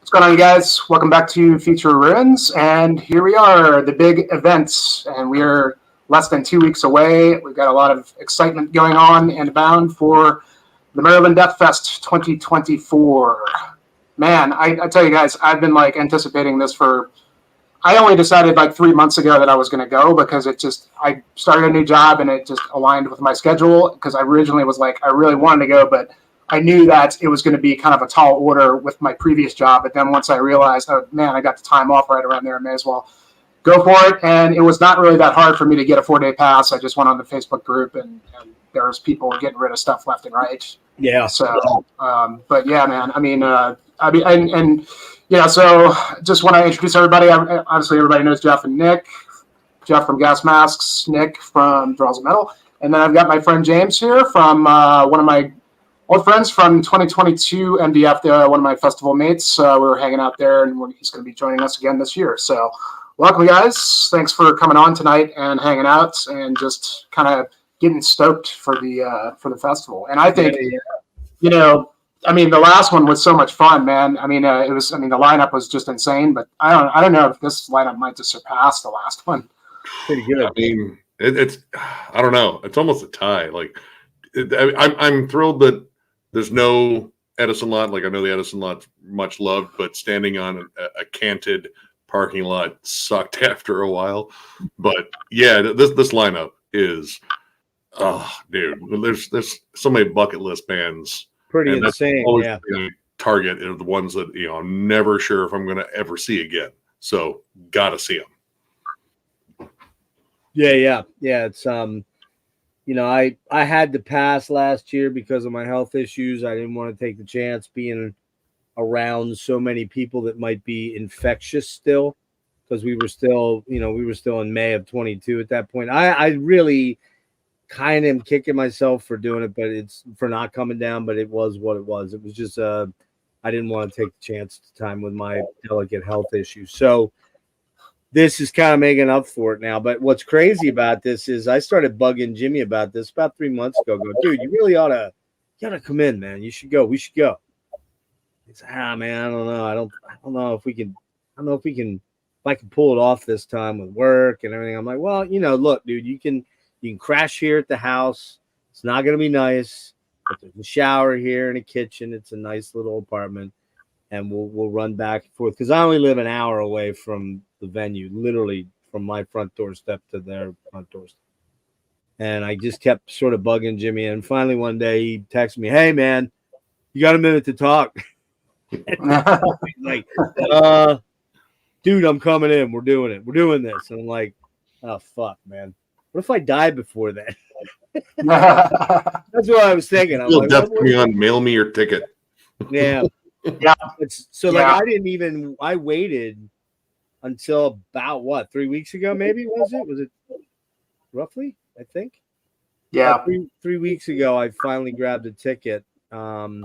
What's going on, you guys? Welcome back to Future Ruins, and here we are, the big events, and we are less than 2 weeks away. We've got a lot of excitement going on and bound for the Maryland Deathfest 2024. Man, I tell you guys, I've been anticipating this for. I only decided 3 months ago that I was going to go because I started a new job and it just aligned with my schedule. Because I originally was I really wanted to go, but I knew that it was going to be kind of a tall order with my previous job. But then once I realized, oh man, I got the time off right around there, I may as well go for it. And it was not really that hard for me to get a 4-day pass. I just went on the Facebook group and there was people getting rid of stuff left and right. Yeah. So, but yeah, man, so just want to introduce everybody. Obviously, everybody knows Jeff and Nick. Jeff from Gas Masks, Nick from Draws of Metal. And then I've got my friend James here from one of my old friends from 2022 MDF, one of my festival mates. We were hanging out there, and he's going to be joining us again this year. So welcome, guys. Thanks for coming on tonight and hanging out and just kind of getting stoked for the festival. And I think, the last one was so much fun, man. The lineup was just insane, but I don't know if this lineup might just surpass the last one. Pretty good. It's I don't know. It's almost a tie. I'm thrilled that there's no Edison lot. I know the Edison lot's much loved, but standing on a canted parking lot sucked after a while. But yeah, this lineup is, oh, dude. There's so many bucket list bands. Pretty insane. Yeah. Target are the ones that I'm never sure if I'm going to ever see again. So gotta see them. Yeah. It's I had to pass last year because of my health issues. I didn't want to take the chance being around so many people that might be infectious still, because we were still in May of 22 at that point. I really kind of am kicking myself for doing it, but it's for not coming down, but it was what it was. It was just I didn't want to take the chance at the time with my delicate health issues. So this is kind of making up for it now. But what's crazy about this is I started bugging Jimmy about this about 3 months ago. Dude, you really ought to come in, man. You should go. We should go. He's man, I don't know. I don't know if we can. I don't know if I can pull it off this time with work and everything. I'm like, well, look, dude, you can crash here at the house. It's not going to be nice, but there's a shower here and a kitchen. It's a nice little apartment, and we'll run back and forth because I only live an hour away from the venue, literally from my front doorstep to their front doorstep. And I just kept sort of bugging Jimmy, and finally one day he texted me, "Hey man, you got a minute to talk?" He's dude, I'm coming in. We're doing it. We're doing this. And I'm like, oh fuck, man. What if I die before that? That's what I was thinking. I'm like, mail me your ticket. Yeah. Yeah. I waited until about 3 weeks ago, maybe was it roughly, I think? Yeah. 3 weeks ago, I finally grabbed a ticket. And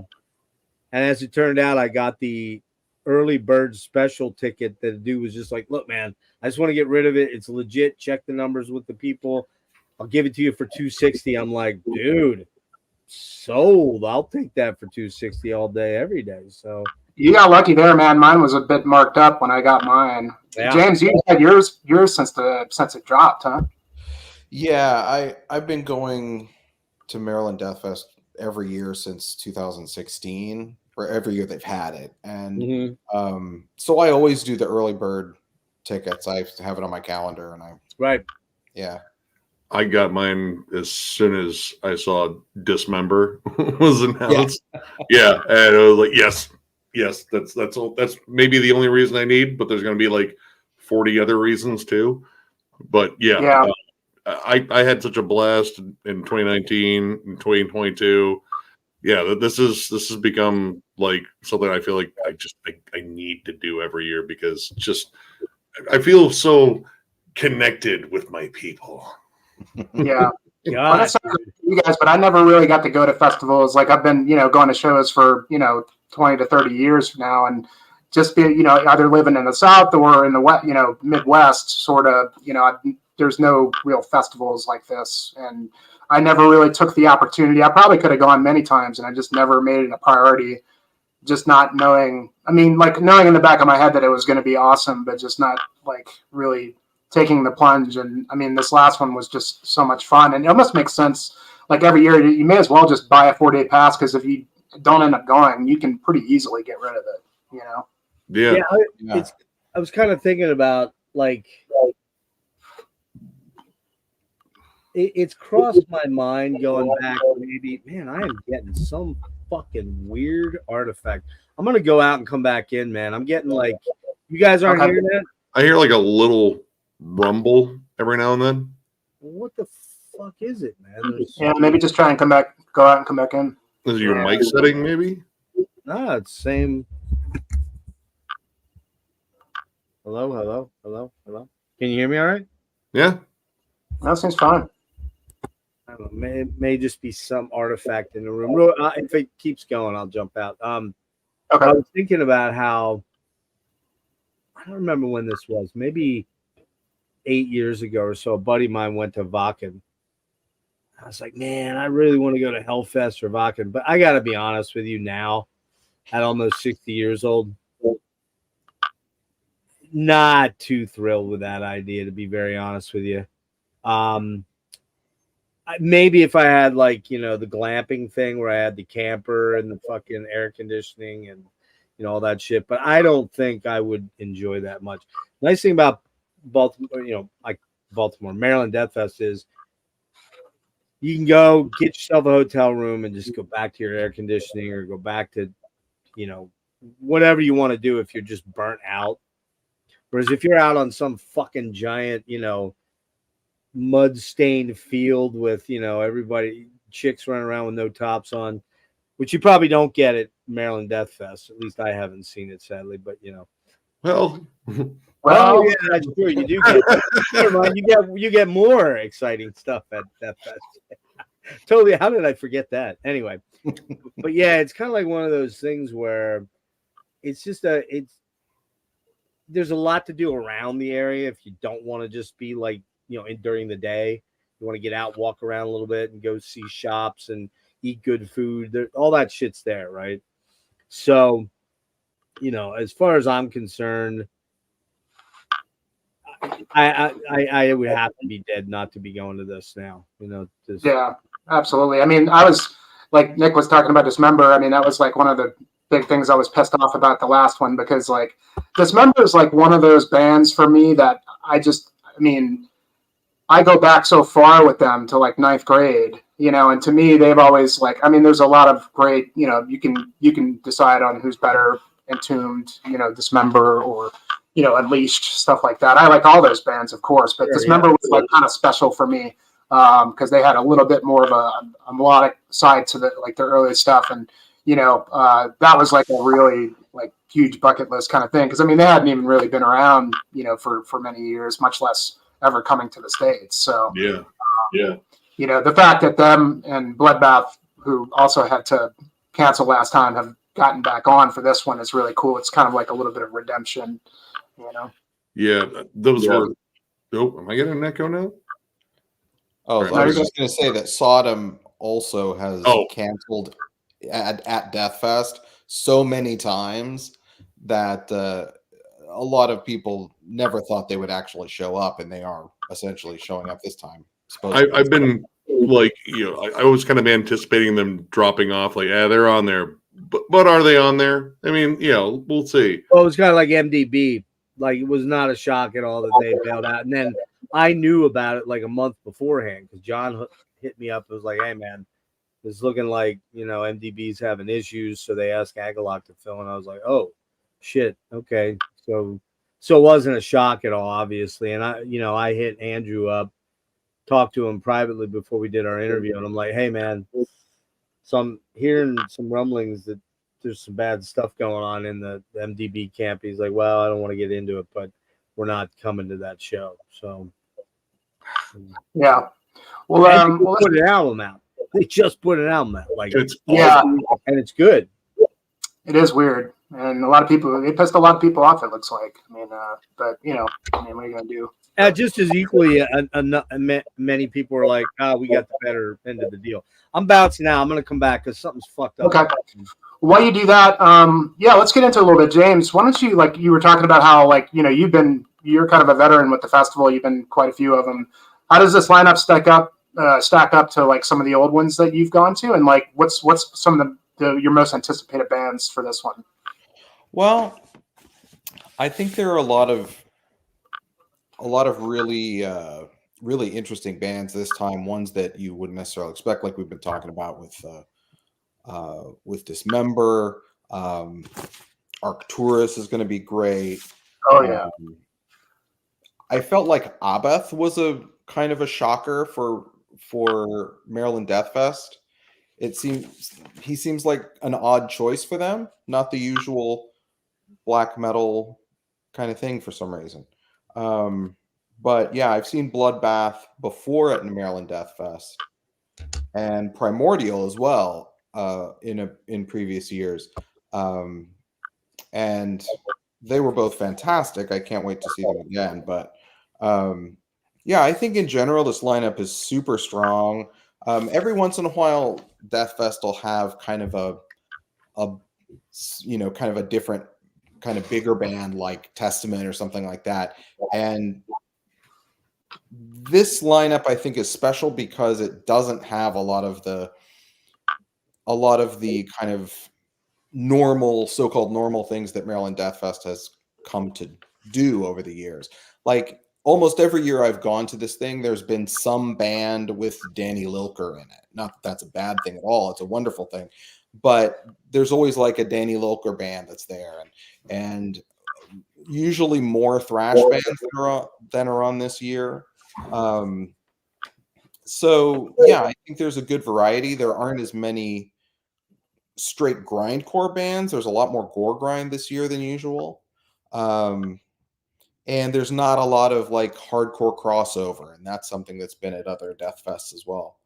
as it turned out, I got the early bird special ticket that the dude was just like, look, man, I just want to get rid of it. It's legit. Check the numbers with the people. I'll give it to you for $260. I'm like, dude, sold. I'll take that for $260 all day, every day. So you got lucky there, man. Mine was a bit marked up when I got mine. Yeah. James, you had yours since it dropped, huh? Yeah, I've been going to Maryland Deathfest every year since 2016, or every year they've had it. And so I always do the early bird tickets. I have it on my calendar, and yeah. I got mine as soon as I saw Dismember was announced. Yeah, and I was like, yes, that's all. That's maybe the only reason I need, but there's going to be 40 other reasons too. But yeah. I had such a blast in 2019 and 2022. Yeah, this has become something I feel like I need to do every year because I feel so connected with my people. Yeah. Well, that's you guys, but I never really got to go to festivals. I've been, going to shows for, 20 to 30 years now, and just be, either living in the South or in the Midwest, sort of, there's no real festivals like this. And I never really took the opportunity. I probably could have gone many times, and I just never made it a priority just not knowing. I mean, like knowing in the back of my head that it was going to be awesome, but just not like really taking the plunge. And I mean, this last one was just so much fun, and it almost makes sense. Like every year, you may as well just buy a 4-day pass, because if you don't end up going, you can pretty easily get rid of it. You know? Yeah. I was kind of thinking about like it's crossed my mind going back. Maybe, man, I am getting some fucking weird artifact. I'm gonna go out and come back in, man. I'm getting like, you guys aren't hearing that? I hear like a little rumble every now and then. What the fuck is it, man? Yeah, maybe just try and go out and come back in. Is it your mic setting, maybe? Nah, it's same. Hello. Can you hear me all right? Yeah. That seems fine. I don't know. It may just be some artifact in the room. If it keeps going, I'll jump out. Okay. I was thinking about how, I don't remember when this was, maybe 8 years ago or so. A buddy of mine went to Vakken. I was like, man, I really want to go to Hellfest or Vakken. But I got to be honest with you now, at almost 60 years old, not too thrilled with that idea, to be very honest with you. Maybe if I had like, the glamping thing where I had the camper and the fucking air conditioning and, all that shit. But I don't think I would enjoy that much. Nice thing about Baltimore, like Baltimore, Maryland Deathfest is you can go get yourself a hotel room and just go back to your air conditioning or go back to, whatever you want to do if you're just burnt out. Whereas if you're out on some fucking giant, mud-stained field with, everybody, chicks running around with no tops on, which you probably don't get at Maryland Deathfest. At least I haven't seen it, sadly, but, Well, yeah, that's true. You do you get more exciting stuff at Deathfest. Totally. How did I forget that? Anyway, but yeah, it's kind of like one of those things where it's just there's a lot to do around the area if you don't want to just be like, during the day. You want to get out, walk around a little bit and go see shops and eat good food. All that shit's there, right? So, as far as I'm concerned, I would have to be dead not to be going to this now. Yeah, absolutely. I mean, I was like Nick was talking about Dismember. I mean, that was like one of the big things I was pissed off about the last one, because like Dismember is like one of those bands for me that I go back so far with them to like 9th grade, and to me, they've always there's a lot of great, you can decide on who's better, Entombed, Dismember or, Unleashed, stuff like that. I like all those bands, of course, but Dismember was like kind of special for me because they had a little bit more of a melodic side to their early stuff. And, that was like a really like huge bucket list kind of thing. Cause they hadn't even really been around, for many years, much less ever coming to the States. So, the fact that them and Bloodbath, who also had to cancel last time, have gotten back on for this one is really cool. It's kind of like a little bit of redemption, Yeah, those were. Oh, am I getting an echo now? Oh, I was just going to say that Sodom also has canceled at Deathfest so many times that a lot of people never thought they would actually show up, and they are essentially showing up this time. I've been like, I was kind of anticipating them dropping off. Like, they're on there, but are they on there? I mean, we'll see. Well, it was kind of like MDB. Like, it was not a shock at all that they bailed out. And then I knew about it like a month beforehand because John hit me up. It was like, hey, man, it's looking like, MDB's having issues. So they asked Agalok to fill. And I was like, oh, shit. Okay. So it wasn't a shock at all, obviously. And I hit Andrew up, talked to him privately before we did our interview. And I'm like, hey, man, so I'm hearing some rumblings that there's some bad stuff going on in the MDB camp. He's like, well, I don't want to get into it, but we're not coming to that show. So, yeah. Well, put an album out. They just put an album out. Like, it's and it's good. It is weird. And a lot of people, they pissed a lot of people off, it looks like. But, what are you going to do? Just as equally, many people are like, we got the better end of the deal. I'm bouncing now. I'm going to come back because something's fucked up. Okay. while you do that, yeah, let's get into a little bit. James, why don't you, like, you were talking about how, like, you know, you're kind of a veteran with the festival. You've been quite a few of them. How does this lineup stack up to like some of the old ones that you've gone to, and like what's some of your most anticipated bands for this one? Well, I think there are a lot of really really interesting bands this time. Ones that you wouldn't necessarily expect, like we've been talking about with Dismember. Arcturus is going to be great. Oh yeah. I felt like Abeth was a kind of a shocker for Maryland Deathfest. He seems like an odd choice for them, not the usual black metal kind of thing for some reason. But yeah, I've seen Bloodbath before at Maryland Deathfest, and Primordial as well in previous years, and they were both fantastic. I can't wait to see them again. But yeah, I think in general this lineup is super strong. Every once in a while, Deathfest will have kind of a different kind of bigger band like Testament or something like that. And this lineup, I think, is special because it doesn't have a lot of the kind of normal, so-called normal things that Maryland Deathfest has come to do over the years. Like almost every year I've gone to this thing, there's been some band with Danny Lilker in it. Not that that's a bad thing at all. It's a wonderful thing. But there's always like a Danny Lilker band that's there. And usually more thrash bands than are on this year. So yeah, I think there's a good variety. There aren't as many straight grindcore bands. There's a lot more gore grind this year than usual. And there's not a lot of like hardcore crossover, and that's something that's been at other Deathfests as well.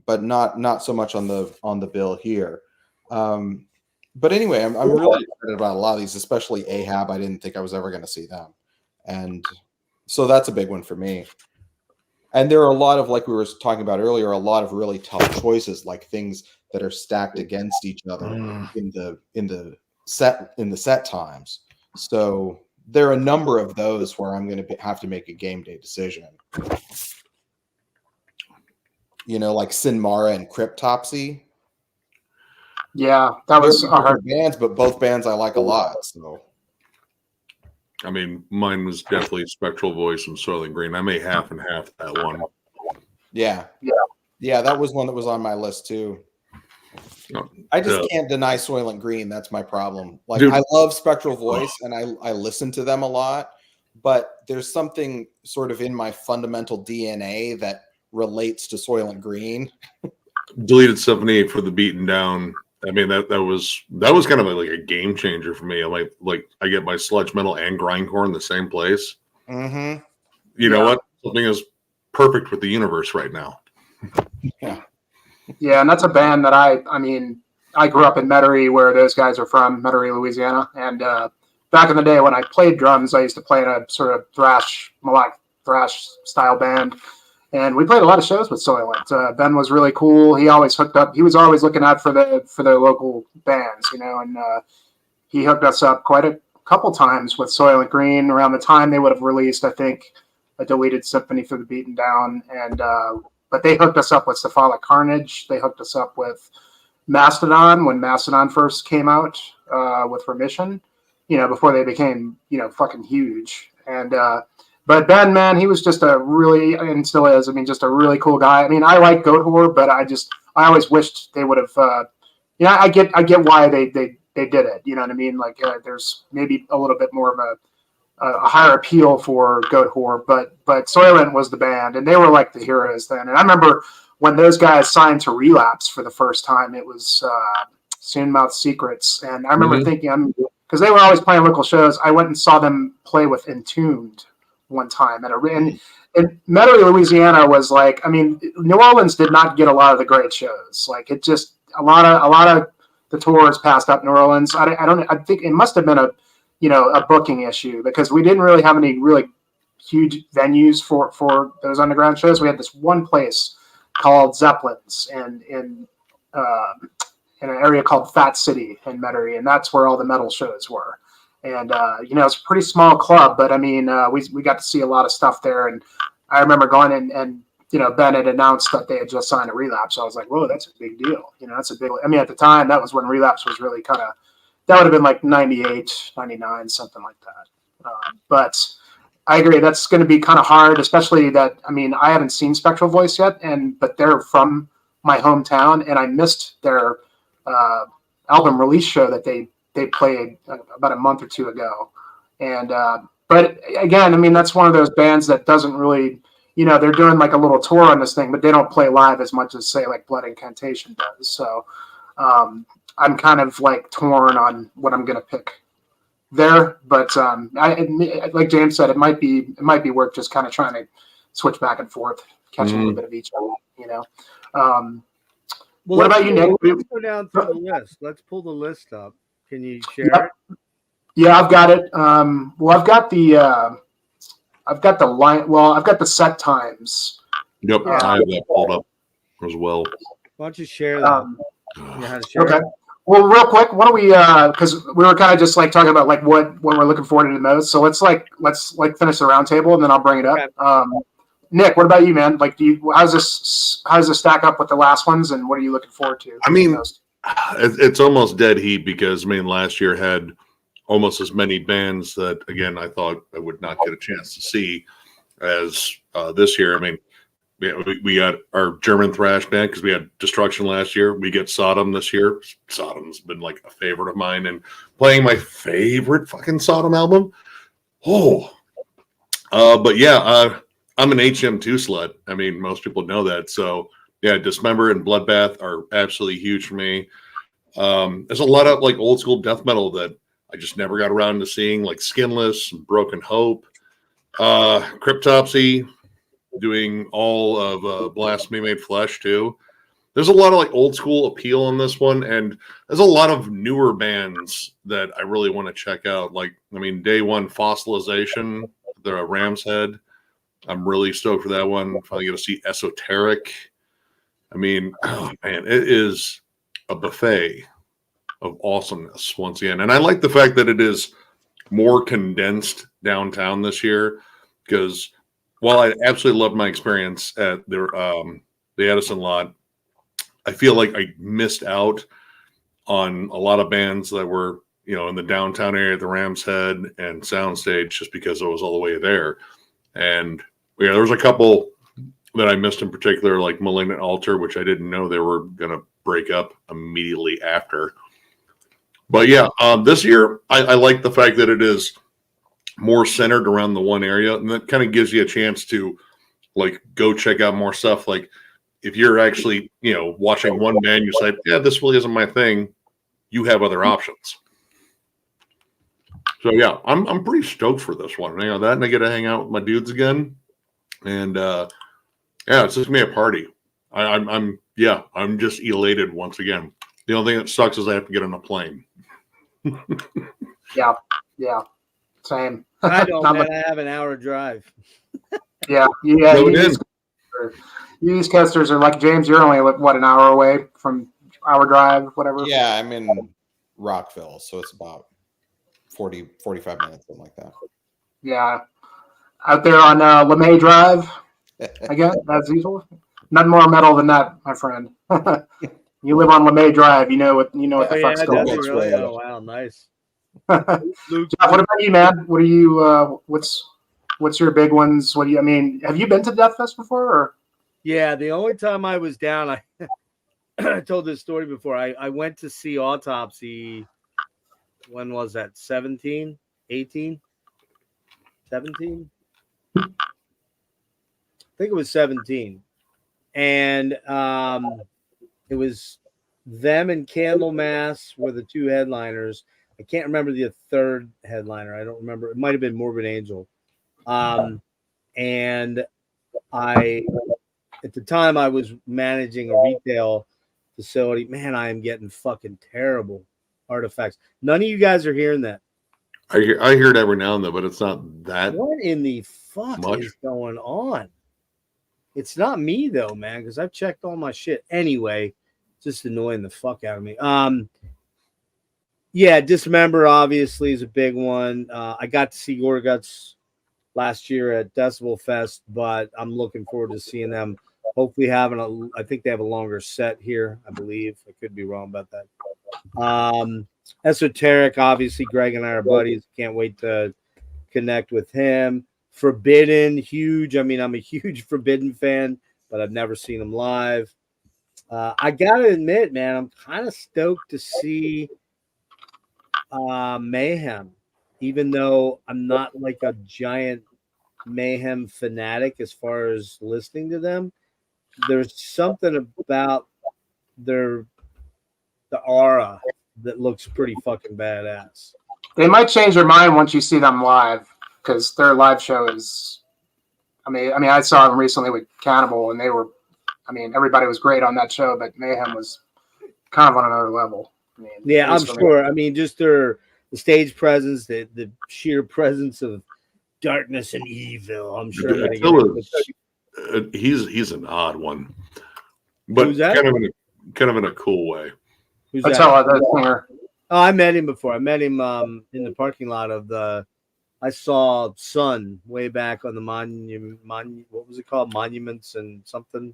But not so much on the bill here. But anyway, I'm really excited about a lot of these, especially Ahab. I didn't think I was ever going to see them, and so that's a big one for me. And there are a lot of, like we were talking about earlier, a lot of really tough choices, like things that are stacked against each other in the set times. So there are a number of those where I'm going to have to make a game day decision. You know, like Sinmara and Cryptopsy. Yeah, that was hard bands, but both bands I like a lot. So, I mean, mine was definitely Spectral Voice and Soylent Green. I may half and half that one. Yeah, that was one that was on my list too. I just can't deny Soylent Green. That's my problem. Like, dude, I love Spectral Voice and I listen to them a lot, but there's something sort of in my fundamental DNA that relates to Soylent Green. Deleted Symphony for the Beaten Down. I mean, that was kind of like a game changer for me. I'm like I get my sludge metal and grindcore in the same place. Mm-hmm. You know what? Something is perfect with the universe right now. Yeah, and that's a band that I mean, I grew up in Metairie, where those guys are from, Metairie, Louisiana. And back in the day when I played drums, I used to play in a sort of melodic thrash style band. And we played a lot of shows with Soylent. Ben was really cool. He always hooked up. He was always looking out for the local bands, you know, and he hooked us up quite a couple times with Soylent Green around the time they would have released, I think, a Deleted Symphony for the Beaten Down. And but they hooked us up with Cephalic Carnage. They hooked us up with Mastodon when Mastodon first came out with Remission, you know, before they became, you know, fucking huge. And but Ben, man, he was just and still is, I mean, just a really cool guy. I mean, I like Goat Whore, but I always wished they would have, you know, I get why they did it. You know what I mean? Like, there's maybe a little bit more of a higher appeal for Goat Whore, but Soylent was the band, and they were like the heroes then. And I remember when those guys signed to Relapse for the first time, it was Soonmouth Secrets, and I remember thinking, because they were always playing local shows, I went and saw them play with Entombed one time and Metairie, Louisiana was like, I mean, New Orleans did not get a lot of the great shows. Like, it just a lot of the tours passed up New Orleans. I think it must have been a booking issue, because we didn't really have any really huge venues for those underground shows. We had this one place called Zeppelin's in in an area called Fat City in Metairie, and that's where all the metal shows were. And it's a pretty small club, but I mean, we got to see a lot of stuff there. And I remember going in, and Ben had announced that they had just signed a Relapse. So I was like, whoa, that's a big deal. That's a big. I mean, at the time, that was when Relapse was really kind of. That would have been like 98, 99, something like that. But I agree, that's going to be kind of hard, especially that, I mean, I haven't seen Spectral Voice yet, but they're from my hometown, and I missed their album release show that they played about a month or two ago. And but again, I mean, that's one of those bands that doesn't really, they're doing like a little tour on this thing, but they don't play live as much as, say, like Blood Incantation does. So I'm kind of like torn on what I'm going to pick there, but like James said, it might be worth just kind of trying to switch back and forth, catch a little bit of each other. What about you, Nick? Let's go down through the list. Let's pull the list up. Can you share it? Yeah, I've got it. Well, I've got the line. Well, I've got the set times. Yep, I have that pulled up as well. Why don't you share that? You know how to share Okay. it? Well, real quick, why don't we? Because we were kind of just like talking about like what we're looking forward to the most. So let's finish the roundtable, and then I'll bring it up. Okay. Nick, what about you, man? Like, how's this stack up with the last ones, and what are you looking forward to? I mean, it's almost dead heat because, I mean, last year had almost as many bands that, again, I thought I would not get a chance to see as this year. I mean, we got our German thrash band because we had Destruction last year. We get Sodom this year. Sodom's been like a favorite of mine, and playing my favorite fucking Sodom album. But yeah, I'm an HM2 slut. I mean, most people know that. So yeah, Dismember and Bloodbath are absolutely huge for me. There's a lot of like old school death metal that I just never got around to seeing, like Skinless, Broken Hope, Cryptopsy, doing all of Blasphemy Made Flesh too. There's a lot of like old school appeal on this one, and there's a lot of newer bands that I really want to check out. Like, I mean, Day One Fossilization, the Ram's Head. I'm really stoked for that one. Finally get to see Esoteric. I mean, oh man, it is a buffet of awesomeness once again. And I like the fact that it is more condensed downtown this year, because while I absolutely loved my experience at the Edison lot, I feel like I missed out on a lot of bands that were, in the downtown area, the Ram's Head and Soundstage, just because I was all the way there. And there was a couple that I missed in particular, like Malignant Altar, which I didn't know they were going to break up immediately after. But yeah, this year I like the fact that it is more centered around the one area, and that kind of gives you a chance to like go check out more stuff. Like if you're actually, watching one band, you say, yeah, this really isn't my thing. You have other options. So yeah, I'm pretty stoked for this one. That, and I get to hang out with my dudes again. And yeah, it's just gonna be a party. I'm just elated once again. The only thing that sucks is I have to get on a plane. Yeah, same. I don't. Man, I have an hour drive. Yeah. You East Coasters are like, James, you're only what, an hour away from our drive, whatever. Yeah, I'm in Rockville, so it's about 45 minutes, something like that. Yeah, out there on LeMay Drive, I guess that's usual. Nothing more metal than that, my friend. You live on LeMay Drive, you know what the fuck's going on. Really? Oh wow, nice. Jeff, what about you, man? What are you? What's your big ones? What do you? I mean, have you been to Deathfest before? Or? Yeah, the only time I was down, I told this story before. I went to see Autopsy. When was that? 17, 18, 17? I think it was 17. And it was them and Candlemass were the two headliners. I can't remember the third headliner. I don't remember. It might have been Morbid Angel. And at the time I was managing a retail facility. Man, I am getting fucking terrible artifacts. None of you guys are hearing that. I hear it every now and then, but it's not that. What in the fuck is going on? It's not me though, man, because I've checked all my shit. Anyway, just annoying the fuck out of me. Yeah, Dismember obviously is a big one. I got to see Gorguts last year at Deathfest, but I'm looking forward to seeing them. Hopefully I think they have a longer set here, I believe. I could be wrong about that. Esoteric, obviously, Greg and I are buddies. Can't wait to connect with him. Forbidden, huge. I mean, I'm a huge Forbidden fan, but I've never seen them live. I gotta admit, man, I'm kind of stoked to see Mayhem, even though I'm not like a giant Mayhem fanatic as far as listening to them. There's something about the aura that looks pretty fucking badass. They might change their mind once you see them live, because their live show is. I mean, I saw them recently with Cannibal, and they were. I mean, everybody was great on that show, but Mayhem was kind of on another level. I mean, yeah, I'm sure. I mean, just the stage presence, the sheer presence of darkness and evil. I'm sure. He's an odd one, but kind of in a cool way. Who's that? Oh, I met him before. I met him in the parking lot of I saw Sun way back on the monument. What was it called? Monuments and something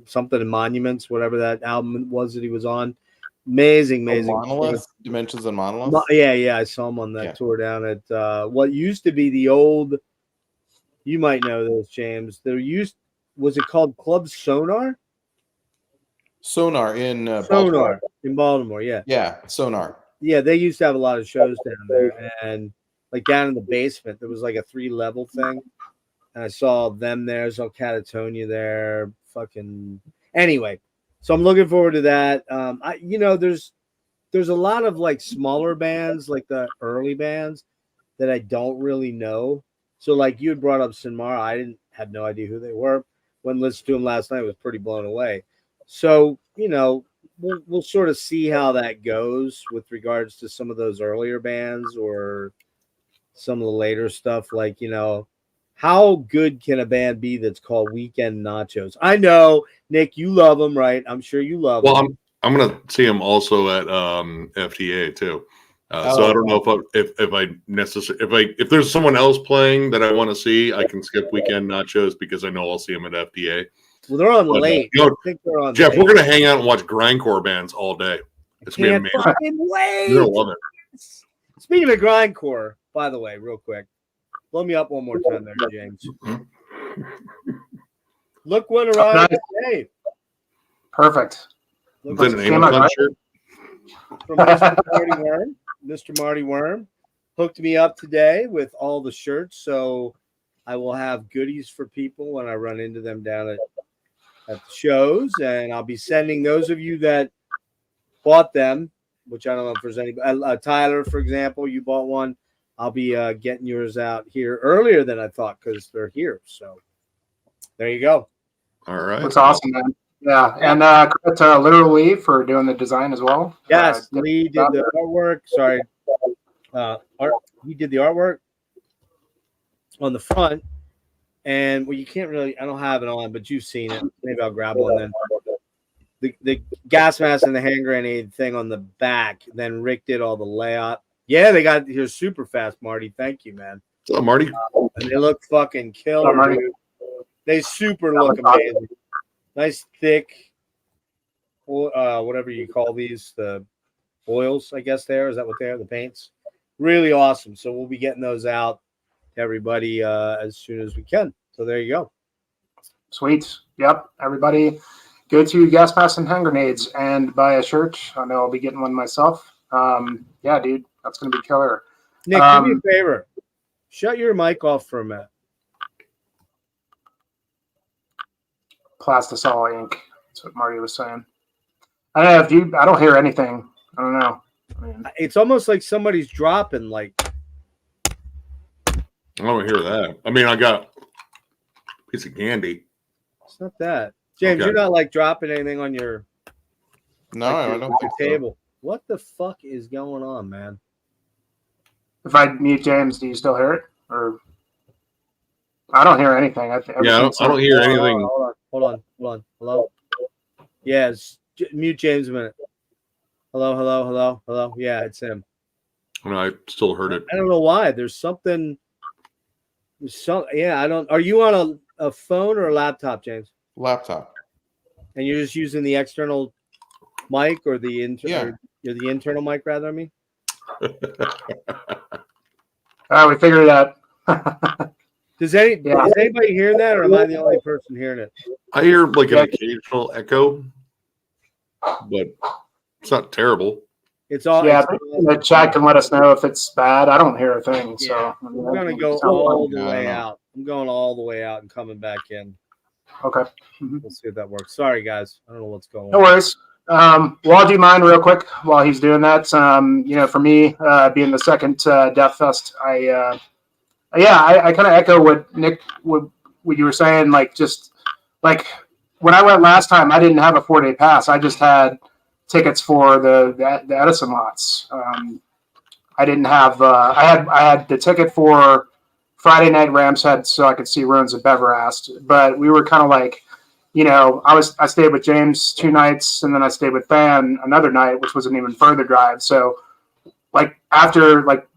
in Monuments, whatever that album was that he was on. Amazing. Monolith, Dimensions and Monolith. Yeah, I saw him on that tour down at what used to be the old. You might know this, James. Was it called Club Sonar? Sonar in Baltimore. In Baltimore, yeah. Yeah, Sonar. Yeah, they used to have a lot of shows down there, and like down in the basement, there was like a 3-level thing, and I saw them there. I saw Catatonia there. Anyway, so I'm looking forward to that. There's a lot of like smaller bands, like the early bands, that I don't really know. So like you had brought up Sinmara, I had no idea who they were. When listening to them last night, I was pretty blown away. So we'll sort of see how that goes with regards to some of those earlier bands or some of the later stuff. Like, how good can a band be that's called Weekend Nachos? I know, Nick, you love them, right? I'm sure you love them. Well, I'm going to see them also at FTA too. So I don't know if there's someone else playing that I want to see, I can skip Weekend Nachos because I know I'll see them at FTA. Well, they're on late. I think they're on Jeff, late. we're going to hang out and watch grindcore bands all day. It's going to be amazing. Fucking wait. You're going to love it. Speaking of grindcore, by the way, real quick, blow me up one more time there, James. Look what arrived today. Perfect. Is that an Amazon shirt? From Mr. Marty Worm. Mr. Marty Worm hooked me up today with all the shirts, so I will have goodies for people when I run into them down at the shows, and I'll be sending those of you that bought them, which I don't know if there's any. Tyler, for example, you bought one. I'll be getting yours out here earlier than I thought because they're here. So there you go. All right. That's awesome, man. Yeah, and credit to Literal Lee for doing the design as well. Yes, Lee did the artwork. Sorry, he did the artwork on the front. And well, you can't really. I don't have it on, but you've seen it. Maybe I'll grab one then. The gas mask and the hand grenade thing on the back. Then Rick did all the layout. Yeah, they got here super fast, Marty. Thank you, man. What's up, Marty? And they look fucking killer, dude. They super look amazing. Nice thick, whatever you call these, the oils, I guess they are. Is that what they are? The paints? Really awesome. So we'll be getting those out to everybody as soon as we can. So there you go. Sweet. Yep. Everybody go to Gas Mask and Hand Grenades and buy a shirt. I know I'll be getting one myself. Yeah, dude. That's going to be killer. Nick, do me a favor. Shut your mic off for a minute. Plastisol ink. That's what Marty was saying. I don't know I don't hear anything. I don't know. It's almost like somebody's dropping. Like I don't hear that. I mean, I got a piece of candy. It's not that, James. Okay. You're not like dropping anything on your. No, I don't think table. So. What the fuck is going on, man? If I mute James, do you still hear it? Or I don't hear anything. I don't hear anything. Hold on. Hello? Yes. Mute James a minute. Hello, hello, hello, hello. Yeah, it's him. No, I still heard it. I don't know why. There's something. Yeah, I don't. Are you on a phone or a laptop, James? Laptop. And you're just using the external mic or the the internal mic rather? I mean, We figured it out. Does anybody hear that, or am I the only person hearing it? I hear like an occasional echo, but it's not terrible. It's all the chat can let us know if it's bad. I don't hear a thing. So I'm gonna go all the way out. I'm going all the way out and coming back in. Okay. We'll see if that works. Sorry, guys. I don't know what's going on. No worries. Well, I'll do mine real quick while he's doing that. For me, being the second Deathfest, I kind of echo what Nick, what you were saying. Like, just like when I went last time, I didn't have a 4-day pass. I just had tickets for the Edison lots. I didn't have. I had the ticket for Friday night Rams Head, so I could see Ruins of Beverast. But we were kind of like, I stayed with James 2 nights, and then I stayed with Fan another night, which was an even further drive. So, like after like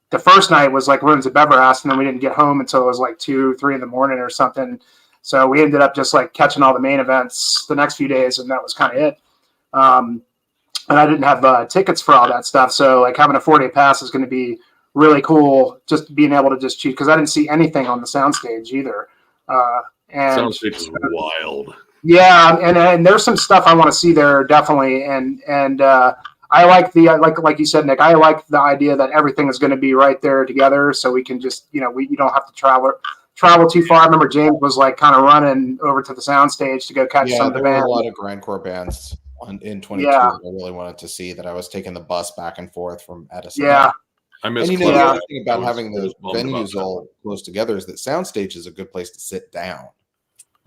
the first night was like Ruins of Beverast, and then we didn't get home until it was like 2, 3 in the morning or something. So we ended up just like catching all the main events the next few days, and that was kind of it. And I didn't have tickets for all that stuff, so like having a 4-day pass is going to be really cool. Just being able to just cheat because I didn't see anything on the soundstage either. And Soundstage is wild. Yeah, and there's some stuff I want to see there definitely, and I like like you said, Nick. I like the idea that everything is going to be right there together, so we can just you don't have to travel too far. I remember James was like kind of running over to the soundstage to go catch some of the bands. There were a lot of grindcore bands in 22 that I really wanted to see that I was taking the bus back and forth from Edison. Yeah. I miss the other thing about having the venues all close together is that soundstage is a good place to sit down.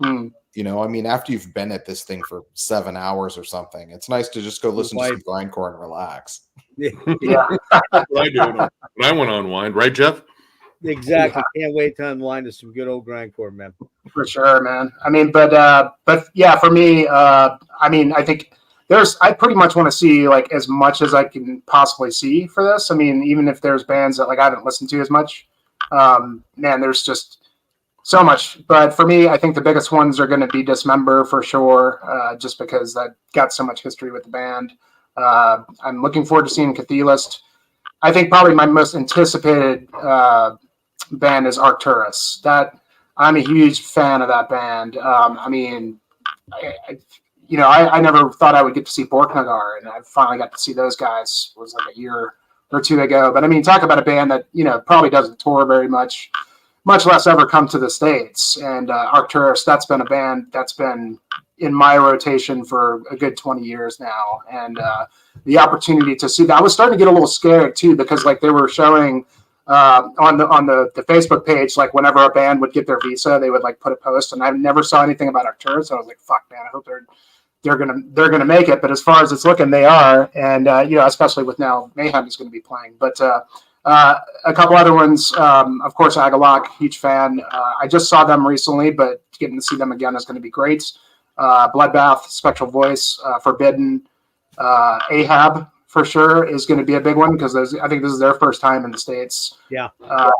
After you've been at this thing for 7 hours or something, it's nice to just go listen to some grindcore and relax. Yeah. That's what I do when I want to unwind, right, Jeff? Exactly. Can't wait to unwind to some good old grindcore, man. For sure, man. But yeah, for me, I think I pretty much want to see like as much as I can possibly see for this. Even if there's bands that like I haven't listened to as much, there's just so much. But for me, I think the biggest ones are going to be Dismember for sure, just because that got so much history with the band. I'm looking forward to seeing Cathedalist. I think probably my most anticipated band is Arcturus. That I'm a huge fan of that band. I never thought I would get to see Borknagar, and I finally got to see those guys. It was like a year or 2 ago. But talk about a band that probably doesn't tour very much less ever come to the States. And Arcturus, that's been a band that's been in my rotation for a good 20 years now. And the opportunity to see that, I was starting to get a little scared too, because like they were showing on the Facebook page, like whenever a band would get their visa, they would like put a post, and I never saw anything about Arcturus. So I was like, fuck, man, I hope they're gonna make it. But as far as it's looking, they are. And especially with now Mayhem is going to be playing. But a couple other ones, of course, Agalok, huge fan. I just saw them recently, but getting to see them again is going to be great. Bloodbath, Spectral Voice, Forbidden, Ahab for sure is going to be a big one because I think this is their first time in the States. Yeah.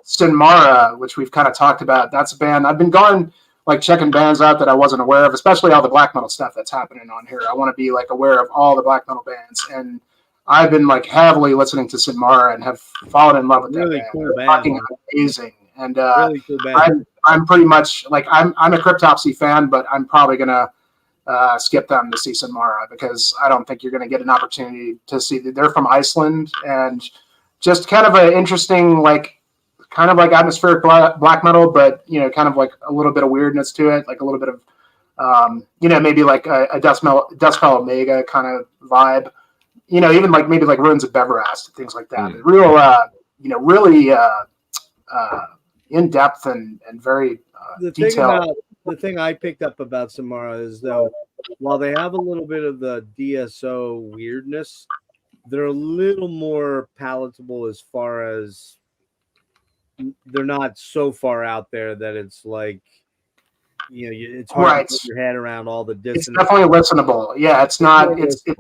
Sinmara, which we've kind of talked about, that's a band I've been going like checking bands out that I wasn't aware of, especially all the black metal stuff that's happening on here. I want to be like aware of all the black metal bands, and I've been like heavily listening to Sinmara and have fallen in love with that band. Cool They're fucking amazing. And really cool band. I'm pretty much like I'm a Cryptopsy fan, but I'm probably gonna skip them to see Sinmara because I don't think you're gonna get an opportunity to see. They're from Iceland, and just kind of an interesting kind of like atmospheric black metal, but kind of like a little bit of weirdness to it, like a little bit of maybe like a Deathspell Omega kind of vibe. Even like maybe like Ruins of Beverast, things like that. Real, really in depth and very detailed. The thing I picked up about Samara is though, while they have a little bit of the DSO weirdness, they're a little more palatable as far as they're not so far out there that it's like it's hard Right. to put your head around all the It's dissonance. definitely listenable. Yeah, it's not. It's. Yeah.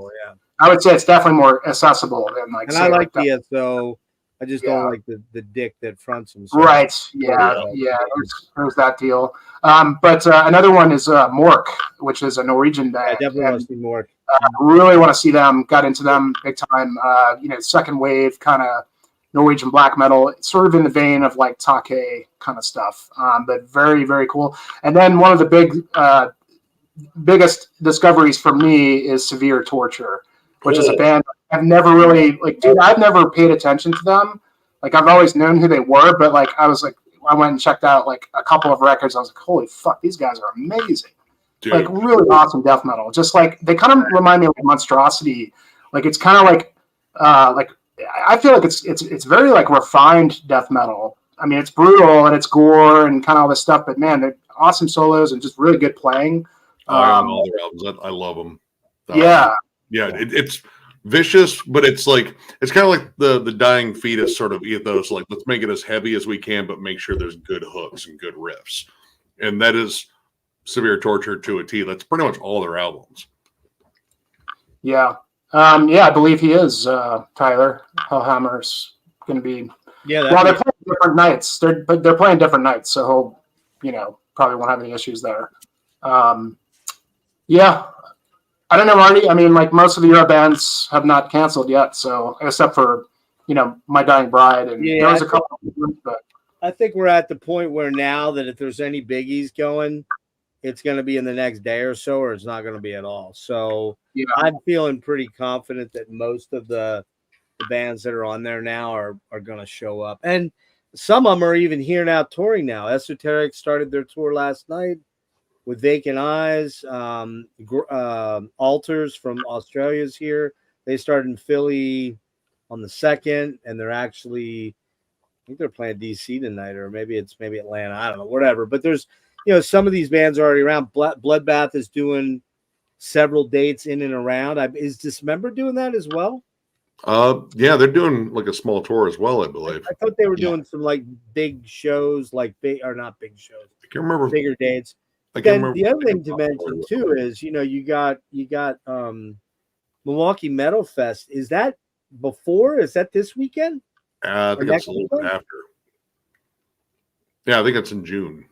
I would say it's definitely more accessible than like. And say, I like that. DSO. I just don't like the dick that fronts him. So Right. Yeah. There's that deal. But another one is Mork, which is a Norwegian band. I definitely want to see Mork. Really want to see them. Got into them big time. Second wave kind of Norwegian black metal, sort of in the vein of like Take kind of stuff. But very, very cool. And then one of the biggest discoveries for me is Severe Torture, which is a band I've never really I've never paid attention to them. Like I've always known who they were, but like I went and checked out like a couple of records. I was like, holy fuck, these guys are amazing. Dude. Like really awesome death metal. Just like they kind of remind me of like Monstrosity. Like it's kind of like I feel like it's very like refined death metal. I mean, it's brutal and it's gore and kind of all this stuff, but man, they're awesome solos and just really good playing. All their albums, I love them. It's vicious, but it's kind of like the Dying Fetus sort of ethos. Like, let's make it as heavy as we can, but make sure there's good hooks and good riffs. And that is Severe Torture to a T. That's pretty much all their albums. Yeah. I believe he is, Tyler. Hellhammer's going to be. Yeah. Well, they're playing different nights. They're playing different nights, so he'll, probably won't have any issues there. Yeah. I don't know, Marty. I mean, like most of the Euro bands have not canceled yet, so except for, My Dying Bride, and there was a couple of them, but I think we're at the point where now that if there's any biggies going, it's going to be in the next day or so, or it's not going to be at all. So I'm feeling pretty confident that most of the bands that are on there now are going to show up. And some of them are even here now touring now. Esoteric started their tour last night with Vacant Eyes. Altars from Australia's here. They started in Philly on the 2nd, and they're actually, I think they're playing DC tonight, or maybe Atlanta. I don't know, whatever. But there's, some of these bands are already around. Bloodbath is doing several dates in and around. Is Dismember doing that as well? They're doing like a small tour as well, I believe. I thought they were doing some like big shows, like not big shows. I can't remember. Bigger dates. Then the other thing to mention too is, you got Milwaukee Metal Fest. Is that before? Is that this weekend? I think it's a little bit after. Yeah, I think it's in June.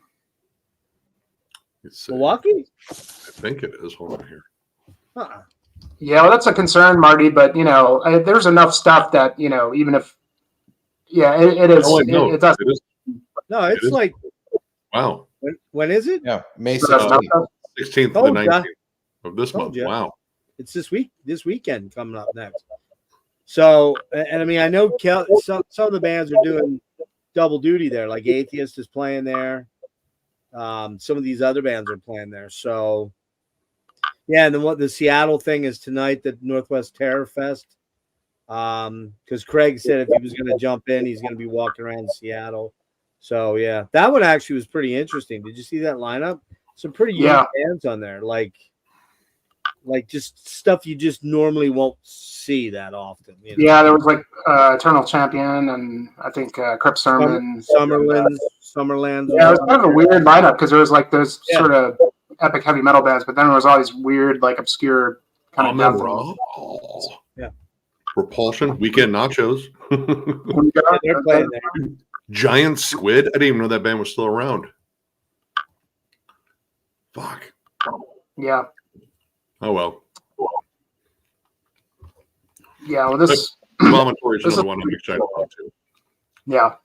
Milwaukee? I think it is. Hold on here. Yeah, well, that's a concern, Marty. But there's enough stuff that even if, it is. Oh, no, it does. It is. No, it's like wow. When is it? Yeah, May 16th. 16th to the 19th of this month. You. Wow. It's this weekend coming up next. So, and I mean, I know some of the bands are doing double duty there. Like Atheist is playing there. Some of these other bands are playing there. So, yeah, and then what the Seattle thing is tonight, the Northwest Terror Fest. Because Craig said if he was going to jump in, he's going to be walking around Seattle. So yeah, that one actually was pretty interesting. Did you see that lineup? Some pretty unique bands on there, like just stuff you just normally won't see that often. Yeah, there was like Eternal Champion, and I think Crypt Sermon, Summerlands. Yeah, it was kind of a weird lineup because there was like those sort of epic heavy metal bands, but then there was all these weird, like obscure kind of death. Yeah, Repulsion, Weekend Nachos. They're playing there. Giant Squid. I didn't even know that band was still around. Fuck. Yeah. Oh well. Yeah. Well, this Vomitory is another one I'm excited about too. Yeah.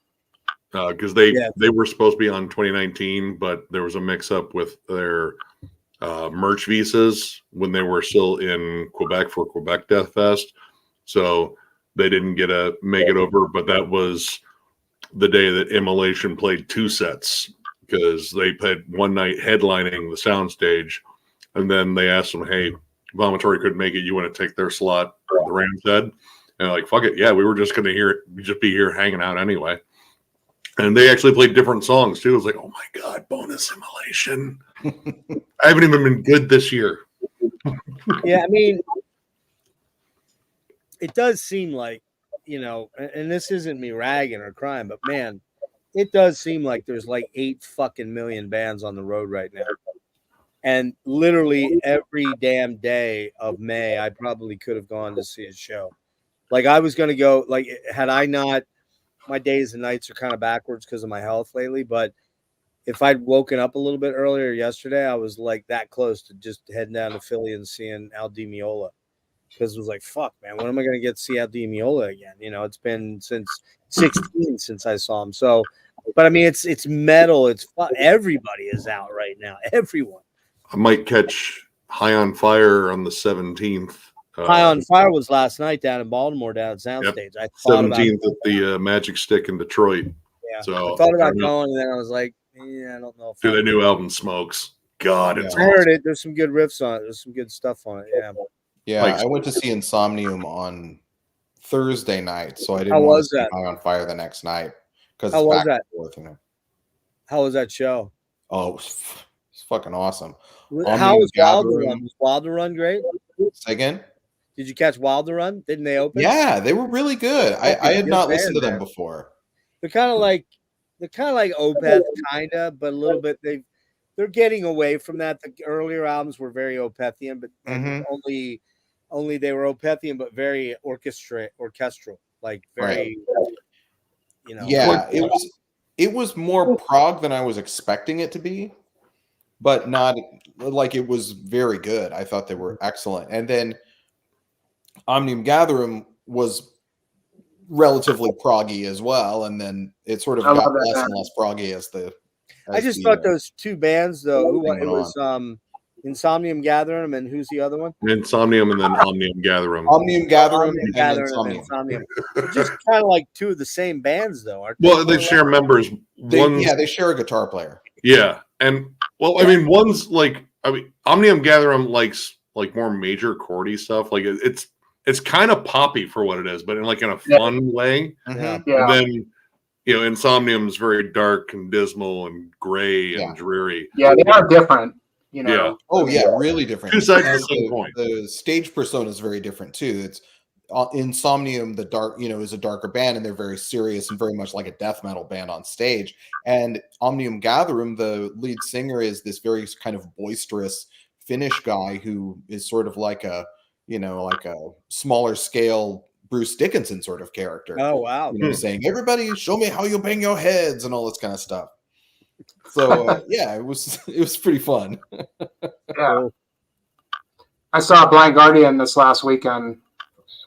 Because they were supposed to be on 2019, but there was a mix-up with their merch visas when they were still in Quebec for Quebec Deathfest, so they didn't get to make it over. But that was the day that Immolation played 2 sets because they played one night headlining the soundstage, and then they asked them, "Hey, Vomitory couldn't make it. You want to take their slot?" The Rams said, and they're like, "Fuck it, yeah, we were just going to just be here hanging out anyway." And they actually played different songs too. It was like, "Oh my god, bonus Immolation!" I haven't even been good this year. Yeah, I mean, it does seem like, and this isn't me ragging or crying, but man, it does seem like there's like 8 fucking million bands on the road right now. And literally every damn day of May, I probably could have gone to see a show. Like I was going to go, like, had I not, my days and nights are kind of backwards because of my health lately. But if I'd woken up a little bit earlier yesterday, I was like that close to just heading down to Philly and seeing Al Di Meola. Because it was like, fuck, man, when am I going to get to see Al Di Meola again? You know, it's been since 16 since I saw him. So, but I mean, it's metal. It's fun. Everybody is out right now. Everyone. I might catch High on Fire on the 17th. High on Fire was last night down in Baltimore, down at Soundstage. Yep. 17th at the Magic Stick in Detroit. Yeah, so I thought about going, and then I was like, I don't know. Dude, the new album smokes. God, it's I heard it. There's some good riffs on it. There's some good stuff on it. Yeah. Yeah, Like, I went to see Insomnium on Thursday night, so I didn't How want was to see that? High on Fire the next night because How it's was back that? and forth. You know. How was that show? Oh, it's fucking awesome. How was Wilder Gathering- Run? Was Wilder Run great? Say again? Did you catch Wilder Run? Didn't they open? Yeah, they were really good. I had good not listened to band, them man. before. They're kind of like Opeth, kind of, but a little bit. They're getting away from that. The earlier albums were very Opethian, but and only they were Opethian, but very orchestral, like very, you know. Yeah, it was more prog than I was expecting it to be, but not like it was very good. I thought they were excellent. And then Omnium Gatherum was relatively proggy as well, and then it sort of I got love that less band. and less proggy as the. I just thought those two bands though. thing It was Insomnium Gathering, and who's the other one? Insomnium and then Omnium Gatherum. Omnium Gatherum Omnium and Gathering and Insomnium. Insomnium. They're just kind of like two of the same bands though, aren't they? Well, they share members. They share a guitar player. Yeah, and well, I mean, one's like, I mean, Omnium Gatherum likes like more major chordy stuff. Like it's kind of poppy for what it is, but in a fun way. Mhm. Yeah. And then Insomnium is very dark and dismal and gray and dreary. Yeah, they are different. You know. Yeah. Oh yeah, really different. Two sides of And the same coin. The stage persona is very different too. It's Insomnium, the dark, is a darker band, and they're very serious and very much like a death metal band on stage. And Omnium Gatherum, the lead singer, is this very kind of boisterous Finnish guy who is sort of like a smaller scale Bruce Dickinson sort of character. Oh wow! Saying, "Everybody, show me how you bang your heads" and all this kind of stuff. So yeah, it was pretty fun. Yeah. I saw Blind Guardian this last weekend,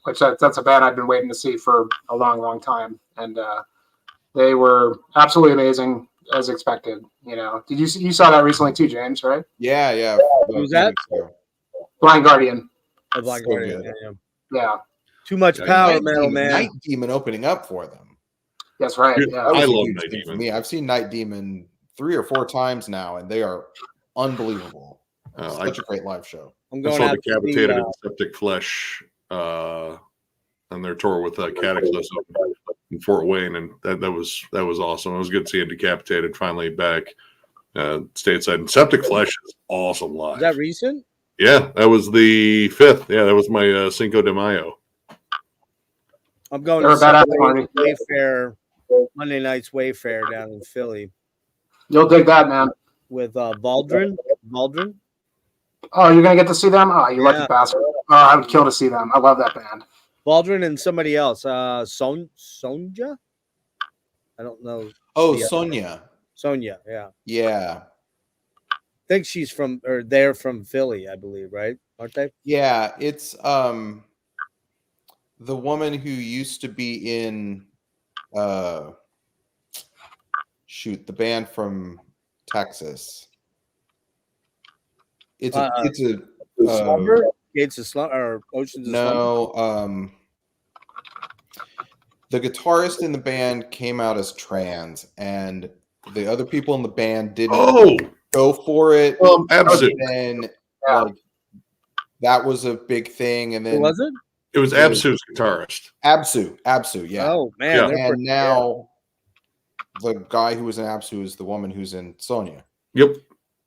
which that's a band I've been waiting to see for a long, long time, and they were absolutely amazing as expected. Did you saw that recently too, James? Right? Yeah. Who's that? Blind Guardian. Oh, Blind So Guardian, good. Yeah. Too much power, metal man. Night Demon opening up for them. That's right. Dude, Yeah. That was I a love huge Night thing for Demon. me. I've seen Night Demon 3 or 4 times now, and they are unbelievable. Such a great live show. I'm I going saw out to Decapitated see, and Septic Flesh on their tour with Cataclysm in Fort Wayne, and that was awesome. It was good seeing Decapitated finally back stateside. And Septic Flesh is awesome live. Is that recent? Yeah, that was the 5th. Yeah, that was my Cinco de Mayo. I'm going They're to about see out, Wayfair, Monday night's Wayfair down in Philly You'll dig that, man. with Valdrin. Oh, you're gonna get to see them? Oh, you Yeah. lucky bastard. Oh, I would kill to see them. I love that band. Valdrin and somebody else. Sonja? I don't know. Oh, Yeah. Sonia. Sonia, yeah. Yeah. I think they're from Philly, I believe, right? Aren't they? Yeah, it's the woman who used to be in the band from Texas. It's a Slumber? Gates of Slumber or Oceans of Slumber? no, the guitarist in the band came out as trans, and the other people in the band didn't go for it. Absolutely. And then Yeah. that was a big thing. And Who then was it? It was Absu's guitarist. Absu, yeah. Oh man, Yeah. they're And pretty- now the guy who was in Absu is the woman who's in Sonia, Yep.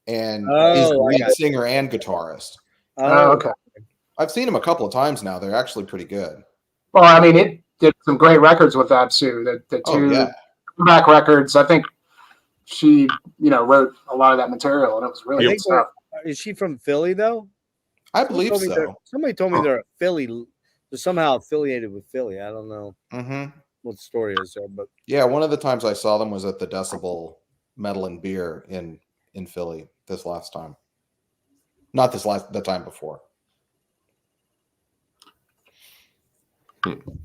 and Oh, is the I lead got you. singer and guitarist. Oh, okay. I've seen them a couple of times now. They're actually pretty good. Well, I mean, it did some great records with that too. The Oh two yeah, Back records. I think she, wrote a lot of that material, and it was really good stuff. Is she from Philly though? I believe so. Somebody told me they're Philly. They're somehow affiliated with Philly. I don't know what the story is there, but yeah, one of the times I saw them was at the Decibel Metal and Beer in Philly this last time. Not the time before.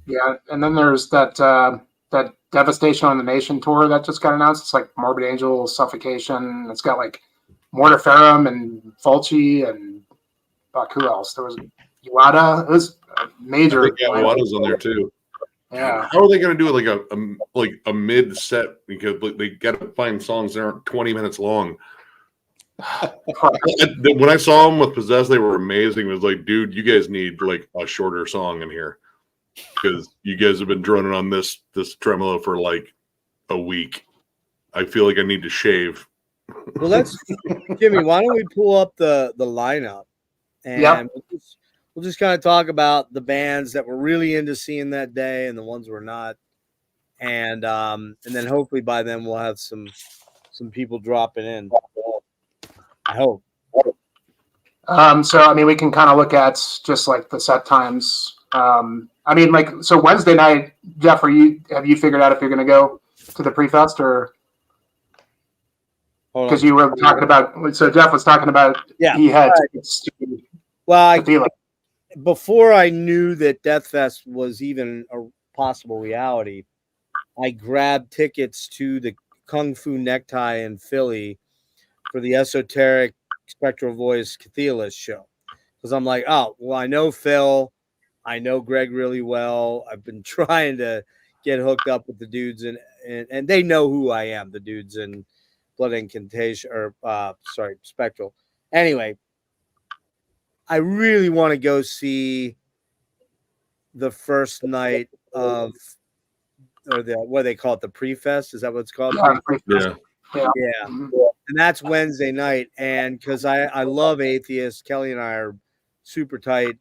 Yeah, and then there's that Devastation on the Nation tour that just got announced. It's like Morbid Angel, Suffocation. It's got like Mortiferum and Fulci and who else? There was Iwata. It was a major. I think Iwata's on there too. Yeah. How are they going to do it like a mid set? Because they got to find songs that aren't 20 minutes long. When I saw them with Possessed, they were amazing. It was like, dude, you guys need like a shorter song in here because you guys have been droning on this tremolo for like a week. I feel like I need to shave. Well, let's Jimmy. Why don't we pull up the lineup and we'll just kind of talk about the bands that we're really into seeing that day and the ones we're not, and then hopefully by then we'll have some people dropping in. I hope. So I mean, we can kind of look at just like the set times. I mean, like, so Wednesday night, Jeff, have you figured out if you're going to go to the Prefest or? Because you were talking about, so Jeff was talking about, he had tickets to. Well, before I knew that Deathfest was even a possible reality, I grabbed tickets to the Kung Fu Necktie in Philly for the Esoteric Spectral Voice Cathelis show. Because I'm like, oh, well, I know Phil. I know Greg really well. I've been trying to get hooked up with the dudes, and they know who I am, the dudes in Blood Incantation, Spectral. Anyway, I really want to go see the first night of, or what they call it, the Prefest. Is that what it's called? Yeah. And that's Wednesday night. And because I love Atheist, Kelly and I are super tight.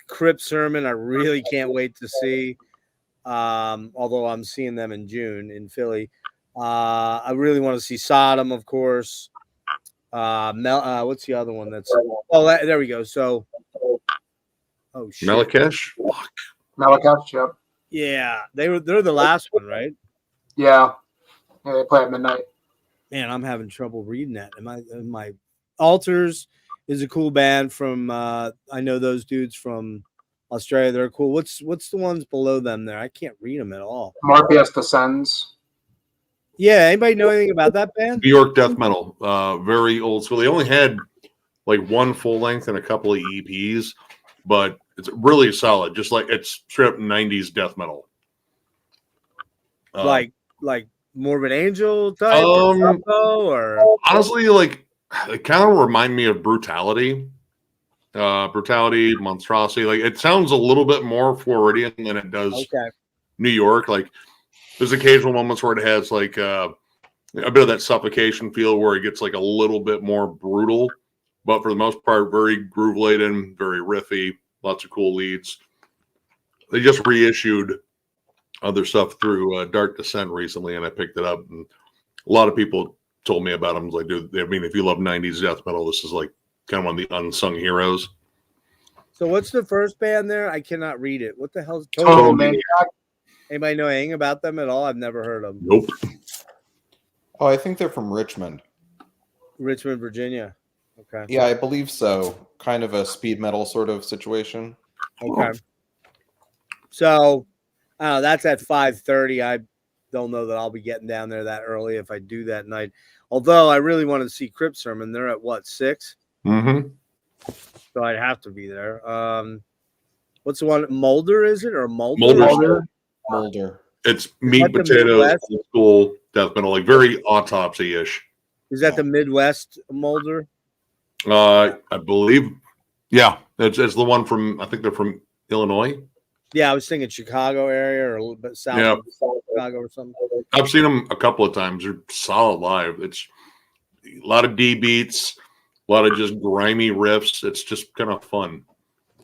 Crypt Sermon, I really can't wait to see. Although I'm seeing them in June in Philly. I really want to see Sodom, of course. What's the other one? There we go. So, shit. Malakesh? Malakesh, yep. Yeah, they're the last one, right? Yeah, they play at midnight. Man, I'm having trouble reading that. My Altars is a cool band from. I know those dudes from Australia. They're cool. What's the ones below them there? I can't read them at all. Morpheus Descends. Yeah, anybody know anything about that band? New York death metal, very old school. They only had like one full length and a couple of EPs, but it's really solid. Just like it's straight up 90s death metal. Like Morbid Angel type, or honestly, like it kind of remind me of Brutality, Monstrosity. Like it sounds a little bit more Floridian than it does New York. Like there's occasional moments where it has like a bit of that Suffocation feel, where it gets like a little bit more brutal, but for the most part, very groove laden, very riffy, lots of cool leads. They just reissued other stuff through Dark Descent recently, and I picked it up. And a lot of people told me about them. Like, dude, I mean, if you love 90s death metal, this is like kind of one of the unsung heroes. So, what's the first band there? I cannot read it. What the hell's Total Maniac? Anybody know anything about them at all? I've never heard of them. Nope. Oh, I think they're from Richmond, Virginia. Okay. Yeah, I believe so. Kind of a speed metal sort of situation. Okay. So, I don't know, that's at 5:30. I don't know that I'll be getting down there that early if I do that night. Although I really want to see Crypt Sermon. They're at what, 6? Mm-hmm. So I'd have to be there. What's the one? Mulder, is it? Or Mulder? Mulder. It's meat, potatoes, school death metal, like very autopsy-ish. Is that the Midwest Mulder? I believe. Yeah, it's the one from, I think they're from Illinois. Yeah, I was thinking Chicago area or a little bit south of Chicago or something. I've seen them a couple of times. They're solid live. It's a lot of D beats, a lot of just grimy riffs. It's just kind of fun.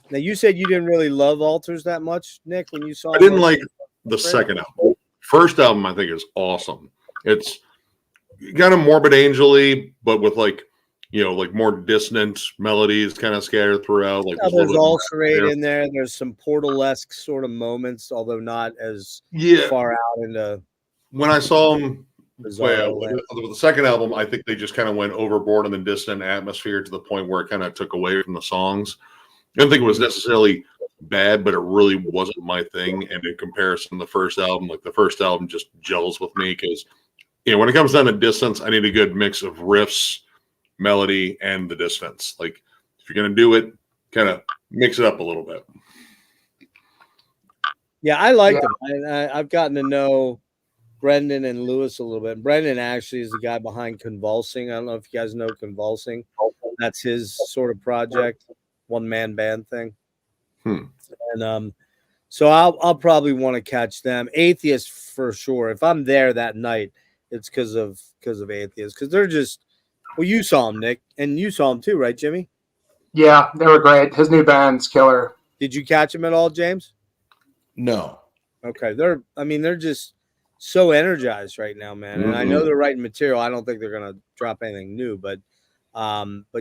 Now, you said you didn't really love Altars that much, Nick, when you saw I didn't like the second album. first album I think is awesome. It's kind of morbid angel-y, but with like more dissonant melodies kind of scattered throughout. Like there's Ulcerate in there. There's some Portal-esque sort of moments, although not as far out into. When I saw them with the second album, I think they just kind of went overboard in the dissonant atmosphere to the point where it kind of took away from the songs. I don't think it was necessarily bad, but it really wasn't my thing. And in comparison to the first album, the first album just gels with me because, when it comes down to dissonance, I need a good mix of riffs, melody, and the dissonance. Like, if you're going to do it, kind of mix it up a little bit. Yeah, I like them. I've gotten to know Brendan and Lewis a little bit. And Brendan actually is the guy behind Convulsing. I don't know if you guys know Convulsing. That's his sort of project, one-man band thing. And so I'll probably want to catch them. Atheist for sure. If I'm there that night, it's because of Atheist. Because they're just, well, you saw them, Nick, and you saw them too, right, Jimmy? Yeah, they were great. His new band's killer. Did you catch them at all, James? No. Okay, they're just so energized right now, man. And I know they're writing material. I don't think they're gonna drop anything new, but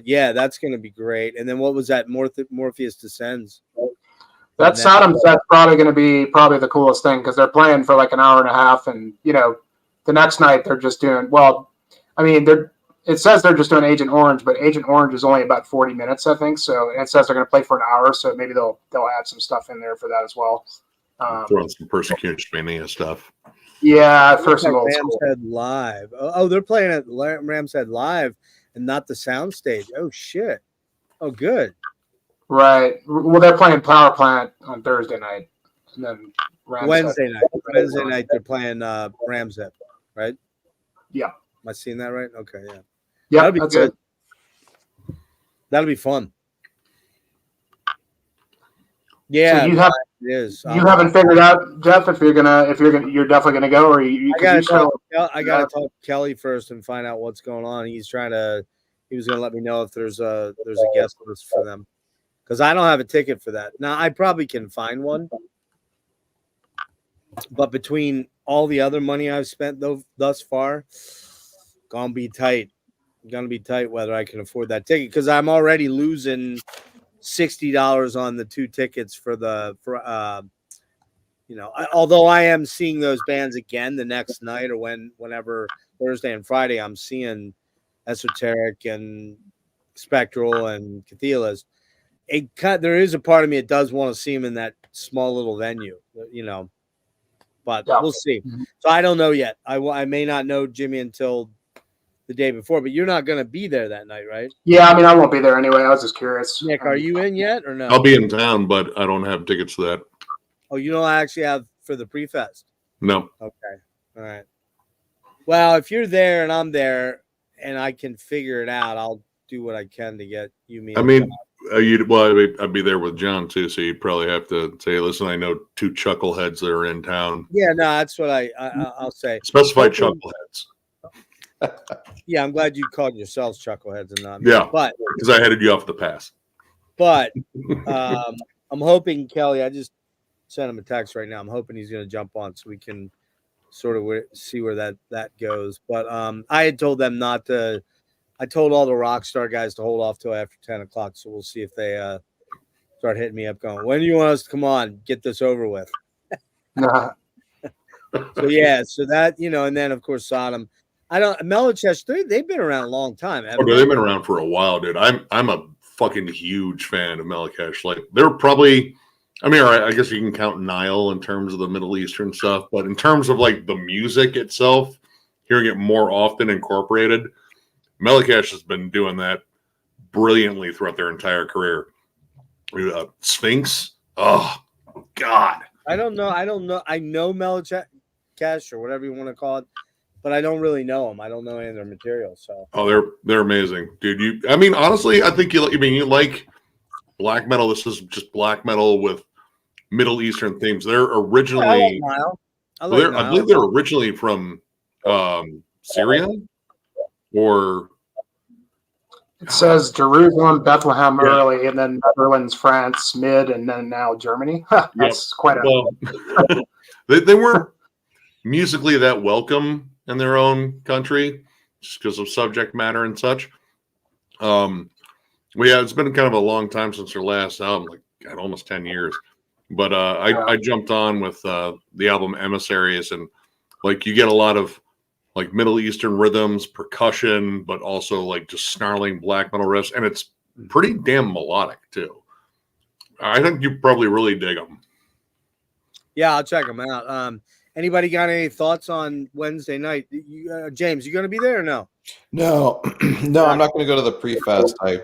yeah, that's gonna be great. And then what was that? Morpheus Descends. That Sodom set's probably going to be the coolest thing because they're playing for like an hour and a half, and the next night they're just doing it says they're just doing Agent Orange, but Agent Orange is only about 40 minutes, I think. So it says they're going to play for an hour, so maybe they'll add some stuff in there for that as well. Throwing some Persecution Mania stuff. Yeah, first of all, Ram's Head Live. Oh, they're playing at Ram's Head Live and not the soundstage. Oh shit. Oh, good. Right. Well, they're playing Power Plant on Thursday night, and then Wednesday night they're playing Ram's Head, right? Yeah. Am I seeing that right? Okay, yeah. Yeah, that'll be good. That'll be fun. Yeah, so it is. You haven't figured out, Jeff, if you're definitely gonna go, or I gotta talk to Kelly first and find out what's going on. He was gonna let me know if there's a guest list for them. Because I don't have a ticket for that. Now, I probably can find one. But between all the other money I've spent thus far, gonna be tight. Gonna be tight whether I can afford that ticket. Because I'm already losing $60 on the 2 tickets for although I am seeing those bands again the next night or whenever Thursday and Friday, I'm seeing Esoteric and Spectral and Cathelas. There is a part of me that does want to see him in that small little venue, but we'll see. So I don't know yet. I may not know Jimmy until the day before, but you're not going to be there that night, right? Yeah, I won't be there anyway. I was just curious. Nick, are you in yet or no? I'll be in town, but I don't have tickets for that. Oh, you don't actually have for the Prefest? No. Okay. All right. Well, if you're there and I'm there and I can figure it out, I'll do what I can to get you. I'd be there with John too, so you'd probably have to say, "Listen, I know 2 chuckleheads that are in town." Yeah, no, that's what I'll say. Specify chuckleheads. Yeah, I'm glad you called yourselves chuckleheads and not me. Yeah, but because I headed you off the pass. But I'm hoping Kelly. I just sent him a text right now. I'm hoping he's going to jump on so we can sort of see where that goes. But I had told them not to. I told all the Rockstar guys to hold off till after 10 o'clock. So we'll see if they start hitting me up going, when do you want us to come on? Get this over with. So yeah, so that, and then of course Sodom. Mellochesh, they've been around a long time. They've been around for a while, dude. I'm a fucking huge fan of Mellochesh. Like they're probably, I guess you can count Nile in terms of the Middle Eastern stuff, but in terms of like the music itself, hearing it more often incorporated, Mellochesh has been doing that brilliantly throughout their entire career. Sphinx, oh God. I don't know. I know Mellochesh or whatever you want to call it, but I don't really know them. I don't know any of their material. So they're amazing, dude. Honestly, I think you like black metal. This is just black metal with Middle Eastern themes. They're originally, I believe they're originally from Syria, or it says Jerusalem, Bethlehem early, and then Netherlands, France, mid, and then now Germany. That's quite a. Well, they weren't musically that welcome in their own country, just because of subject matter and such. It's been kind of a long time since their last album, like God, almost 10 years. But I jumped on with the album Emissaries, and like you get a lot of like Middle Eastern rhythms, percussion, but also like just snarling black metal riffs, and it's pretty damn melodic too. I think you probably really dig them. Yeah, I'll check them out. Anybody got any thoughts on Wednesday night? James, you going to be there or no? No, no, I'm not going to go to the Prefest. I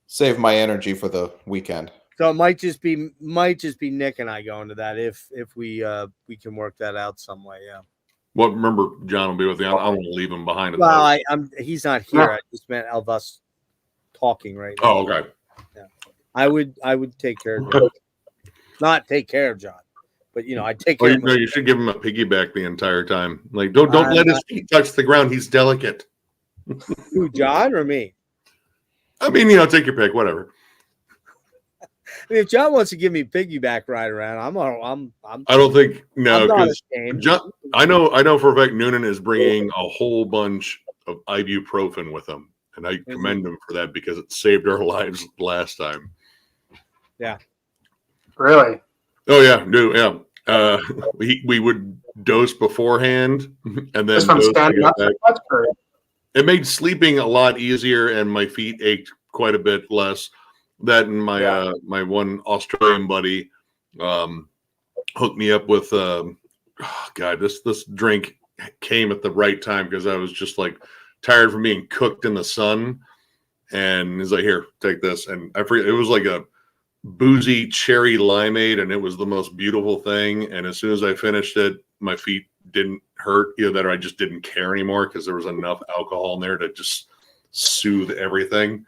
save my energy for the weekend. So it might just be Nick and I going to that if we can work that out some way. Yeah. Well, remember, John will be with you. I don't want to leave him behind. Well, he's not here. I just meant of us talking right now. Oh, okay. Yeah. I would take care of John. Not take care of John, but I'd take care of him. You should give him a piggyback the entire time. Like, don't let his feet touch the ground. He's delicate. Who, John or me? I mean, take your pick, whatever. I mean, if John wants to give me piggyback ride around, I'm. I don't think because John. I know for a fact Noonan is bringing a whole bunch of ibuprofen with him, and I commend him for that because it saved our lives last time. Yeah. Really? Oh yeah, yeah. We would dose beforehand, and then from standing up. It made sleeping a lot easier, and my feet ached quite a bit less. That and my my one Australian buddy hooked me up with this drink came at the right time because I was just like tired from being cooked in the sun, and he's like, "Here, take this," and I forget, it was like a boozy cherry limeade, and it was the most beautiful thing. And as soon as I finished it, my feet didn't hurt, either that or I just didn't care anymore because there was enough alcohol in there to just soothe everything.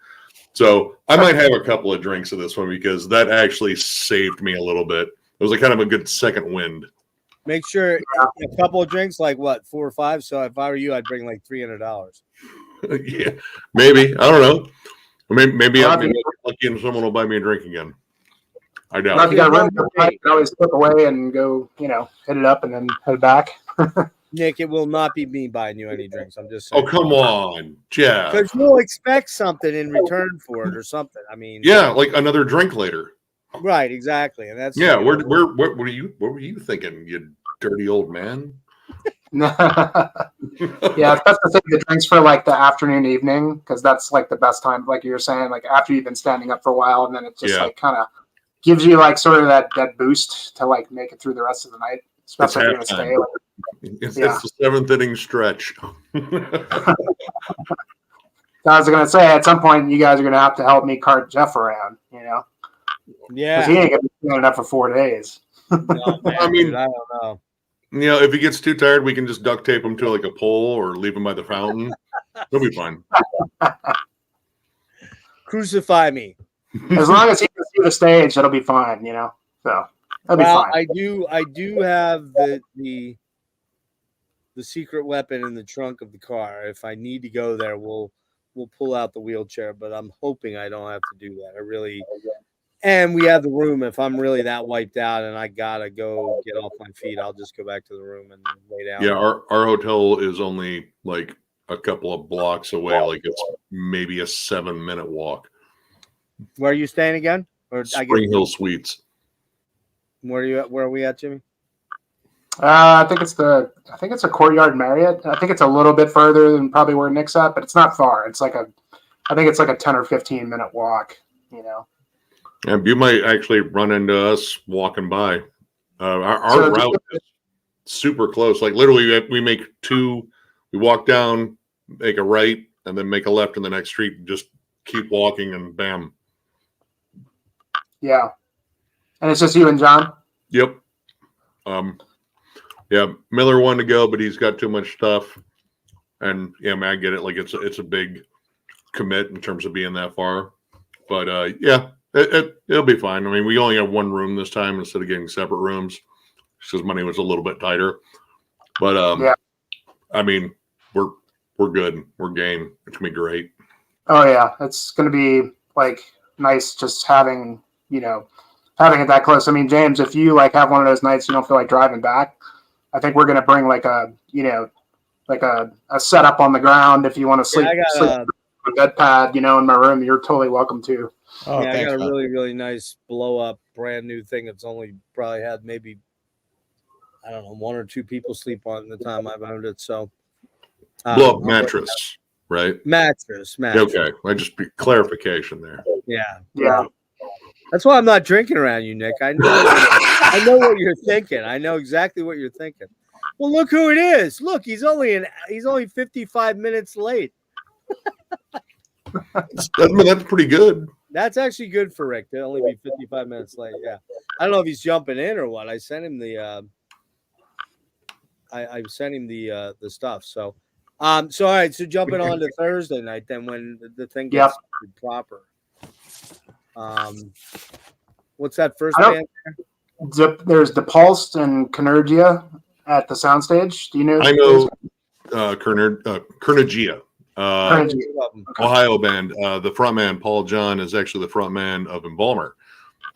So I might have a couple of drinks of this one because that actually saved me a little bit. It was like kind of a good second wind. Make sure a couple of drinks, like what, 4 or 5. So if I were you, I'd bring like $300. Yeah, maybe. I don't know. Maybe I'll be lucky and someone will buy me a drink again. I doubt. If you got room, you can always slip away and go, hit it up and then head back. Nick, it will not be me buying you any drinks. I'm just saying. Oh, come on, Jeff. Because you'll expect something in return for it or something. I mean, yeah, like another drink later. Right, exactly, and that's what were you thinking, you dirty old man? Yeah, it's best to save the drinks for like the afternoon, evening, because that's like the best time. Like you were saying, like after you've been standing up for a while, and then it just like kind of gives you like sort of that boost to like make it through the rest of the night. Especially if you're going to stay. It's the 7th inning stretch. I was going to say, at some point, you guys are going to have to help me cart Jeff around, Yeah. Because he ain't going to be doing enough for 4 days. No, man, I mean, dude, I don't know. If he gets too tired, we can just duct tape him to like a pole or leave him by the fountain. He'll be fine. Crucify me. As long as he can see the stage, it'll be fine, So that'll be fine. I do have the secret weapon in the trunk of the car. If I need to go there, we'll pull out the wheelchair, but I'm hoping I don't have to do that. And we have the room. If I'm really that wiped out and I gotta go get off my feet, I'll just go back to the room and lay down. Yeah, our hotel is only like a couple of blocks away. Like it's maybe a 7-minute walk. Where are you staying again? Or Spring Hill Suites. Where are we at, Jimmy? I think it's a Courtyard Marriott. I think it's a little bit further than probably where Nick's at, but it's not far. I think it's like a 10 or 15-minute walk. And you might actually run into us walking by. Our route is super close. Like literally, we walk down, make a right, and then make a left in the next street. And just keep walking, and bam. Yeah, and it's just you and John. Yep. Yeah, Miller wanted to go, but he's got too much stuff. And yeah, man, I get it. Like it's a big commit in terms of being that far. But yeah. It'll be fine. I mean, we only have one room this time instead of getting separate rooms because money was a little bit tighter. But I mean, we're good. We're game. It's gonna be great. Oh yeah, it's gonna be like nice just having it that close. I mean, James, if you like have one of those nights you don't feel like driving back, I think we're gonna bring like a a setup on the ground if you want to sleep sleep on a bed pad, in my room. You're totally welcome to. Oh, yeah, thanks, I got a man. really, really nice blow up, brand new thing. It's only probably had maybe, I don't know, 1 or 2 people sleep on it the time I've owned it. So, Blow up mattress, right? Mattress. Okay, I just clarification there. Yeah. That's why I'm not drinking around you, Nick. I know what you're thinking. I know exactly what you're thinking. Well, look who it is. Look, he's only 55 minutes late. That's pretty good. That's actually good for Rick to only be 55 minutes late. Yeah, I don't know if he's jumping in or what. I sent him the I sent him the stuff. So all right. So jumping on to Thursday night, then when the thing gets proper. What's that first band? There's Depulsed and Canergia at the soundstage. Do you know? I know Kernergia. Ohio band. The frontman, Paul John, is actually the frontman of Embalmer.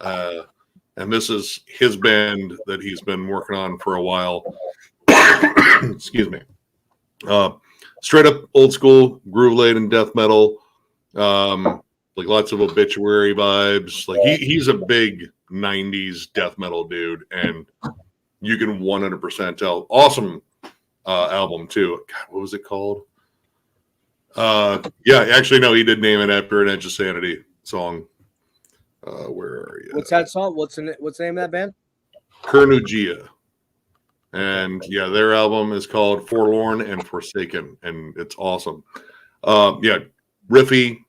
And this is his band that he's been working on for a while. Excuse me. Straight up old school, groove laden death metal. Like lots of obituary vibes. Like he's a big 90s death metal dude, and you can 100% tell. Awesome album too. God, what was it called? Actually, no, he did name it after an Edge of Sanity song. Where are you? What's that song? What's the name of that band? Kernugia. And their album is called Forlorn and Forsaken, and it's awesome. Riffy,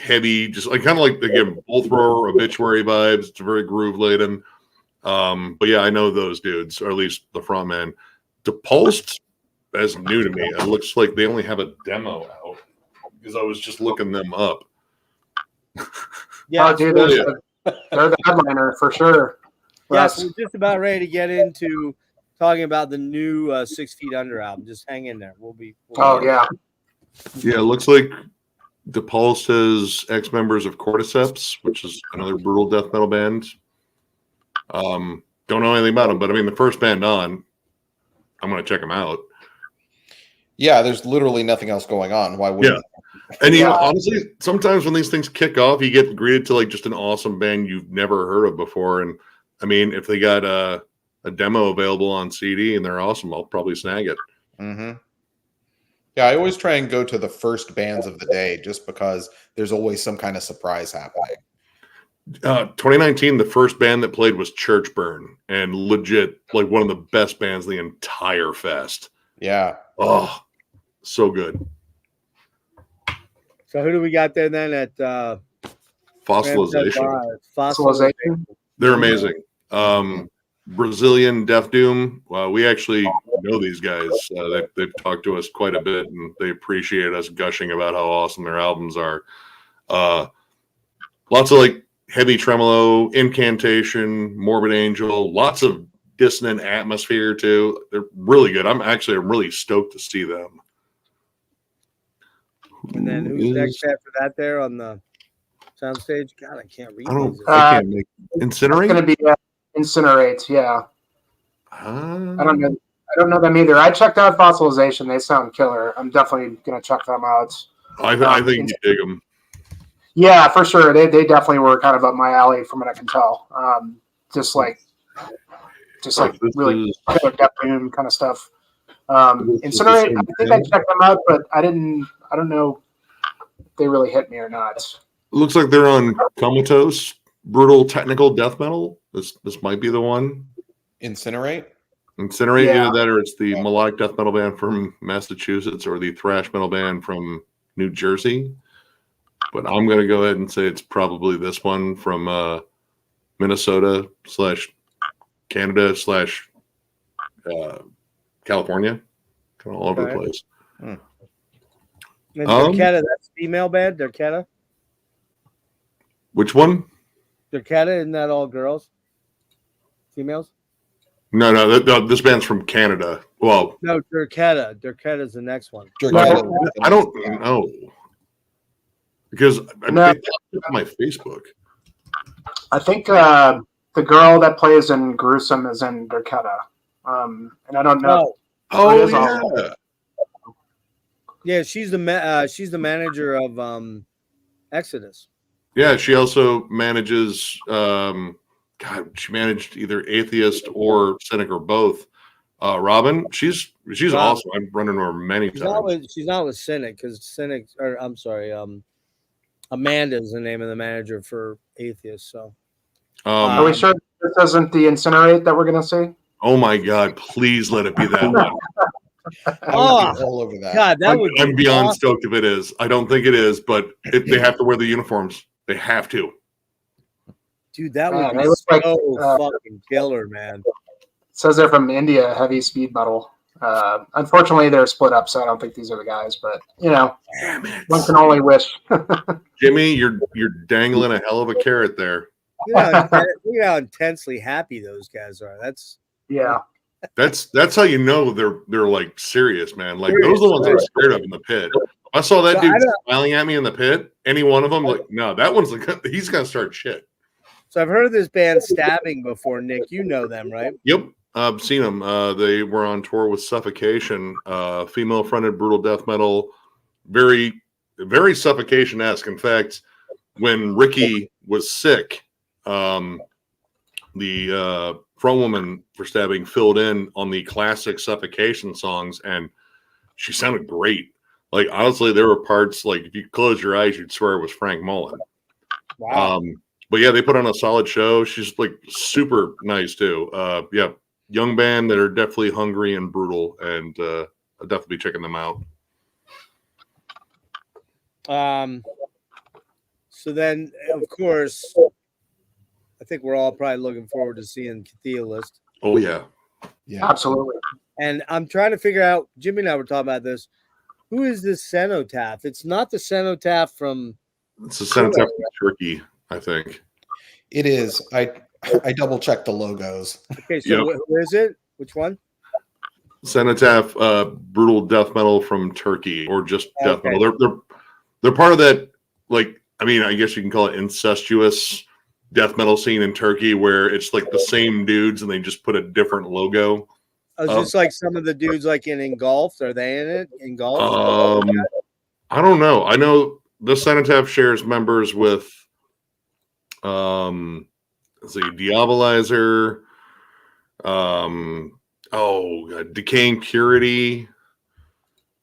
heavy, just like kind of like again, both roar obituary vibes. It's very groove laden. But I know those dudes, or at least the frontman. Depulsed, that's new to me. It looks like they only have a demo out because I was just looking them up. Yeah, dude, they're the headliner for sure. Yes, we're just about ready to get into talking about the new 6 Feet Under album. Just hang in there. We'll be yeah, it looks like Depulsed has ex-members of Cordyceps, which is another brutal death metal band. Don't know anything about them, but I mean, the first band on, I'm going to check them out. Yeah, there's literally nothing else going on. Why would you? And honestly, sometimes when these things kick off, you get greeted to like just an awesome band you've never heard of before. And I mean, if they got a demo available on CD and they're awesome, I'll probably snag it. Mm-hmm. Yeah, I always try and go to the first bands of the day just because there's always some kind of surprise happening. 2019, the first band that played was Churchburn, and legit like one of the best bands the entire fest. Yeah. Oh, so good. So who do we got there then at Fossilization? Fossilization. They're amazing. Brazilian Death Doom. We actually know these guys. They've talked to us quite a bit, and they appreciate us gushing about how awesome their albums are. Lots of like heavy tremolo, incantation, morbid angel, lots of dissonant atmosphere too. They're really good. I'm really stoked to see them. And then who's next after that there on the soundstage? God, I can't read. I can't make Incinerate. It's going to be Incinerate. Yeah. I don't know them either. I checked out Fossilization. They sound killer. I'm definitely going to check them out. I think you dig them. Yeah, for sure. They definitely were kind of up my alley from what I can tell. Just like really Death Doom kind of stuff. Incinerate. I think I checked them out, but I don't know if they really hit me or not. It looks like they're on Comatose, brutal technical death metal. This might be the one. Incinerate, either that or it's the melodic death metal band from Massachusetts or the thrash metal band from New Jersey. But I'm going to go ahead and say it's probably this one from Minnesota / Canada / California. Kind of all over the place. And Derketa, that's female band, Derketa? Which one? Derketa, isn't that all girls? Females? No, this band's from Canada. Well, no, Derketa. Derketa's the next one. I don't know. Because I think that's my Facebook. I think the girl that plays in Gruesome is in Derketa. And I don't know. Oh, It is yeah. yeah. She's the manager of Exodus. Yeah, she also manages. God, she managed either Atheist or Cynic or both. Robin, she's Robin. awesome. I've run into her many times. She's not with Cynic because Cynic, or I'm sorry, Amanda's the name of the manager for Atheist. So, Are we sure this isn't the Incinerate that we're going to see? Oh my God! Please let it be that one. I would be all over that. God, I'm beyond stoked if it is. I don't think it is, but they have to wear the uniforms. They have to. Dude, that would be so fucking killer, man. It says they're from India, heavy speed metal. Unfortunately, they're split up, so I don't think these are the guys. But damn it, one can only wish. Jimmy, you're dangling a hell of a carrot there. Look at how intensely happy those guys are. That's how you know they're like serious, man. Like those are the ones I'm scared of in the pit. I saw that dude smiling at me in the pit. Any one of them, like, no, that one's like he's gonna start shit. So I've heard of this band Stabbing before, Nick. You know them, right? Yep, I've seen them. They were on tour with Suffocation, female-fronted brutal death metal, very, very Suffocation-esque. In fact, when Ricky was sick, the front woman for Stabbing filled in on the classic Suffocation songs, and she sounded great. Like, honestly, there were parts, like, if you close your eyes, you'd swear it was Frank Mullen. Wow. But yeah, they put on a solid show. She's like super nice too. Yeah, young band that are definitely hungry and brutal, and I'll definitely be checking them out. So then, of course, I think we're all probably looking forward to seeing Cathedralist. Oh yeah, Absolutely. And I'm trying to figure out. Jimmy and I were talking about this. Who is this cenotaph? It's not the cenotaph from. It's a cenotaph from Turkey, I think. It is. I double checked the logos. Okay, so who is it? Which one? Cenotaph, brutal death metal from Turkey, or just death metal. They're part of that. Like, I mean, I guess you can call it incestuous death metal scene in Turkey, where it's like the same dudes and they just put a different logo. Just like some of the dudes like in Engulfed. Are they in it? Engulfed? I don't know. I know the Cenotaph shares members with let's see, Diabolizer, Decaying Purity,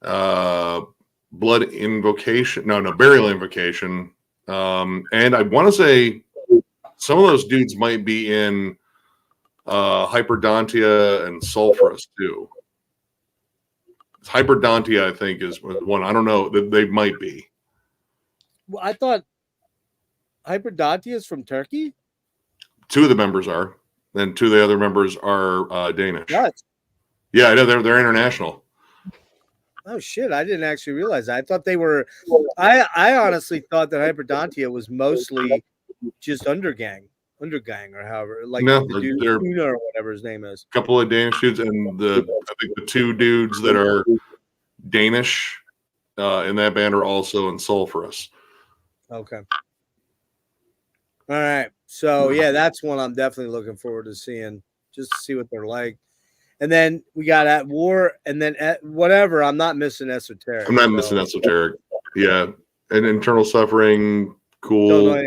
Blood Invocation, Burial Invocation, and I want to say some of those dudes might be in Hyperdontia and Sulphurus too. Hyperdontia, I think, is one. I don't know. They might be. Well, I thought Hyperdontia is from Turkey. Two of the members are, and two of the other members are Danish. What? Yeah, I know they're international. Oh shit! I didn't actually realize that. I thought they were. I honestly thought that Hyperdontia was mostly just undergang, or however, like the dude Una or whatever his name is. A couple of Danish dudes, and I think the two dudes that are Danish in that band are also in Sulphurus. Okay. All right. So yeah, that's one I'm definitely looking forward to seeing, just to see what they're like. And then we got At War, and then at whatever. I'm not missing Esoteric. I'm not missing Esoteric. Yeah, and Internal Suffering, cool.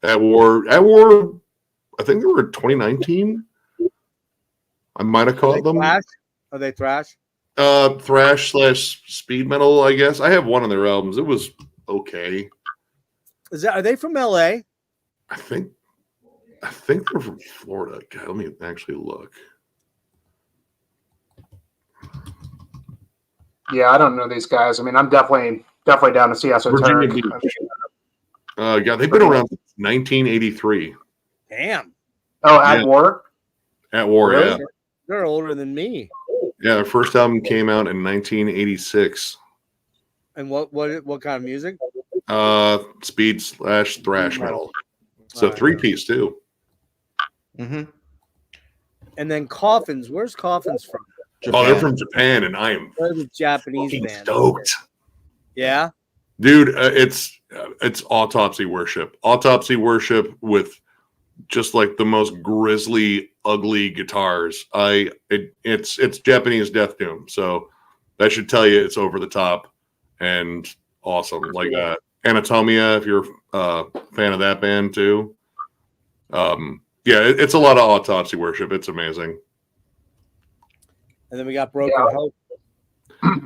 At War. I think they were 2019. I might have caught them. Thrash? Are they thrash? Thrash / speed metal, I guess. I have one of their albums. It was okay. Are they from LA? I think they're from Florida. God, let me actually look. Yeah, I don't know these guys. I mean, I'm definitely down to see Esoteric. Virginia Beach. Yeah, they've been around since 1983. Damn. Oh, At War? At War, really? Yeah. They're older than me. Yeah, their first album came out in 1986. And what kind of music? Speed / thrash metal. So three-piece too. Mm-hmm. And then Coffins. Where's Coffins from? Japan. Oh, they're from Japan, and I am a Japanese band. Stoked. Yeah, dude, it's Autopsy Worship. Autopsy Worship with just like the most grisly ugly guitars. It's Japanese death doom, so that should tell you it's over the top and awesome. Like Anatomia, if you're a fan of that band too. It's a lot of autopsy worship. It's amazing. And then we got Broken Hope.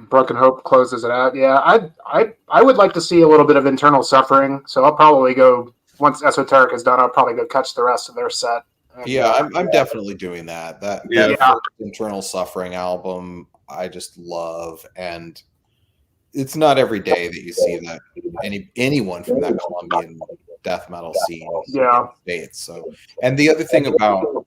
Broken Hope closes it out. Yeah, I would like to see a little bit of Internal Suffering, so I'll probably go once Esoteric is done. I'll probably go catch the rest of their set. Yeah, I'm definitely doing that. That first Internal Suffering album, I just love, and it's not every day that you see that anyone from that Colombian death metal scene in the States. So, and the other thing about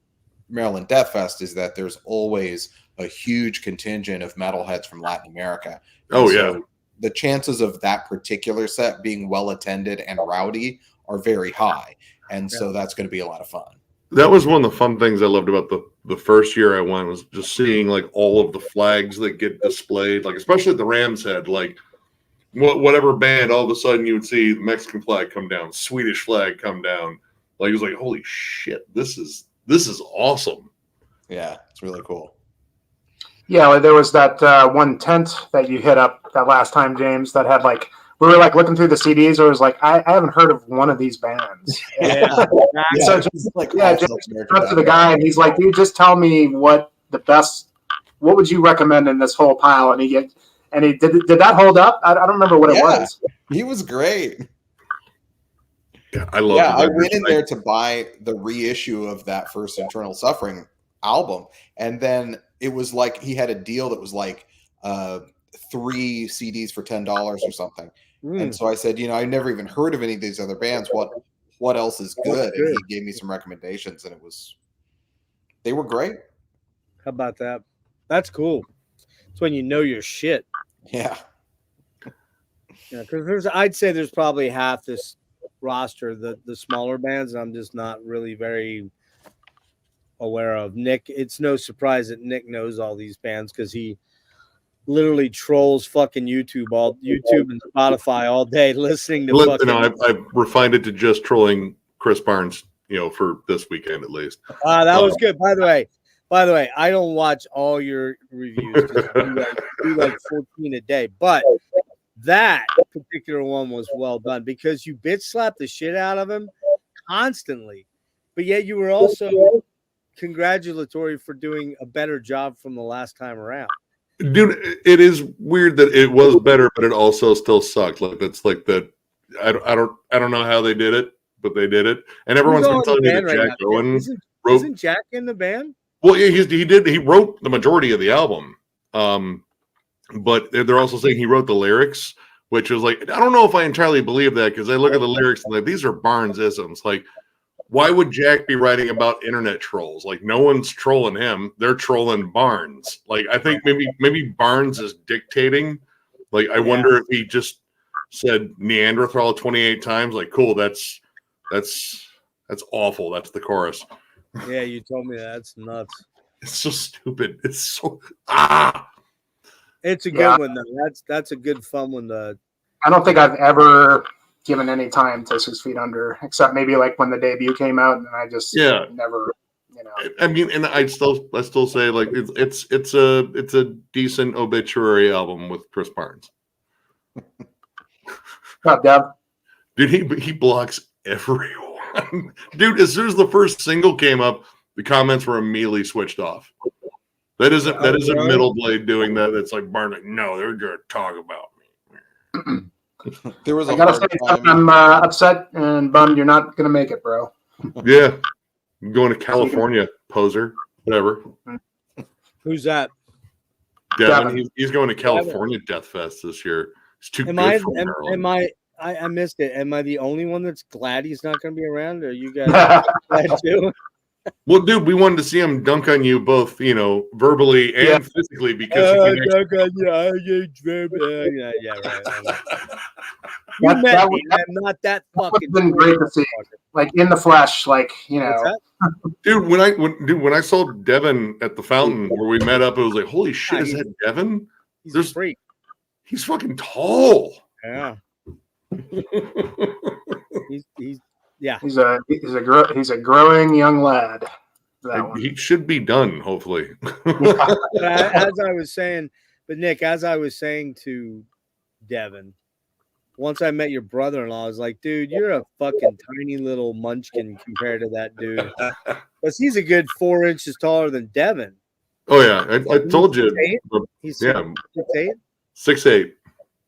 Maryland Deathfest is that there's always a huge contingent of metalheads from Latin America. And so the chances of that particular set being well attended and rowdy are very high, and so that's going to be a lot of fun. That was one of the fun things I loved about the first year I went, was just seeing like all of the flags that get displayed, like especially at the Rams Head, like whatever band, all of a sudden you would see the Mexican flag come down, Swedish flag come down. Like it was like, holy shit, this is awesome. Yeah, it's really cool. Yeah, like there was that one tent that you hit up that last time, James, that had like, we were like looking through the CDs. It was like, I haven't heard of one of these bands. So just like, just up to the guy, and he's like, dude, just tell me what would you recommend in this whole pile? And he did that hold up? I don't remember what it was. He was great. Yeah, I love. Yeah, I went in there to buy the reissue of that first Internal Suffering album, and then it was like he had a deal that was like 3 CDs for $10 or something. And so I said, I never even heard of any of these other bands. What else is good? And he gave me some recommendations, and they were great. How about that? That's cool. It's when you know your shit. Yeah. Yeah, because I'd say there's probably half this roster, the smaller bands, I'm just not really very aware of. Nick, it's no surprise that Nick knows all these bands because he literally trolls fucking YouTube and Spotify all day listening to fucking... I've refined it to just trolling Chris Barnes, for this weekend at least. That was good. By the way, I don't watch all your reviews. You do like 14 a day, but that particular one was well done because you bitch slapped the shit out of him constantly, but yet you were also congratulatory for doing a better job from the last time around. Dude, it is weird that it was better, but it also still sucked. Like it's like that. I don't know how they did it, but they did it, and everyone's been telling me that Jack Owen wrote. Isn't Jack in the band? Well, yeah, he wrote the majority of the album. But they're also saying he wrote the lyrics, which was like, I don't know if I entirely believe that because I look at the lyrics and like these are Barnes-isms. Like, why would Jack be writing about internet trolls? Like, no one's trolling him; they're trolling Barnes. Like, I think maybe Barnes is dictating. Like, I wonder if he just said Neanderthal 28 times. Like, cool, that's awful. That's the chorus. Yeah, you told me that. That's nuts. It's so stupid. It's so It's a good one though. That's a good fun one to. I don't think I've ever given any time to 6 Feet Under, except maybe like when the debut came out, and I just never, I mean, and I still say like it's a decent obituary album with Chris Barnes. What's up, Dev? Dude, he blocks everyone. Dude, as soon as the first single came up, the comments were immediately switched off. That isn't Middle Blade doing that. It's like Barnes. Like, no, they're gonna talk about me. There was I gotta say, I'm upset and bummed you're not gonna make it, bro. Yeah, I'm going to California, poser. Whatever. Who's that? Devin. He's going to California Deathfest this year. It's too good for Maryland. I missed it. Am I the only one that's glad he's not going to be around, or are you guys glad too? Well, dude, we wanted to see him dunk on you both, verbally and physically because dunk on you. Yeah, right. You met me. I'm not that fucking. It's been great to see, like in the flesh, like Dude, when I saw Devin at the fountain where we met up, it was like, holy shit, is that Devin? He's a freak. He's fucking tall. Yeah. He's a growing young lad. that one. He should be done, hopefully. As I was saying, but Nick, as I was saying to Devin, once I met your brother-in-law, I was like, dude, you're a fucking tiny little munchkin compared to that dude. Because he's a good 4 inches taller than Devin. Oh yeah, I told you. 6'8"? He's 6'8"? 6'8".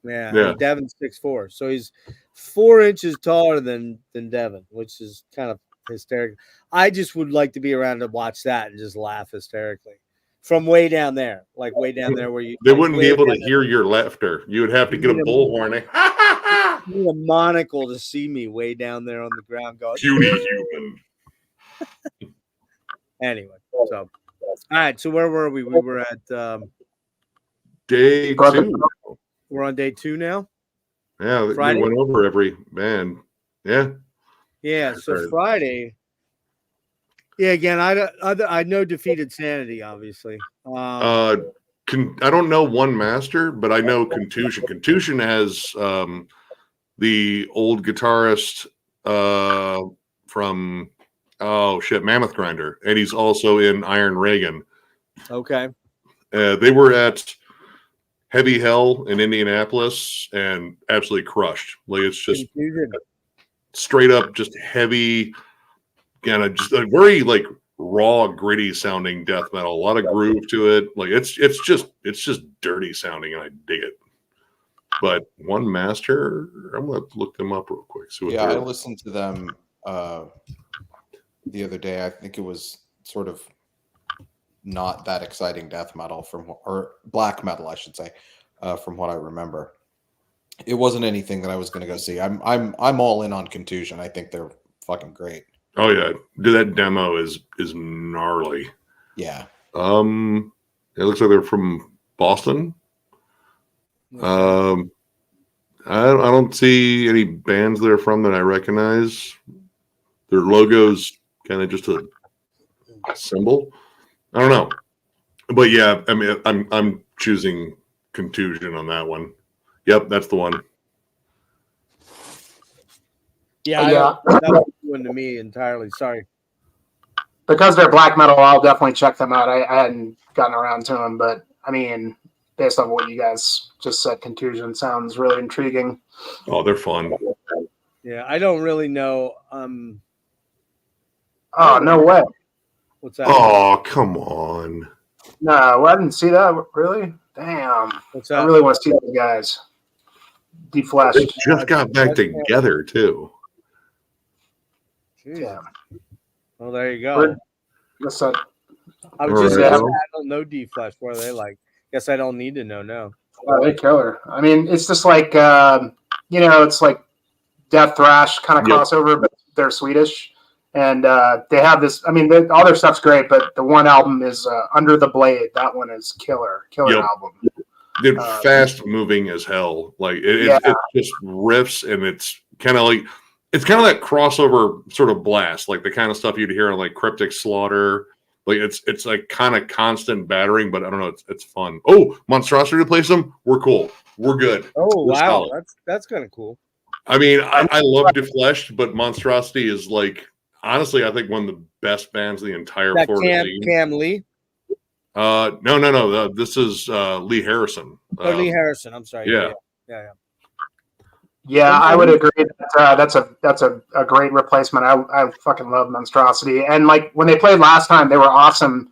Yeah. Yeah. Devin's 6'4", so he's 4 inches taller than Devin, which is kind of hysterical. I just would like to be around to watch that and just laugh hysterically from way down there, like way down there where you. They wouldn't be able to hear your laughter. You would have to get a bullhorn. You need a monocle to see me way down there on the ground going. Cutie human. Anyway, so all right. So where were we? We were at day 2. We're on day 2 now. Yeah, Friday? we went over every man. Yeah. Yeah. So Friday. Yeah. Again, I know defeated sanity, obviously. I don't know one master, but I know Contusion. Contusion has the old guitarist from Mammoth Grinder, and he's also in Iron Reagan. Okay. They were at Heavy Hell in Indianapolis and absolutely crushed. Like it's just straight up, just heavy, kind of just a very like raw, gritty sounding death metal. A lot of groove to it. Like it's just dirty sounding, and I dig it. But one master, I'm gonna look them up real quick. I listened to them the other day. I think it was sort of not that exciting death metal or black metal, I should say, from what I remember. It wasn't anything that I was going to go see. I'm all in on Contusion. I think they're fucking great. Oh yeah, dude, that demo is gnarly. Yeah. It looks like they're from Boston. I don't see any bands they're from that I recognize. Their logo's kind of just a symbol. I don't know, but yeah, I mean, I'm choosing Contusion on that one. Yep, that's the one. Yeah, that was one to me entirely. Sorry. Because they're black metal, I'll definitely check them out. I hadn't gotten around to them, but I mean, based on what you guys just said, Contusion sounds really intriguing. Oh, they're fun. Yeah, I don't really know. Oh, no way. What's that? Oh, come on. No, I didn't see that. Really? Damn. What's that? I really want to see those guys. Defleshed. They just got back together, too. Yeah. Well, there you go. What's that? I was just Right. saying, I don't know D-Flesh. What are they like? Guess I don't need to know now. Oh, they killer. I mean, it's just like, it's like death thrash kind of crossover, but they're Swedish. And they have this, I mean, all their stuff's great, but the one album is Under the Blade. That one is killer album. They're fast moving as hell. Like it's just riffs, and it's kind of that crossover sort of blast, like the kind of stuff you'd hear on like Cryptic Slaughter. Like it's like kind of constant battering, but I don't know, it's fun. Oh, Monstrosity plays them. We're cool. We're good. Oh, We're wow, solid. that's kind of cool. I mean, I love Defleshed, but Monstrosity is like, honestly, I think one of the best bands in the entire Florida scene. Cam Lee? No. This is Lee Harrison. Lee Harrison. I'm sorry. Yeah. Yeah, I would agree. That's a great replacement. I fucking love Monstrosity. And like when they played last time, they were awesome.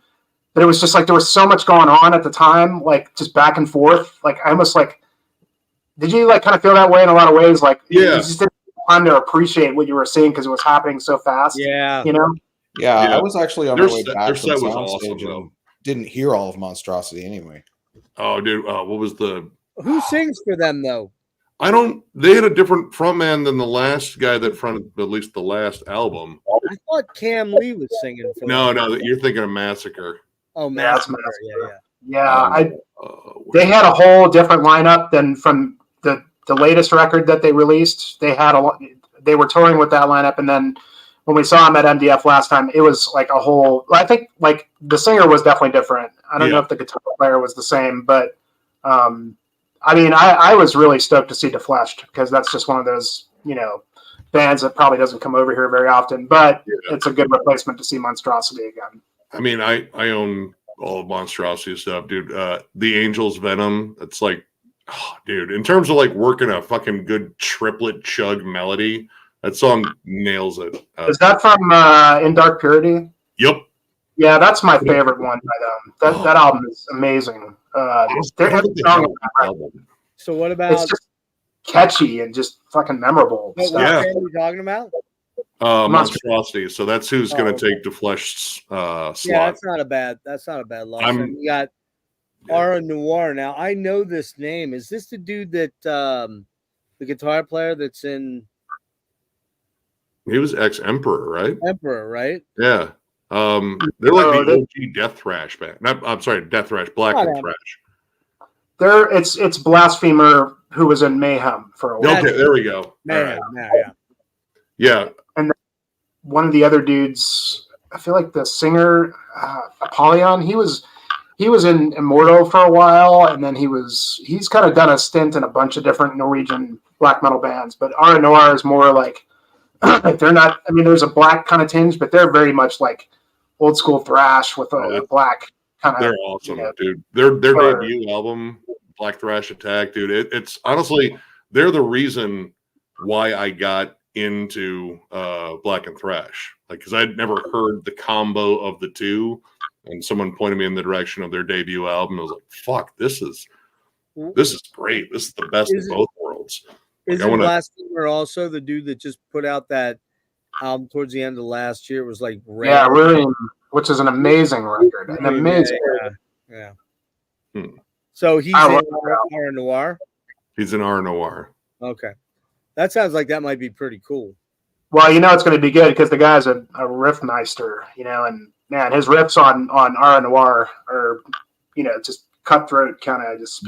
But it was just like there was so much going on at the time, like just back and forth. Like I almost like, did you like kind of feel that way in a lot of ways? Like you just didn't have time to appreciate what you were seeing because it was happening so fast. Yeah. You know? Yeah, I was actually on my way back their from set was Soundstage awesome, though. and didn't hear all of Monstrosity anyway. Oh, dude, what was the? Who sings for them though? They had a different frontman than the last guy that fronted at least the last album. I thought Cam Lee was singing for them. No, you're thinking of Massacre. Oh, Massacre. Massacre. Yeah. They had a whole different lineup than from the latest record that they released. They had they were touring with that lineup, and then when we saw him at MDF last time, it was like a whole. I think like the singer was definitely different. I don't know if the guitar player was the same, but I mean, I was really stoked to see Defleshed because that's just one of those bands that probably doesn't come over here very often. But it's a good replacement to see Monstrosity again. I mean, I own all of Monstrosity stuff, dude. The Angels Venom. It's like, oh, dude. In terms of like working a fucking good triplet chug melody, that song nails it. Is that from In Dark Purity? Yep. Yeah, that's my favorite one by them. That album is amazing. So what It's about just catchy and just fucking memorable what stuff. Yeah. band are you talking about? Monstrosity. So that's who's going to take the Flesh slot. Yeah, that's not a bad loss. And you got Ara Noir. Now I know this name. Is this the dude that the guitar player that's in He was ex-Emperor, right? Emperor, right? Yeah. They're like the OG Death Thrash band. I'm sorry, Death Thrash, Black and Thrash. It's Blasphemer who was in Mayhem for a while. Okay, there we go. Man, All right. yeah. And one of the other dudes, I feel like the singer Apollyon, he was in Immortal for a while, and then he's kind of done a stint in a bunch of different Norwegian black metal bands. But Ara Noir is more like they're not. I mean, there's a black kind of tinge, but they're very much like old school thrash with a black kind of. They're awesome, dude. Their debut album, Black Thrash Attack, dude. It's honestly they're the reason why I got into Black and Thrash, like because I'd never heard the combo of the two, and someone pointed me in the direction of their debut album. I was like, "Fuck, this is great. This is the best of both worlds." Isn't Blasphemer also the dude that just put out that album towards the end of last year? It was like Red. Yeah, Ruin, which is an amazing record. An amazing record. So he's in Ara Noir? He's in Ara Noir. Okay. That sounds like that might be pretty cool. Well, it's going to be good because the guy's a riffmeister, and man, his riffs on Ara Noir are, just cutthroat kind of just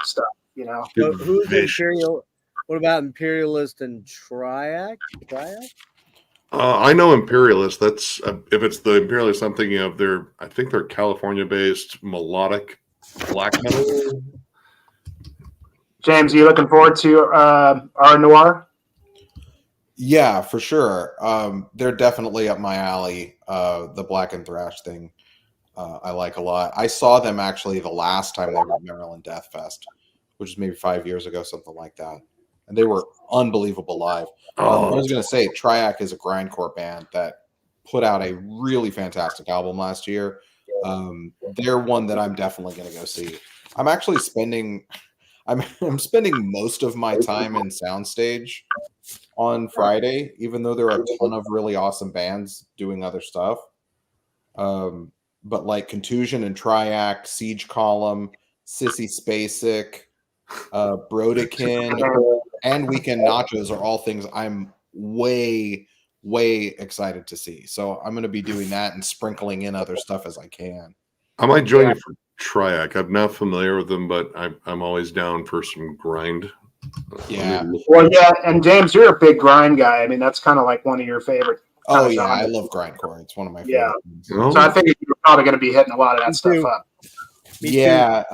stuff, So who's Imperial? What about Imperialist and Triac? I know Imperialist. That's if it's the Imperialist, I'm thinking of I think they're California-based melodic black metal. James, are you looking forward to Ara Noir? Yeah, for sure. They're definitely up my alley. The Black and Thrash thing, I like a lot. I saw them actually the last time they were at Maryland Deathfest, which is maybe 5 years ago, something like that. And they were unbelievable live. I was going to say, Triac is a grindcore band that put out a really fantastic album last year. They're one that I'm definitely going to go see. I'm actually spending most of my time in Soundstage on Friday, even though there are a ton of really awesome bands doing other stuff. But like Contusion and Triac, Siege Column, Sissy Spacek, Brodekin, and Weekend Nachos are all things I'm way excited to see. So I'm going to be doing that and sprinkling in other stuff as I can. I might join you for Triac. I'm not familiar with them, but I'm always down for some grind. Yeah. Well, yeah, and James, you're a big grind guy. I mean, that's kind of like one of your favorite. Oh yeah, I love grindcore. It's one of my favorite. Yeah. So I think you're probably going to be hitting a lot of that stuff up. Yeah.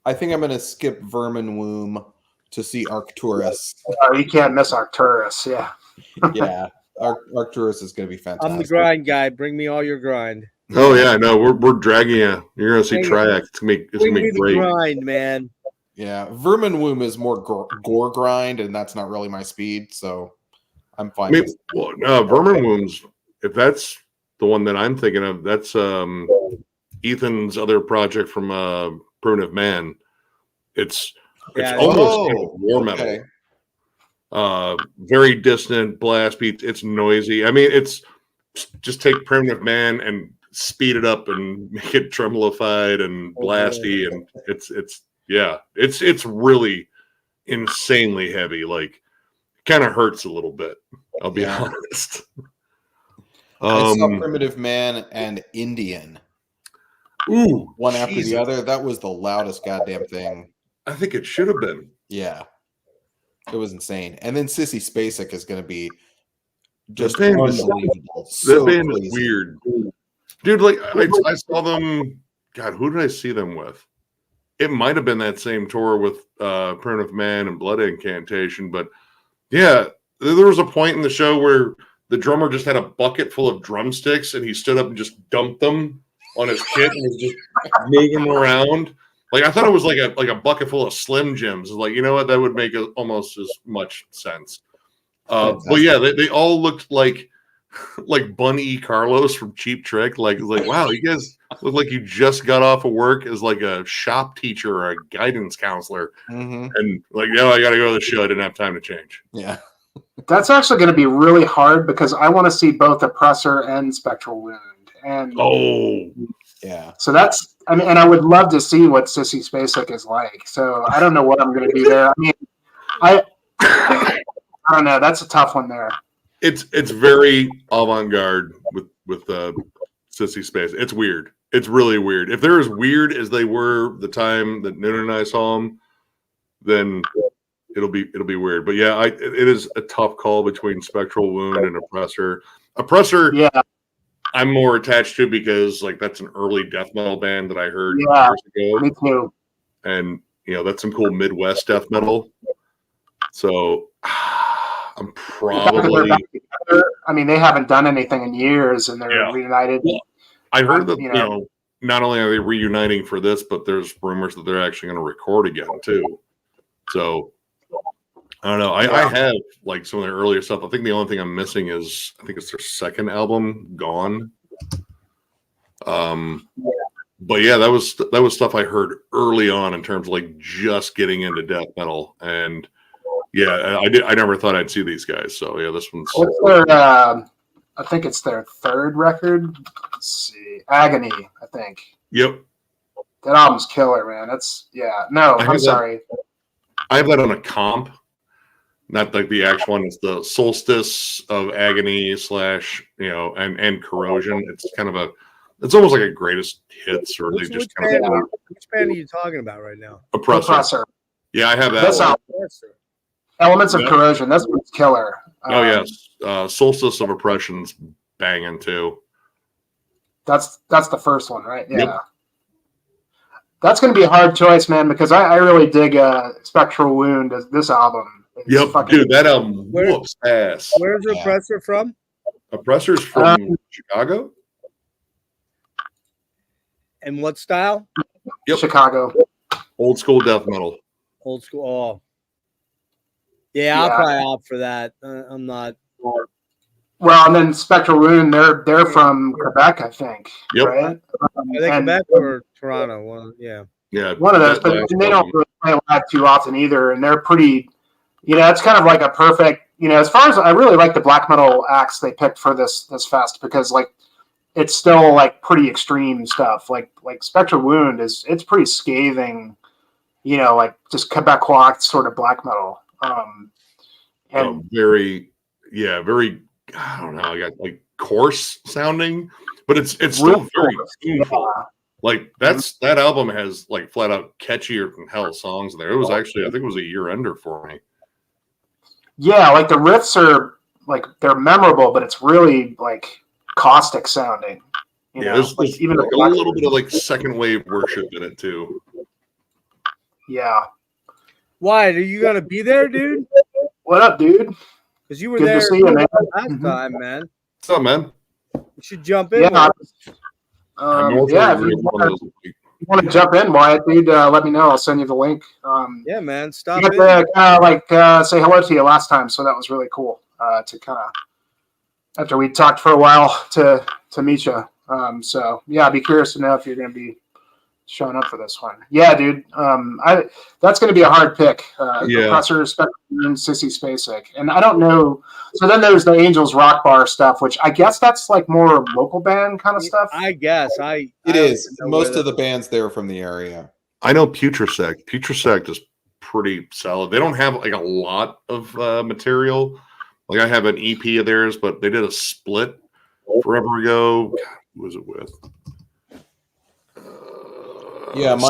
I think I'm going to skip Vermin Womb to see Arcturus. Oh, you can't miss Arcturus. Yeah. Yeah. Arcturus is going to be fantastic. I'm the grind guy. Bring me all your grind. Oh yeah, no, we're dragging you. You're going to see Triac. It's going to be great. Grind, man. Yeah, Vermin Womb is more gore grind, and that's not really my speed, so I'm fine. Vermin Womb's, if that's the one that I'm thinking of, that's Ethan's other project from Primitive Man. It's almost war metal. Very distant blast beats. It's noisy. I mean, it's just take Primitive Man and speed it up and make it tremolified and blasty, and it's really insanely heavy. Like, it kind of hurts a little bit. I'll be honest. I saw Primitive Man and Indian. Ooh, one after the other. That was the loudest goddamn thing. I think it should have been. Yeah, it was insane. And then Sissy Spacek is going to be just unbelievable. That band is weird, dude. Like I saw them. God, who did I see them with? It might have been that same tour with Primitive Man and Blood Incantation, but yeah, there was a point in the show where the drummer just had a bucket full of drumsticks, and he stood up and just dumped them on his kit and was just moving them around. Like, I thought it was like a bucket full of Slim Jims. Like, you know what? That would make almost as much sense. But yeah, they all looked like Bunny E. Carlos from Cheap Trick. Like, wow, you guys look like you just got off of work as like a shop teacher or a guidance counselor. And like, no, I got to go to the show. I didn't have time to change. Yeah. That's actually going to be really hard because I want to see both Oppressor and Spectral Wound. And yeah. So that's, I mean, and I would love to see what Sissy Spacek is like. So I don't know what I'm going to do there. I mean, I don't know. That's a tough one there. It's very avant-garde with Sissy Spacek. It's weird. It's really weird. If they're as weird as they were the time that Noonan and I saw them, then it'll be weird. But yeah, it is a tough call between Spectral Wound and Oppressor. Oppressor, yeah, I'm more attached to because like that's an early death metal band that I heard years ago. Me too. And that's some cool Midwest death metal. So I'm probably. I mean, they haven't done anything in years, and they're reunited. Well, I heard that not only are they reuniting for this, but there's rumors that they're actually going to record again too. So I don't know. I have like some of their earlier stuff. I think the only thing I'm missing is I think it's their second album, Gone. But yeah, that was stuff I heard early on in terms of like just getting into death metal, and yeah, I never thought I'd see these guys. So yeah, this one's. What's their? I think it's their third record. Let's see, Agony. I think. Yep. That album's killer, man. I'm sorry. I have that on a comp, not like the actual one. It's the Solstice of Agony / and Corrosion. It's kind of it's almost like a greatest hits, or which band are you talking about right now? Oppressor. Yeah, I have that one. Elements of Corrosion. That's what's killer. Oh yes, Solstice of Oppression's banging too. That's the first one, right? Yeah. Yep. That's going to be a hard choice, man, because I really dig Spectral Wound as this album. Dude, that album whoops ass. Where's Oppressor from? Oppressor's from Chicago. And what style? Yep. Chicago. Old school death metal. Old school. Oh. Yeah, I'll probably opt for that. I'm not. Well, and then Spectral Wound, they're from Quebec, I think. Yep. Right? Are they Quebec or Toronto? One, yeah. Yeah. One of those, but they don't really play live too often either, and they're pretty. It's kind of like a perfect. As far as I really like the black metal acts they picked for this fest because like it's still like pretty extreme stuff. Like Spectral Wound it's pretty scathing. Like just Quebecois sort of black metal. Very. I don't know. I got like coarse sounding, but it's still very tuneful. Like that album has like flat out catchier than hell songs in there. It was actually I think it was a year ender for me. Yeah, like the riffs are like they're memorable, but it's really like caustic sounding. There's even like a little bit of like second wave worship in it too. Yeah. Why are you gonna be there, dude? What up, dude? Because you were Good there to see you, man. last time, man. What's up, man? You should jump in. Yeah. If you want to jump in, Wyatt, dude, let me know. I'll send you the link. Yeah, man. Stop it. Say hello to you last time, so that was really cool to kind of after we talked for a while to meet you. So yeah, I'd be curious to know if you're going to be showing up for this one. Yeah, dude. That's going to be a hard pick. Oppressor, Spectral, and Sissy Spacek. And I don't know. So then there's the Angels Rock Bar stuff, which I guess that's like more local band kind of stuff. I guess. It is. Most of the bands there are from the area. I know Putresect. Putresect is pretty solid. They don't have like a lot of material. Like I have an EP of theirs, but they did a split forever ago. God, who was it with?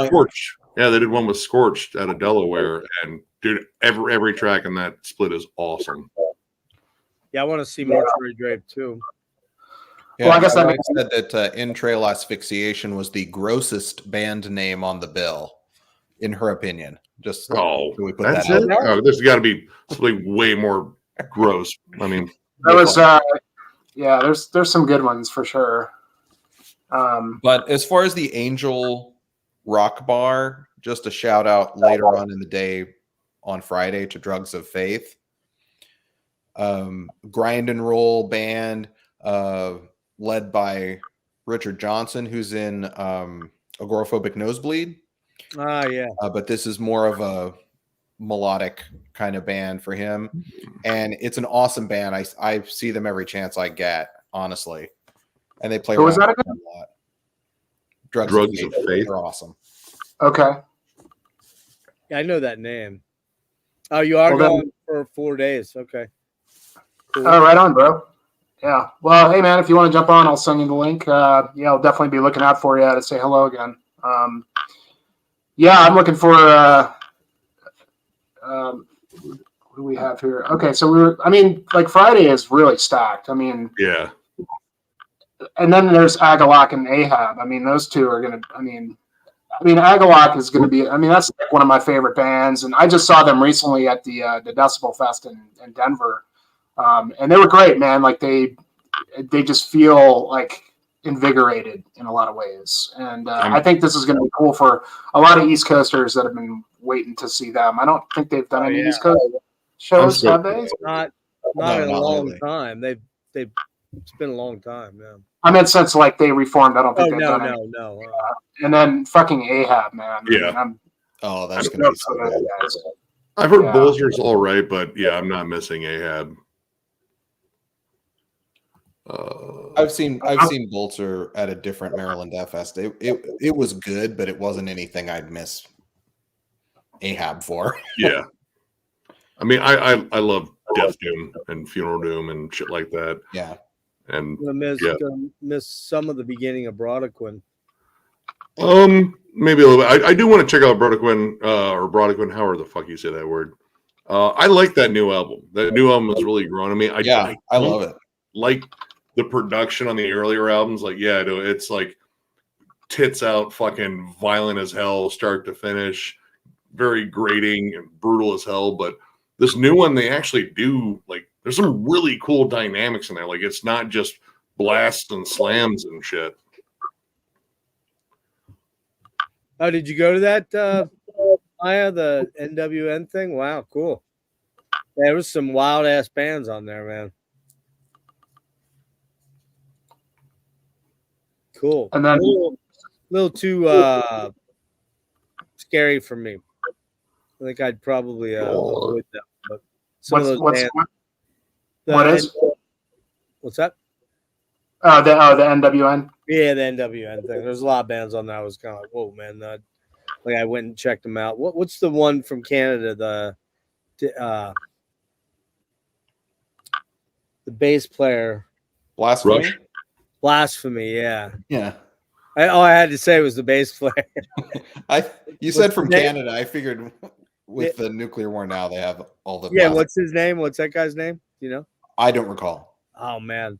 Scorched. Yeah, they did one with Scorched out of Delaware, and dude, every track in that split is awesome. Yeah, I want to see Mortuary Drape too. Yeah, well, I guess that makes said that Entrail Asphyxiation was the grossest band name on the bill, in her opinion. Just we put that's that it. Oh, there's got to be something way more gross. I mean, that was Yeah, there's some good ones for sure. But as far as the Angel Rock Bar, just a shout out later on in the day on Friday to Drugs of Faith. Grind and roll band led by Richard Johnson, who's in Agoraphobic Nosebleed. Yeah. But this is more of a melodic kind of band for him, and it's an awesome band. I see them every chance I get, honestly, and they play Who was around that again? a lot. Drugs of Faith. They're awesome. Okay. Yeah, I know that name. Oh, you are going for 4 days. Okay. Cool. Oh, right on, bro. Yeah. Well, hey, man, if you want to jump on, I'll send you the link. Yeah, I'll definitely be looking out for you to say hello again. Yeah, I'm looking for what do we have here? Okay, so like Friday is really stacked. I mean, Yeah. And then there's Agalok and Ahab. I mean, those two are gonna. I mean, Agalok is gonna be. I mean, that's like one of my favorite bands, and I just saw them recently at the Decibel Fest in Denver, and they were great, man. Like they just feel like invigorated in a lot of ways, and I think this is gonna be cool for a lot of East Coasters that have been waiting to see them. I don't think they've done any East Coast shows, have they? Not in a long time. They've. It's been a long time, yeah. I meant since like they reformed. I don't think they've done any. No. And then fucking Ahab, man. Yeah. I mean, that's gonna be so good. I've heard Bolzer's all right, but yeah, I'm not missing Ahab. I've seen Bolzer at a different Maryland Deathfest. It was good, but it wasn't anything I'd miss Ahab for. Yeah. I mean, I love Death Doom and Funeral Doom and shit like that. Yeah. And I'm gonna miss some of the beginning of Brodequin. Maybe a little bit. I do want to check out Brodequin, or Brodequin, however the fuck you say that word. I like that new album. That new album has really grown on me. I love it. Like the production on the earlier albums, like it's like tits out, fucking violent as hell, start to finish, very grating and brutal as hell. But this new one, they actually do like. There's some really cool dynamics in there. Like it's not just blasts and slams and shit. Oh, did you go to that Maya, the NWN thing? Wow, cool. There was some wild ass bands on there, man. Cool. And then a little too scary for me. I think I'd probably avoid them. But some of those bands. What's that? The NWN. Yeah, the NWN thing. There's a lot of bands on there. I was kind of like, whoa, man. Like I went and checked them out. What's the one from Canada? The bass player. Blasphemy. Blasphemy. Yeah. Yeah. All I had to say was the bass player. You said from Canada. I figured with the nuclear war now they have all the. Yeah. What's his name? What's that guy's name? You know? I don't recall. Oh man,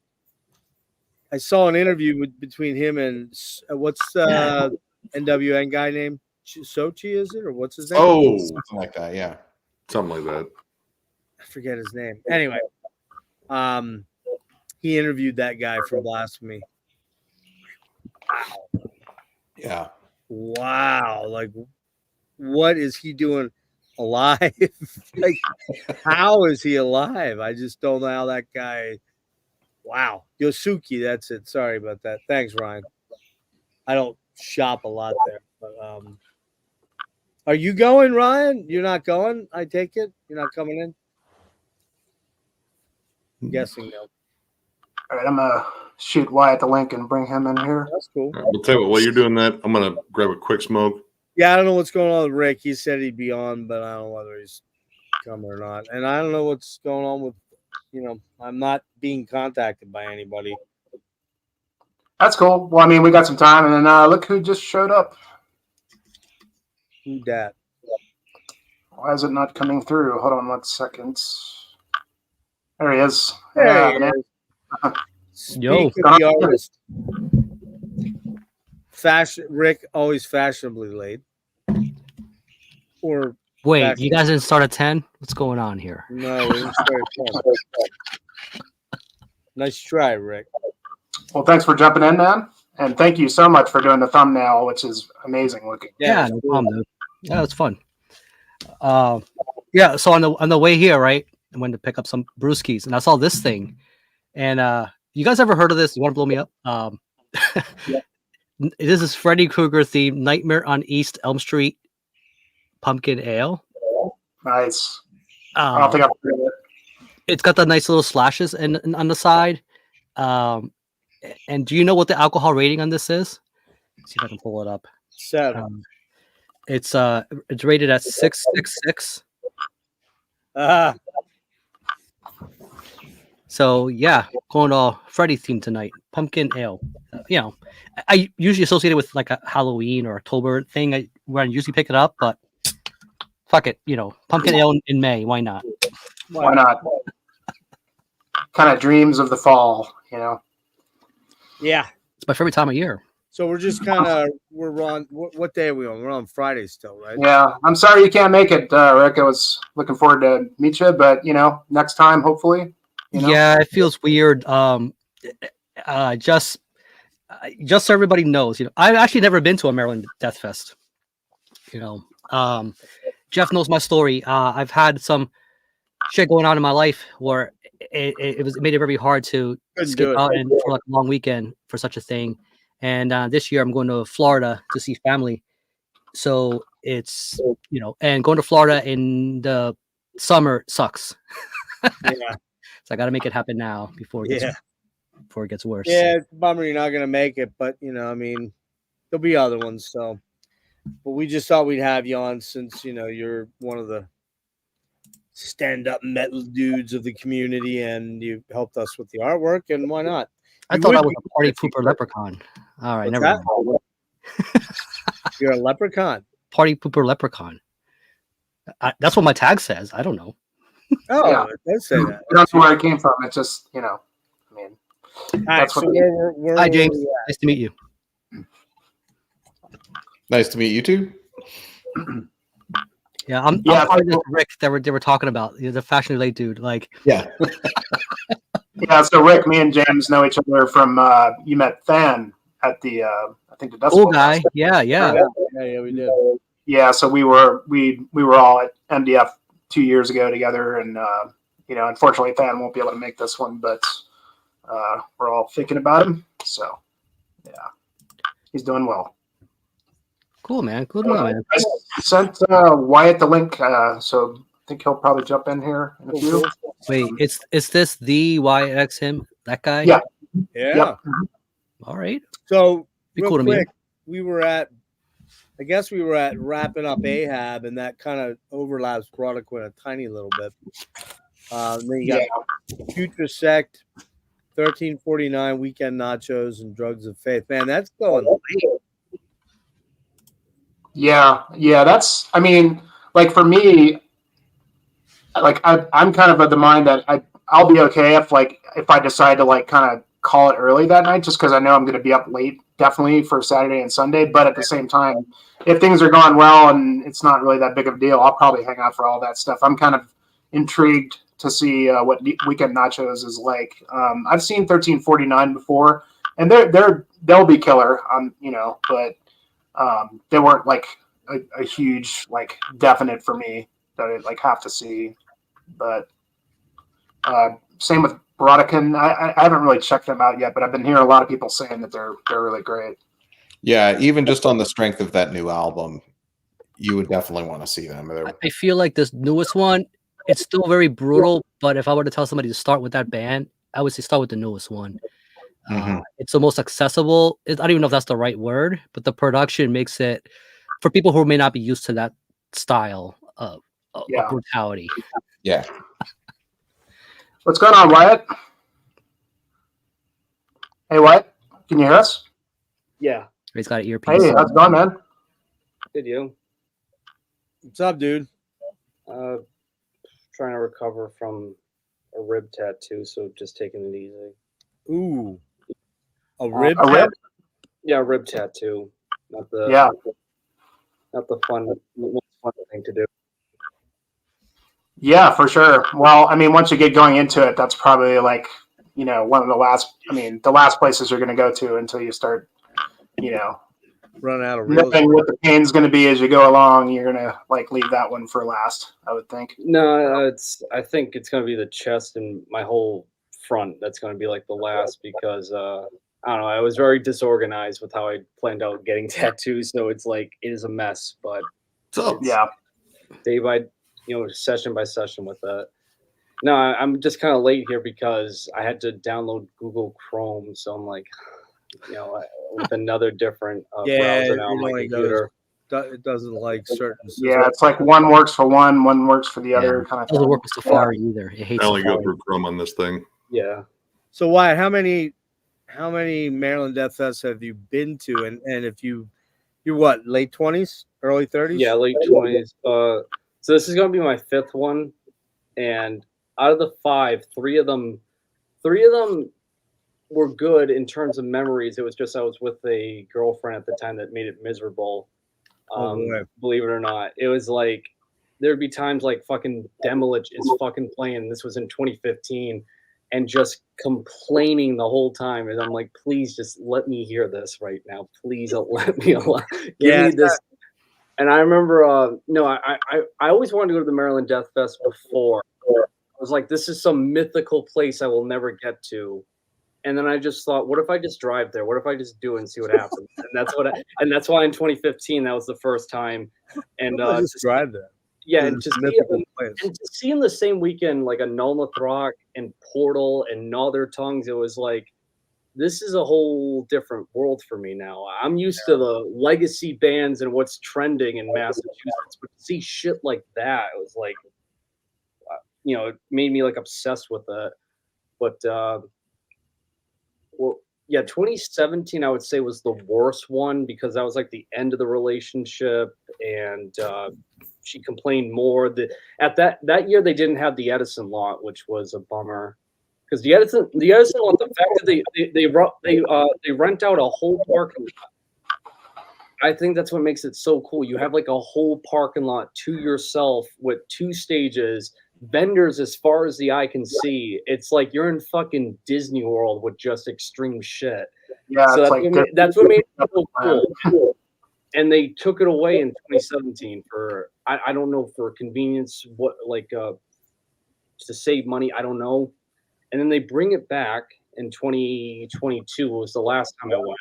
I saw an interview between him and what's the NWN guy name? Sochi, is it, or what's his name? Oh, something like that. Yeah, something like that. I forget his name. Anyway, he interviewed that guy from Blasphemy. Wow. Yeah. Wow. Like, what is he doing alive? Like, how is he alive? I just don't know how that guy. Wow. Yosuke, that's it. Sorry about that. Thanks, Ryan. I don't shop a lot there. But, are you going, Ryan? You're not going, I take it? You're not coming in? I'm guessing no. All right, I'm going to shoot Wyatt the link and bring him in here. That's cool. Right, we'll tell you what, while you're doing that, I'm going to grab a quick smoke. Yeah, I don't know what's going on with Rick. He said he'd be on, but I don't know whether he's coming or not. And I don't know what's going on with, I'm not being contacted by anybody. That's cool. Well, I mean, we got some time, and then look who just showed up. Who dat? Why is it not coming through? Hold on 1 second. There he is. There he is. Yo. Speak of the artist. Rick always fashionably late. Or wait, you guys didn't start at 10? What's going on here? No, we didn't start at 10. Nice try, Rick. Well, thanks for jumping in, man. And thank you so much for doing the thumbnail, which is amazing looking. Yeah, no problem, dude. Yeah, it's fun. Yeah, so on the way here, right, I went to pick up some brewskis, and I saw this thing. And you guys ever heard of this? You want to blow me up? Yeah. This is Freddy Krueger themed Nightmare on East Elm Street pumpkin ale. Nice. I don't think I've heard of it. It's got the nice little slashes on the side. And do you know what the alcohol rating on this is? Let's see if I can pull it up. 7. It's rated at 666. So yeah, going all Freddy themed tonight. Pumpkin ale. You know, I usually associate it with like a Halloween or October thing where I usually pick it up, but fuck it, you know, pumpkin ale in May. Why not? Why not? Kind of dreams of the fall, you know. Yeah. It's my favorite time of year. So we're just we're on, what day are we on? We're on Friday still, right? Yeah. I'm sorry you can't make it, Rick. I was looking forward to meet you, but you know, next time, hopefully. You know? Yeah, it feels weird. Just so everybody knows, you know, I've actually never been to a Maryland Deathfest. You know, Jeff knows my story. I've had some shit going on in my life where it made it very hard to skip out and for like a long weekend for such a thing. And this year I'm going to Florida to see family. So it's, you know, and going to Florida in the summer sucks. Yeah. So I got to make it happen now before it gets worse. Yeah, it's a bummer you're not going to make it, but, you know, I mean, there'll be other ones. So, but we just thought we'd have you on since, you know, you're one of the stand-up metal dudes of the community and you helped us with the artwork, and why not? I thought I was a party pooper leprechaun. All right, never mind. You're a leprechaun. Party pooper leprechaun. That's what my tag says. I don't know. Oh, Yeah. it does say that. I don't know where it came from. It's just, you know, I mean, All right, that's so what Hi, James. Nice to meet you. Nice to meet you too. Yeah, I'm probably just Rick that they were talking about. He's a fashion relate dude. Like, Yeah. Yeah, so Rick, me and James know each other from you met Than at the I think the Dust cool Bowl guy. Festival. Yeah. Yeah, we did. Yeah, so we were all at MDF 2 years ago together, and you know, unfortunately Than won't be able to make this one, but we're all thinking about him. So yeah, he's doing well. Cool, man. Cool to know, man. I sent Wyatt the link, so I think he'll probably jump in here in a few. Wait, is this the YX him? That guy? Yeah. Yeah. Yep. All right. So, Be real cool to meet quick, we were at wrapping up Ahab, and that kind of overlaps Brodequin a tiny little bit. Then you got Future Sect, 1349, Weekend Nachos, and Drugs of Faith. Man, that's going late. Yeah, that's. I mean, like for me, like I'm kind of of the mind that I'll be okay if I decide to like kind of call it early that night, just because I know I'm going to be up late, definitely for Saturday and Sunday. But at the same time, if things are going well and it's not really that big of a deal, I'll probably hang out for all that stuff. I'm kind of intrigued to see what Weekend Nachos is like. I've seen 1349 before, and they'll be killer, you know, but. They weren't like a huge, like definite for me that I like have to see, but same with Brodequin. I haven't really checked them out yet, but I've been hearing a lot of people saying that they're really great. Yeah, even just on the strength of that new album, you would definitely want to see them. I feel like this newest one, it's still very brutal, but if I were to tell somebody to start with that band, I would say start with the newest one. It's the most accessible. I don't even know if that's the right word, but the production makes it for people who may not be used to that style of brutality. Yeah. What's going on, Wyatt? Hey, Wyatt, can you hear us? Yeah. He's got an earpiece. Hey, how's it going, man? Did you? What's up, dude? Trying to recover from a rib tattoo, so just taking it easy. Ooh. A rib? A rib? Yeah, rib tattoo. Not the fun thing to do. Yeah, for sure. Well, I mean, once you get going into it, that's probably like one of the last places you're going to go to until you start, Run out of real knowing what the pain's going to be as you go along. You're going to like leave that one for last, I would think. No, I think it's going to be the chest and my whole front. That's going to be like the last because I don't know. I was very disorganized with how I planned out getting tattoos, so it's like it is a mess. But Yeah, day by session by session with that. No, I'm just kind of late here because I had to download Google Chrome, so I'm like, with another different browser now on my computer. It doesn't like certain systems. Yeah, it's like one works for one works for the other kind of thing. Doesn't work with Safari either. It hates I only Safari. go through Chrome on this thing. Yeah. So Wyatt, how many Maryland Death Fests have you been to? And if you're what, late 20s, early 30s? Yeah, late 20s. So this is gonna be my 5th one, and out of the 5, three of them were good in terms of memories. It was just I was with a girlfriend at the time that made it miserable. Believe it or not, it was like there'd be times like fucking Demolish is fucking playing. This was in 2015, and just complaining the whole time. And I'm like, please just let me hear this right now. Please don't let me alone. Give me this. And I remember, I always wanted to go to the Maryland Death Fest before. I was like, this is some mythical place I will never get to. And then I just thought, what if I just drive there? What if I just do it and see what happens? And that's why in 2015 that was the first time. And just drive there. Yeah, and to see in the same weekend like a Null Throck and Portal and Northern Tongues, it was like, this is a whole different world for me now. I'm used to the legacy bands and what's trending in Massachusetts, but to see shit like that, it was like, it made me like obsessed with it. But 2017 I would say was the worst one because that was like the end of the relationship, and she complained more. At that year they didn't have the Edison lot, which was a bummer. Because the Edison lot, the fact that they rent out a whole parking lot, I think that's what makes it so cool. You have like a whole parking lot to yourself with 2 stages, vendors as far as the eye can see. It's like you're in fucking Disney World with just extreme shit. Yeah, so that's what made it so cool. And they took it away in 2017 for I don't know, for convenience, what like to save money, I don't know. And then they bring it back in 2022. Was the last time I went.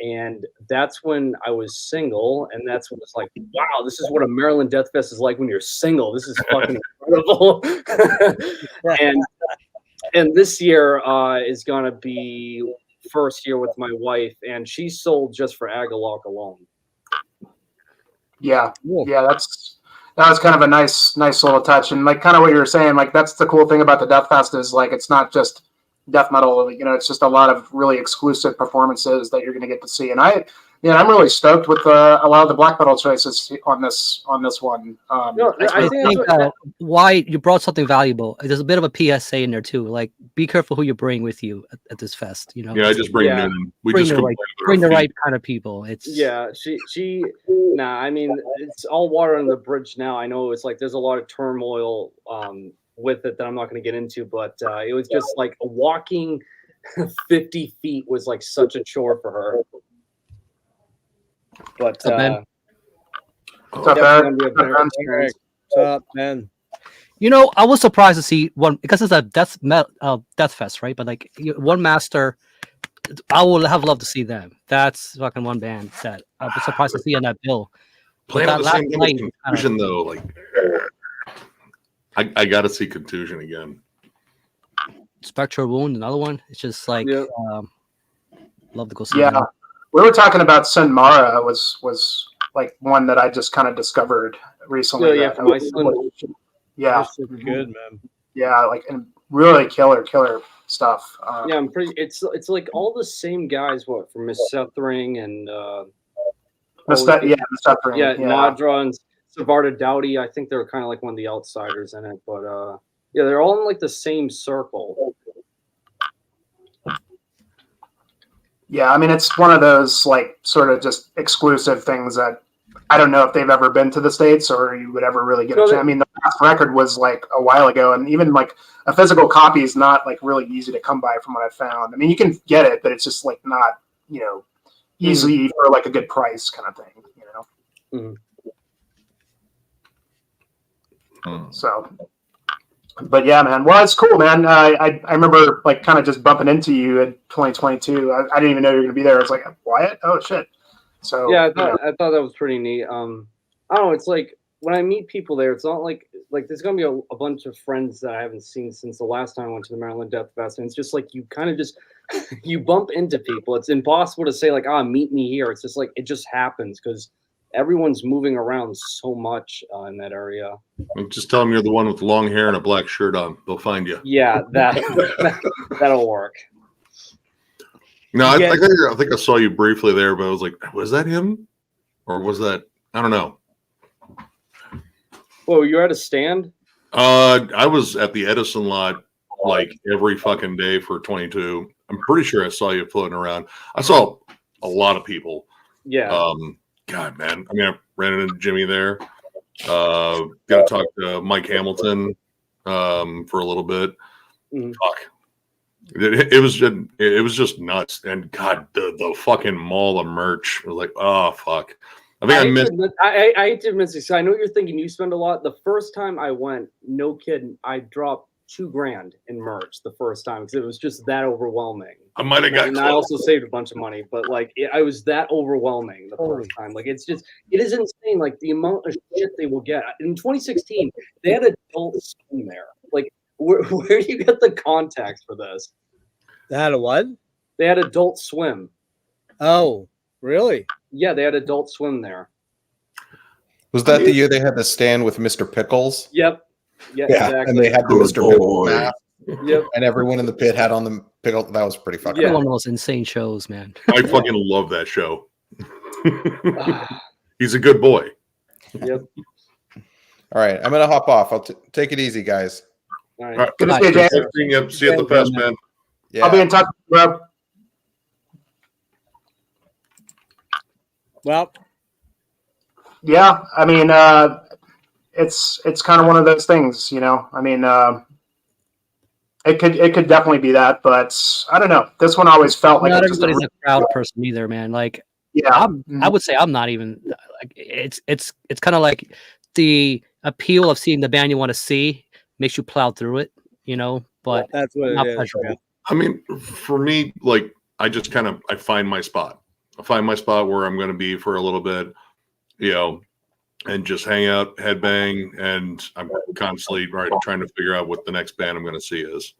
And that's when I was single. And that's when it's like, wow, this is what a Maryland Death Fest is like when you're single. This is fucking incredible. and this year is going to be first year with my wife. And she sold just for Agalock alone. Yeah. Yeah, that was kind of a nice little touch. And like kind of what you were saying, like that's the cool thing about the Death Fest is like it's not just death metal, it's just a lot of really exclusive performances that you're going to get to see. And I'm really stoked with a lot of the black metal choices on this one. I think why you brought something valuable. There's a bit of a PSA in there too. Like, be careful who you bring with you at this fest. Yeah, I just bring Noonan. Bring the right kind of people. I mean, it's all water on the bridge now. I know it's like there's a lot of turmoil with it that I'm not going to get into, but it was just like walking 50 feet was like such a chore for her. But What's up, man? I was surprised to see one because it's a death fest, right? But like one master, I would have loved to see them. That's fucking one band that I was surprised to see on that bill. Playing on the same night, Contusion though, like I got to see Contusion again. Spectral Wound, another one. It's just like love to go see. Yeah, them. We were talking about Sun Mara was like one that I just kind of discovered recently. Yeah, super good, man. Yeah, like and really killer stuff. I'm pretty. It's like all the same guys. What from Miss Sethring and Nadra and Savarda Dowdy. I think they're kind of like one of the outsiders in it, but they're all in like the same circle. Yeah, I mean it's one of those like sort of just exclusive things that I don't know if they've ever been to the States or you would ever really get a chance. I mean, the last record was like a while ago, and even like a physical copy is not like really easy to come by from what I've found. I mean, you can get it, but it's just like not, easy for like a good price kind of thing, So, but yeah, man. Well, it's cool, man. I remember like kind of just bumping into you in 2022. I didn't even know you were going to be there. I was like, Wyatt? Oh, shit. So yeah, I thought that was pretty neat. I don't know. It's like when I meet people there, it's not like there's gonna be a bunch of friends that I haven't seen since the last time I went to the Maryland Deathfest, and it's just like you kind of just you bump into people. It's impossible to say like, meet me here. It's just like it just happens because everyone's moving around so much in that area. Just tell them you're the one with long hair and a black shirt on. They'll find you. Yeah, that'll work. No, I think I saw you briefly there, but I was like, was that him? Or was that, I don't know. Whoa, you're at a stand? I was at the Edison lot like every fucking day for 22. I'm pretty sure I saw you floating around. I saw a lot of people. Yeah. God, man. I mean, I ran into Jimmy there. Got to talk to Mike Hamilton for a little bit. Fuck. It was just nuts, and God, the fucking mall of merch. I was like, oh fuck. I think I missed. I hate to admit this. I know you're thinking you spend a lot. The first time I went, no kidding, I dropped $2,000 in merch the first time because it was just that overwhelming. I might have got. And I also saved a bunch of money, but like I was that overwhelming the first time. Like it is insane. Like the amount of shit they will get in 2016. They had Adult Swim there. Like where do you get the context for this? They had a what? They had Adult Swim. Oh, really? Yeah, they had Adult Swim there. Was that the year they had the stand with Mr. Pickles? Yep. Yeah, exactly. And they had the Mr. Pickles mask. Yep. And everyone in the pit had on the pickle. That was pretty fucking One of the most insane shows, man. I fucking love that show. He's a good boy. Yep. All right, I'm gonna hop off. I'll take it easy, guys. All right. All right. Good to see you, Jay. See you at the fest, man. Yeah. I'll be in touch, bro. Well, yeah, I mean, it's kind of one of those things, I mean, it could definitely be that, but I don't know. This one always felt like not everybody's a crowd person either, man. Like, yeah, I would say I'm not even. Like, it's kind of like the appeal of seeing the band you want to see makes you plow through it, But that's what not it is. pleasurable. Yeah. I mean, for me, like I just I find my spot. I find my spot where I'm going to be for a little bit, and just hang out, headbang, and I'm constantly trying to figure out what the next band I'm going to see is.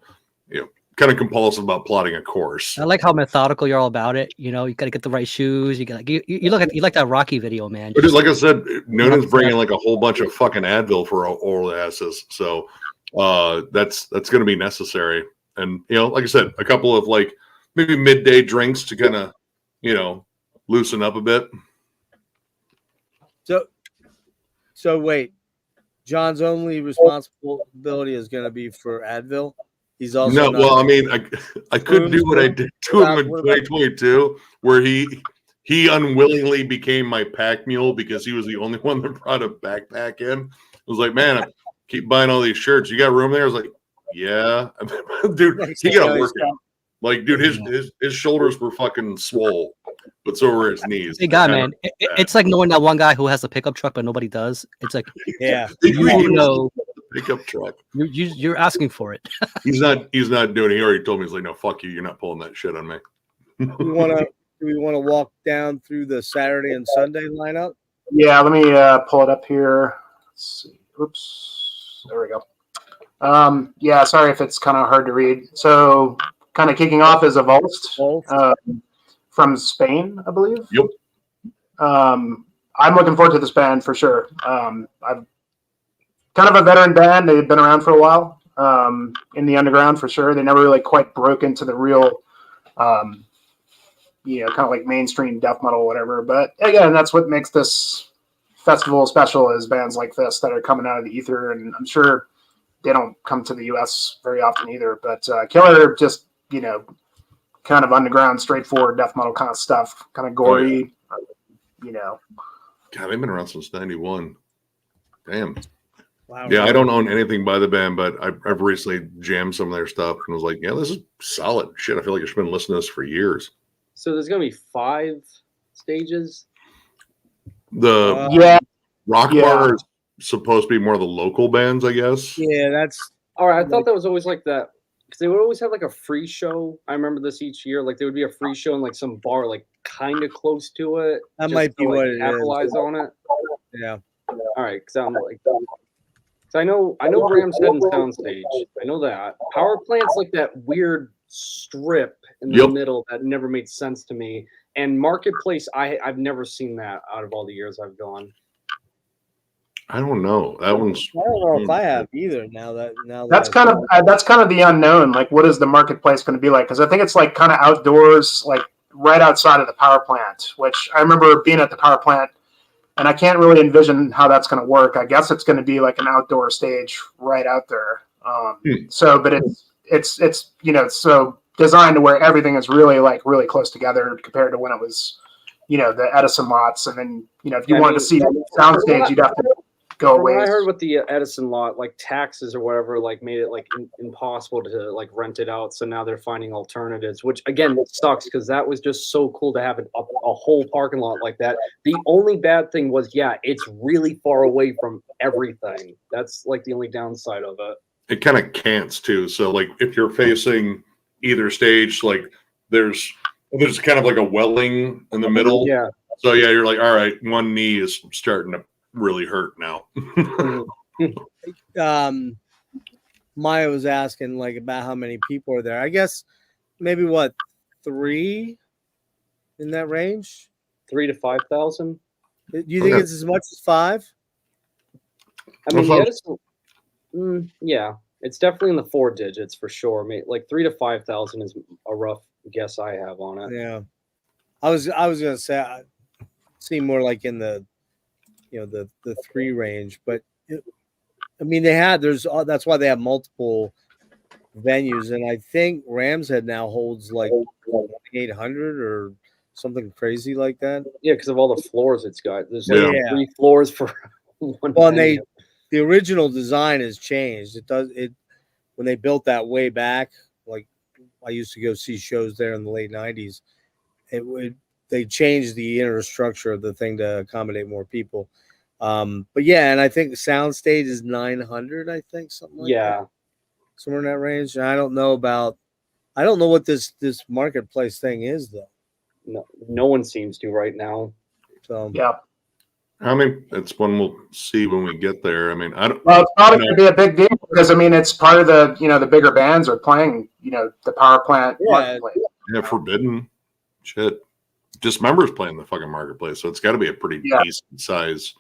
Kind of compulsive about plotting a course. I like how methodical you're all about it. You got to get the right shoes. You got you like that Rocky video, man. But like I said, Noonan's bringing like a whole bunch of fucking Advil for old asses, so that's going to be necessary. And like I said, a couple of like maybe midday drinks to kind of loosen up a bit. So wait, John's only responsibility is going to be for Advil. He's also no. Well, I mean, I couldn't do what I did to him in 2022, where he unwillingly became my pack mule because he was the only one that brought a backpack in. I was like, man, I keep buying all these shirts. You got room there? I was like, yeah, dude. He got to work it. Like, dude, his shoulders were fucking swole, but so were his knees. Hey, guy, man, it's like knowing that one guy who has a pickup truck, but nobody does. It's like, yeah, pickup truck. You're asking for it. He's not doing it. He already told me, he's like, no, fuck you. You're not pulling that shit on me. Do we want to walk down through the Saturday and Sunday lineup? Yeah, let me pull it up here. Let's see. Oops, there we go. Yeah, sorry if it's kind of hard to read. So, kind of kicking off is a Volst from Spain, I believe. Yep. I'm looking forward to this band for sure. I've kind of a veteran band. They've been around for a while in the underground for sure. They never really quite broke into the real, kind of like mainstream death metal or whatever. But again, that's what makes this festival special is bands like this that are coming out of the ether. And I'm sure they don't come to the U.S. very often either. But Killer just, kind of underground, straightforward death metal kind of stuff, kind of gory, God, they've been around since '91. Damn. Wow. Yeah, I don't own anything by the band, but I've recently jammed some of their stuff and was like, yeah, this is solid shit. I feel like I've been listening to this for years. So there's gonna be 5 stages. The Yeah. Rock Yeah. Bar is supposed to be more of the local bands, I guess. Yeah, that's All right, I thought that was always like that because they would always have like a free show. I remember this each year. Like there would be a free show in like some bar, like kind of close to it. That just might to, be like, what it is. capitalize on it. yeah. All right, because I'm like, so I know Ram's Head and Soundstage. I know that Power Plant's like that weird strip in the Yep. middle that never made sense to me. And Marketplace, I've never seen that out of all the years I've gone. I don't know. That one's. I don't know if I have either. Now that That's kind of the unknown. Like, what is the marketplace going to be like? Because I think it's like kind of outdoors, like right outside of the power plant. Which I remember being at the power plant, and I can't really envision how that's going to work. I guess it's going to be like an outdoor stage right out there. So, but it's so designed to where everything is really close together compared to when it was, the Edison lots, and then if you wanted to see soundstage, you'd have to go From what away. I heard with the Edison lot, like taxes or whatever, like made it like impossible to like rent it out. So now they're finding alternatives, which again sucks because that was just so cool to have a whole parking lot like that. The only bad thing was, it's really far away from everything. That's like the only downside of it. It kind of cants too. So like if you're facing either stage, like there's kind of like a welling in the middle. Yeah. So yeah, you're like, all right, one knee is starting to really hurt now. Maya was asking like about how many people are there. I guess maybe 3 in that range. 3,000 to 5,000. Do you think it's as much as 5? I mean, the Edison, yeah, it's definitely in the 4 digits for sure. I mean, like 3,000 to 5,000 is a rough guess I have on it. Yeah, I was gonna say I see more like in the the 3 range, but I mean that's why they have multiple venues, and I think Ram's Head now holds like 800 or something crazy like that. Yeah, because of all the floors it's got. There's like 3 floors for one. Well, and the original design has changed. When they built that way back, like I used to go see shows there in the late 90s. They changed the inner structure of the thing to accommodate more people. But yeah, and I think the soundstage is 900, I think, something like that. Somewhere in that range. And I don't know what this marketplace thing is though. No one seems to right now. So yeah. I mean, it's one we'll see when we get there. I mean, Well, it's probably going to be a big deal because I mean, it's part of the the bigger bands are playing the power plant marketplace. Yeah, Forbidden, shit. Dismember's playing the fucking marketplace, so it's got to be a pretty decent size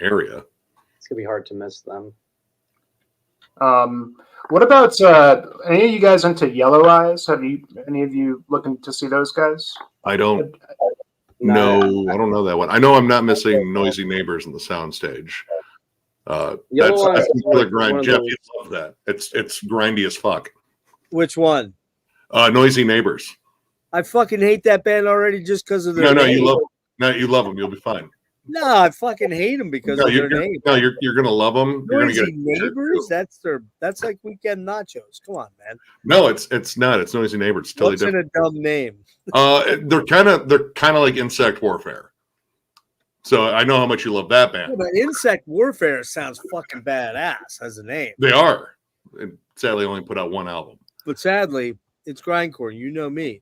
area. It's gonna be hard to miss them. What about any of you guys into Yellow Eyes? Have any of you looking to see those guys? I don't. No, I don't know that one. I know I'm not missing Noisy Neighbors in the soundstage. That's the grind. Jeff, you love that. It's grindy as fuck. Which one? Noisy Neighbors. I fucking hate that band already just because of their name. You love them. You'll be fine. No, I fucking hate them because of their name. No, you're gonna love them. You're Noisy gonna get Neighbors. That's like Weekend Nachos. Come on, man. No, it's not. It's Noisy Neighbors. It's totally What's different. in a dumb name? They're kind of like Insect Warfare. So I know how much you love that band. Yeah, but Insect Warfare sounds fucking badass as a name. They are. And sadly, only put out one album. But sadly, it's grindcore. You know me.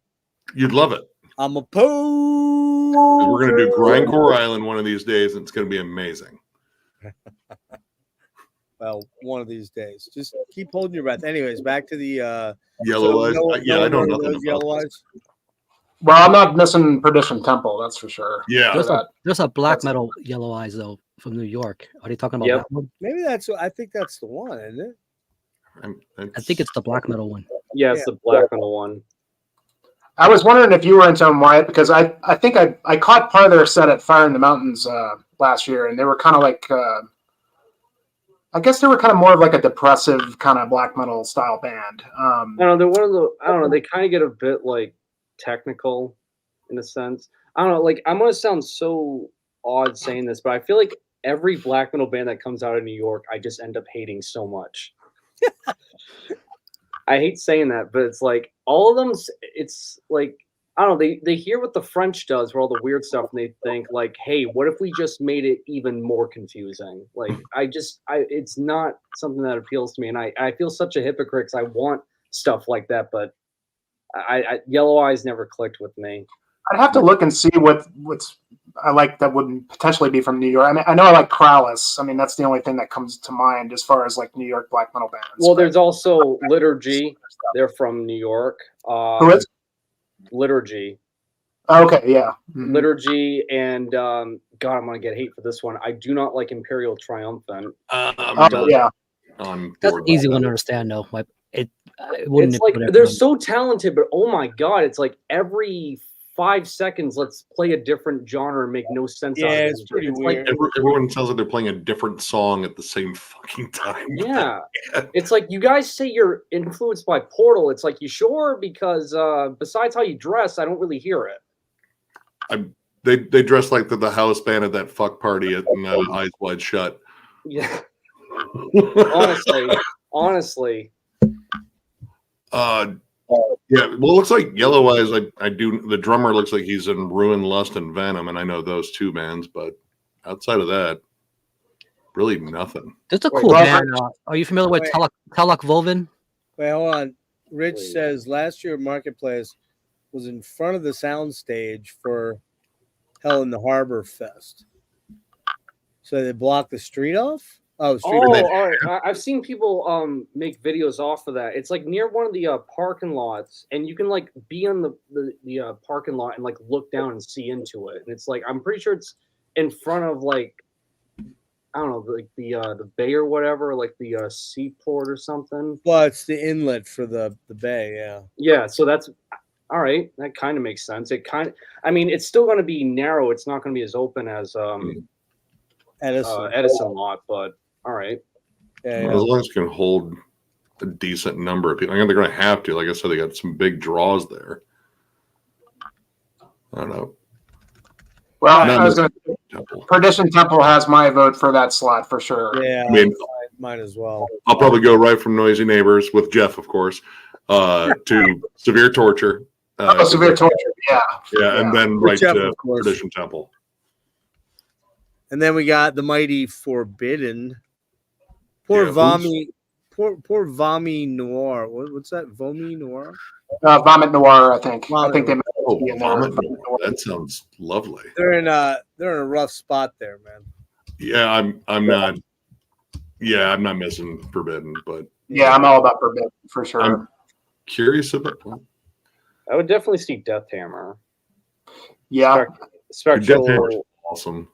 You'd love it. I'm a poser. We're gonna do Grindcore Island one of these days, and it's gonna be amazing. Well, one of these days. Just keep holding your breath. Anyways, back to the Yellow Eyes. I don't know those Yellow Eyes. Well, I'm not missing Perdition Temple, that's for sure. Yeah. There's a black metal Yellow Eyes though from New York. Are they talking about that one? Maybe I think that's the one, isn't it? I think it's the black metal one. Yeah, it's the black metal one. I was wondering if you were into them, Wyatt, because I think I caught part of their set at Fire in the Mountains last year, and they were kind of like, I guess they were kind of more of like a depressive kind of black metal style band. I don't know. They're one of the. I don't know. They kind of get a bit like technical, in a sense. I don't know. Like I'm gonna sound so odd saying this, but I feel like every black metal band that comes out of New York, I just end up hating so much. I hate saying that, but it's like all of them. It's like I don't know. They hear what the French does for all the weird stuff, and they think like, "Hey, what if we just made it even more confusing?" Like it's not something that appeals to me, and I feel such a hypocrite because I want stuff like that, but Yellow Eyes never clicked with me. I'd have to look and see what's I like that would potentially be from New York. I mean, I know I like Krallis. I mean, that's the only thing that comes to mind as far as like New York black metal bands. Well, there's also Liturgy. They're from New York. Who is? Liturgy. Okay, yeah. Mm-hmm. Liturgy and God, I'm gonna get hate for this one. I do not like Imperial Triumphant. Yeah. That's an easy one to understand, though. Like it wouldn't. It's like they're so talented, but oh my God, it's like every 5 seconds, let's play a different genre and make no sense. Yeah, it's pretty weird. Like, everyone sounds like they're playing a different song at the same fucking time. Yeah, it's like you guys say you're influenced by Portal. It's like, you sure? Because besides how you dress, I don't really hear it. They dress like the house band at that fuck party at Eyes Wide Shut. Yeah. honestly. Yeah, well, it looks like Yellow Eyes. I do. The drummer looks like he's in Ruin, Lust, and Venom, and I know those two bands. But outside of that, really nothing. That's a cool band. Are you familiar with Telok Volvin? Wait, hold on. Rich says last year Marketplace was in front of the sound stage for Hell in the Harbor Fest. So they blocked the street off? Oh, all right. I've seen people make videos off of that. It's like near one of the parking lots, and you can like be on the parking lot and like look down and see into it. And it's like, I'm pretty sure it's in front of like, I don't know, like the bay or whatever, like the seaport or something. Well, it's the inlet for the bay, yeah. Yeah, so that's all right. That kind of makes sense. I mean, it's still going to be narrow. It's not going to be as open as Edison lot, but all right. Yeah, as long as you can hold a decent number of people. I think they're going to have to. Like I said, they got some big draws there. I don't know. Well, I was going to. Perdition Temple has my vote for that slot for sure. Yeah, I mean, mine as well. I'll probably go right from Noisy Neighbors with Jeff, of course, to Severe Torture. Severe Torture, yeah, and then right to Perdition Temple. And then we got the mighty Forbidden. Poor Vomit Noir. What's that? Vomit Noir? Vomit Noir, I think. I think they might be in there. That sounds lovely. They're in a rough spot there, man. Yeah, I'm not. Yeah, I'm not missing Forbidden, but yeah, I'm all about Forbidden for sure. I'm curious about. I would definitely see Death Hammer. Yeah, Spectral. Death Hammer's awesome.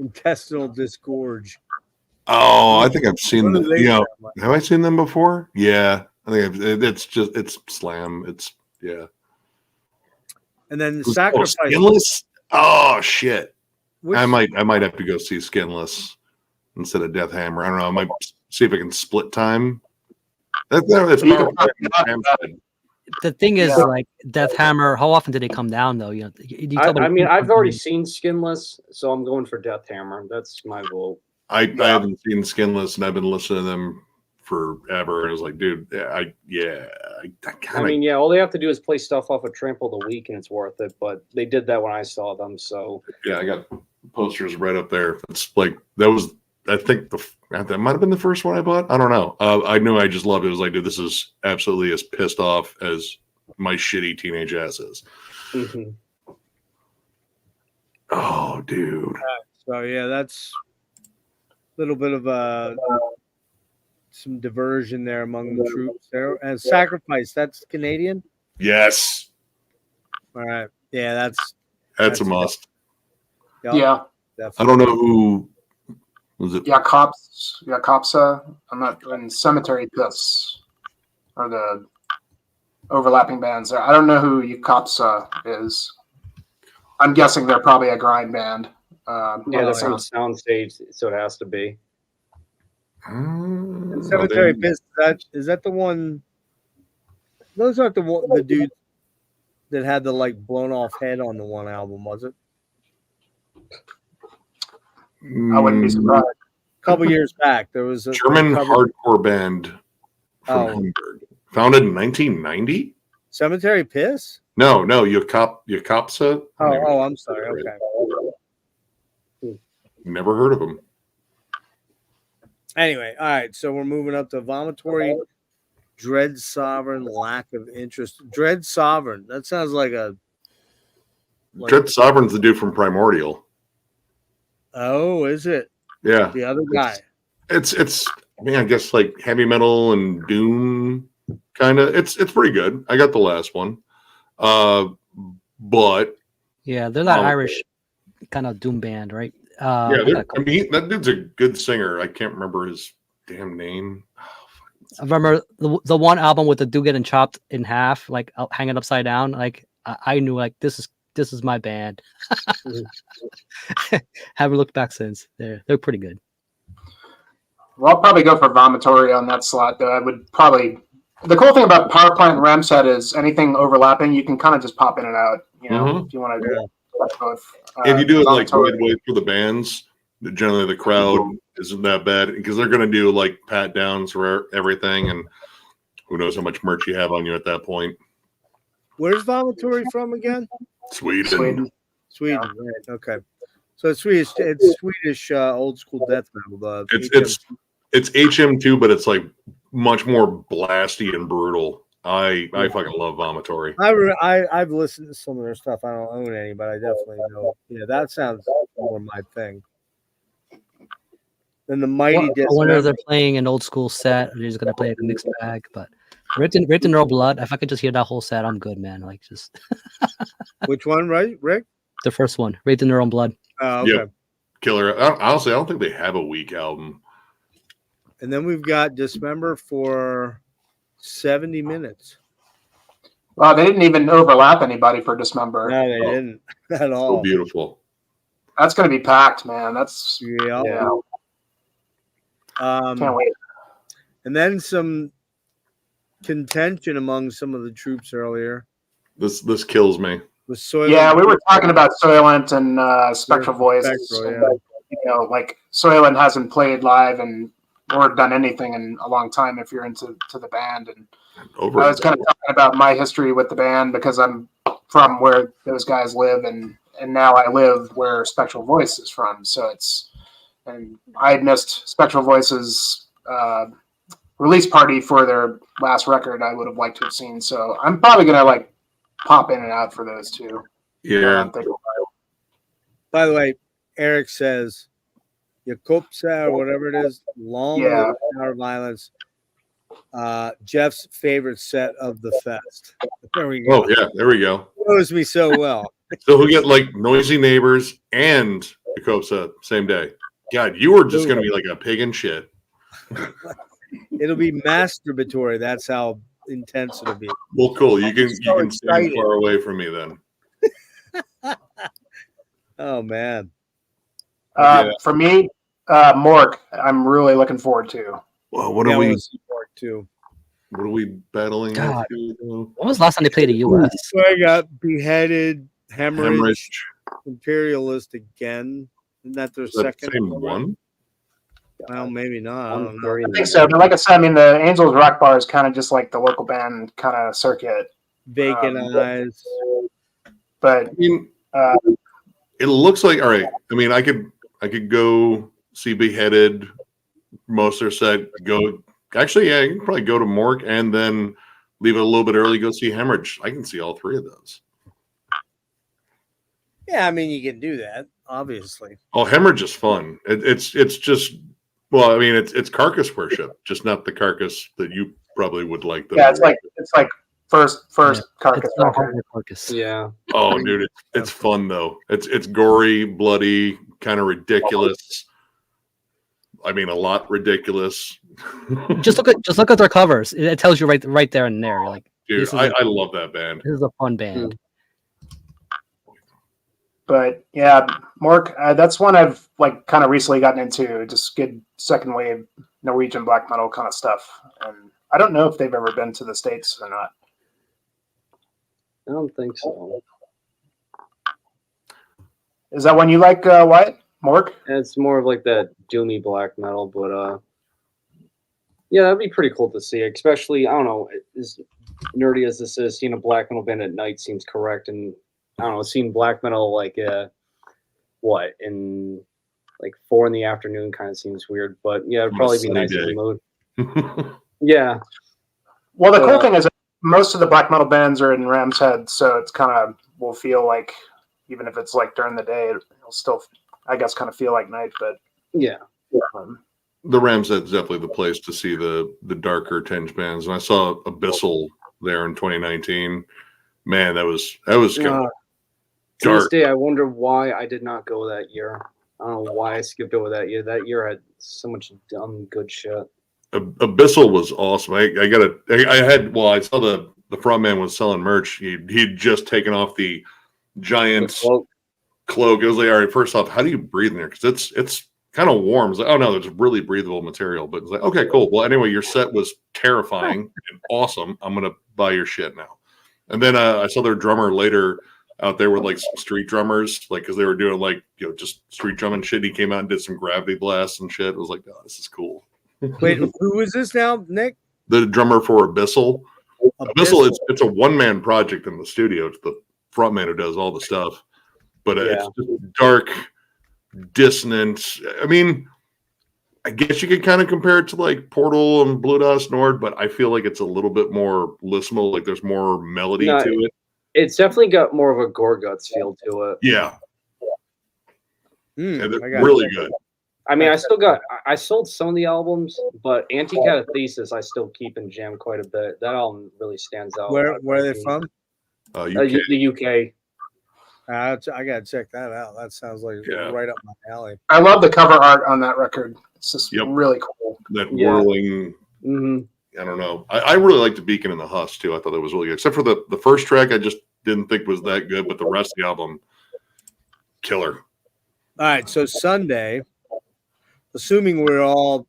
Intestinal Disgorge. Oh, I think I've seen them. Have I seen them before? Yeah, I think it's Slam. It's And then Sacrifice. Skinless. Oh shit! I might have to go see Skinless instead of Death Hammer. I don't know. I might see if I can split time. The thing is, like Death Hammer, how often did they come down though? I mean, I've already seen Skinless, so I'm going for Death Hammer. That's my vote. I haven't seen Skinless, and I've been listening to them forever. And I was like, dude, I mean, all they have to do is play stuff off of Trample the Week, and it's worth it. But they did that when I saw them, so yeah, I got posters right up there. It's like that was. I think that might have been the first one I bought. I don't know. I knew I just loved it. It was like, dude, this is absolutely as pissed off as my shitty teenage ass is. Mm-hmm. Oh, dude. So yeah, that's a little bit of some diversion there among the troops there. And Sacrifice, that's Canadian? Yes. All right. Yeah, that's a must. Yeah. Definitely. I don't know who was it. Yakopsa. I'm not in Cemetery Piss or the overlapping bands there. I don't know who Yakopsa is. I'm guessing they're probably a grind band. They're from Soundstage, so it has to be. Cemetery Piss. Is that the one? Those aren't the dudes. that had the like blown off head on the one album, was it? I wouldn't be surprised. A couple years back, there was a German cover- hardcore band from Hamburg, founded in 1990. Cemetery Piss. No, Jakobsa. Oh, I'm sorry. Okay. Never heard of them. Anyway, all right. So we're moving up to Vomitory, Dread Sovereign, Lack of Interest. Dread Sovereign. That sounds like a. Dread Sovereign's the dude from Primordial. Oh, is it? Yeah, The other guy. It's. I mean, I guess like heavy metal and doom, kind of. It's pretty good. I got the last one, but Yeah, they're that Irish kind of doom band, right? yeah, I mean, that dude's a good singer. I can't remember his damn name. I remember the one album with the dude getting chopped in half, like hanging upside down. Like I knew, like this is my band. Haven't looked back since. They're pretty good. Well, I'll probably go for Vomitory on that slot, though. I would probably. The cool thing about Power Plant and Ramset is anything overlapping, you can kind of just pop in and out. You know, if you want to do both. If you do it like Vomitory. midway through the bands, generally the crowd isn't that bad because they're going to do like pat downs for everything, and who knows how much merch you have on you at that point. Where's Vomitory from again? Sweden. Sweden. Right. Okay. So it's Swedish old school death metal. It's HM2, but it's like much more blasty and brutal. I fucking love Vomitory. I've listened to some of their stuff. I don't own any, but I definitely know. Yeah, that sounds more my thing. Then the Mighty I wonder if they're playing an old school set or they're just gonna play like a mixed bag. But Written in Raw Blood, if I could just hear that whole set, I'm good, man. Like just Which one, right, Rick? the first one, Written in Their Own Blood. Oh, okay. Yep. Killer. Honestly, I don't think they have a weak album. And then we've got Dismember for 70 minutes. Wow, they didn't even overlap anybody for Dismember. No, they didn't at all. So beautiful. That's going to be packed, man. That's Yeah. Can't wait. And then some contention among some of the troops earlier. This kills me. With Soylent. Yeah, we were talking about Soylent and Spectral Voice. Spectral, And, you know, like Soylent hasn't played live or done anything in a long time if you're into the band. And I was kind of talking about my history with the band because I'm from where those guys live, and now I live where Spectral Voice is from. So and I had missed Spectral Voice's release party for their last record. I would have liked to have seen. So I'm probably gonna like pop in and out for those two. Yeah. By the way, Eric says Jakobsa or whatever it is, long Power Violence. Jeff's favorite set of the fest. There we go. Oh yeah, there we go. Knows me so well. So we get like Noisy Neighbors and Jakobsa same day. God, you were just gonna be like a pig in shit. It'll be masturbatory. That's how intense it'll be. Well, cool. You can stand far away from me then. Oh man. For me, Mork, I'm really looking forward to. Well, what are we? Too. What are we battling? God. When was the last time they played the U.S.? So I got beheaded, hemorrhage, imperialist again. Isn't that their second same one? Well, maybe not. I don't know. I think so, but like I said, I mean, the Angels Rock Bar is kind of just like the local band kind of circuit. Vacant Eyes. But I mean, it looks like all right. I mean, I could go see Beheaded, most of their set. Go actually, yeah, you can probably go to Mork and then leave it a little bit early. Go see Hemorrhage. I can see all three of those. Yeah, I mean, you can do that, obviously. Oh, Hemorrhage is fun. It's just well, I mean, it's carcass worship, just not the carcass that you probably would like. Yeah, it's like first carcass record. Carcass. Yeah. Oh, dude, it's fun though. It's gory, bloody, kind of ridiculous. I mean, a lot ridiculous. Just look at their covers. It tells you right there and there. Like, dude, I love that band. This is a fun band. But yeah, Mork, that's one I've like kind of recently gotten into. Just good second wave Norwegian black metal kind of stuff. And I don't know if they've ever been to the States or not. I don't think so. Is that one you like, Wyatt? Morg? It's more of like that doomy black metal, but yeah, that'd be pretty cool to see. Especially, I don't know, as nerdy as this is, seeing a black metal band at night seems correct, and I don't know, seeing black metal like what in like 4 in the afternoon kind of seems weird, but yeah, it'd probably be nice in the mood. Yeah. Well, the cool thing is most of the black metal bands are in Ram's Head, so it's kind of will feel like even if it's like during the day, it'll still, I guess, kind of feel like night. But yeah, the Ram's Head's definitely the place to see the darker tinge bands. And I saw Abyssal there in 2019. Man, that was kind of to dark. this day, I wonder why I did not go that year. I don't know why I skipped over that year. That year had so much dumb good shit. Abyssal was awesome. I saw the front man was selling merch. He'd just taken off the giant cloak. It was like, all right, first off, how do you breathe in there? Because it's kind of warm. It's like, oh no, there's really breathable material. But it's like, okay, cool. Well, anyway, your set was terrifying and awesome. I'm gonna buy your shit now. And then I saw their drummer later out there with like some street drummers, like because they were doing like just street drumming shit. He came out and did some gravity blasts and shit. It was like, oh, this is cool. Wait, who is this now, Nick? The drummer for Abyssal. Abyssal, it's a one-man project in the studio. It's the front man who does all the stuff. But it's just dark, dissonant. I mean, I guess you could kind of compare it to like Portal and Blue Dust Nord, but I feel like it's a little bit more listenable. Like there's more melody to it. It's definitely got more of a Gore-Guts feel to it. Yeah. And they're really good. I mean, I sold some of the albums, but Anti-Catethesis I still keep and jam quite a bit. That album really stands out. Where are they from? UK. The UK. I gotta check that out. That sounds like right up my alley. I love the cover art on that record. It's just really cool. That whirling. I don't know. I really liked the Beacon and the Husk too. I thought that was really good. Except for the first track, I just didn't think was that good. But the rest of the album, killer. All right, so Sunday, assuming we're all,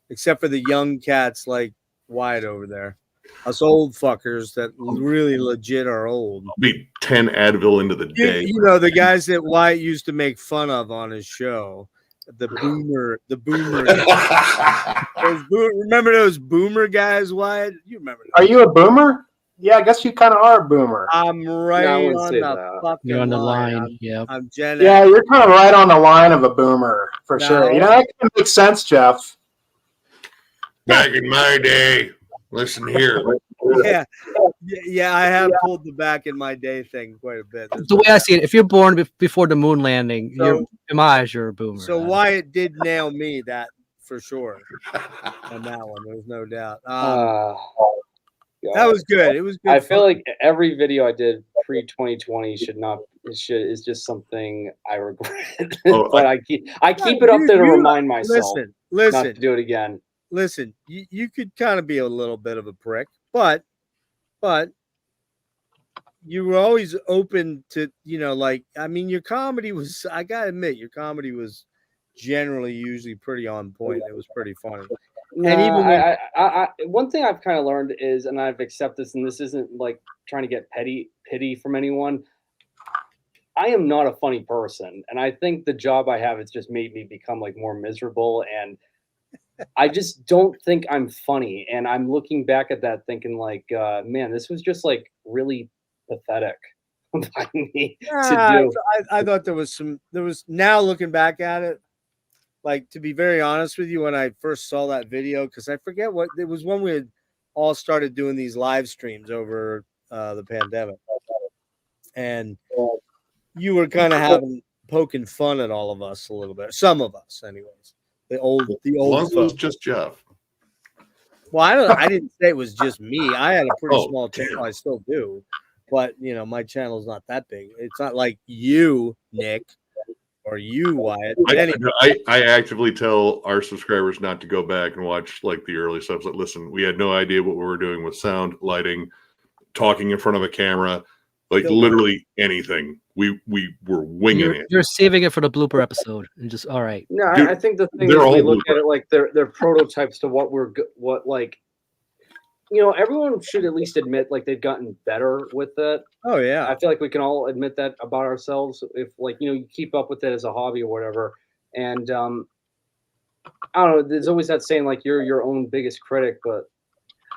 except for the young cats like Wyatt over there, us old fuckers that really legit are old. I'll be 10 Advil into the day. The guys that Wyatt used to make fun of on his show. The boomer. Remember those boomer guys, Wyatt? You remember those. Are you a boomer? Yeah, I guess you kind of are a boomer. I'm right on the fucking You're on the line. line. Yeah. I'm Gen X. Yeah, you're kind of right on the line of a boomer for sure. That kind of makes sense, Jeff. Back in my day, listen here. Yeah, I have pulled the back in my day thing quite a bit. The way I see it, if you're born before the moon landing, in my eyes, you're a boomer. So Wyatt did nail me that for sure on that one. There's no doubt. That was good. It was good. I feel like every video I did pre-2020 is just something I regret. But I keep it up there to remind myself not to do it again. Listen, you could kind of be a little bit of a prick, but you were always open to, your comedy was, I gotta admit, your comedy was generally usually pretty on point. It was pretty funny. And even one thing I've kind of learned is, and I've accepted this, and this isn't like trying to get pity from anyone. I am not a funny person, and I think the job I have has just made me become like more miserable, and I just don't think I'm funny. And I'm looking back at that thinking like, man, this was just like really pathetic by me to do. I thought there was now looking back at it. Like, to be very honest with you, when I first saw that video, because I forget what it was when we had all started doing these live streams over the pandemic, and you were kind of poking fun at all of us a little bit, some of us, anyways. The old. As long as it was just Jeff. Well, I didn't say it was just me. I had a pretty small channel. I still do, but my channel's not that big. It's not like you, Nick. Or you, Wyatt. I actively tell our subscribers not to go back and watch like the early stuff. Like, listen, we had no idea what we were doing with sound, lighting, talking in front of a camera, like literally anything. We were winging it. You're saving it for the blooper episode, and just all right. No, dude, I think the thing is we look at it like they're prototypes to what everyone should at least admit like they've gotten better with it. Oh yeah. I feel like we can all admit that about ourselves if like, you keep up with it as a hobby or whatever. And I don't know, there's always that saying like you're your own biggest critic, but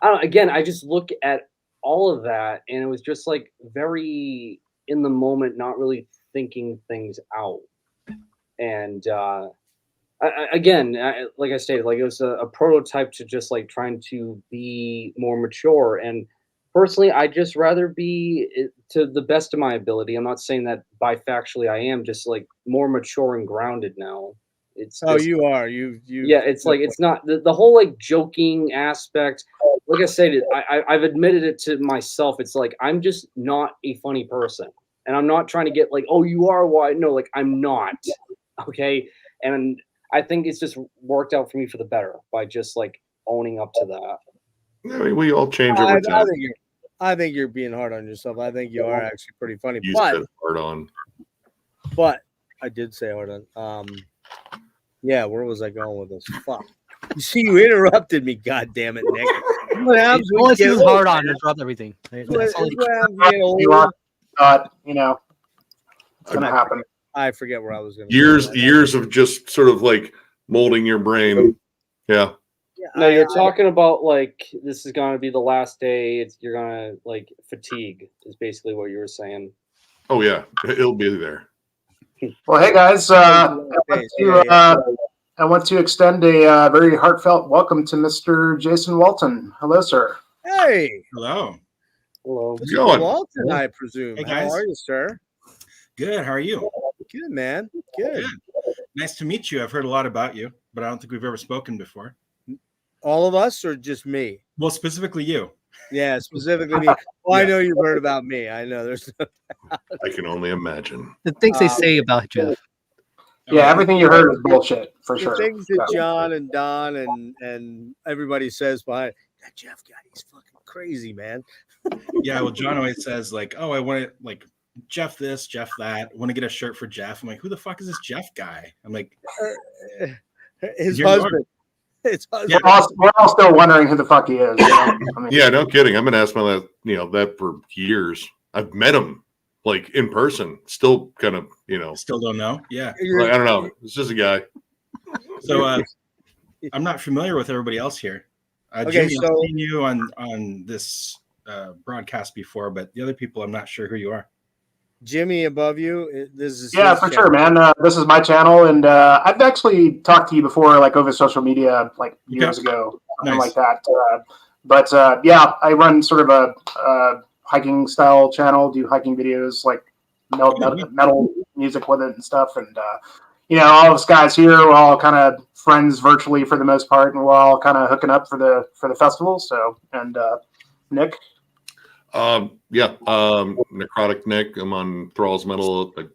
I don't know, again, I just look at all of that and it was just like very in the moment, not really thinking things out. And like I stated, like it was a prototype to just like trying to be more mature. And personally, I just rather be to the best of my ability. I'm not saying that bifactually I am, just like more mature and grounded now. It's you are. You. Yeah, it's like it's not the whole like joking aspect. Like I said, I've admitted it to myself. It's like I'm just not a funny person, and I'm not trying to get like, oh, you are. Why? No, like I'm not. Okay, and I think it's just worked out for me for the better by just like owning up to that. I mean, we all change over time. I think you're being hard on yourself. I think you are actually pretty funny. You said hard on. But I did say hard on. Yeah, where was I going with this? Fuck. You see, you interrupted me. God damn it, Nick. What happens when you get hard on, interrupt everything. That's all you are, it's gonna happen. I forget where I was going. Years of just sort of like molding your brain. Yeah. No, you're talking about like this is gonna be the last day. You're gonna like fatigue is basically what you were saying. Oh yeah, it'll be there. Well, hey guys, I want to extend a very heartfelt welcome to Mr. Jason Walton. Hello, sir. Hey. Hello. Hello. How's it going? Walton, I presume. Hey, guys. How are you, sir? Good. How are you? Good, man. Good. Nice to meet you. I've heard a lot about you, but I don't think we've ever spoken before. All of us or just me? Well, specifically you. Yeah, specifically me. Well, I know you've heard about me. I know there's I can only imagine. the things they say about Jeff. Yeah, everything you heard is bullshit for sure. The things that John and Don and everybody says behind that Jeff guy, he's fucking crazy, man. Yeah, well, John always says like, "Oh, I want to like Jeff this, Jeff that. I want to get a shirt for Jeff." I'm like, "Who the fuck is this Jeff guy?" I'm like, his husband. It's yeah, we're all still wondering who the fuck he is. Yeah, no kidding. I've been asking that for years. I've met him like in person. Still kind of still don't know. Yeah, like, I don't know. It's just a guy. So I'm not familiar with everybody else here. Okay, Jimmy, I've seen you on this broadcast before, but the other people, I'm not sure who you are. Jimmy above you. This is for sure, man. This is my channel, and I've actually talked to you before, like over social media, like years ago, something like that. But I run sort of a hiking style channel, do hiking videos, like metal music with it and stuff, and all of us guys here, we're all kind of friends virtually for the most part, and we're all kind of hooking up for the festival. So, and Nick. Necrotic Nick. I'm on Thrall's Metal, like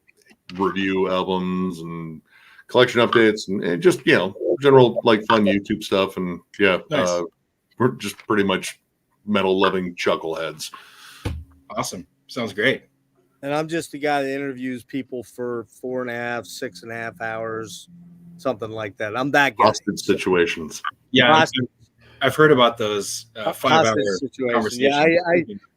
review albums and collection updates and just general like fun YouTube stuff. And nice. We're just pretty much metal loving chuckleheads. Awesome, sounds great. And I'm just the guy that interviews people for 4.5, 6.5 hours, something like that. I'm that guy. Hostage situations. Yeah, I've heard about those 5-hour conversations. Yeah,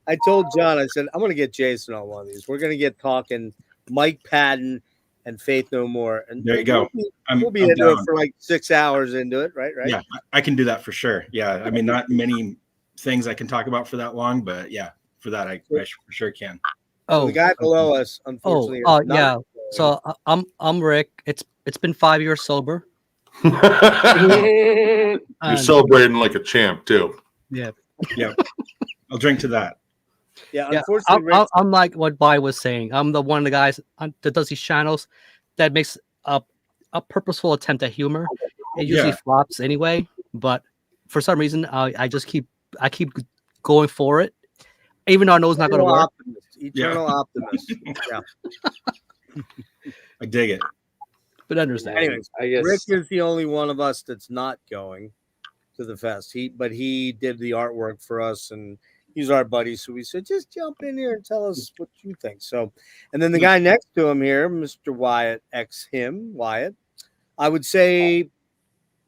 I told John, I said, I'm going to get Jason on one of these. We're going to get talking Mike Patton and Faith No More. And there you go. We'll be into it for like 6 hours into it, right? Yeah, I can do that for sure. Yeah, I mean, not many things I can talk about for that long, but yeah, for that, I for sure can. Oh, the guy below us, unfortunately. Yeah. So I'm Rick. It's been 5 years sober. You're celebrating like a champ too. Yeah. I'll drink to that. Yeah. Unfortunately, I'm like what Bai was saying. I'm the one of the guys that does these channels that makes a purposeful attempt at humor. It usually flops anyway, but for some reason, I keep going for it, even though I know it's not going to work. Eternal optimist. Yeah. I dig it. But understand. Anyways, I guess Rick is the only one of us that's not going to the fest. But he did the artwork for us, and he's our buddy. So we said, just jump in here and tell us what you think. So, and then the guy next to him here, Mr. Wyatt, Wyatt. I would say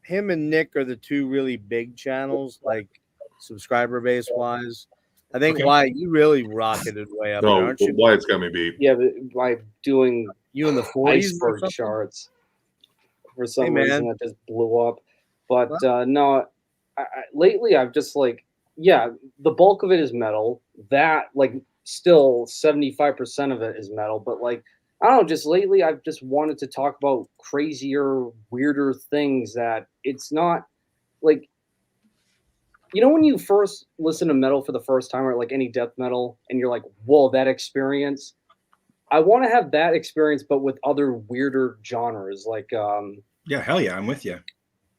him and Nick are the two really big channels. Like subscriber base wise. I think Okay. Wyatt, you really rocketed way up there, No, aren't you? Wyatt's got me beat. Yeah, by doing You in the 40s or iceberg something? charts for some Hey, man. reason that just blew up. But no, lately I've just like, yeah, the bulk of it is metal. That like still 75% of it is metal. But like, I don't know, just lately I've just wanted to talk about crazier, weirder things that it's not like, you know, when you first listen to metal for the first time or like any death metal and you're like, whoa, that experience. I want to have that experience, but with other weirder genres, like Yeah, hell yeah, I'm with you.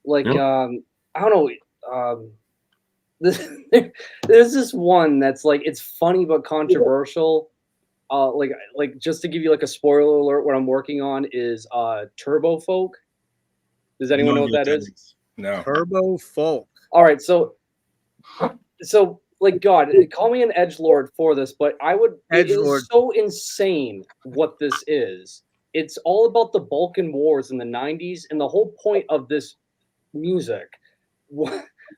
like Yeah. I don't know. There's this one that's like it's funny but controversial. Like just to give you like a spoiler alert, what I'm working on is Turbo Folk. Does anyone know what that is? No. Turbo Folk. All right, so like God, call me an edgelord for this, but it Edgelord. is so insane what this is. It's all about the Balkan Wars in the 90s, and the whole point of this music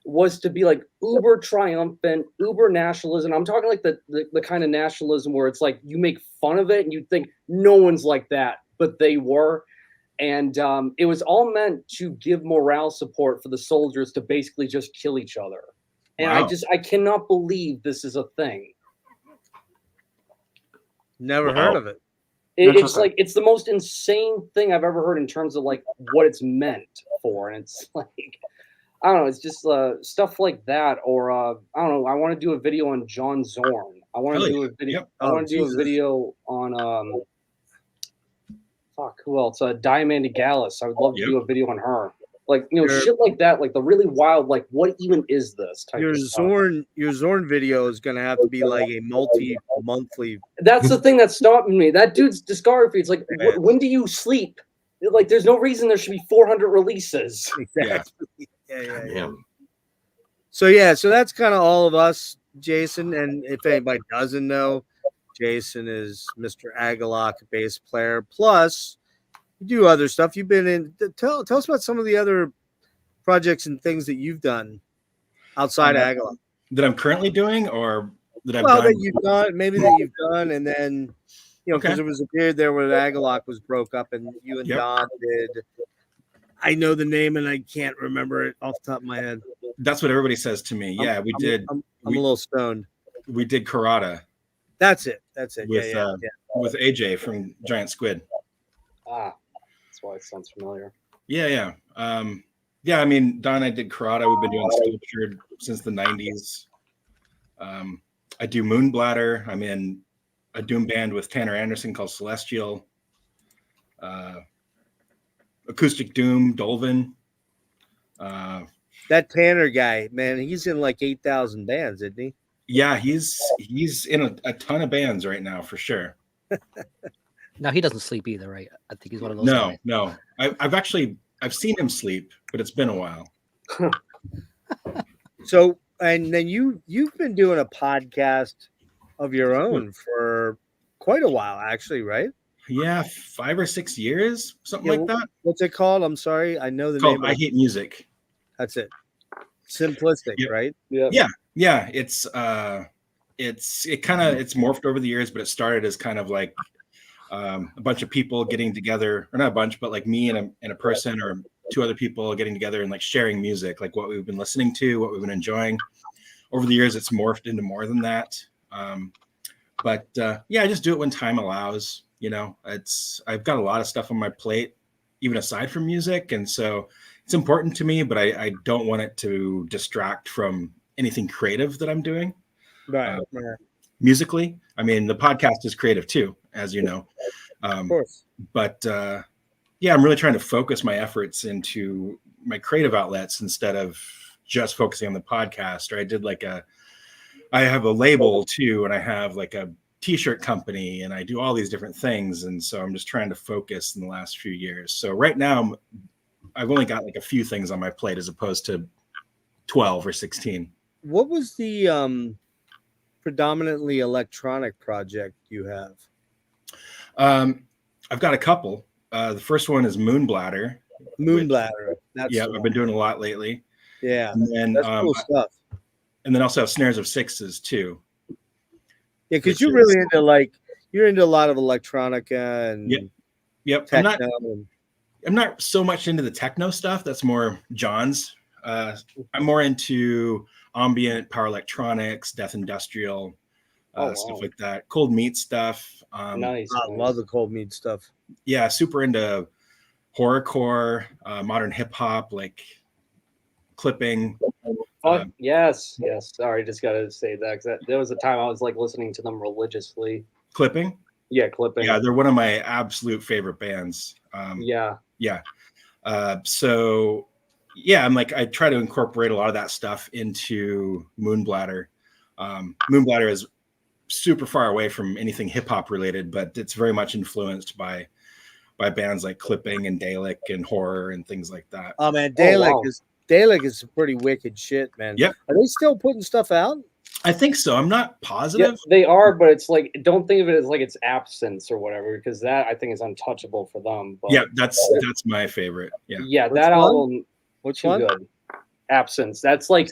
was to be like uber triumphant, uber nationalism. I'm talking like the kind of nationalism where it's like you make fun of it and you think no one's like that, but they were. And it was all meant to give morale support for the soldiers to basically just kill each other. And Wow. I cannot believe this is a thing. Never Wow. heard of it. It's like it's the most insane thing I've ever heard in terms of like what it's meant for. And it's like I don't know, it's just stuff like that, or I don't know. I want to do a video on John Zorn. I want to do a video. Yep. I want to do a video on who else? Diamanda Gallus. I would love to do a video on her. Like, you know, shit like that, like the really wild, like what even is this type Your of stuff. Zorn video is gonna have to be like a multi-monthly. That's the thing that's stopping me. That dude's discography. It's like, when do you sleep? Like, there's no reason there should be 400 releases. Exactly. Yeah. Yeah. So that's kind of all of us, Jason. And if anybody doesn't know, Jason is Mr. Agalok, bass player. Plus, you do other stuff. You've been in. Tell us about some of the other projects and things that you've done outside of Agalok. That I'm currently doing, or that I've Well, done. that you've done, maybe that you've done, and then because there was a period there where Agalok was broke up, and you and Don did. I know the name, and I can't remember it off the top of my head. That's what everybody says to me. Yeah, we did. I'm a little stoned. We did Karada. That's it. With AJ from Giant Squid. That's why it sounds familiar. Yeah. I mean, Don and I did Karada. We've been doing sculpture since the 90s. I do Moonbladder. I'm in a doom band with Tanner Anderson called Celestial. Acoustic Doom, Dolvin. That Tanner guy, man, he's in like 8,000 bands, isn't he? Yeah, he's in a ton of bands right now for sure. No, he doesn't sleep either, right? I think he's one of those. No. I've seen him sleep, but it's been a while. So, and then you've been doing a podcast of your own for quite a while, actually, right? Yeah, 5 or 6 years, something like that. What's it called? I'm sorry, I know the name. I Hate Music. That's it. Simplistic, right? Yeah. It's morphed over the years, but it started as kind of like a bunch of people getting together, or not a bunch, but like me and a person or two other people getting together and like sharing music, like what we've been listening to, what we've been enjoying. Over the years, it's morphed into more than that. I just do it when time allows. You know, I've got a lot of stuff on my plate, even aside from music, and so it's important to me. But I don't want it to distract from anything creative that I'm doing. Right. Musically, I mean, the podcast is creative too, as you know. Of course. But I'm really trying to focus my efforts into my creative outlets instead of just focusing on the podcast. Or I have a label too, and I have like a t-shirt company, and I do all these different things. And so I'm just trying to focus in the last few years. So right now I've only got like a few things on my plate as opposed to 12 or 16. What was the predominantly electronic project you have? I've got a couple. The first one is Moonbladder. I've been doing a lot lately. Yeah. And then, that's cool stuff. and then also have snares of sixes too. Yeah, because you're really into you're into a lot of electronica and yep. techno. I'm not so much into the techno stuff. That's more John's. I'm more into ambient, power electronics, death industrial, stuff like that. Cold meat stuff. Nice. I love the cold meat stuff. Yeah, super into horrorcore, modern hip hop, like clipping. Yes. Sorry, just gotta say that because there was a time I was like listening to them religiously. Clipping. Yeah, clipping. Yeah, they're one of my absolute favorite bands. Yeah. So yeah, I'm like, I try to incorporate a lot of that stuff into Moonbladder. Moonbladder is super far away from anything hip hop related, but it's very much influenced by bands like Clipping and Dalek and horror and things like that. Oh man, Dalek is pretty wicked shit, man. Yep. Are they still putting stuff out? I think so. I'm not positive. Yeah, they are, but it's like, don't think of it as like it's absence or whatever, because that I think is untouchable for them. But yeah, that's my favorite. Yeah, that album. Which one? Good. Absence. That's like,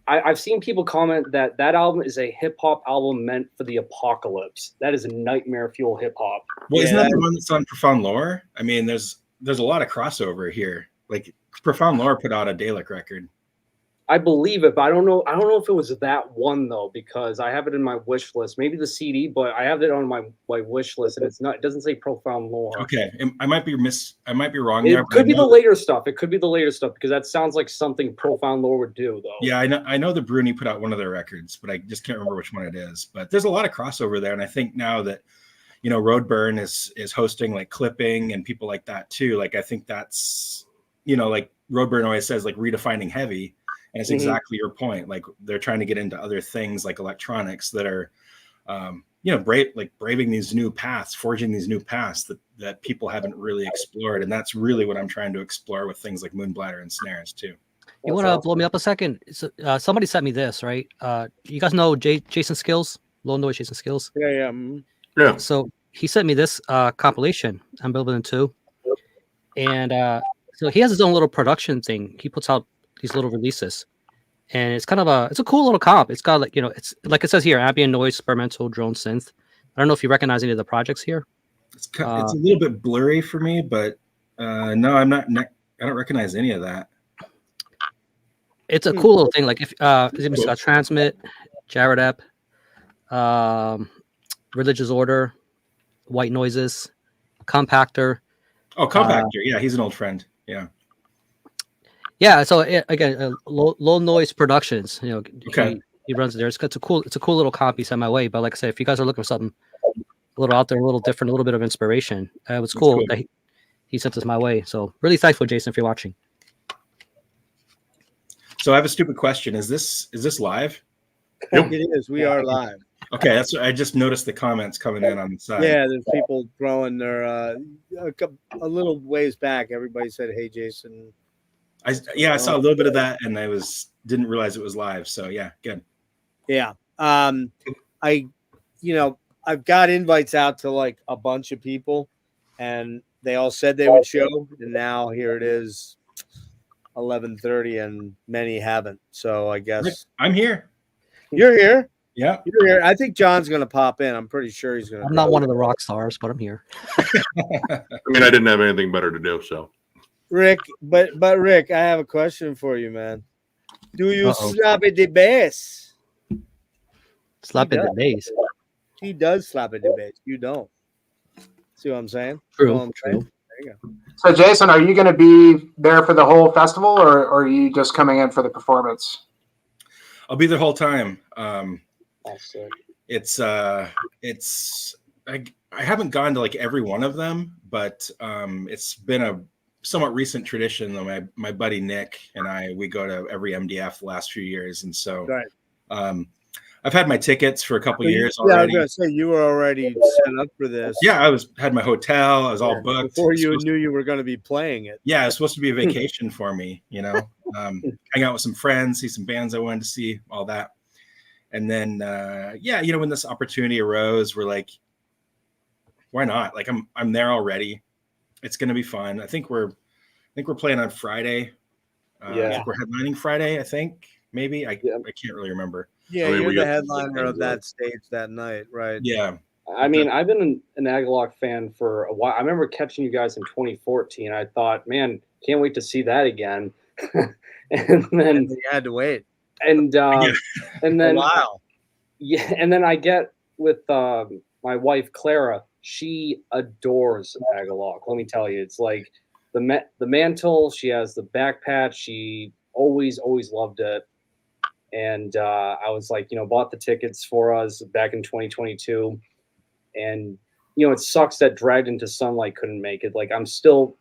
I've seen people comment that album is a hip hop album meant for the apocalypse. That is a nightmare fuel hip hop. Well, isn't that the one that's on Profound Lore? I mean, there's a lot of crossover here. Like Profound Lore put out a Dalek record. I believe it, but I don't know if it was that one though, because I have it in my wish list. Maybe the CD, but I have it on my wish list, and it doesn't say Profound Lore. Okay, I might be wrong. It could be the later stuff. It could be the later stuff because that sounds like something Profound Lore would do, though. Yeah, I know the Bruni put out one of their records, but I just can't remember which one it is. But there's a lot of crossover there, and I think now that Roadburn is hosting like Clipping and people like that too. Like I think that's like Roadburn always says, like redefining heavy. And it's exactly your point. Like they're trying to get into other things like electronics that are, braving these new paths, forging these new paths that people haven't really explored. And that's really what I'm trying to explore with things like Moonbladder and snares too. You want to blow me up a second? Somebody sent me this, right? You guys know Jason Skills, Low Noise Jason Skills? Yeah. So he sent me this compilation. I'm building it too. And so he has his own little production thing. He puts out these little releases, and it's kind of it's a cool little comp. It's got like, it's like it says here, ambient noise, experimental drone synth. I don't know if you recognize any of the projects here. It's a little bit blurry for me, but no, I'm not. I don't recognize any of that. It's a cool little thing. Like if it's got Transmit, Jared Epp, Religious Order, White Noises, Compactor. Oh, Compactor. Yeah, he's an old friend. Yeah. Yeah, so again, low noise productions. Okay. He runs it there. It's a cool little copy sent my way. But like I said, if you guys are looking for something a little out there, a little different, a little bit of inspiration, it was cool that he sent this my way. So really thankful, Jason, if you're watching. So I have a stupid question. Is this live? Yep. It is. We are live. Okay, that's. I just noticed the comments coming in on the side. Yeah, there's people throwing their a little ways back. Everybody said, "Hey, Jason." I saw a little bit of that, and didn't realize it was live. So yeah, good. Yeah, I've got invites out to like a bunch of people, and they all said they would show, and now here it is, 11:30, and many haven't. So I guess I'm here. You're here. Yeah, you're here. I think John's gonna pop in. I'm pretty sure he's gonna. I'm not one of the rock stars, but I'm here. I mean, I didn't have anything better to do, so. Rick, but Rick, I have a question for you, man. Do you slap at the bass? Slap at the bass. He does slap at the bass. You don't. See what I'm saying? True. There you go. So, Jason, are you going to be there for the whole festival, or are you just coming in for the performance? I'll be there the whole time. It's I haven't gone to like every one of them, but it's been a somewhat recent tradition that my buddy Nick and we go to every MDF the last few years, and so I've had my tickets for a couple years already. Yeah, I was gonna say you were already set up for this. Yeah, I had my hotel. I was all booked before you knew you were going to be playing it. Yeah, it's supposed to be a vacation for me. Hang out with some friends, see some bands I wanted to see, all that, and then when this opportunity arose, we're like, why not? Like I'm there already. It's going to be fun. I think we're playing on Friday. I think we're headlining Friday. I think maybe. I can't really remember. Yeah, I mean, you're we the got- headliner of that stage that night, right? Yeah. I mean, I've been an Agalock fan for a while. I remember catching you guys in 2014. I thought, man, can't wait to see that again. and then You had to wait. and then Wow. yeah, and then I get with my wife Clara. She adores Agalock. Let me tell you, it's like the mantle. She has the back patch. She always loved it. And I was like, bought the tickets for us back in 2022. And it sucks that Dragged Into Sunlight couldn't make it. Like, I'm still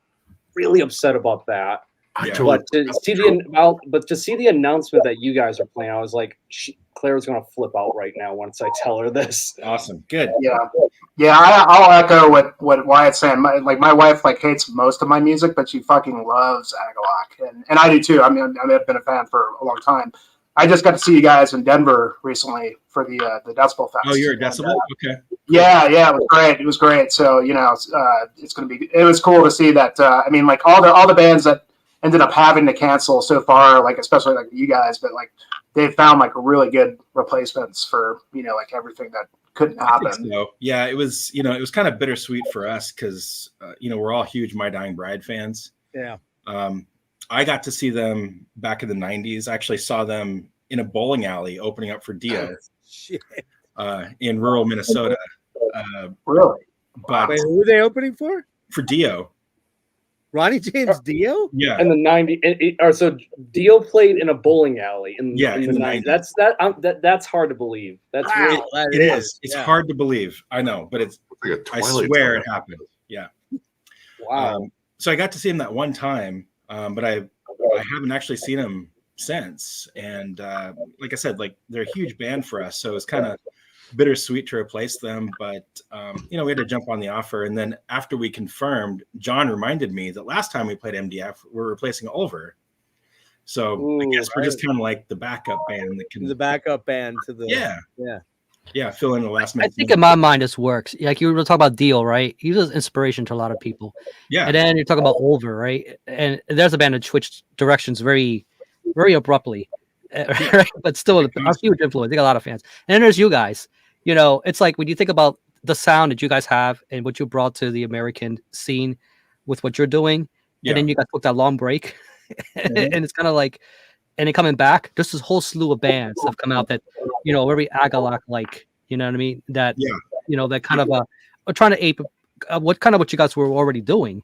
really upset about that. But to see the announcement that you guys are playing, I was like, Claire's gonna flip out right now once I tell her this. Awesome, good. Yeah. I'll echo what Wyatt's saying. My wife hates most of my music, but she fucking loves Agalock, and I do too. I mean, I've been a fan for a long time. I just got to see you guys in Denver recently for the Decibel Fest. Oh, you're a Decibel? Okay. Yeah, it was great. It was great. So it's gonna be. It was cool to see that. I mean, all the bands that ended up having to cancel so far, especially you guys, but they found really good replacements for everything that couldn't happen. So. Yeah, it was it was kind of bittersweet for us because we're all huge My Dying Bride fans. Yeah. I got to see them back in the 90s. I actually saw them in a bowling alley opening up for Dio in rural Minnesota. Really? But wait, who were they opening for? For Dio. Ronnie James Dio? Yeah. In the 90s. So Dio played in a bowling alley in the 90s. That's hard to believe. That's really, it is. It's hard to believe. I know, but it's I swear it happened. Yeah. Wow. So I got to see him that one time, but I haven't actually seen him since. And like I said, they're a huge band for us, so it's kind of bittersweet to replace them. But we had to jump on the offer, and then after we confirmed, John reminded me that last time we played MDF, we're replacing Ulver. So I guess we're just kind of like the backup band that can the backup band to the fill in the last minute. I think in my mind this works. Like you were talking about Dio, right? He was inspiration to a lot of people. Yeah. And then you're talking about Ulver, right? And there's a band that switched directions very, very abruptly. Right? But still a huge influence. They got a lot of fans. And then there's you guys. It's like when you think about the sound that you guys have and what you brought to the American scene with what you're doing, and then you guys took that long break. And it's kind of like, and then coming back, there's this whole slew of bands that have come out that, very Agalock like, you know what I mean? That, that kind of are trying to ape what you guys were already doing,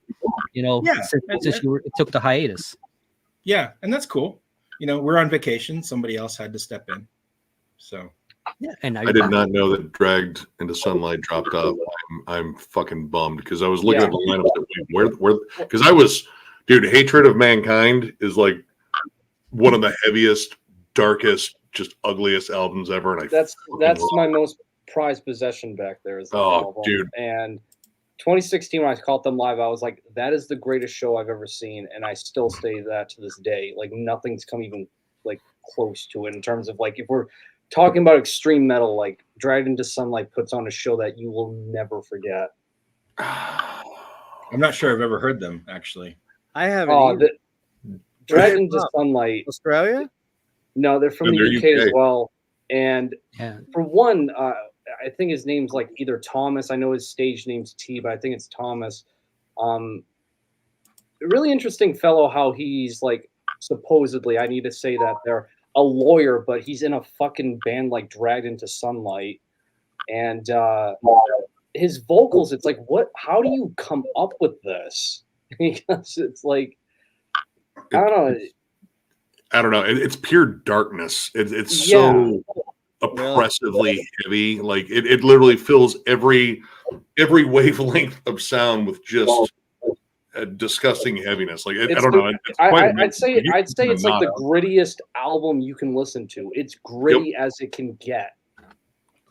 since you took the hiatus. Yeah, and that's cool. We're on vacation. Somebody else had to step in. So. Yeah, and I did not know that Dragged Into Sunlight dropped off. I'm fucking bummed because I was looking at the lineup. Where? Because I was, dude. Hatred of Mankind is one of the heaviest, darkest, just ugliest albums ever. And that's my most prized possession back there. Is that album. Dude. And 2016 when I caught them live, I was like, that is the greatest show I've ever seen, and I still say that to this day. Nothing's come even close to it in terms of if we're talking about extreme metal, Dragged Into Sunlight puts on a show that you will never forget. I'm not sure I've ever heard them, actually. I haven't. Dragged Into Sunlight. Australia? No, they're from the UK as well. And for one, I think his name's either Thomas. I know his stage name's T, but I think it's Thomas. Really interesting fellow how he's supposedly, I need to say that they're a lawyer, but he's in a fucking band Dragged Into Sunlight, and his vocals, it's how do you come up with this? Because it's I don't know. It's pure darkness. It's so oppressively heavy. It literally fills every wavelength of sound with just a disgusting heaviness. I don't know. I'd say it's the grittiest album you can listen to. It's gritty as it can get.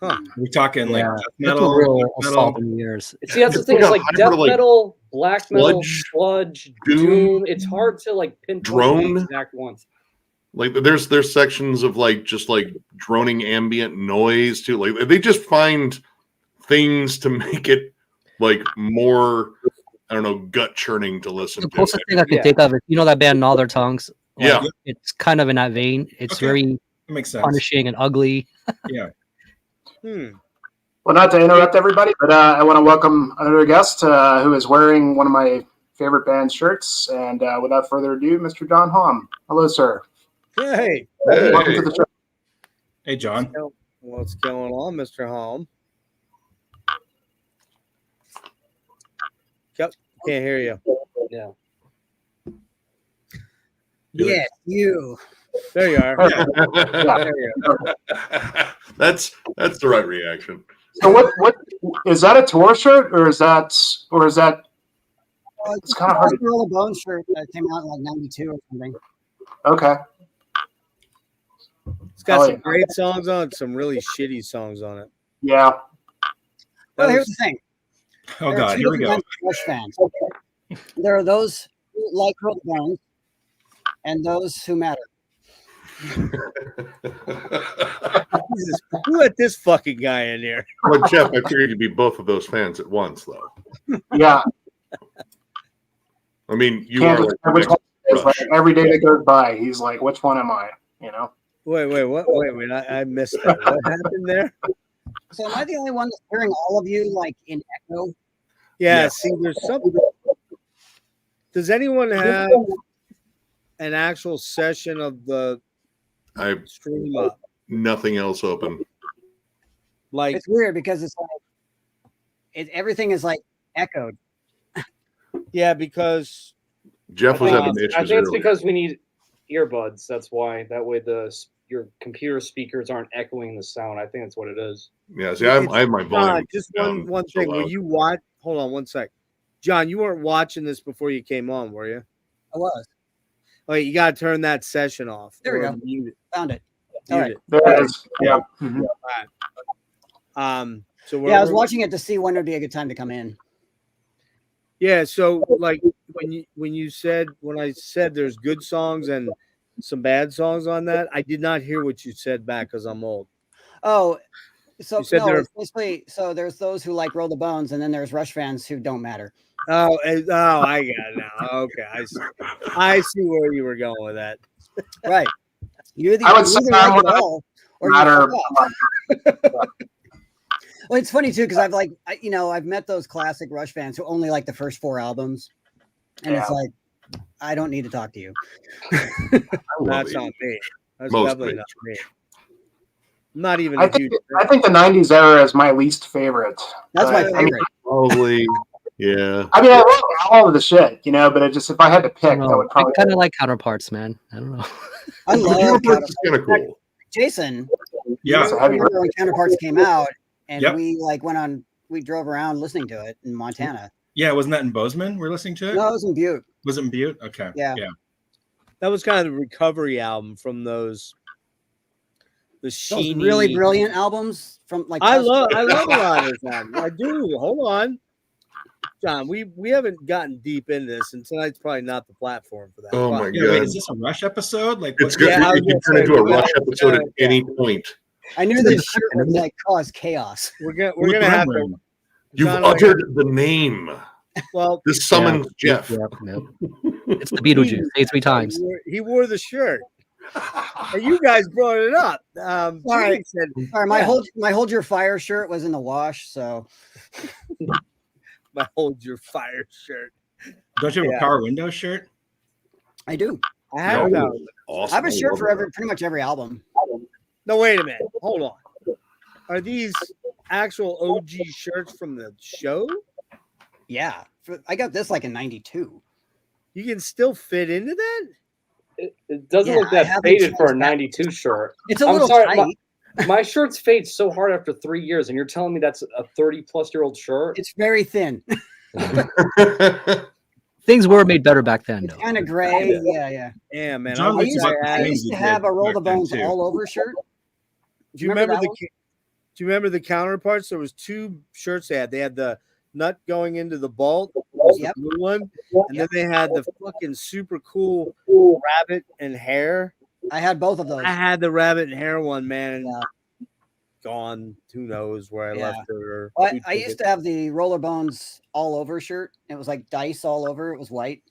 Huh. We're talking death metal, real assault in the years. See, that's the thing. It's death metal, black metal, sludge, doom. It's hard to pinpoint drone the exact ones. There's sections of just droning ambient noise too. They just find things to make it more, I don't know, gut churning to listen to. The closest thing I can think of is, that band Other Tongues, Yeah. It's kind of in that vein. It's very That makes sense. punishing and ugly. Yeah. Well, not to interrupt everybody, but I want to welcome another guest who is wearing one of my favorite band shirts. And without further ado, Mr. John Hom. Hello, sir. Hey. Welcome to the show. Hey, John. What's going on, Mr. Hom? Yep. Can't hear you. Yeah. Yes, you. There you are. There you are. That's the right reaction. So what is that a tour shirt or is that It's kind of hard. a Roll of Bones shirt that came out in like '92 or something. Okay. It's got Oh, some yeah. great songs on it, some really shitty songs on it. Yeah. Well, here's the thing. Oh, There are God. two Here we different go. kinds of Rush fans. There are those who like Roll of Bones and those who matter. Jesus, who let this fucking guy in here? Well, Jeff, I figured you'd be both of those fans at once, though. Yeah. I mean, you Can't are just like remember which the one next it is. Like, Rush. every day that goes by, he's like, which one am I? You know? Wait, what? Wait, I missed that. What happened there? So am I the only one that's hearing all of you like in echo? Yeah, Yes. see, there's something. Does anyone have an actual session of the I have stream up? nothing else open. Like, It's weird because it's like everything is like echoed. yeah, because Jeff was I having think issues it's earlier. because we need earbuds. That's why. That way your computer speakers aren't echoing the sound. I think that's what it is. Yeah, see, I have my John, volume. just down one so thing. Were loud. you watch? Hold on one sec. John, you weren't watching this before you came on, were you? I was. Like, you got to turn that session off. There we or go. Mute it. Found it. Mute All right. it. There it is. Yeah. Mhm. So Yeah, I was watching it to see when would be a good time to come in. Yeah, so like when I said there's good songs and some bad songs on that, I did not hear what you said back because I'm old. Oh, so You said there- it's basically so there's those who like Roll the Bones, and then there's Rush fans who don't matter. Oh, I got it now. Okay, I see where you were going with that. Right. You either, I would you say either I'm like it one of all or you Matter. fuck off. Well, it's funny too because I've met those classic Rush fans who only like the first 4 albums, and it's Yeah. like I don't need to talk to you. That's not me. That's Most definitely things. not me. I'm not even I a huge. think the '90s era is my least favorite. That's my But, favorite. Probably, yeah. I mean, I love all of the shit, you know, but it just if I had to pick, I would I probably. kind of like Counterparts, man. I don't know. I love Counterparts is kind of Counterparts. cool. Jason. Yeah. It's a I heavy remember when Counterparts came out, and Yep. we drove around listening to it in Montana. Yeah, wasn't that in Bozeman? We're listening to it. No, it was in Butte. Was it in Butte? Okay. Yeah. That was kind of the recovery album from those. The Those sheeny, really brilliant albums from like I love a lot of this album. I do. Hold on, John. We haven't gotten deep into this, and tonight's probably not the platform for that. Oh But- my Yeah, wait, god, is this a Rush episode? Like, it's what- good. Yeah, I was It can gonna turn say, into a we're Rush episode at yeah. any point. I knew this shirt would like cause chaos. We're gonna Look have what I'm to. wearing. You've John and I uttered the name. Well, This summons Jeff. Yep. It's the Beetlejuice. Say it 3 times. He wore the shirt, and you guys brought it up. All right. Jimmy said, All right, my hold your fire shirt was in the wash, so "My hold your fire shirt." Don't you have Yeah. a Power Windows shirt? I do. I have No. that. Awesome. I have a shirt love for that. pretty much every album. No, wait a minute. Hold on. Are these actual OG shirts from the show? Yeah, I got this like in '92. You can still fit into that? It doesn't Yeah, look I that haven't faded for a changed that. '92 shirt. It's a I'm little sorry, tight. My shirts fade so hard after 3 years, and you're telling me that's a 30-plus-year-old shirt? It's very thin. Things were made better back then, It's though. kind of gray. Yeah. Yeah, man. John I looks used, about I the same used as to he have did a Roll the back then, Bones too. all over shirt. Do you remember that one? do you remember the counterparts? There was 2 shirts they had. They had the nut going into the bolt, was Yep. the blue one, and Yep. then they had the fucking super cool rabbit and hair. I had both of those. I had the rabbit and hair one, man, and Yeah. gone. Who knows where I Yeah. left it? Or Well, who I took used it. to have the Roller Bones all over shirt. It was like dice all over. It was white.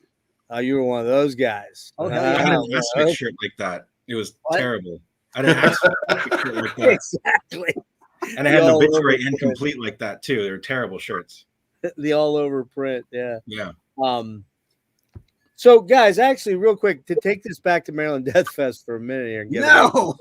Oh, you were one of those guys. Oh, I hell yeah. had an Wow, aspect shirt like that. It was What? terrible. I had an aspect shirt like that. Exactly. And I had an The all obituary over print. incomplete like that too. They were terrible shirts. The all over print. Yeah. Yeah. So, guys, actually, real quick, to take this back to Maryland Deathfest for a minute here and get No.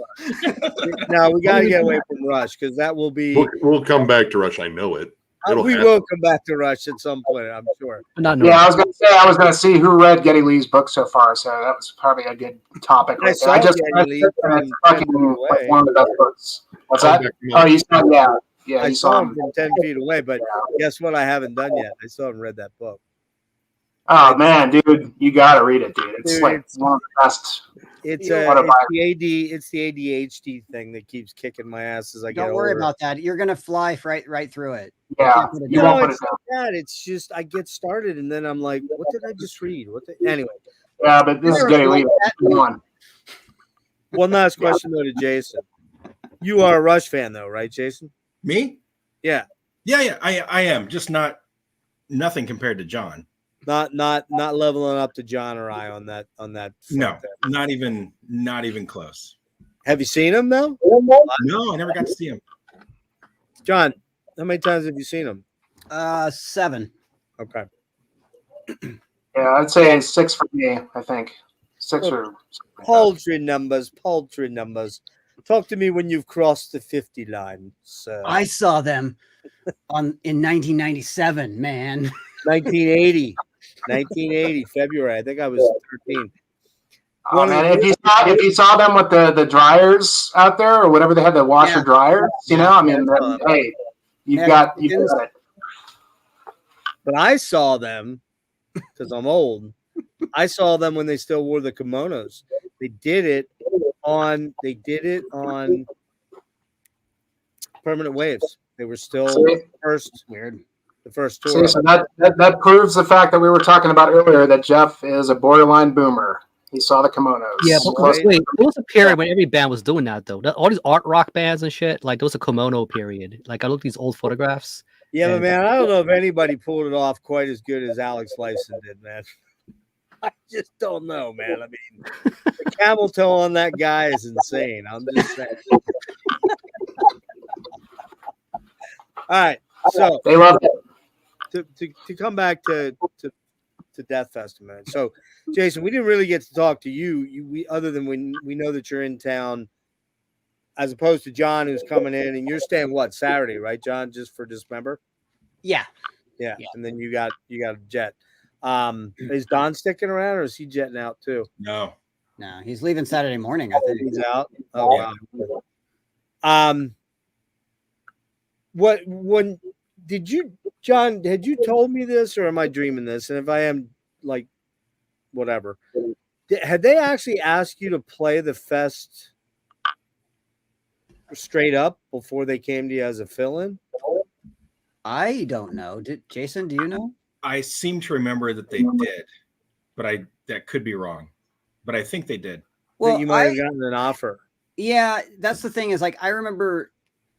now we got to get away from Rush because that will be. We'll come back to Rush. I know it. We will come back to Rush at some point, I'm sure. Not Yeah, I was gonna say I was gonna see who read Geddy Lee's book so far, so that was probably a good topic. I Right saw there. I just Geddy Lee from it's fucking 10 feet away. like one of the best books. What's that? Come Oh, back. you saw? Yeah. I You saw saw him him. from 10 feet away, but guess what? I haven't done yet. I still haven't read that book. Oh man, dude, you gotta read it, dude. It's Dude, like it's- one of the best. It's What about it's the ADHD thing that keeps kicking my ass as I get Don't worry older. about that. You're gonna fly right through it. Yeah, can't put it you down. won't No, put it it's down. not that. It's just I get started and then I'm like, what did I just read? Anyway, Yeah, but this is Never Geddy like Lee. that. Come on. one last question though to Jason. You are a Rush fan though, right, Jason? Me? Yeah. Yeah. I am. Just nothing compared to John. Not leveling up to John or I on that No, front there. not even close. Have you seen him though? No, I never got to see him. John, how many times have you seen him? 7. Okay. Yeah, I'd say 6 for me. I think 6 or Paltry numbers. Talk to me when you've crossed the 50 line, sir. I saw them in 1997, man. 1980 February. I think I was 13. Oh man, if you saw them with the dryers out there or whatever they had, the washer Yeah. dryers, you know, I mean, Yeah. hey, you've Yeah. got it. But I saw them because I'm old. I saw them when they still wore the kimonos. They did it on Permanent Waves. They were still the first tour. See, so that proves the fact that we were talking about earlier that Jeff is a borderline boomer. He saw the kimonos. Yeah, but Right. wait, there was a period when every band was doing that though. All these art rock bands and shit, like there was a kimono period. Like I looked at these old photographs. Yeah, but And- man, I don't know if anybody pulled it off quite as good as Alex Lifeson did, man. I just don't know, man. I mean, the camel toe on that guy is insane. I'm just saying. All right, so They love it. to come back to Deathfest a minute. So, Jason, we didn't really get to talk to you. Other than we know that you're in town, as opposed to John, who's coming in, and you're staying what Saturday, right, John? Just for Dismember. Yeah. Yeah, and then you got a jet. Is Don sticking around, or is he jetting out too? No. No, he's leaving Saturday morning, I think. He's out. Oh wow. When did you, John? Had you told me this, or am I dreaming this? And if I am, like, whatever. Had they actually asked you to play the fest straight up before they came to you as a fill-in? I don't know. Jason, do you know? I seem to remember that they did, but that could be wrong. But I think they did. That you might have gotten an offer. Yeah, that's the thing is like I remember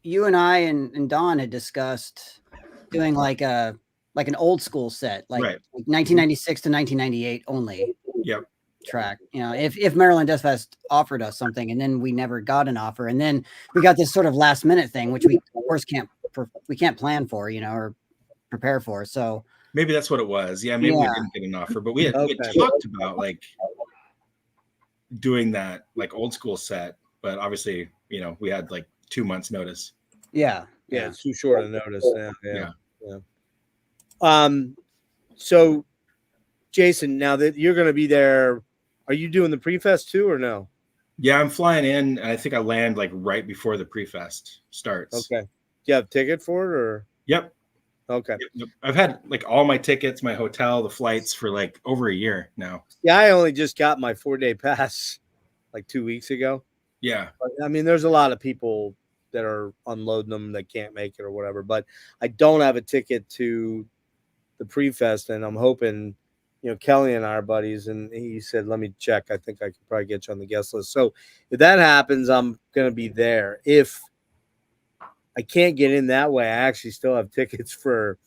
you and I and Don had discussed doing like an old school set, like, Right. like 1996 to 1998 only. Yep. Track, you know, if Maryland Deathfest offered us something and then we never got an offer and then we got this sort of last minute thing which we of course can't plan for, you know, or prepare for. So maybe that's what it was. Yeah, maybe we didn't get an offer, but we had talked about like doing that like old school set, but obviously, you know, we had like 2 months notice. Yeah, it's too short a notice. Yeah. So Jason, now that you're going to be there, are you doing the Prefest too or no? Yeah, I'm flying in, and I think I land like right before the Prefest starts. Okay. Do you have a ticket for it or? Yep. Okay. Yep. I've had like all my tickets, my hotel, the flights for like over a year now. Yeah, I only just got my 4-day pass like 2 weeks ago. Yeah. But, I mean, there's a lot of people that are unloading them that can't make it or whatever, but I don't have a ticket to the Prefest, and I'm hoping, you know, Kelly and I are buddies, and he said, let me check. I think I could probably get you on the guest list. So if that happens, I'm going to be there. If I can't get in that way, I actually still have tickets for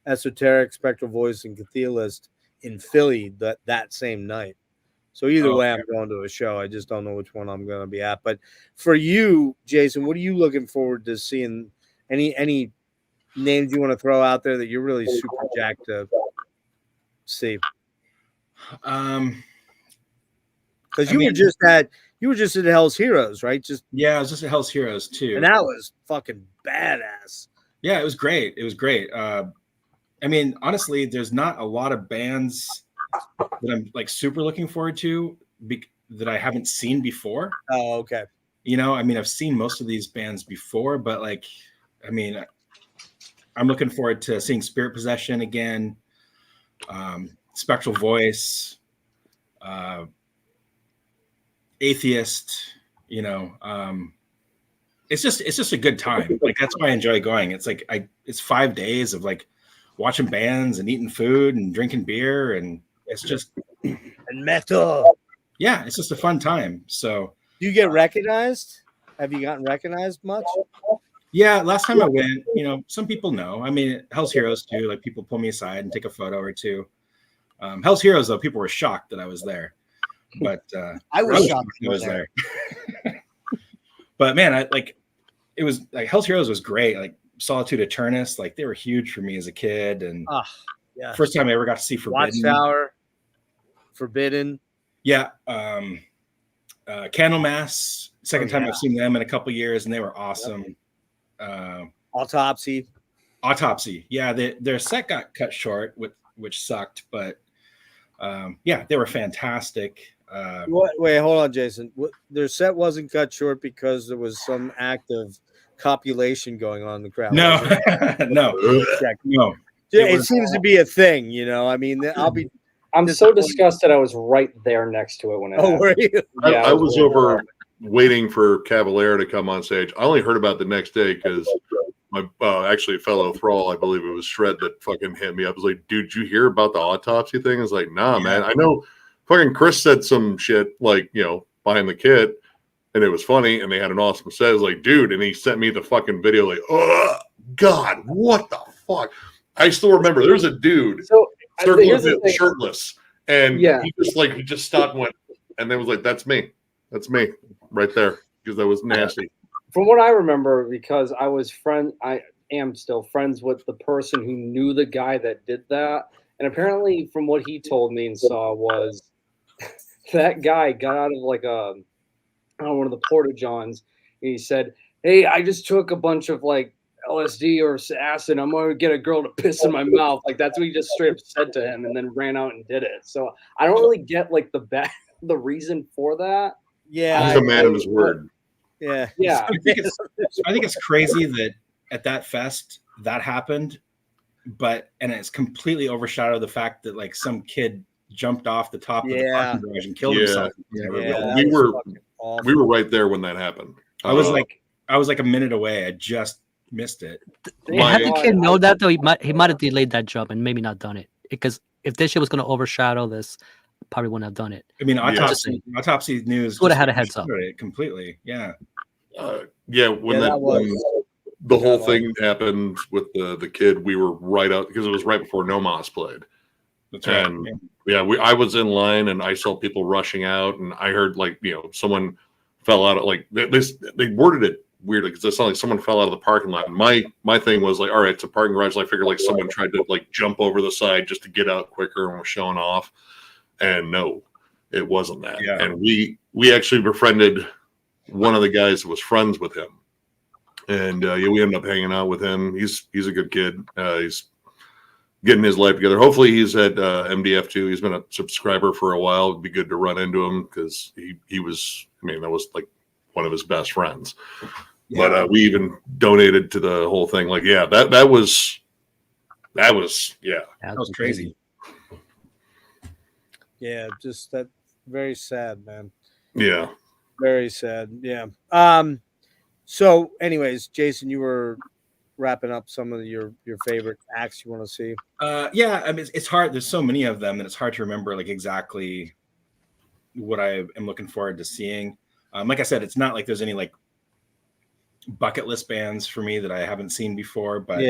Esoteric, Spectral Voice, and Cathedalist in Philly that same night. So either way, I'm going to a show. I just don't know which one I'm going to be at. But for you, Jason, what are you looking forward to seeing? Any names you want to throw out there that you're really super jacked to see? Because you were just at Hell's Heroes, right? I was just at Hell's Heroes too, and that was fucking badass. Yeah, it was great. It was great. I mean, honestly, there's not a lot of bands that I'm like super looking forward to that I haven't seen before. Oh, okay. You know, I mean, I've seen most of these bands before, but like, I mean, I'm looking forward to seeing Spirit Possession again, Spectral Voice, Atheist. You know, it's just a good time. Like that's why I enjoy going. It's like it's 5 days of like watching bands and eating food and drinking beer, and it's just and metal. Yeah, it's just a fun time. So do you get recognized? Have you gotten recognized much? Yeah, last time I went, you know, some people know. I mean, Hell's Heroes too. Like people pull me aside and take a photo or two. Hell's Heroes though, people were shocked that I was there. But I was shocked I was there. But man, it was like Hell's Heroes was great. Like Solitude Eternus, like they were huge for me as a kid. And first time I ever got to see Forbidden. Watchtower, Forbidden. Yeah. Candlemass, second time I've seen them in a couple years, and they were awesome. Autopsy. Yeah, their set got cut short, which sucked, but yeah, they were fantastic. Wait, hold on, Jason. Their set wasn't cut short because there was some act of copulation going on in the crowd. No, no. It seems to be a thing, you know. I mean, I'm so disgusted. I was right there next to it when it happened. Were you? Yeah, I was over waiting for Caballero to come on stage. I only heard about the next day because my actually a fellow thrall, I believe it was Shred, that fucking hit me up. I was like, dude, did you hear about the autopsy thing? I was like, nah, man. I know fucking Chris said some shit like, you know, behind the kit, and it was funny, and they had an awesome set. I was like, dude, and he sent me the fucking video like, oh God, what the fuck? I still remember there was a dude shirtless, and he just stopped and went, and then was like, that's me right there, because that was nasty. From what I remember, because I am still friends with the person who knew the guy that did that, and apparently from what he told me and saw was that guy got out of like one of the porta johns, and he said, hey, I just took a bunch of like LSD or acid. I'm going to get a girl to piss in my mouth. Like that's what he just straight up said to him, and then ran out and did it. So I don't really get like the reason for that. Yeah, he's a man of his word. Yeah. I think it's crazy that at that fest that happened, and it's completely overshadowed the fact that like some kid jumped off the top of the parking garage and killed himself. We were right there when that happened. I was like a minute away. I just missed it. Had the kid know that though, he might have delayed that jump and maybe not done it, because if this shit was going to overshadow this, probably wouldn't have done it. I mean, autopsy news would have had a heads up. It completely, when the whole thing happened with the kid, we were right out because it was right before Nomos played. That's right. And I was in line and I saw people rushing out, and I heard like, you know, someone fell out of like they worded it weirdly because it sounded like someone fell out of the parking lot. And my thing was like, all right, it's a parking garage. I figured like someone tried to like jump over the side just to get out quicker and was showing off. And no, it wasn't that. Yeah. And we actually befriended one of the guys who was friends with him, and we ended up hanging out with him. He's a good kid. He's getting his life together. Hopefully, he's at MDF too. He's been a subscriber for a while. It'd be good to run into him because he was. I mean, that was like one of his best friends. Yeah. But we even donated to the whole thing. Like, yeah, that was crazy. Yeah, just that very sad, man. Yeah. Very sad. Yeah. So anyways, Jason, you were wrapping up some of your favorite acts you want to see. Yeah, I mean it's hard. There's so many of them that it's hard to remember like exactly what I am looking forward to seeing. Like I said, it's not like there's any like bucket list bands for me that I haven't seen before, but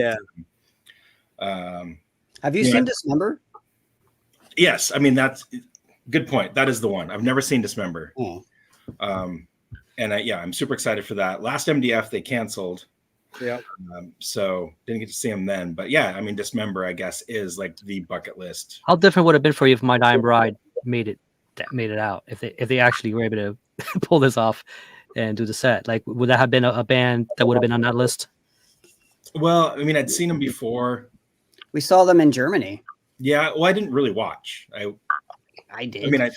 have you seen Dismember? Yes, I mean that's good point. That is the one. I've never seen Dismember. And I'm super excited for that. Last MDF they canceled. Yeah. So didn't get to see them then. But yeah, I mean Dismember, I guess, is like the bucket list. How different would it have been for you if My Dying Bride made it out? If they actually were able to pull this off and do the set, like would that have been a band that would have been on that list? Well, I mean, I'd seen them before. We saw them in Germany. Yeah, well, I didn't really watch. I did. I mean,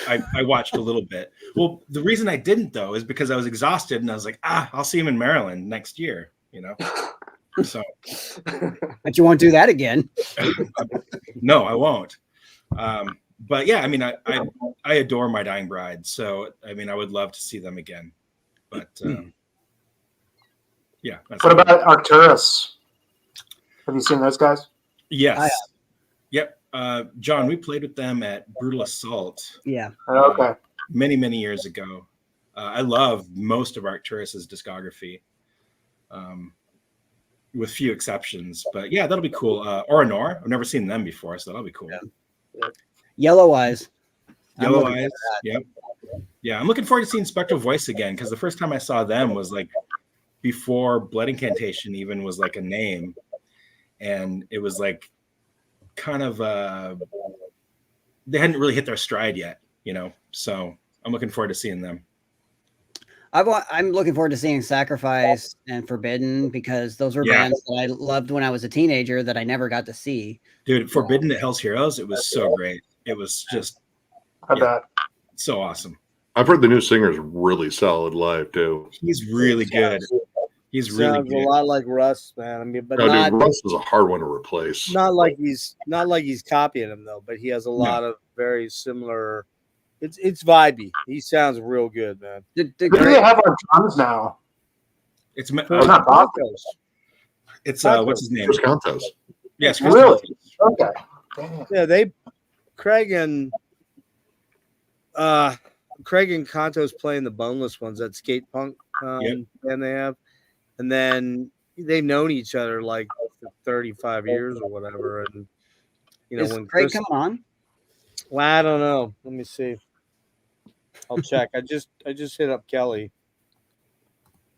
I watched a little bit. Well, the reason I didn't though is because I was exhausted and I was like, I'll see him in Maryland next year, you know. So, but you won't do that again. No, I won't. But yeah, I mean, I adore My Dying Bride, so I mean, I would love to see them again. But yeah. What about Arcturus? Have you seen those guys? Yes. Yep. John, we played with them at Brutal Assault. Yeah. Okay. Many years ago. I love most of Arcturus's discography, with few exceptions. But yeah, that'll be cool. Oranor, I've never seen them before, so that'll be cool. Yeah. Yellow Eyes. Yellow Eyes. Yep. Yeah, I'm looking forward to seeing Spectral Voice again because the first time I saw them was like before Blood Incantation even was like a name, and it was like kind of they hadn't really hit their stride yet, you know. So I'm looking forward to seeing them. I'm looking forward to seeing Sacrifice and Forbidden because those were bands that I loved when I was a teenager that I never got to see. Dude, Forbidden at Hell's Heroes, it was so great. It was just so awesome. I've heard the new singer's really solid live too. He's really good. He's really good. A lot like Russ, man. I mean, but dude, not, Russ is a hard one to replace. Not like he's copying him though, but he has a lot of very similar. It's vibey. He sounds real good, man. Who do they have on drums now? It's not Boscos. It's what's his name? Chris Contos. Yes, really? Okay. Damn. Yeah, Craig and Contos playing the Boneless Ones, that skate punk and they have, and then they've known each other like for 35 years or whatever. And you know, when Craig coming on? Well, I don't know. Let me see. I'll check. I just hit up Kelly.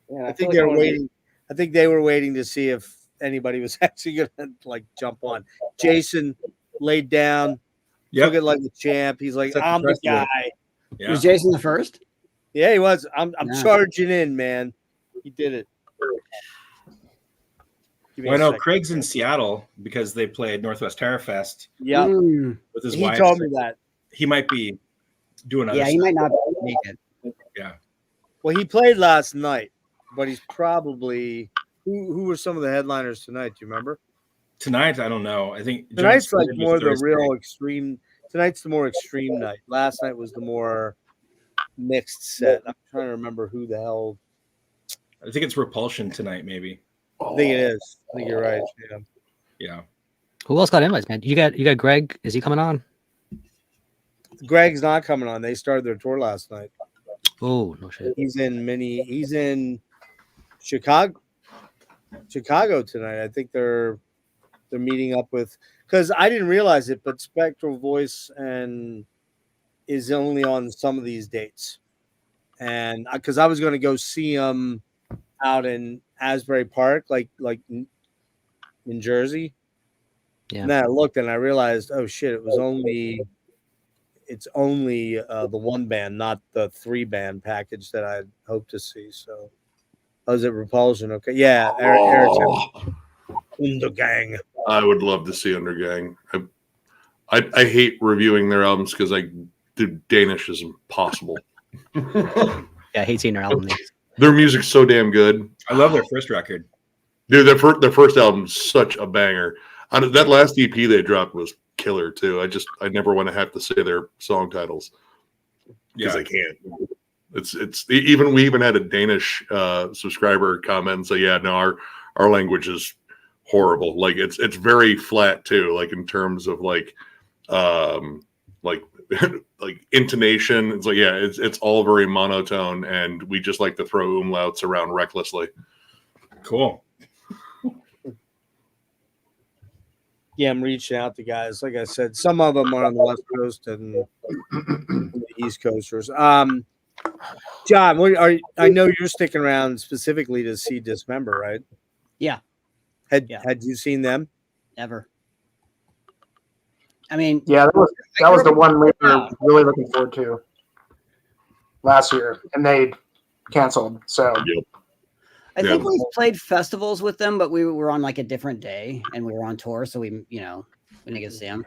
Yeah, I think they were waiting. I think they were waiting to see if anybody was actually gonna like jump on. Jason laid down, took it like a champ. He's like, I'm the guy. Yeah. Was Jason the first? Yeah, he was. I'm charging in, man. He did it. Well, I know Craig's in Seattle because they played Northwest Terror Fest. Yeah, with his wife. He told me that he might be doing other stuff. He might not make it. Yeah. Well, he played last night, but he's probably who were some of the headliners tonight? Do you remember? Tonight, I don't know. I think tonight's like more the real extreme. Tonight's the more extreme night. Last night was the more mixed set. I'm trying to remember who the hell. I think it's Repulsion tonight, maybe. I think it is. I think you're right. Yeah. Yeah. Who else got invites, man? You got Greg. Is he coming on? Greg's not coming on. They started their tour last night. Oh, no shit. He's in Chicago tonight. I think they're meeting up with, because I didn't realize it, but Spectral Voice and is only on some of these dates. And because I was going to go see them out in Asbury Park, like in Jersey. Yeah. And then I looked and I realized, oh shit, it's only the one band, not the 3-band package that I'd hoped to see. So I was at Repulsion. Okay. Yeah. Eric's Undergang. I would love to see Undergang. I hate reviewing their albums because Danish is impossible. Yeah, I hate seeing their album names. Their music's so damn good. I love their first record. Dude, their first album's such a banger. That last EP they dropped was killer too. I never want to have to say their song titles because I can't. It's we even had a Danish subscriber comment and say, yeah, no, our language is horrible. Like it's very flat too, like in terms of like intonation. It's like, yeah, it's all very monotone, and we just like to throw umlauts around recklessly. Cool. yeah, I'm reaching out to guys. Like I said, some of them are on the West Coast and the East Coasters. John, I know you're sticking around specifically to see Dismember, right? Yeah. Had you seen them? Never. I mean, Yeah, that was the one we were really looking forward to last year, and they canceled. So I think we've played festivals with them, but we were on like a different day and we were on tour, so we didn't get to see them.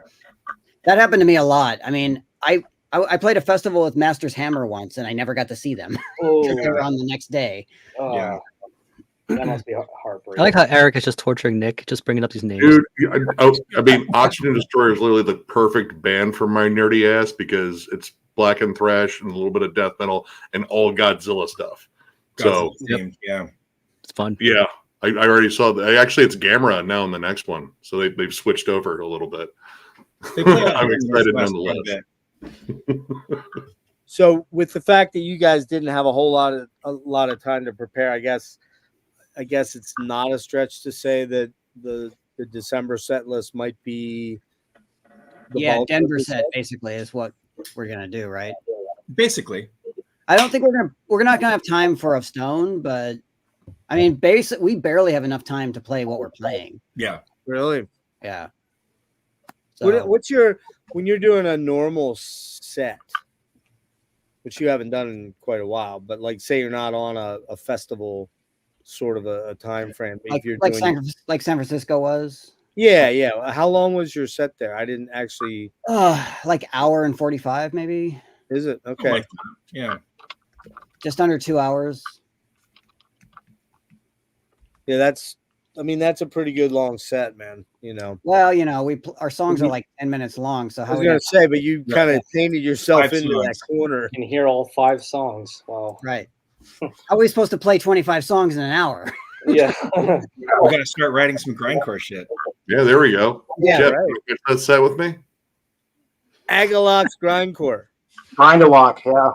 That happened to me a lot. I mean, I played a festival with Master's Hammer once, and I never got to see them. They were on the next day. Yeah. That must be heartbreaking. I like how Eric is just torturing Nick, just bringing up these names. Dude, I mean, Oxygen Destroyer is literally the perfect band for my nerdy ass because it's black and thrash and a little bit of death metal and all Godzilla stuff. So, yeah, it's fun. Yeah, I already saw that. Actually, it's Gamera now in the next one, so they've switched over a little bit. I'm excited nonetheless. So, with the fact that you guys didn't have a lot of time to prepare, I guess it's not a stretch to say that the December set list might be Denver set basically is what we're gonna do, right? Basically, I don't think we're not gonna have time for a Stone, but I mean, we barely have enough time to play what we're playing. Yeah, really. Yeah. So, What's when you're doing a normal set, which you haven't done in quite a while, but like say you're not on a festival sort of a time frame. Like San Francisco was. Yeah. How long was your set there? I didn't actually. Like hour and 45 maybe. Is it okay? Yeah. Just under 2 hours. Yeah, that's a pretty good long set, man. Well, our songs are like 10 minutes long. So I was gonna say, but you kind of painted yourself into that corner. You can hear all 5 songs. Wow. Right. How are we supposed to play 25 songs in an hour? Yeah. We're gonna start writing some grindcore shit. Yeah, there we go. Yeah, Jeff, right. you that set with me? Agaloc's grindcore. Grindalock, yeah.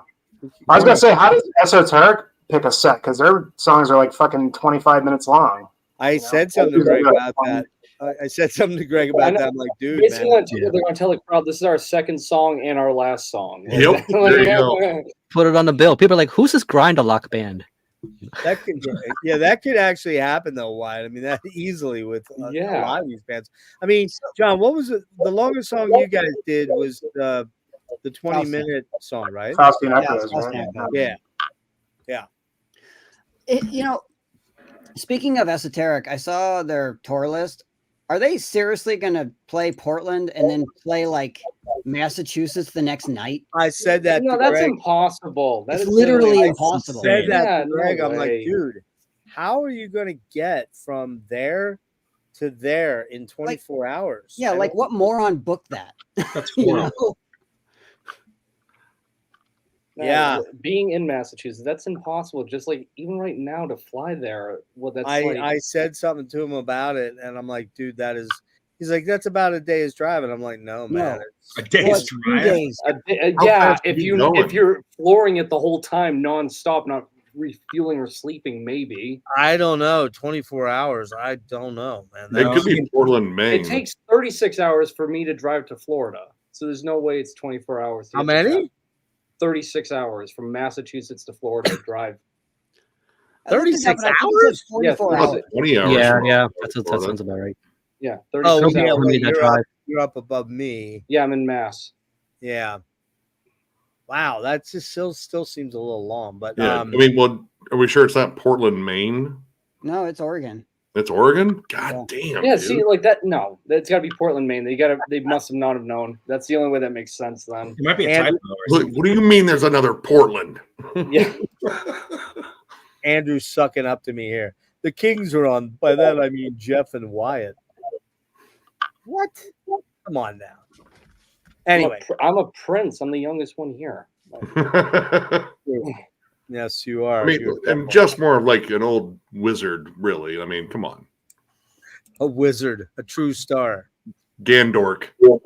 I was gonna say, how does Esoteric pick a set? Because their songs are like fucking 25 minutes long. I said something to Greg about that. I said something to Greg about that. I'm like, dude, basically, man. they're going to tell the crowd this is our second song and our last song. Yep, there you go. Put it on the bill. People are like, "Who's this Grindalock band?" That could actually happen though, Wyatt. I mean, that easily with a lot of these bands. I mean, John, what was the longest song you guys did? Was the 20-minute song, right? Faustian Echoes, right? Yeah. Speaking of Esoteric, I saw their tour list. Are they seriously going to play Portland and then play like Massachusetts the next night? I said that. No, that's impossible. It's literally impossible. I said that to Greg. I'm like, dude, how are you going to get from there to there in 24 hours? Yeah, like what moron booked that? That's horrible. Yeah, being in Massachusetts, that's impossible. Just like even right now to fly there, I said something to him about it, and I'm like, dude, that is. He's like, that's about a day's drive, and I'm like, no, man, a day's drive. 2 days. Yeah, if you're flooring it the whole time nonstop, not refueling or sleeping, maybe. I don't know. 24 hours. I don't know, man. It could be Portland, Maine. It takes 36 hours for me to drive to Florida, so there's no way it's 24 hours. How many? 36 hours from Massachusetts to Florida drive. 36 hours? 44 hours. 20 hours. Yeah. That sounds about right. Yeah, 36 hours. You're up above me. Yeah, I'm in Mass. Yeah. Wow, that just still seems a little long, but I mean, well, are we sure it's not Portland, Maine? No, it's Oregon. It's Oregon? God damn. Yeah, dude. see, like that. No, that's got to be Portland, Maine. They must have not have known. That's the only way that makes sense. Then it might be a typo. What do you mean? There's another Portland? Yeah. Andrew's sucking up to me here. The Kings are on. By that I mean Jeff and Wyatt. What? Come on now. Anyway, I'm a prince. I'm the youngest one here. Yes, you are. I mean, and Jeff's more of like an old wizard, really. I mean, come on. A wizard, a true star. Gandork. There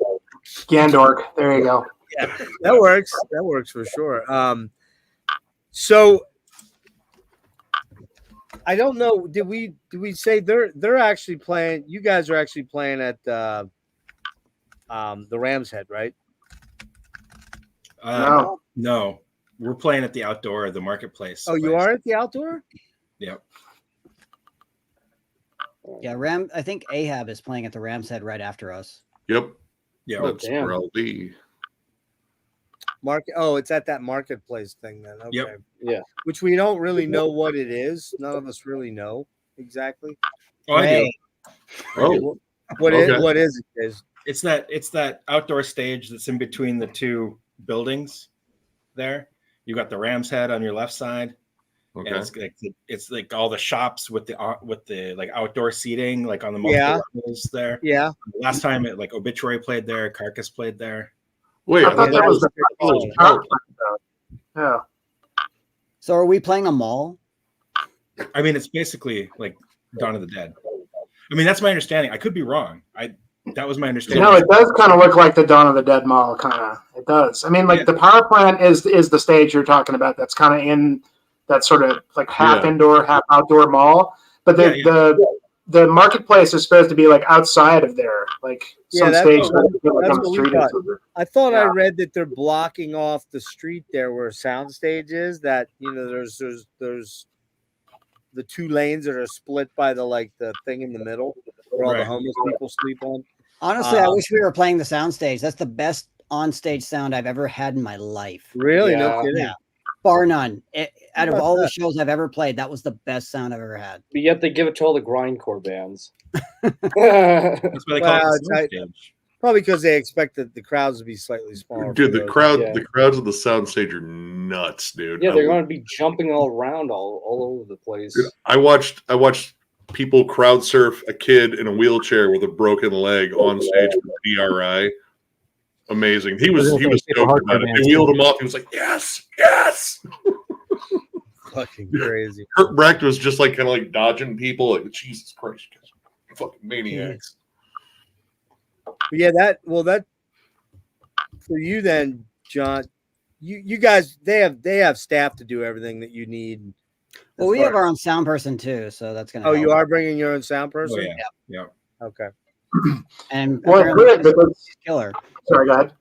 you go. Yeah, that works. That works for sure. So I don't know. Did we say they're actually playing? You guys are actually playing at the Ram's Head, right? No, we're playing at the outdoor, the marketplace. Oh, you are at the outdoor? Yep. Yeah, I think Ahab is playing at the Ram's Head right after us. Yep. Yeah. That's where I'll be. It's at that marketplace thing then. Okay. Yep. Yeah. Which we don't really know what it is. None of us really know exactly. Oh, I do. Oh, What okay. is it? It's that outdoor stage that's in between the two buildings. There, you got the Ram's Head on your left side. Okay. And it's like all the shops with the like outdoor seating, like on the multiple levels there. Yeah. Last time it like Obituary played there, Carcass played there. Wait, I thought that was the power plant, though. Yeah. So are we playing a mall? I mean, it's basically like Dawn of the Dead. I mean, that's my understanding. I could be wrong. That was my understanding. You know, it does kind of look like the Dawn of the Dead mall, kind of. It does. I mean, like the power plant is the stage you're talking about. That's kind of in that sort of like half indoor, half outdoor mall. But the marketplace is supposed to be like outside of there, like some stage on the street. I thought I read that they're blocking off the street there where soundstage is. That there's the two lanes that are split by the thing in the middle where all the homeless people sleep on. Honestly, I wish we were playing the soundstage. That's the best on-stage sound I've ever had in my life. Really? Yeah. No kidding. Yeah. Bar none. Out of all the shows I've ever played, that was the best sound I've ever had. But yet they give it to all the grindcore bands. That's why they call it the soundstage. Probably because they expect the crowds to be slightly smaller. Dude, the crowds of the soundstage are nuts, dude. Yeah, they're going to be jumping all around all over the place. Dude, I watched people crowd surf a kid in a wheelchair with a broken leg on stage with DRI. Amazing. He was stoked about it. They wheeled him off. He was like, yes. Fucking crazy. Kurt Brecht was just like kind of like dodging people. Like, Jesus Christ, you guys are fucking maniacs. Yeah, that for you then, John. You guys, they have staff to do everything that you need. Well, we have our own sound person too, so that's gonna. Oh, you are bringing your own sound person? Oh, yeah. Okay. And good because killer. Sorry, go ahead.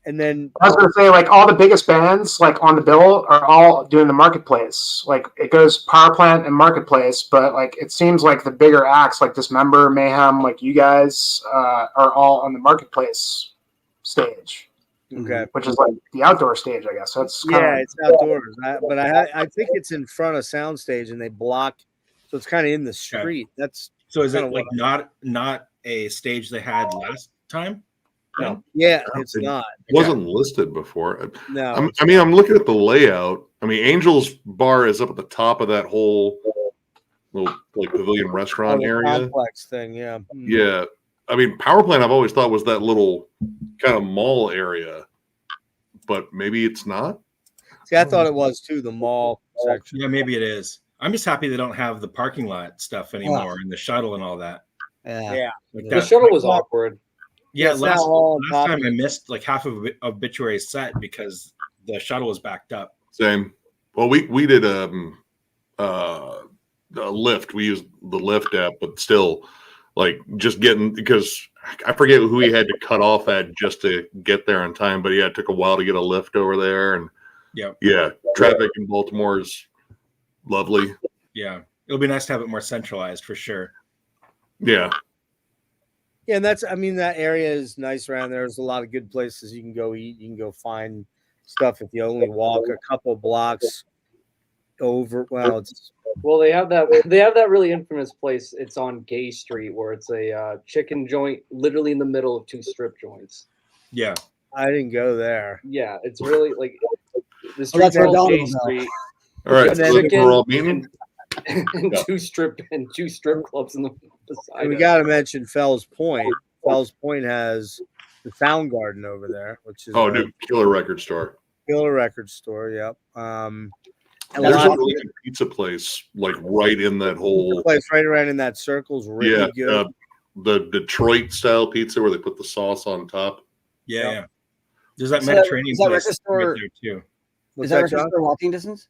And then I was going to say, like all the biggest bands, like on the bill, are all doing the marketplace. Like it goes power plant and marketplace, but like it seems like the bigger acts, like Dismember, Mayhem, like you guys, are all on the marketplace stage. Okay, which is like the outdoor stage, I guess. So it's it's outdoors, but I think it's in front of soundstage, and they block, so it's kind of in the street. That's so. Is it like not a stage they had last time? No. Yeah, it's not. It wasn't listed before. No. I'm looking at the layout. I mean, Angel's Bar is up at the top of that whole little like pavilion restaurant area. Complex thing, yeah. Yeah. I mean, Power Plant I've always thought was that little kind of mall area, but maybe it's not. See, I thought it was too, the mall section. Yeah, maybe it is. I'm just happy they don't have the parking lot stuff anymore and the shuttle and all that. Yeah. Like the shuttle was awkward. Yeah, last time I missed like half of Obituary's set because the shuttle was backed up. Same. Well, we did a lift. We used the Lyft app, but still, like just getting because I forget who he had to cut off at just to get there on time. But yeah, it took a while to get a lift over there, and traffic in Baltimore is lovely. Yeah, it'll be nice to have it more centralized for sure. Yeah. Yeah, and that area is nice around there. There's a lot of good places you can go eat. You can go find stuff if you only walk a couple blocks over. Well, they have that really infamous place. It's on Gay Street where it's a chicken joint, literally in the middle of two strip joints. Yeah, I didn't go there. Yeah, it's really like the street called Gay Street. All right, so we're all meeting. And two strip clubs in the side. And we got to mention Fells Point. Fells Point has the Soundgarden over there, which is killer record store. Killer record store, yep. There's a really good pizza place, like right in that whole place, right around in that circle is really good. The Detroit style pizza where they put the sauce on top. Yeah. There's that Mediterranean place right there too. Is that record store walking distance?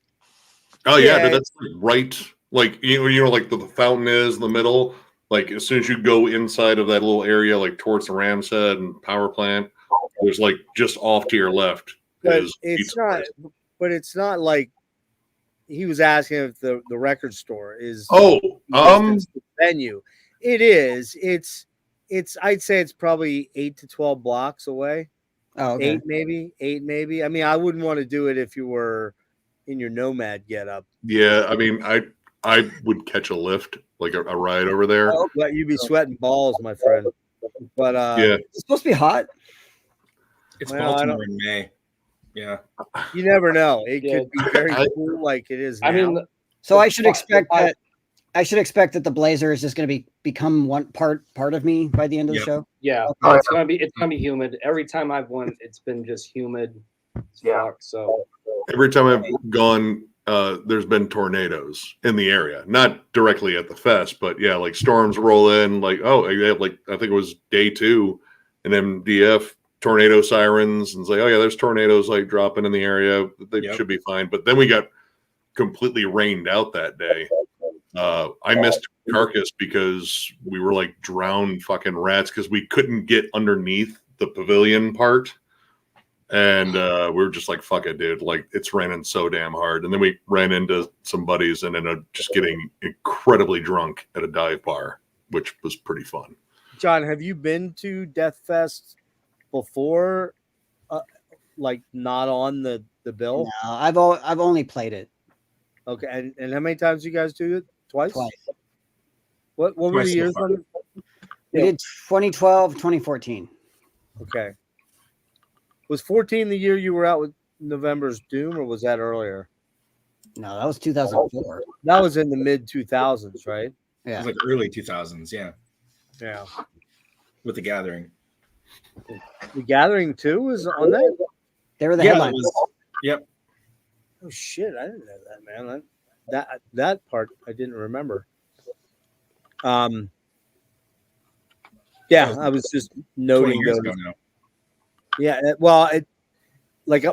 Oh yeah, dude, that's right. Like you know, like the fountain is in the middle. Like as soon as you go inside of that little area, like towards the Ram's Head and power plant, there's like just off to your left. But is it's Pizza not. Place. But it's not like he was asking if the record store is. Oh, the venue. It is. It's. I'd say it's probably 8 to 12 blocks away. Oh, okay. 8 maybe. I mean, I wouldn't want to do it if you were in your nomad getup. yeah. I mean, I would catch a lift, like a ride over there. Oh, but you'd be sweating balls, my friend. But Yeah. It's supposed to be hot. It's Well, I Baltimore in May. Yeah. you never know. It Yeah. could be very cool, like it is now. I mean, So I should expect that. I should expect that the blazer is just going to become one part of me by the end of the Yep. show. yeah, Oh, it's gonna be humid. Every time I've went, it's been just humid as Yeah. fuck. So Every time I've gone, there's been tornadoes in the area, not directly at the fest, but yeah, like storms roll in. Like like I think it was day 2, and MDF tornado sirens, and it's like, oh yeah, there's tornadoes like dropping in the area. They Yep. should be fine. But then we got completely rained out that day. I missed Carcass because we were like drowned fucking rats because we couldn't get underneath the pavilion part. And we were just like, fuck it, dude. Like, it's raining so damn hard. And then we ran into some buddies and ended up just getting incredibly drunk at a dive bar, which was pretty fun. John, have you been to Deathfest before? Like not on the bill? No, I've only played it Okay. And how many times you guys do it? Twice? twice. What were Twice the so years far. on it? We did 2012, 2014. Okay. Was 14 the year you were out with November's Doom, or was that earlier? No, that was 2004. That was in the mid 2000s, right? It Yeah. was like early 2000s. Yeah. Yeah. With the Gathering. The Gathering too was on that? They were the Yeah. headline. It was, yep. Oh shit, I didn't know that, man. That part I didn't remember. Yeah, I was just 20 noting years those. ago now. Yeah, well,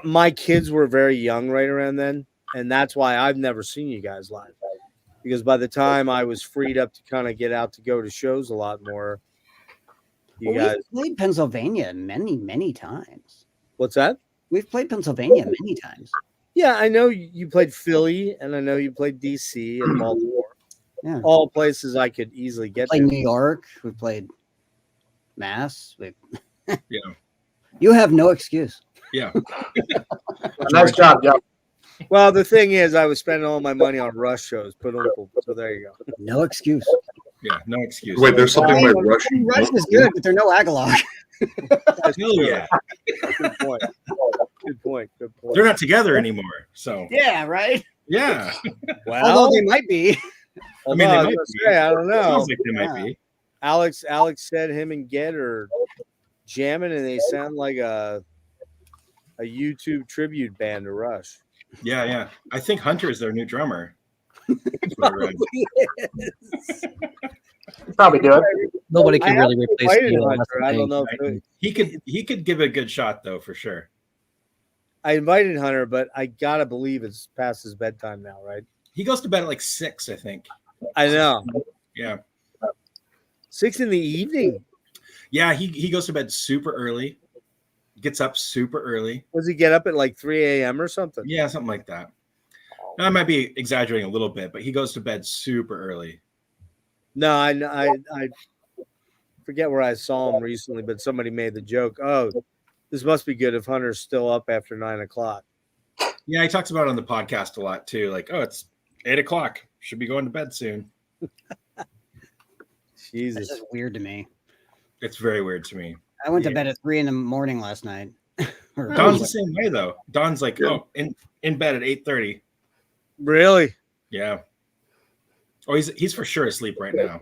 my kids were very young right around then, and that's why I've never seen you guys live. Because by the time I was freed up to kind of get out to go to shows a lot more, you guys. We've played Pennsylvania many times. What's that? We've played Pennsylvania many times. Yeah, I know you played Philly, and I know you played DC and Baltimore. Yeah. All places I could easily get Played to. New York. We played Mass. Yeah. You have no excuse. Yeah. Nice job, Jeff. Well, the thing is, I was spending all my money on Rush shows. So there you go. No excuse. Yeah. No excuse. Wait, there's something by Russian. Rush is good, but they're no Agalog. Hell yeah. Good point. Good point. Good point. They're not together anymore. So, Yeah, right. yeah. Well, Although they might be. I mean, they I might was be. gonna say, I don't know. Sounds like they might be. Alex said him and Get are jamming, and they sound like a YouTube tribute band to Rush. Yeah. Yeah. I think Hunter is their new drummer. That's what I read. Probably do it. Nobody I can really haven't replace invited Halo, that's Hunter. the I don't thing. know. If He could give a good shot though, for sure. I invited Hunter, but I gotta believe it's past his bedtime now, right? He goes to bed at like 6, I think. I know. Yeah. 6 in the evening. Yeah, he goes to bed super early. Gets up super early. Does he get up at like 3 a.m. or something? Yeah, something like that. I might be exaggerating a little bit, but he goes to bed super early. No, I forget where I saw him recently, but somebody made the joke. Oh, this must be good if Hunter's still up after 9 o'clock. Yeah, he talks about it on the podcast a lot too. Like, oh, it's 8 o'clock. Should be going to bed soon. This Jesus. is weird to me. It's very weird to me. I went to Yeah. bed at 3 a.m. last night. Or- Don's the same way though. Don's like, oh, in bed at 8:30. Really? Yeah. Oh, he's for sure asleep right now.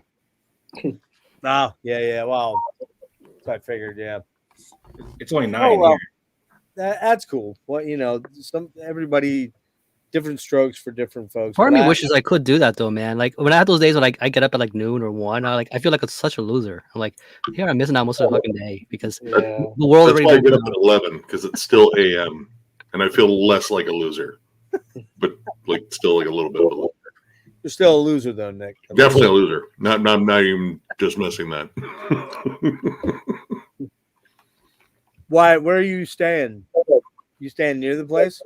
Oh, yeah. Well, I figured, yeah. It's only 9 Oh, well. here. That's cool. Well, everybody, different strokes for different folks. Part of but me I- wishes I could do that though, man. Like when I have those days when I get up at like noon or 1, I feel like it's such a loser. I'm like, here I'm missing out most of the fucking day because Yeah. the world That's already why I knows get up now. at 11 because it's still AM, and I feel less like a loser, but like still like a little bit of a loser. You're still a loser, though, Nick. Definitely a loser. Not even dismissing that. Why? Where are you staying? You staying near the place?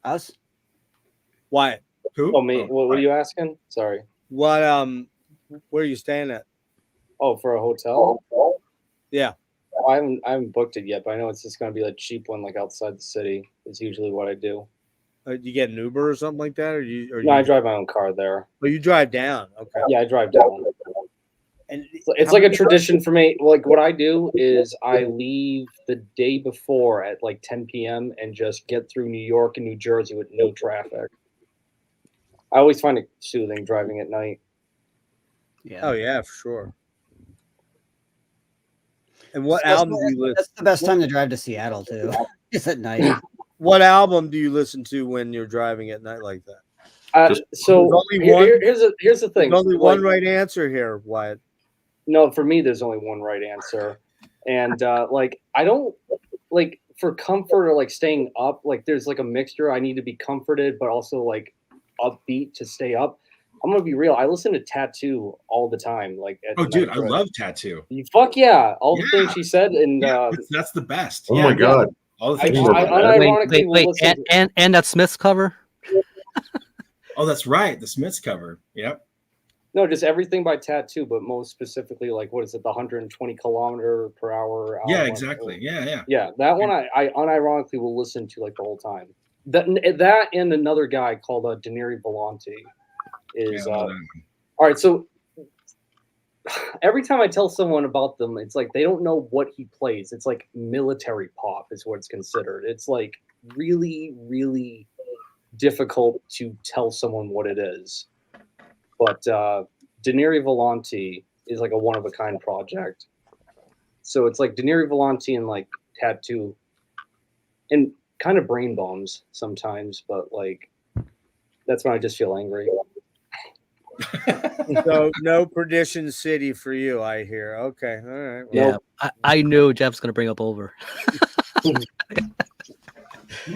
Us? Why? Who? Oh, me. What are you asking? Sorry. What? Where are you staying at? Oh, for a hotel? Yeah. I haven't booked it yet, but I know it's just gonna be a cheap one, like outside the city. Is usually what I do. You get an Uber or something like that, or you? No, I drive my own car there. Oh, you drive down. Okay. Yeah, I drive down. And It's like a tradition for me. Like what I do is I leave the day before at like 10 p.m. and just get through New York and New Jersey with no traffic. I always find it soothing driving at night. Yeah. Oh yeah, for sure. And what That's album do you listen? That's the best time to drive to Seattle too. It's at night. What album do you listen to when you're driving at night like that? So There's only one. Here's the thing. There's only Like, one right answer here, Wyatt. No, for me, there's only one right answer, and like I don't like for comfort or like staying up. Like there's like a mixture. I need to be comforted, but also like upbeat to stay up. I'm gonna be real. I listen to Tattoo all the time. Like, Oh, dude, I love Tattoo. Fuck yeah! All the things she said, and that's the best. Oh my god! All the I things. unironically will wait, listen and that Smiths cover. Oh, that's right, the Smiths cover. Yep. No, just everything by Tattoo, but most specifically, like what is it, the 120 kilometer per hour album? Yeah, exactly. Yeah. Yeah, that one I unironically will listen to like the whole time. That and another guy called Deneri Volante is all right. So every time I tell someone about them, it's like they don't know what he plays. It's like military pop is what it's considered. It's like really, really difficult to tell someone what it is. But Deneri Volante is like a one-of-a-kind project. So it's like Deneri Volante and like Tattoo and kind of Brain Bombs sometimes, but like that's when I just feel angry. So no Perdition City for you, I hear. Okay, all right. Yeah, I knew Jeff's gonna bring up Over. All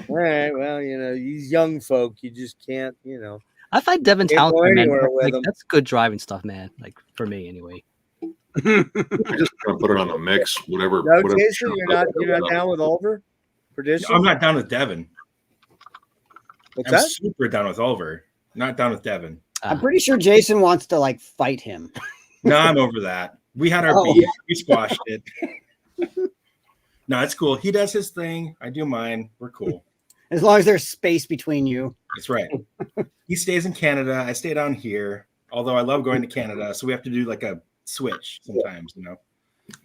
right. Well, you know, these young folk, you just can't, you know. I find Devin Can't go Townsend, man, anywhere with like, them. that's good driving stuff, man. Like for me, anyway. I just gonna put it on a mix, whatever. No, whatever Jason, you're not down with Over? Perdition? I'm not down with Devin. What's I'm that? super down with Oliver. Not down with Devin. I'm pretty sure Jason wants to like fight him. No, I'm over that. We had our beef. We squashed it. No, it's cool. He does his thing. I do mine. We're cool. As long as there's space between you. That's right. He stays in Canada. I stay down here. Although I love going to Canada, so we have to do like a switch sometimes, you know.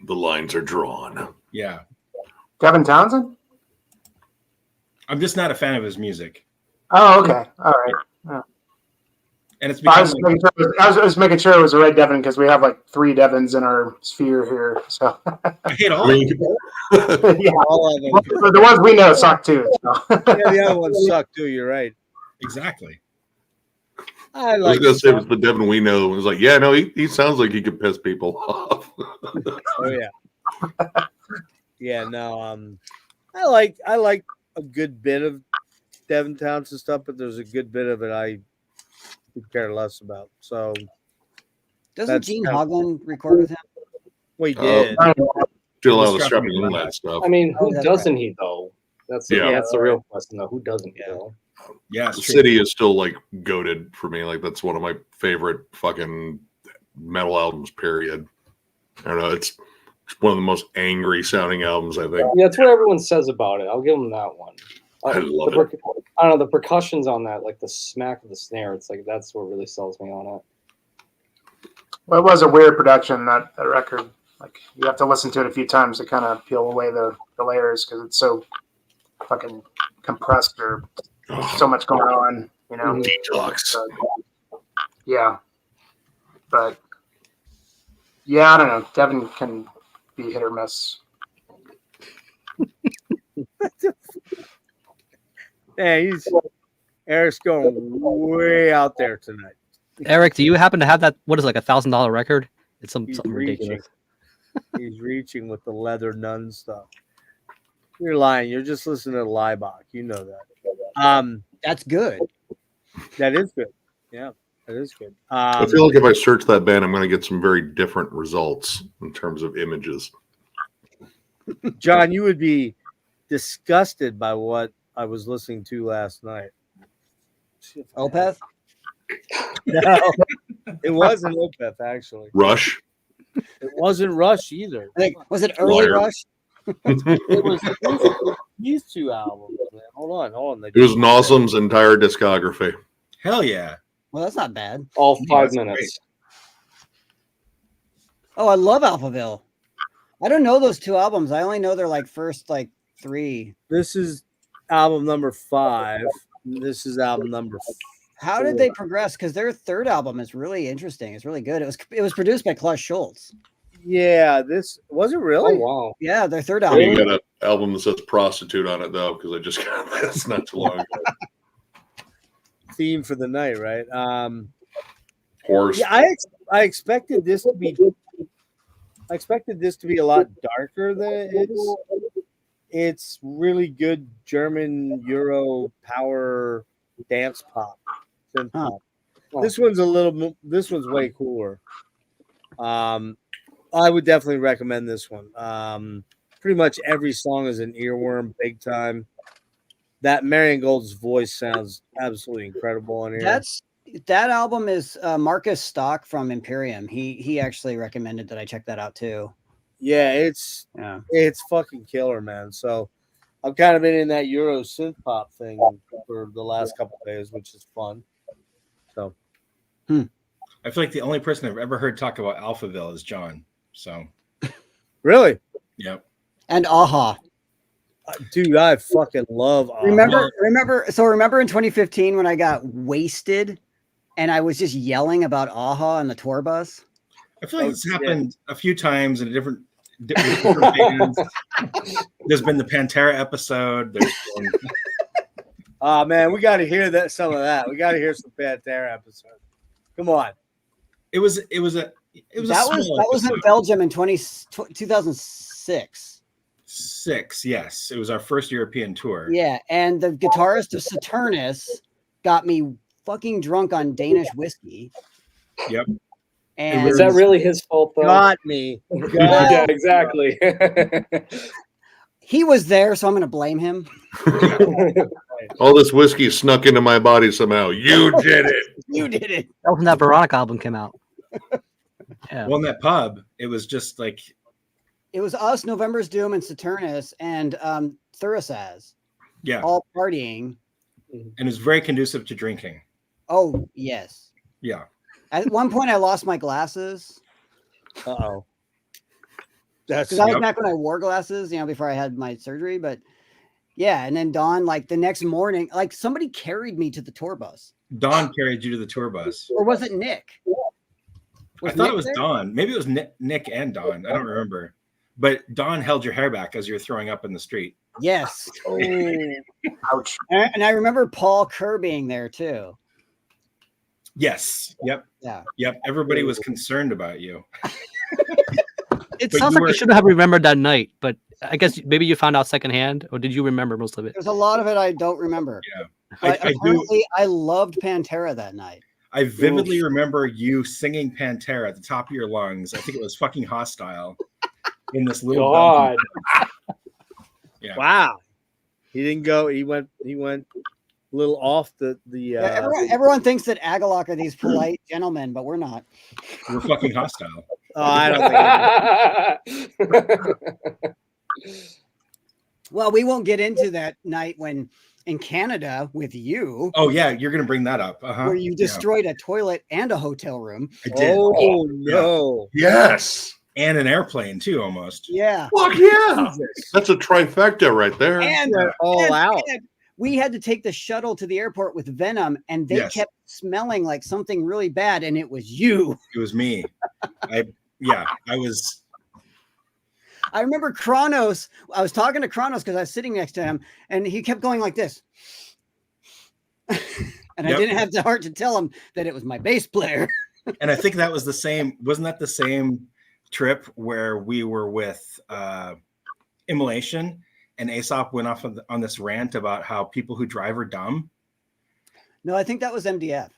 The lines are drawn. Yeah. Devin Townsend? I'm just not a fan of his music. Oh, okay. All right. Yeah. And it's I because was making sure it was the right Devin because we have like 3 Devins in our sphere here. So I hate all I of mean, them. yeah, All of them. the ones we know suck too. So. Yeah, the other ones suck too. You're right. Exactly. I I was like gonna say it was the Devin we know. It was like, yeah, no, he sounds like he could piss people off. Oh yeah. Yeah, no, I like a good bit of Devin Townsend stuff, but there's a good bit of it I could care less about. So Doesn't That's Gene kind of- Hoglan record with him? we did. Do a lot of the Disrupting strapping the in that limit. stuff. I mean, who that's doesn't he though? That's the real question though. Who doesn't he though? Yeah, The it's true. City is still like goated for me. Like that's one of my favorite fucking metal albums. Period. I don't know. It's one of the most angry sounding albums I think. Yeah, that's what everyone says about it. I'll give him that one. I love the it. I don't know, the percussions on that, like the smack of the snare, it's like that's what really sells me on it. Well, it was a weird production, that record. Like you have to listen to it a few times to kind of peel away the layers because it's so fucking compressed or so much going on, you know. Detox. So, yeah, but yeah, I don't know. Devin can be hit or miss. Yeah, Eric's going way out there tonight. Eric, do you happen to have that? What is it, like $1,000 record? It's He's something ridiculous. He's reaching with the leather nun stuff. You're lying. You're just listening to Liebach. You know that. That's good. That is good. Yeah, that is good. I feel like if I search that band, I'm going to get some very different results in terms of images. John, you would be disgusted by what I was listening to last night. Opeth? No, it wasn't Opeth, actually. Rush? It wasn't Rush either. Was it early Liar. Rush? It was these two albums, man. Hold on. It was Nossum's entire discography. Hell yeah. Well, that's not bad. All Yeah, 5 that's minutes. Oh, I love Alphaville. I don't know those two albums. I only know their like first like 3. This is album number 5. This is album number 4. How did they progress? Because their third album is really interesting. It's really good. It was produced by Klaus Schultz. Yeah, this was it Oh really? wow. Yeah, their third You album. got an album that says prostitute on it, though, because I just got this not too long ago. Theme for the night, right? Horse. Yeah, I expected this to be. I expected this to be a lot darker than it is. It's really good German Euro power dance pop. Synth pop. This one's This one's way cooler. I would definitely recommend this one. Pretty much every song is an earworm, big time. That Marion Gold's voice sounds absolutely incredible on here. That album is Marcus Stock from Imperium. He actually recommended that I check that out too. Yeah, it's fucking killer, man. So I've kind of been in that Euro synth pop thing for the last couple of days, which is fun. So I feel like the only person I've ever heard talk about Alphaville is John. So really, yep. And Aha. Dude, I fucking love Aha. Remember in 2015 when I got wasted and I was just yelling about Aha on the tour bus? I feel like it's happened a few times in different bands. There's been the Pantera episode. There's been... Oh man, we got to hear some of that. We got to hear some Pantera episode. Come on. That was in Belgium in 2006. Yes, it was our first European tour. Yeah, and the guitarist of Saturnus got me fucking drunk on Danish whiskey. Yep. And is that really his fault though? Got me. Yeah, exactly. He was there, so I'm going to blame him. All this whiskey snuck into my body somehow. You did it. You did it. That was when that Veronica album came out. Yeah. Well, in that pub, it was just like it was us, November's Doom, and Saturnus, and Thurisaz. Yeah, all partying, and it was very conducive to drinking. Oh yes. Yeah. At one point, I lost my glasses. Uh-oh. Because that was back when I wore glasses, before I had my surgery. But yeah, and then Dawn, like the next morning, like somebody carried me to the tour bus. Dawn carried you to the tour bus, or was it Nick? I thought it was Dawn. Maybe it was Nick and Dawn. I don't remember. But Dawn held your hair back as you were throwing up in the street. Yes. Oh, ouch! And I remember Paul Kerr being there too. Yes. Yep. Yeah. Yep. Everybody was concerned about you. It sounds like you should have remembered that night, but I guess maybe you found out secondhand, or did you remember most of it? There's a lot of it I don't remember. Yeah. But I loved Pantera that night. I vividly remember you singing Pantera at the top of your lungs. I think it was fucking Hostile in this little God. Yeah. Wow. He didn't go. He went a little off the everyone thinks that Agalok are these polite gentlemen, but we're not. We're fucking hostile. Oh, I don't think. Well, we won't get into that night when in Canada with you. Oh yeah, you're gonna bring that up. Where you destroyed a toilet and a hotel room. I did. Oh no. Yes. And an airplane too, almost. Yeah. Fuck yeah. That's a trifecta right there. And all out. And we had to take the shuttle to the airport with Venom, and they kept smelling like something really bad, and it was you. It was me. I was. I remember Kronos. I was talking to Kronos because I was sitting next to him, and he kept going like this. And I didn't have the heart to tell him that it was my bass player. And I think that was the same. Wasn't that the same trip where we were with Immolation? And Aesop went off on this rant about how people who drive are dumb. No, I think that was MDF.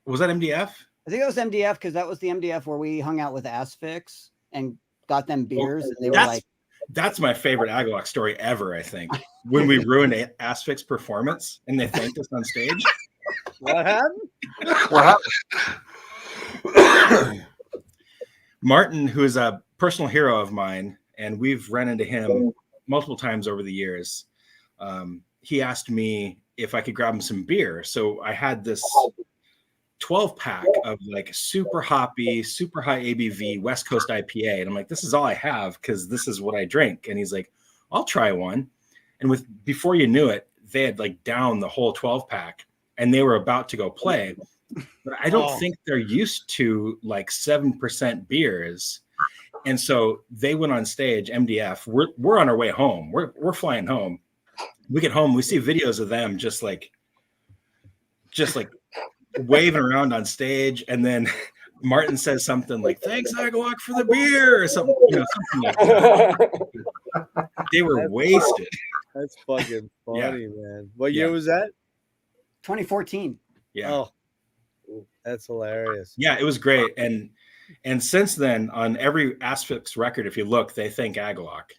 Was that MDF? I think it was MDF because that was the MDF where we hung out with Asphyx and got them beers, and they were like, "That's my favorite Agalock story ever." I think when we ruined Asphyx performance and they thanked us on stage. What happened? What happened? Martin, who is a personal hero of mine, and we've run into him multiple times over the years. He asked me if I could grab him some beer. So I had this 12-pack of like super hoppy, super high ABV West Coast IPA. And I'm like, this is all I have because this is what I drink. And he's like, I'll try one. And before you knew it, they had like downed the whole 12-pack and they were about to go play. But I don't think they're used to like 7% beers. And so they went on stage, MDF. We're on our way home. We're flying home. We get home, we see videos of them just like waving around on stage, and then Martin says something like, "Thanks, Agalock, for the beer," or something, something like that. They were wasted. That's fucking funny, man. What year was that? 2014. Yeah. Oh, that's hilarious. Yeah, it was great. And since then, on every Asphyx record, if you look, they thank Agalock.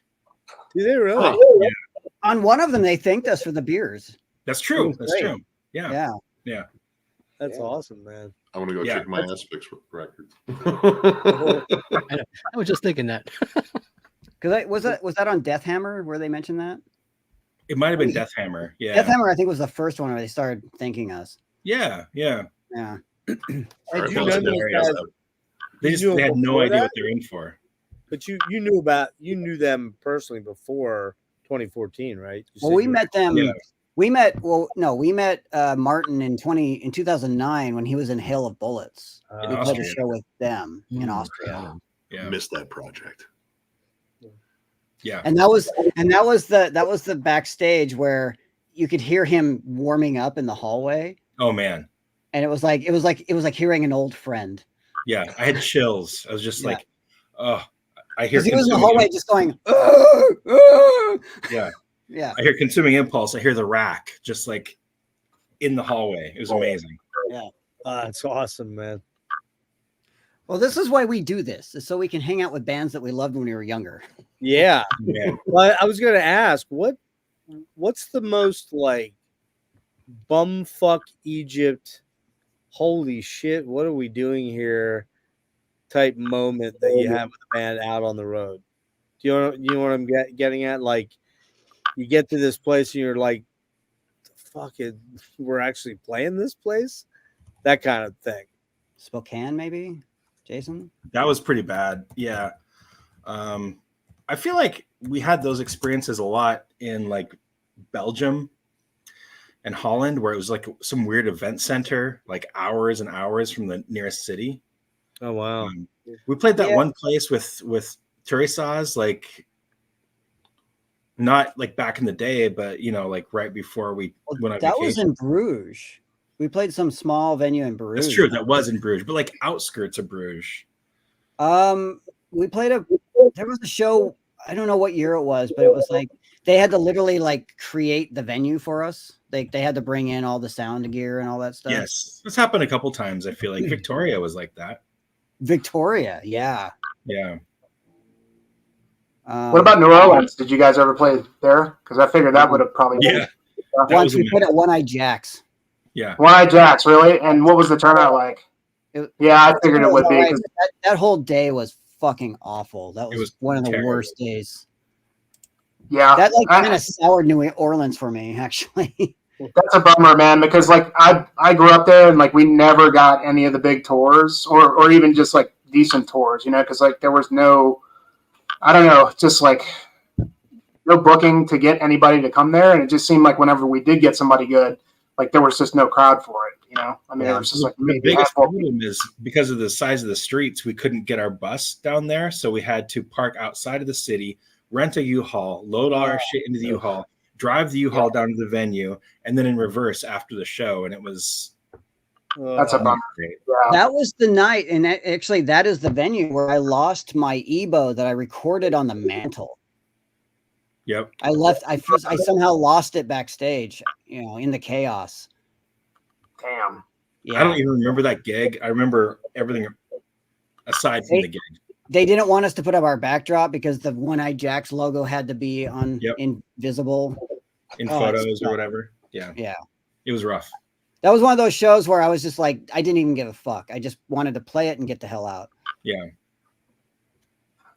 Do they really? Yeah. On one of them, they thanked us for the beers. That's true. That's true. Yeah. Yeah. That's awesome, man. I want to go check my Asphyx records. I was just thinking that. Because was that on Death Hammer where they mentioned that? It might have been Death Hammer. Yeah. Death Hammer, I think, was the first one where they started thanking us. Yeah. Yeah. Hey, do you know these guys? They had no idea what they're in for. But you knew them personally before 2014, right? Well, we met them. Yeah. We met Martin in 2009 when he was in Hail of Bullets. We played a show with them in Austria. Yeah, missed that project. Yeah, and that was the backstage where you could hear him warming up in the hallway. Oh man! And it was like hearing an old friend. Yeah, I had chills. I was just like, oh. I hear he was in the hallway just going, yeah. Yeah. I hear Consuming Impulse. I hear the Rack just like in the hallway. It was amazing. Yeah. It's awesome, man. Well, this is why we do this, is so we can hang out with bands that we loved when we were younger. Yeah. Well, I was going to ask, what's the most like bumfuck Egypt, holy shit, what are we doing here type moment that you have with a band out on the road? Do you know what I'm getting at? Like, you get to this place and you're like, fuck it, we're actually playing this place? That kind of thing. Spokane, maybe? Jason? That was pretty bad. Yeah. I feel like we had those experiences a lot in like Belgium and Holland, where it was like some weird event center, like hours and hours from the nearest city. Oh wow! We played that one place with Teresa's, like not like back in the day, but like right before we went on vacation. That was in Bruges. We played some small venue in Bruges. That's true. That was in Bruges, but like outskirts of Bruges. We played there was a show. I don't know what year it was, but it was like they had to literally like create the venue for us. They had to bring in all the sound gear and all that stuff. Yes, this happened a couple times. I feel like Victoria was like that. Victoria, yeah. What about New Orleans? Did you guys ever play there? Because I figured that would have probably been. Once we played at One Eye Jacks. Yeah. One Eye Jacks, really? And what was the turnout like? I figured it would be. Right. That whole day was fucking awful. That was one of the worst days. Yeah. That kind of soured New Orleans for me, actually. That's a bummer, man, because like I grew up there and like we never got any of the big tours or even just like decent tours, because like there was no, I don't know, just like no booking to get anybody to come there, and it just seemed like whenever we did get somebody good, like there was just no crowd for it, I mean, it was just like the biggest problem is because of the size of the streets, we couldn't get our bus down there, so we had to park outside of the city, rent a U-Haul, load all our shit into the U-Haul, drive the U-Haul down to the venue, and then in reverse after the show. And it was that's a bummer. Yeah. That was the night, and actually that is the venue where I lost my EBO that I recorded on the mantle. Yep. I somehow lost it backstage, in the chaos. Damn. I don't even remember that gig. I remember everything aside from the gig. They didn't want us to put up our backdrop because the One-Eyed Jacks logo had to be on invisible in photos or whatever. Yeah. It was rough. That was one of those shows where I was just like, I didn't even give a fuck. I just wanted to play it and get the hell out. Yeah.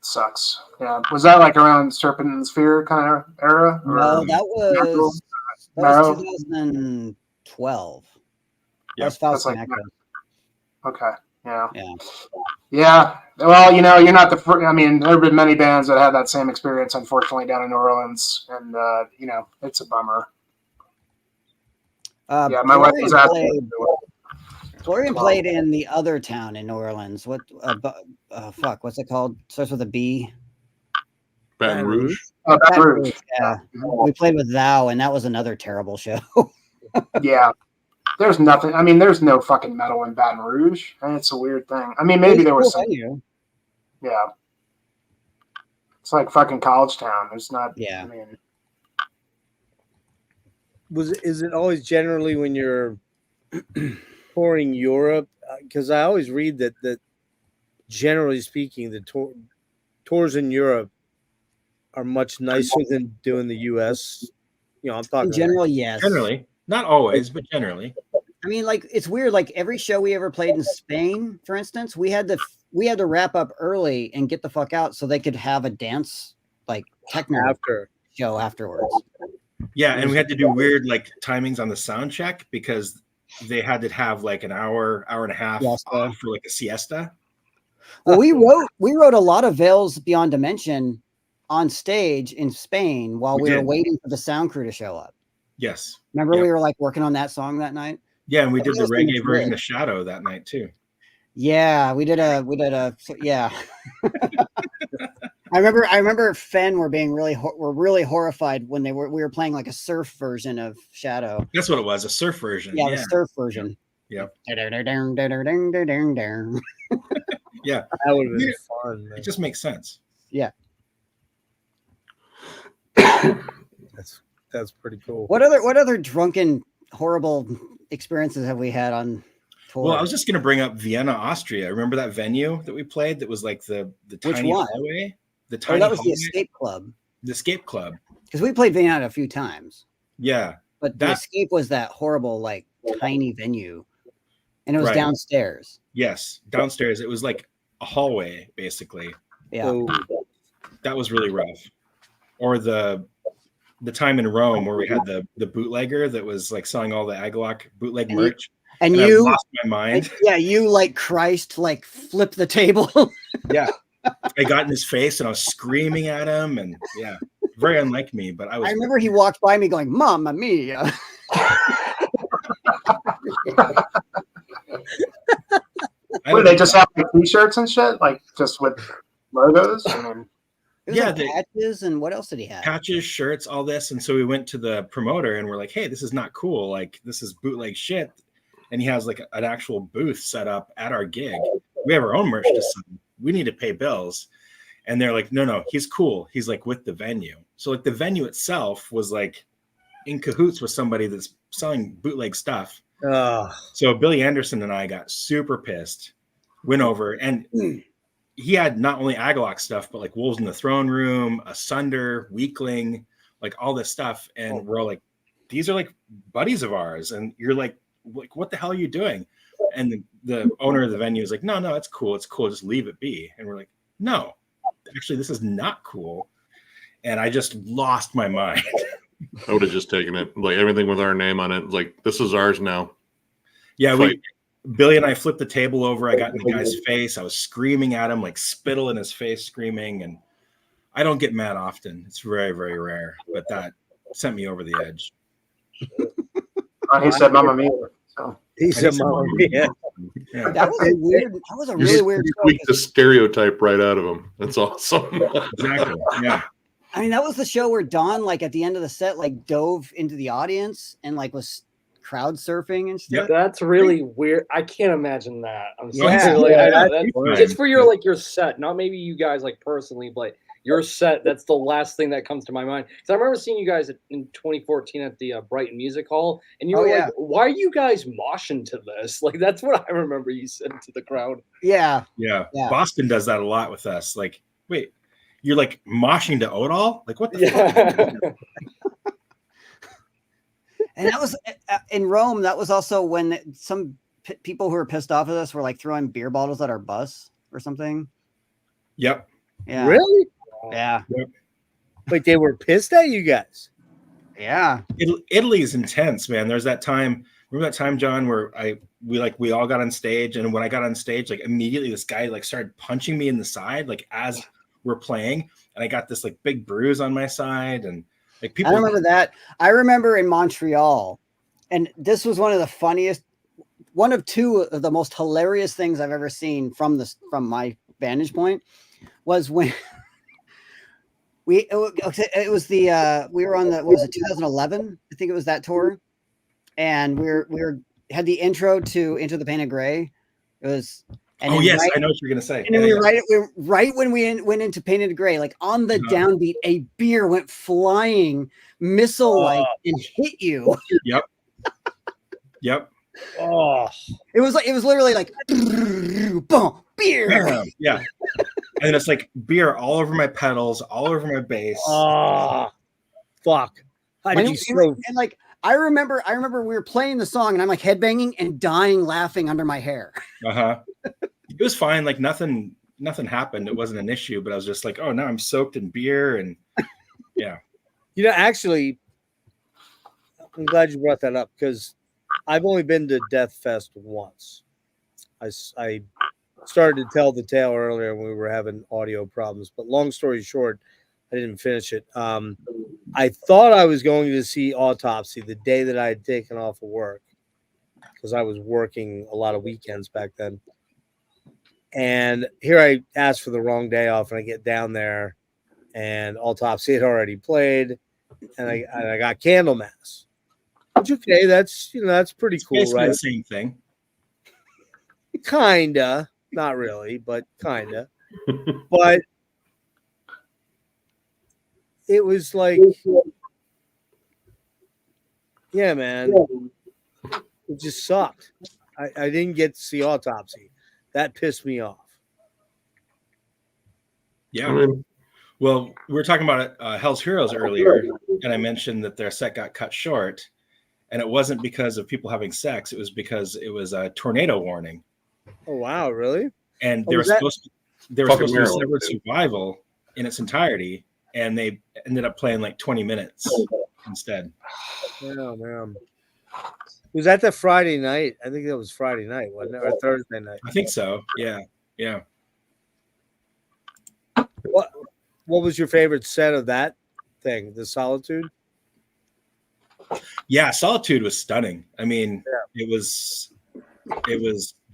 Sucks. Yeah. Was that like around Serpent and Sphere kind of era? No, that was 2012. Yeah. That was Faust like, and Echoes. Okay. Yeah. Well, you're not the first. I mean, there have been many bands that had that same experience, unfortunately, down in New Orleans, and it's a bummer. My wife was asking. Florian played in the other town in New Orleans. What? What's it called? Starts with a B. Baton Rouge. Baton Rouge. Yeah, we played with Thou, and that was another terrible show. Yeah. There's nothing. I mean, there's no fucking metal in Baton Rouge. And it's a weird thing. I mean, maybe there was some. Yeah. It's like fucking college town. There's not. Yeah. I mean, is it always generally when you're touring Europe? Because I always read that generally speaking, the tours in Europe are much nicer than doing the U.S. I'm talking in general, yes. Generally. Not always, but generally. I mean, like, it's weird. Like, every show we ever played in Spain, for instance, we had to wrap up early and get the fuck out so they could have a dance, like, techno show afterwards. Yeah, and we had to do weird like timings on the sound check because they had to have like an hour and a half off for like a siesta. Well, we wrote a lot of Veils Beyond Dimension on stage in Spain while we were waiting for the sound crew to show up. Yes. Remember we were like working on that song that night? Yeah, and we did the reggae version of Shadow that night too. Yeah, we did a yeah. I remember Fen were really horrified when we were playing like a surf version of Shadow. That's what it was, a surf version. Yeah, the surf version. Yep. Yeah. Yeah, that would have been fun. Man. It just makes sense. Yeah. That's pretty cool. What other drunken horrible experiences have we had on tour? Well, I was just going to bring up Vienna, Austria. Remember that venue that we played that was like the tiny hallway? The tiny that was hallway? the Escape Club. The Escape Club. Because we played Vienna a few times. Yeah. But the Escape was that horrible, like, tiny venue. And it was downstairs. Yes, downstairs. It was like a hallway, basically. Yeah. So that was really rough. Or the time in Rome where we had the bootlegger that was like selling all the Agalock bootleg merch. And you I lost my mind. You like Christ, like flip the table. Yeah. I got in his face and I was screaming at him, and very unlike me, but I remember he walked by me going, "Mamma mia." What, they just have like t-shirts and shit, like just with logos? I mean, patches, and what else did he have? Patches, shirts, all this. And so we went to the promoter and we're like, "Hey, this is not cool. Like, this is bootleg shit." And he has like an actual booth set up at our gig. We have our own merch to sell. We need to pay bills. And they're like, no, he's cool. He's like with the venue. So like the venue itself was like in cahoots with somebody that's selling bootleg stuff. So Billy Anderson and I got super pissed, went over, and he had not only Agalock stuff, but like Wolves in the Throne Room, Asunder, Weakling, like all this stuff. And we're all like, these are like buddies of ours. And you're like, what the hell are you doing? And the owner of the venue is like, no, it's cool. It's cool. Just leave it be. And we're like, no, actually, this is not cool. And I just lost my mind. I would have just taken it, like everything with our name on it. Like, this is ours now. Yeah, Billy and I flipped the table over. I got in the guy's face. I was screaming at him, like spittle in his face, screaming. And I don't get mad often. It's very, very rare. But that sent me over the edge. He said, "Mamma mia." So. He said, "Mamma mia." Yeah. That was a really weird. You tweaked the stereotype right out of him. That's awesome. Exactly. Yeah. I mean, that was the show where Don, like at the end of the set, like dove into the audience and like was crowd surfing and stuff. Yep. That's really weird. I can't imagine that. I'm sorry. Yeah. Like, I know, it's for your set, not maybe you guys like personally, but your set, that's the last thing that comes to my mind. Because I remember seeing you guys in 2014 at the Brighton Music Hall, and you were like, "Why are you guys moshing to this?" Like that's what I remember you said to the crowd. Yeah. Boston does that a lot with us. Like, wait, you're like moshing to Odal? Like, what the fuck? And that was in Rome. That was also when some people who were pissed off at us were like throwing beer bottles at our bus or something. Yep. Yeah. Really? Yeah. Yep. Like they were pissed at you guys. Yeah. Italy is intense, man. There's that time. Remember that time, John, where we all got on stage, and when I got on stage, like immediately this guy like started punching me in the side, like as we're playing, and I got this like big bruise on my side, and like people. I remember that. I remember in Montreal, and this was one of the funniest, one of two of the most hilarious things I've ever seen from my vantage point was when we were on the, what was it, 2011? I think it was that tour. And we had the intro to Into the Painted Gray. It was, and oh yes, I know what you're gonna say. And then right when we went into Painted Gray, like on the downbeat, a beer went flying missile-like and hit you. Yep. Yep. Oh, it was literally like boom, beer. Yeah. And it's like beer all over my pedals, all over my bass. Oh, fuck. And like I remember we were playing the song and I'm like headbanging and dying laughing under my hair. It was fine. Like nothing happened. It wasn't an issue, but I was just like, oh, now I'm soaked in beer. And yeah. You know, actually, I'm glad you brought that up because I've only been to Deathfest once. I started to tell the tale earlier when we were having audio problems, but long story short, I didn't finish it. I thought I was going to see Autopsy the day that I had taken off of work because I was working a lot of weekends back then. And here I asked for the wrong day off, and I get down there, and Autopsy had already played, and I got Candlemass. Which, okay, that's pretty cool, basically right? the same thing. Kinda, not really, but kinda. But it was like, yeah, man, it just sucked. I didn't get to see Autopsy. That pissed me off. Yeah. Well, we were talking about Hell's Heroes earlier, and I mentioned that their set got cut short, and it wasn't because of people having sex. It was because it was a tornado warning. Oh, wow, really? And they were supposed to do Severed Survival in its entirety, and they ended up playing like 20 minutes instead. Oh, man. Was that the Friday night? I think that was Friday night, wasn't it? Or Thursday night? I think so. Yeah. Yeah. What was your favorite set of that thing? The Solitude? Yeah, Solitude was stunning. I mean, it was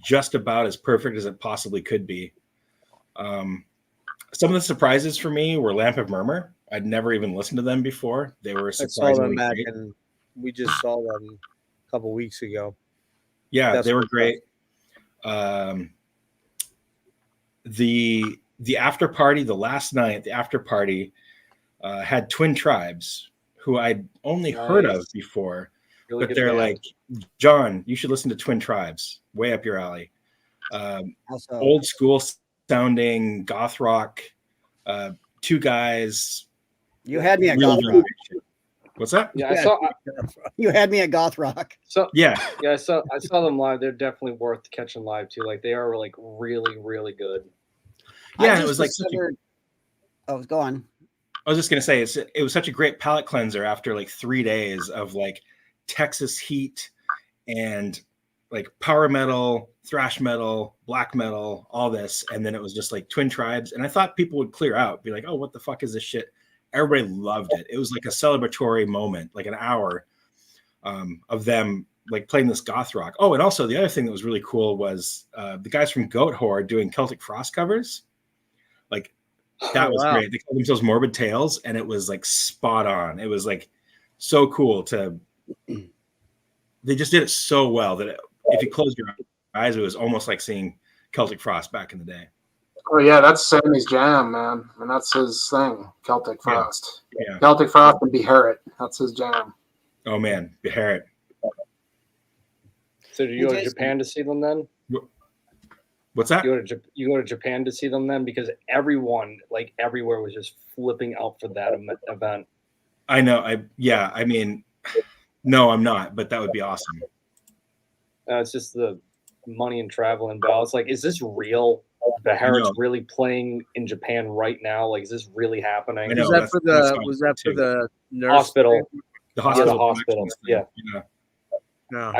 just about as perfect as it possibly could be. Some of the surprises for me were Lamp of Murmur. I'd never even listened to them before. They were surprisingly great. And we just saw them a couple weeks ago. Yeah, they were great. The after party, the last night, the after party had Twin Tribes, who I'd only heard of before, really, but they're like, John, you should listen to Twin Tribes, way up your alley. Old school sounding goth rock, two guys. You had me at goth rock. What's that? Yeah, you had me at goth rock. So I saw them live. They're definitely worth catching live too. Like they are like really, really good. Yeah, it was like go on. I was just gonna say it was such a great palate cleanser after like 3 days of like Texas heat and like power metal, thrash metal, black metal, all this, and then it was just like Twin Tribes. And I thought people would clear out, be like, "Oh, what the fuck is this shit?" Everybody loved it. It was like a celebratory moment, like an hour of them like playing this goth rock. Oh, and also the other thing that was really cool was the guys from Goat Whore doing Celtic Frost covers. Like that was great. They called themselves Morbid Tales, and it was like spot on. It was like so cool they just did it so well that if you close your eyes, it was almost like seeing Celtic Frost back in the day. Oh yeah, that's Sammy's jam, man, and that's his thing. Celtic Frost. Yeah. Celtic Frost and Beharit. That's his jam. Oh man, Beharit. So do you go to Japan to see them then? What's that? You go to Japan to see them then, because everyone, like everywhere, was just flipping out for that event. I know. I mean, no, I'm not, but that would be awesome. It's just the money and travel involved. It's like, is this real? Beharit's really playing in Japan right now. Like, is this really happening? I know, Was that for the nurse hospital? The hospital. Yeah, the hospital. Yeah. No.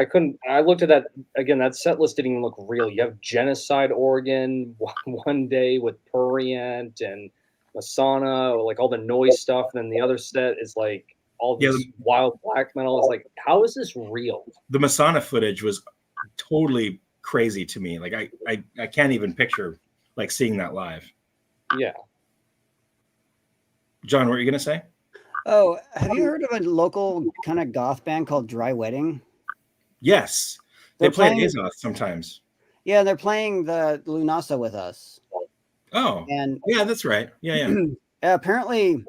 I looked at that again. That set list didn't even look real. You have Genocide Oregon one day with Purient and Masana, like all the noise stuff. And then the other set is like all this wild black metal. It's like, how is this real? The Masana footage was totally crazy to me. Like I can't even picture like seeing that live. Yeah. John, what were you gonna say? Oh, have you heard of a local kind of goth band called Dry Wedding? Yes. They play at Azoth sometimes. Yeah, they're playing the Lunasa with us. Oh, and yeah, that's right. Yeah. Apparently,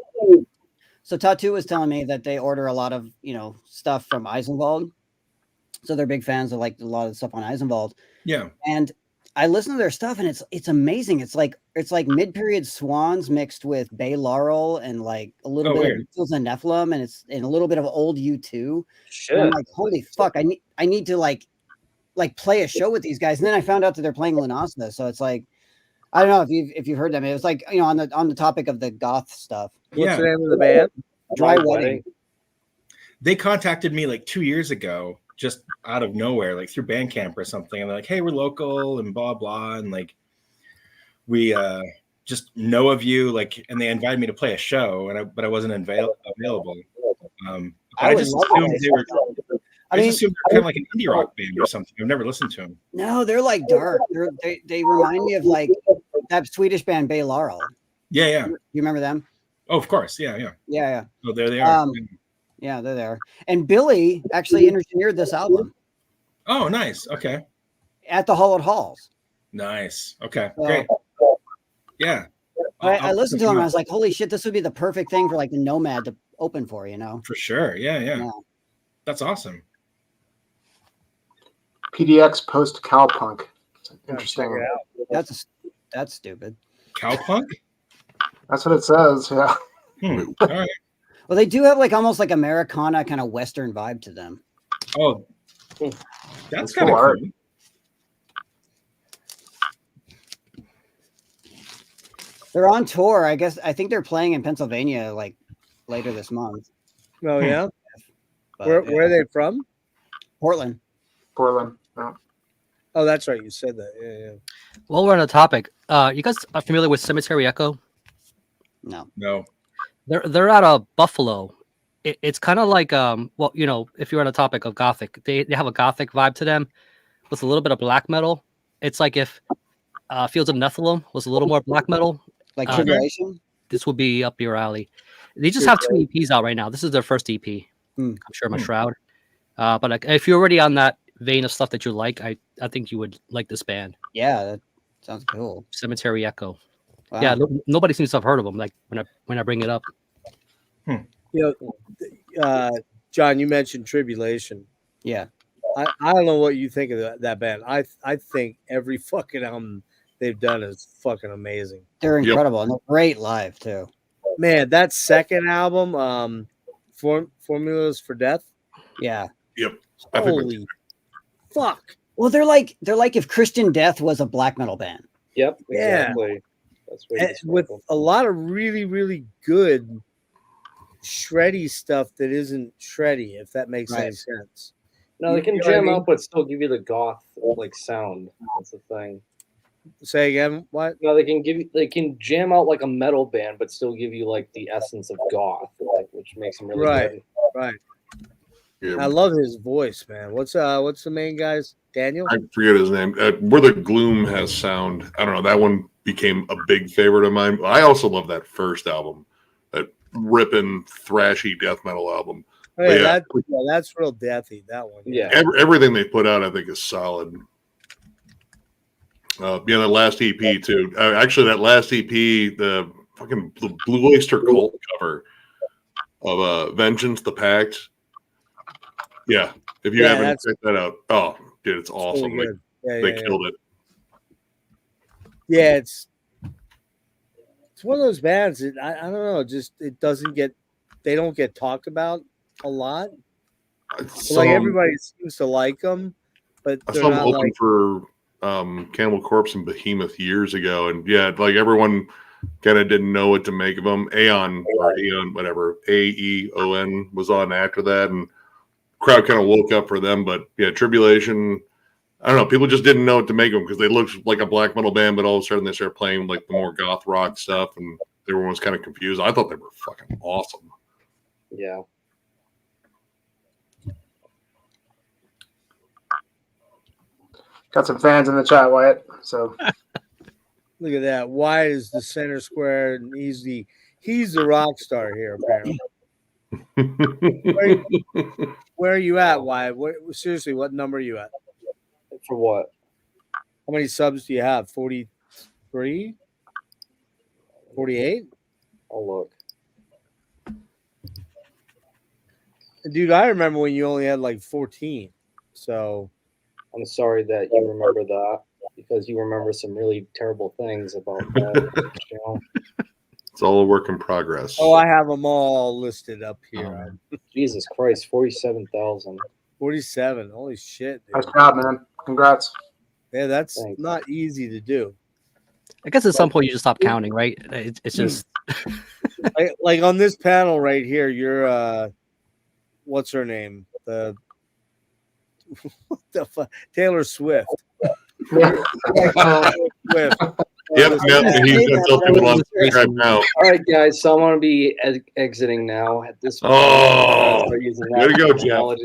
so Tattoo was telling me that they order a lot of, stuff from Eisenwald. So they're big fans of like a lot of the stuff on Eisenwald. Yeah. And I listen to their stuff and it's amazing. It's like mid-period Swans mixed with Bay Laurel and like a little bit of Fields and Nephilim, and a little bit of old U2. Shit. I'm like, holy fuck, I need to like play a show with these guys. And then I found out that they're playing Lunasa. So it's like, I don't know if you've heard them. It was like, on the topic of the goth stuff. What's the name of the band? Dry Wedding. They contacted me like 2 years ago, just out of nowhere, like through Bandcamp or something. And they're like, hey, we're local and blah, blah. And like, we just know of you. Like, and they invited me to play a show, but I wasn't available. I just assumed they were, I just assumed they're kind of like an indie rock band or something. I've never listened to them. No, they're like dark. They remind me of like that Swedish band Bay Laurel. Yeah. You remember them? Oh, of course. Yeah. Oh, there they are. Yeah, they're there. And Billy actually engineered this album. Oh, nice. Okay. At the Hollowed Halls. Nice. Okay. Great. Yeah. I listened to him and I was like, holy shit, this would be the perfect thing for like the Nomad to open for, For sure. Yeah. That's awesome. PDX post cowpunk. Interesting. That's stupid. Cowpunk? That's what it says. Yeah. All right. Well, they do have like almost like Americana kind of Western vibe to them. Oh, that's kind of cool. They're on tour. I think they're playing in Pennsylvania like later this month. Oh yeah. Where are they from? Portland. Yeah. Oh, that's right. You said that. Yeah. While we're on the topic, you guys are familiar with Cemetery Echo? No. They're out of Buffalo. It's kind of like if you're on a topic of Gothic, they have a Gothic vibe to them with a little bit of black metal. It's like if Fields of Nephilim was a little more black metal. Like Tribulation? This would be up your alley. They just have 2 EPs out right now. This is their first EP. I'm sure my Shroud. But if you're already on that vein of stuff that you like, I think you would like this band. Yeah, that sounds cool. Cemetery Echo. Wow. Yeah, nobody seems to have heard of them. Like when I bring it up. John, you mentioned Tribulation. Yeah, I don't know what you think of that band. I think every fucking album they've done is fucking amazing. They're incredible and they're great live too. Man, that second album, Formulas for Death. Yeah. Yep. Holy fuck. Well, they're like if Christian Death was a black metal band. Yep. Yeah. Exactly. That's with a lot of really, really good shreddy stuff that isn't shreddy, if that makes any sense. No, they can jam up, but still give you the goth like sound. That's the thing. Say again, what? No, they can jam out like a metal band, but still give you like the essence of goth, like, which makes them really good. Right. Yeah. I love his voice, man. What's the main guy's Daniel? I forget his name. Where the Gloom has sound. I don't know. That one became a big favorite of mine. I also love that first album, that ripping thrashy death metal album. Oh, yeah, that's real deathy. That one. Yeah. Everything they put out, I think, is solid. Yeah, that last EP too. Actually, that last EP, the Blue Oyster Cult cover of Vengeance the Pact. Yeah, if you haven't checked that out, oh, dude, it's awesome. Really good. They killed it. Yeah, it's one of those bands that I don't know, just it doesn't get, they don't get talked about a lot. Like everybody seems to like them, but I they're saw them not open like for Cannibal Corpse and Behemoth years ago, and yeah, like everyone kind of didn't know what to make of them. Aeon, whatever, AEON was on after that, and crowd kind of woke up for them. But yeah, Tribulation, I don't know, people just didn't know what to make them because they looked like a black metal band, but all of a sudden they started playing like the more goth rock stuff, and everyone was kind of confused. I thought they were fucking awesome. Yeah. Got some fans in the chat, Wyatt. So look at that. Wyatt is the center square, and he's the rock star here, apparently. Where are you at, Wyatt? Seriously, what number are you at? For what? How many subs do you have? 43? 48? I'll look. Dude, I remember when you only had like 14. So I'm sorry that you remember that because you remember some really terrible things about that channel. It's all a work in progress. Oh, I have them all listed up here. Jesus Christ, 47,000. 47. Holy shit. Dude. Nice job, man. Congrats. Yeah, that's not easy to do. I guess at some point you just stop counting, right? It's just like on this panel right here, you're what's her name? What the fuck? Taylor Swift. Swift. Yep, he's gonna tell people on subscribe now. All right, guys. So I'm gonna be exiting now at this point. Oh, there you go, Jeff.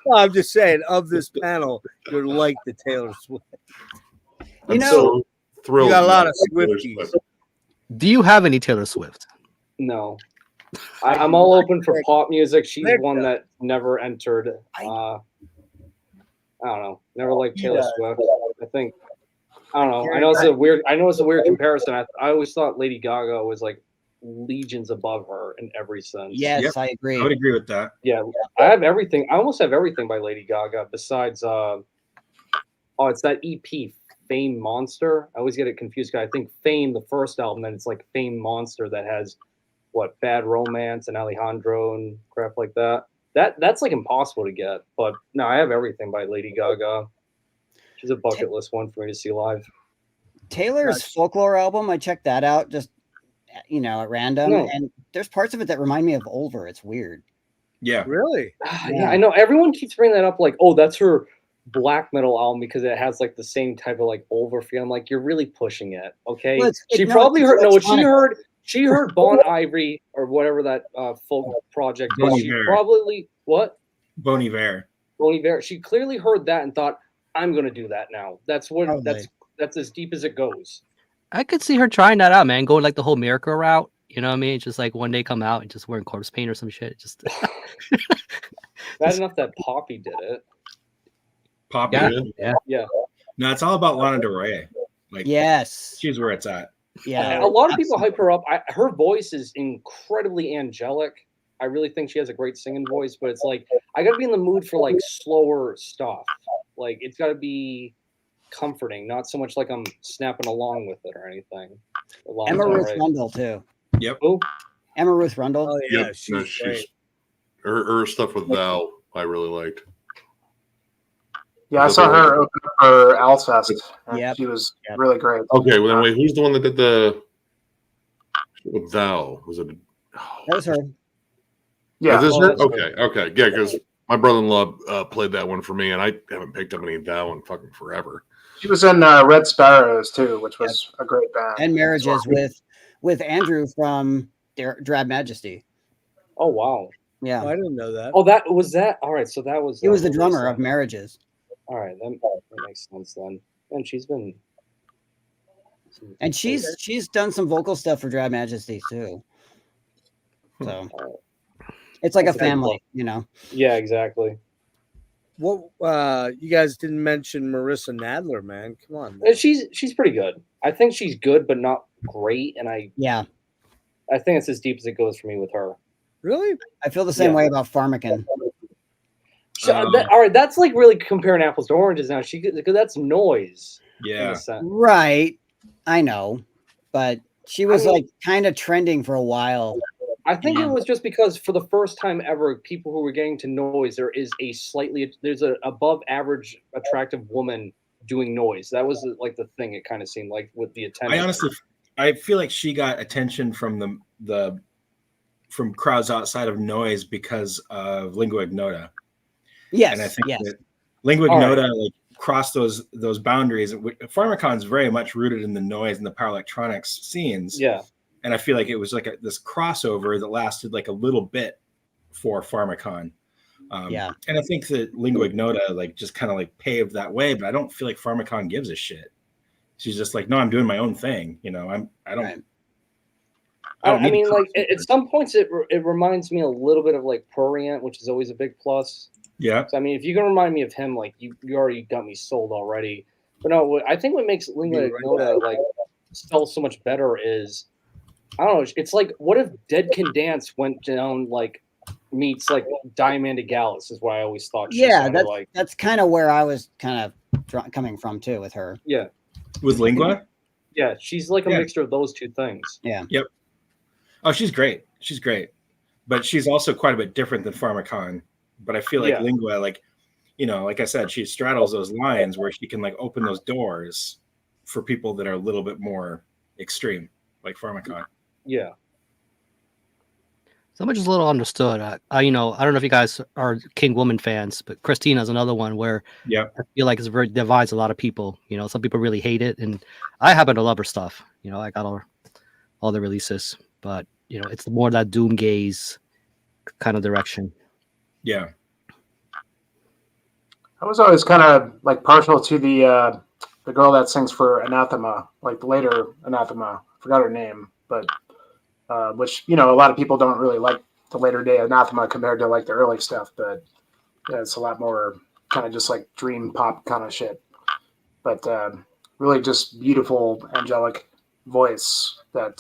No, I'm just saying, of this panel, you're like the Taylor Swift. You know, so thrilled. You got a lot of Swifties. Do you have any Taylor Swift? No. I'm all open for pop music. She's one that never entered. I don't know. Never liked Taylor Swift. I think. I don't know. I know it's a weird comparison. I always thought Lady Gaga was like legions above her in every sense. Yes, Yep. I agree. I would agree with that. Yeah, I have everything. I almost have everything by Lady Gaga besides it's that EP Fame Monster. I always get it confused because I think Fame, the first album, then it's like Fame Monster that has what Bad Romance and Alejandro and crap like that. That's like impossible to get. But no, I have everything by Lady Gaga. She's a bucket list one for me to see live. Taylor's Folklore album, I checked that out just at random, and there's parts of it that remind me of Ulver. It's weird. Yeah. Really? Yeah, I know. Everyone keeps bringing that up, like, oh, that's her black metal album because it has like the same type of like Ulver feel. I'm like, you're really pushing it. Okay. Well, she probably heard she heard Bon Ivory or whatever that folk project is. Bon She Iver. probably what? Bon Iver. Bon Iver. She clearly heard that and thought, I'm gonna do that now. That's what Probably. that's as deep as it goes. I could see her trying that out, man. Going like the whole Miracle route. You know what I mean? Just like one day come out and just wearing corpse paint or some shit. Just Bad enough that Poppy did it. Poppy. Yeah. No, it's all about Lana Del Rey. Like, Yes. she's where it's at. Yeah. A lot of people hype her up. Her voice is incredibly angelic. I really think she has a great singing voice, but it's like I gotta be in the mood for like slower stuff. Like it's gotta be comforting, not so much like I'm snapping along with it or anything. Emma Ruth Rundle too. Yep. Oh, Emma Ruth Rundle. Oh yeah, Yep. she's great. Her stuff with Val, I really liked. Yeah, I saw her open up for Alcest. Yep. She was really great. Okay, well then wait, who's the one that did the with Val? Was it? That was her. Yeah. Is this Oh, her? that's Okay, yeah, because my brother-in-law played that one for me, and I haven't picked up any Val in fucking forever. She was in Red Sparrows too, which was a great band. And Marriages with Andrew from Drab Majesty. Oh wow. Yeah. Oh, I didn't know that. Oh, that was that. All right, so that was. He was the drummer of Marriages. All right, that makes sense then. And she's been. And she's done some vocal stuff for Drab Majesty too. So it's like That's a a good family, book. you know. Yeah, exactly. What you guys didn't mention Marissa Nadler, man. Come on. Man. She's pretty good. I think she's good, but not great. And I think it's as deep as it goes for me with her. Really? I feel the same way about Pharmacan. So, all right, that's like really comparing apples to oranges now. Because that's noise. Yeah. Right. I know, but she was like kind of trending for a while. I think it was just because for the first time ever, people who were getting to noise, there's a above average attractive woman doing noise. That was like the thing. It kind of seemed like with the attention. I feel like she got attention from from crowds outside of noise because of lingua ignota. Yes, and I think that lingua ignota like crossed those boundaries. Pharmacon's very much rooted in the noise and the power electronics scenes. Yeah. And I feel like it was like this crossover that lasted like a little bit for Pharmacon. And I think that lingua ignota like just kind of like paved that way, but I don't feel like Pharmacon gives a shit. She's just like, no, I'm doing my own thing. You know, I mean, like at some points it reminds me a little bit of like Prurient, which is always a big plus. Yeah. So I mean, if you can remind me of him, like you already got me sold already. But no, I think what makes lingua ignota like sell so much better is, I don't know. It's like, what if Dead Can Dance went down like meets like Diamanda Gallus is what I always thought. That's kind of where I was kind of coming from too with her. Yeah. With lingua. Yeah, she's like a mixture of those two things. Yeah. Yep. Oh, she's great. She's great, but she's also quite a bit different than Pharmacon. But I feel like lingua, like, you know, like I said, she straddles those lines where she can like open those doors for people that are a little bit more extreme, like Pharmacon. Yeah. So much is a little understood. I don't know if you guys are King Woman fans, but Christina's another one where I feel like it divides a lot of people. You know, some people really hate it, and I happen to love her stuff. You know, I got all the releases, but you know, it's more that doom gaze kind of direction. Yeah. I was always kind of like partial to the girl that sings for Anathema, like the later Anathema. I forgot her name, but which, you know, a lot of people don't really like the later day Anathema compared to like the early stuff, but yeah, it's a lot more kind of just like dream pop kind of shit. But really just beautiful, angelic voice that,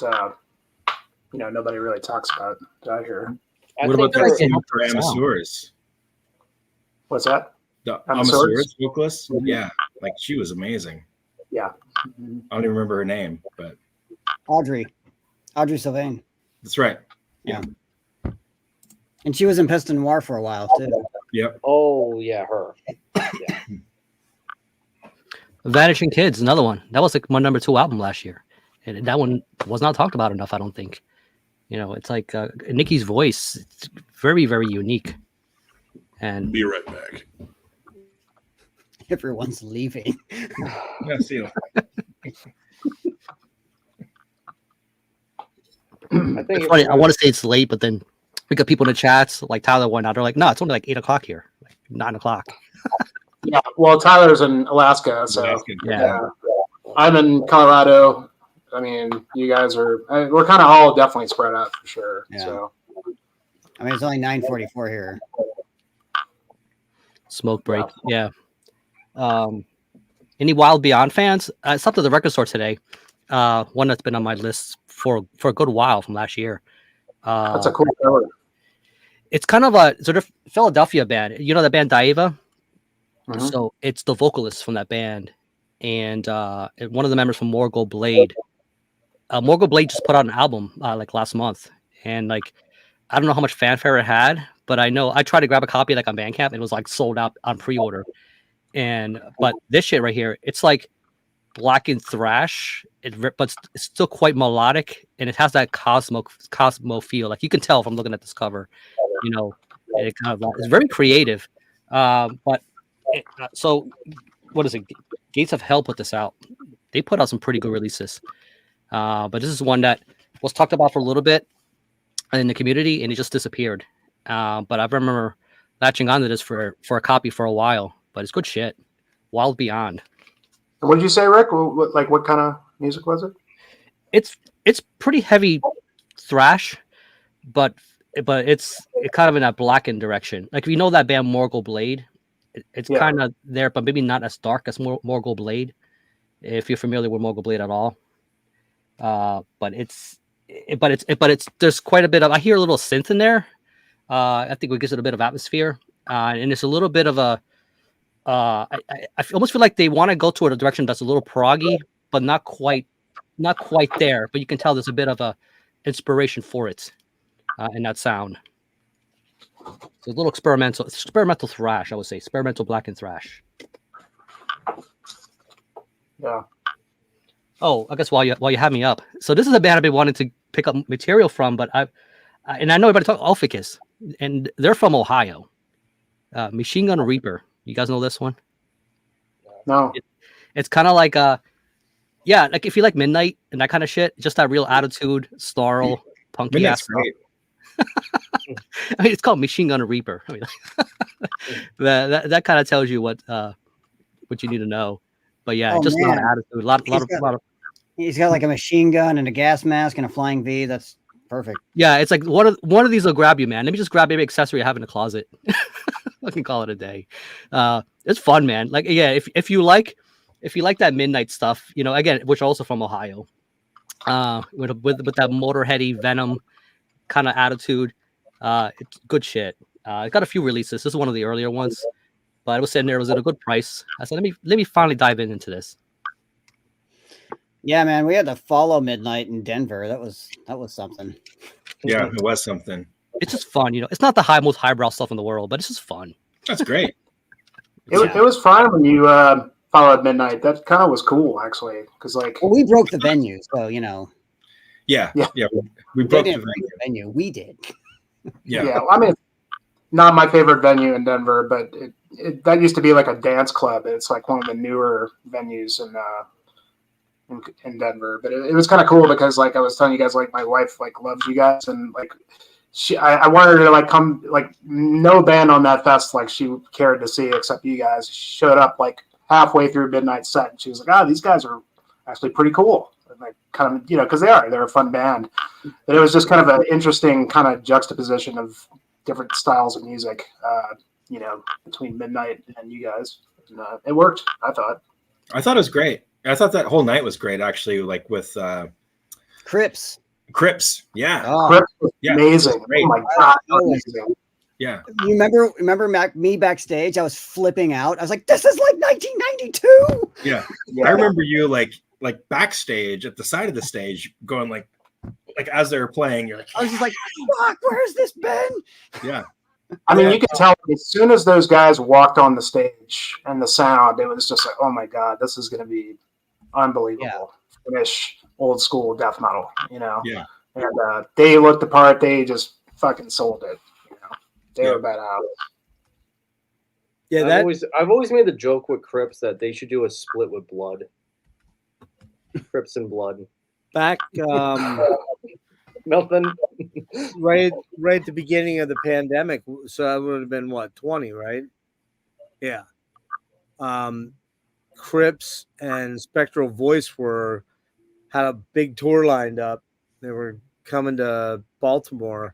you know, nobody really talks about out here. What about that for Amasurs? What's that? The Amasurs vocalist? Yeah, like she was amazing. Yeah. I don't even remember her name, but Audrey Sylvain. That's right. Yeah. And she was in Piston Noir for a while too. Yep. Oh yeah, her. Yeah. Vanishing Kids, another one. That was like my #2 album last year, and that one was not talked about enough, I don't think. You know, it's like Nikki's voice. It's very, very unique. And be right back. Everyone's leaving. Yeah, see you. I think it's funny. I want to say it's late, but then we got people in the chats like Tyler went out. They're like, no, it's only like 8 o'clock here, like 9 o'clock. Yeah, well, Tyler's in Alaska, so yeah. I'm in Colorado. I mean, you guys we're kind of all definitely spread out for sure. Yeah. So, I mean, it's only 9:44 here. Smoke break. Yeah. Any Wild Beyond fans? I stopped at the record store today. One that's been on my list for a good while from last year. that's a cool cover. It's kind of a sort of Philadelphia band. You know the band Daiva? Mhm. So it's the vocalist from that band. And one of the members from Morgul Blade. Morgul Blade just put out an album like last month. And like, I don't know how much fanfare it had, but I know I tried to grab a copy like on Bandcamp and it was like sold out on pre-order. But this shit right here, it's like black and thrash, but it's still quite melodic, and it has that Cosmo feel. Like you can tell from looking at this cover, you know, it kind of it's very creative. So what is it? Gates of Hell put this out. They put out some pretty good releases, but this is one that was talked about for a little bit in the community, and it just disappeared. But I remember latching onto this for a copy for a while. But it's good shit. Wild Beyond. And what did you say, Rick? What kind of music was it? It's pretty heavy thrash, but it's kind of in that blackened direction. Like if you know that band Morgul Blade, It's kind of there, but maybe not as dark as Morgul Blade, if you're familiar with Morgul Blade at all. But it's there's quite a bit of, I hear a little synth in there. I think it gives it a bit of atmosphere, and it's a little bit of a. I almost feel like they want to go toward a direction that's a little proggy, but not quite there. But you can tell there's a bit of a inspiration for it in that sound. So a little experimental thrash, I would say, experimental blackened thrash. Yeah. Oh, I guess while you have me up, so this is a band I've been wanting to pick up material from, but I know everybody talk Ophiuchus, and they're from Ohio. Machine Gun Reaper. You guys know this one? No. It's kind of like like if you like Midnight and that kind of shit, just that real attitude, snarl, punky Midnight's ass. great. I mean, it's called Machine Gun Reaper. I mean, that kind of tells you what you need to know. But yeah, just a lot of attitude, a lot of. He's got like a machine gun and a gas mask and a flying V. That's perfect. Yeah, it's like one of these will grab you, man. Let me just grab every accessory I have in the closet. I can call it a day. It's fun, man. Like, yeah, if you like that Midnight stuff, again, which are also from Ohio, with that Motorheady Venom kind of attitude, it's good shit. It got a few releases. This is one of the earlier ones, but it was sitting there. It was at a good price. I said, let me finally dive into this. Yeah, man, we had to follow Midnight in Denver. That was something. Yeah, it was something. It's just fun, It's not the most highbrow stuff in the world, but it's just fun. That's great. It was fun when you followed Midnight. That kind of was cool, actually, because we broke the venue, so Yeah. We they broke didn't the break the venue. We did. Yeah. I mean, not my favorite venue in Denver, but that used to be like a dance club. It's like one of the newer venues in Denver. But it was kind of cool because, like I was telling you guys, like my wife loves you guys, and I wanted her to come, no band on that fest she cared to see except you guys. She showed up halfway through Midnight set, and she was like, these guys are actually pretty cool. And kind of, because they're a fun band. But it was just kind of an interesting kind of juxtaposition of different styles of music, between Midnight and you guys. And, it worked, I thought. I thought it was great. I thought that whole night was great, actually, with Crips. Yeah. Oh. Crips was amazing. Oh my God. Amazing. Yeah. You remember me backstage? I was flipping out. I was like, this is like 1992. Yeah. I remember you like backstage at the side of the stage going like as they were playing, you're like, I was just like, fuck, where's this been? Yeah. I mean, you could tell as soon as those guys walked on the stage and the sound, it was just like, oh my God, this is going to be unbelievable. Yeah. Finish old school death metal, Yeah. And they looked the part. They just fucking sold it. They were badass. Yeah, I've always made the joke with Crips that they should do a split with Blood. Crips and Blood. Back Nothing. right at the beginning of the pandemic, so that would have been what, 20, right? Yeah. Crips and Spectral Voice had a big tour lined up. They were coming to Baltimore.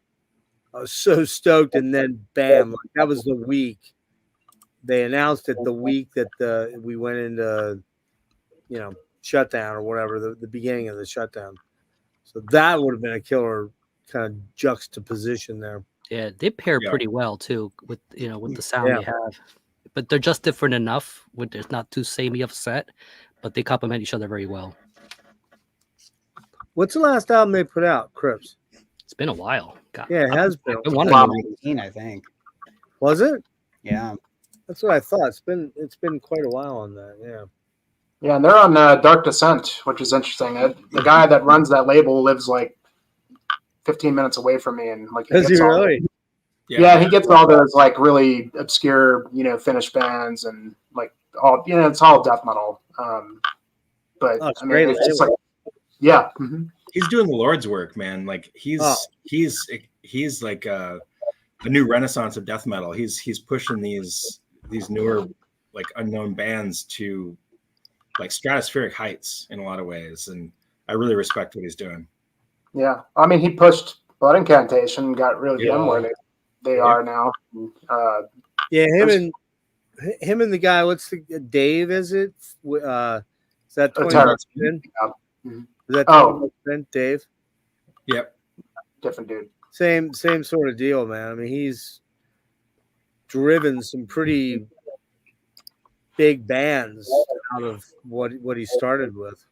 I was so stoked, and then bam, that was the week they announced it. The week that we went into shutdown or whatever, the beginning of the shutdown. So that would have been a killer kind of juxtaposition there. Yeah, they pair pretty well too with the sound they have, but they're just different enough. It's not too samey of a set, but they complement each other very well. What's the last album they put out, Crips? It's been a while. God, yeah, it has been. One of 2019, I think. Was it? Yeah, that's what I thought. It's been quite a while on that. Yeah. Yeah, and they're on Dark Descent, which is interesting. The guy that runs that label lives 15 minutes away from me, and Is he really? Yeah, he gets all those really obscure, Finnish bands and all, it's all death metal. But I mean, it's just he's doing the Lord's work, man. He's like a new renaissance of death metal. He's pushing these newer unknown bands to stratospheric heights in a lot of ways, and I really respect what he's doing. Yeah, I mean, he pushed Blood Incantation, got really them where they are now. him and the guy. What's the Dave? Is it? Is that 20 Tyler. bucks spin? Yeah. Mhm. Is that 20 bucks spin, Dave? Yep. Different dude. Same sort of deal, man. I mean, he's driven some pretty big bands out of what he started with.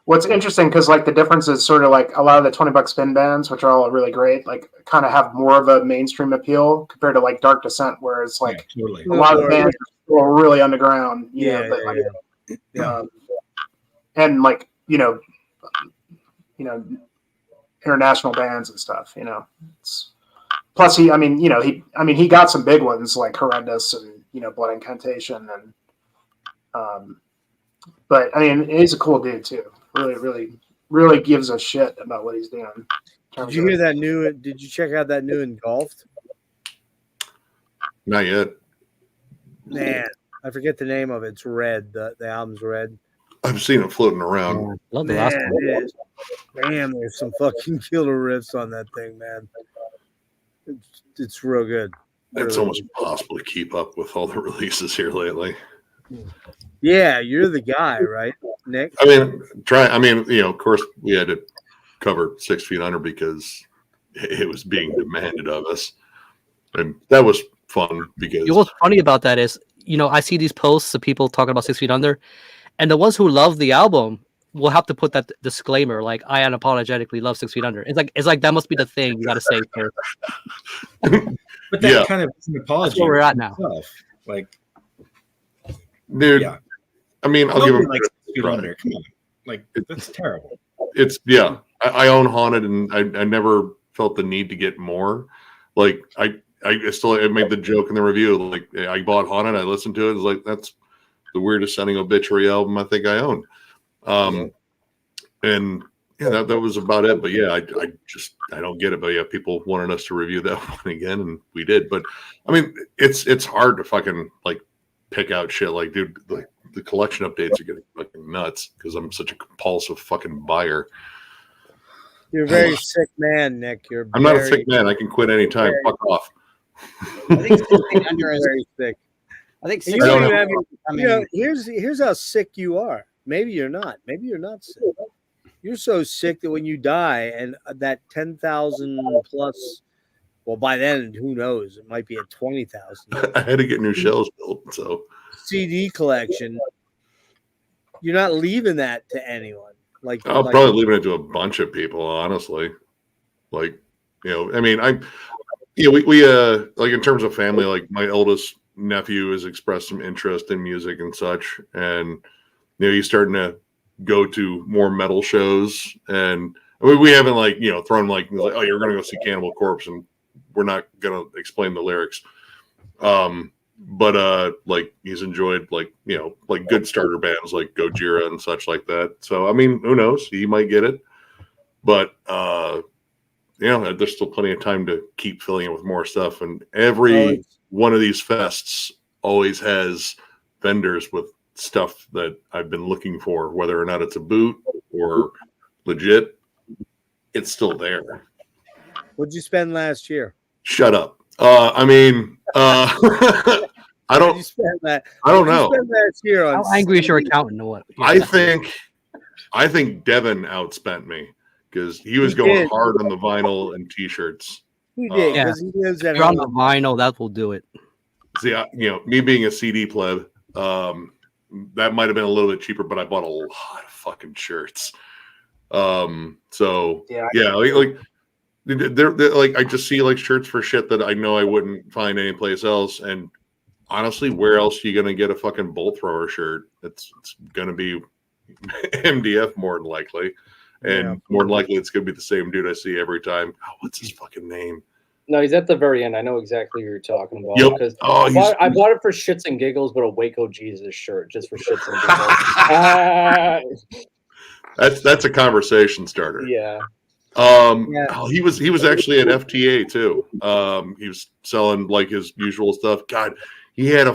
What's interesting, because like the difference is sort of like a lot of the $20 spin bands, which are all really great, like kind of have more of a mainstream appeal compared to like Dark Descent, where it's like Totally. a lot of the bands are still really underground, and like international bands and stuff. Plus he got some big ones like Horrendous and Blood Incantation and but I mean he's a cool dude too. Really gives a shit about what he's doing. Did you hear that new? Did you check out that new Engulfed? Not yet. Man, I forget the name of it. It's Red. The album's Red. I've seen it floating around. Love the last one. Damn, there's some fucking killer riffs on that thing, man. It's real good. It's almost impossible to keep up with all the releases here lately. Yeah, you're the guy, right, Nick? I mean, of course, we had to cover 6 Feet Under because it was being demanded of us, and that was fun because. What's funny about that is, I see these posts of people talking about 6 Feet Under, and the ones who love the album will have to put that disclaimer, like I unapologetically love 6 Feet Under. It's like that must be the thing you got to say first. But that kind of is an apology. That's where we're at now. Like, dude. Yeah. I mean, I'll give him like 6 Feet Under. Come on, like that's terrible. It's I own Haunted, and I never felt the need to get more. Like I made the joke in the review. Like I bought Haunted, I listened to it. It's like that's the weirdest sounding Obituary album I think I own. And yeah, that was about it. But yeah, I don't get it. But yeah, people wanted us to review that one again, and we did. But I mean, it's hard to fucking like pick out shit. Like, dude, like the collection updates are getting fucking nuts because I'm such a compulsive fucking buyer. You're a very sick man, Nick. I'm not a sick man. I can quit anytime. Fuck off. I think 6 Feet Under is very sick. I think here's how sick you are. Maybe you're not. Maybe you're not sick. You're so sick that when you die, and that 10,000 plus, well, by then who knows? It might be at 20,000. I had to get new shelves built, so CD collection. You're not leaving that to anyone. Like I'll probably leave it to a bunch of people, honestly. Like, I mean, we like in terms of family, like my eldest nephew has expressed some interest in music and such, and he's starting to go to more metal shows, and we haven't like thrown like oh, you're gonna go see Cannibal Corpse, and we're not gonna explain the lyrics. But like he's enjoyed like like good starter bands like Gojira and such like that. So I mean, who knows? He might get it, but there's still plenty of time to keep filling it with more stuff. And every one of these fests always has vendors with stuff that I've been looking for, whether or not it's a boot or legit. It's still there. What'd you spend last year? Shut up. I mean, I don't. I don't know. Last year on how angry is your accountant or what? I think Devin outspent me because he was going hard on the vinyl and T-shirts. He did. Yeah. He lives at You're on the vinyl, that will do it. See, me being a CD pleb, that might have been a little bit cheaper, but I bought a lot of fucking shirts. So yeah, like they're like I just see like shirts for shit that I know I wouldn't find anyplace else. And honestly, where else are you gonna get a fucking bolt thrower shirt? It's gonna be MDF more than likely, and more than likely it's gonna be the same dude I see every time. Oh, what's his fucking name? No, he's at the very end. I know exactly who you're talking about. Yep. Because I bought it for shits and giggles, but a Waco Jesus shirt just for shits and giggles. That's a conversation starter. Yeah. He was actually at FTA too. He was selling like his usual stuff. God, he had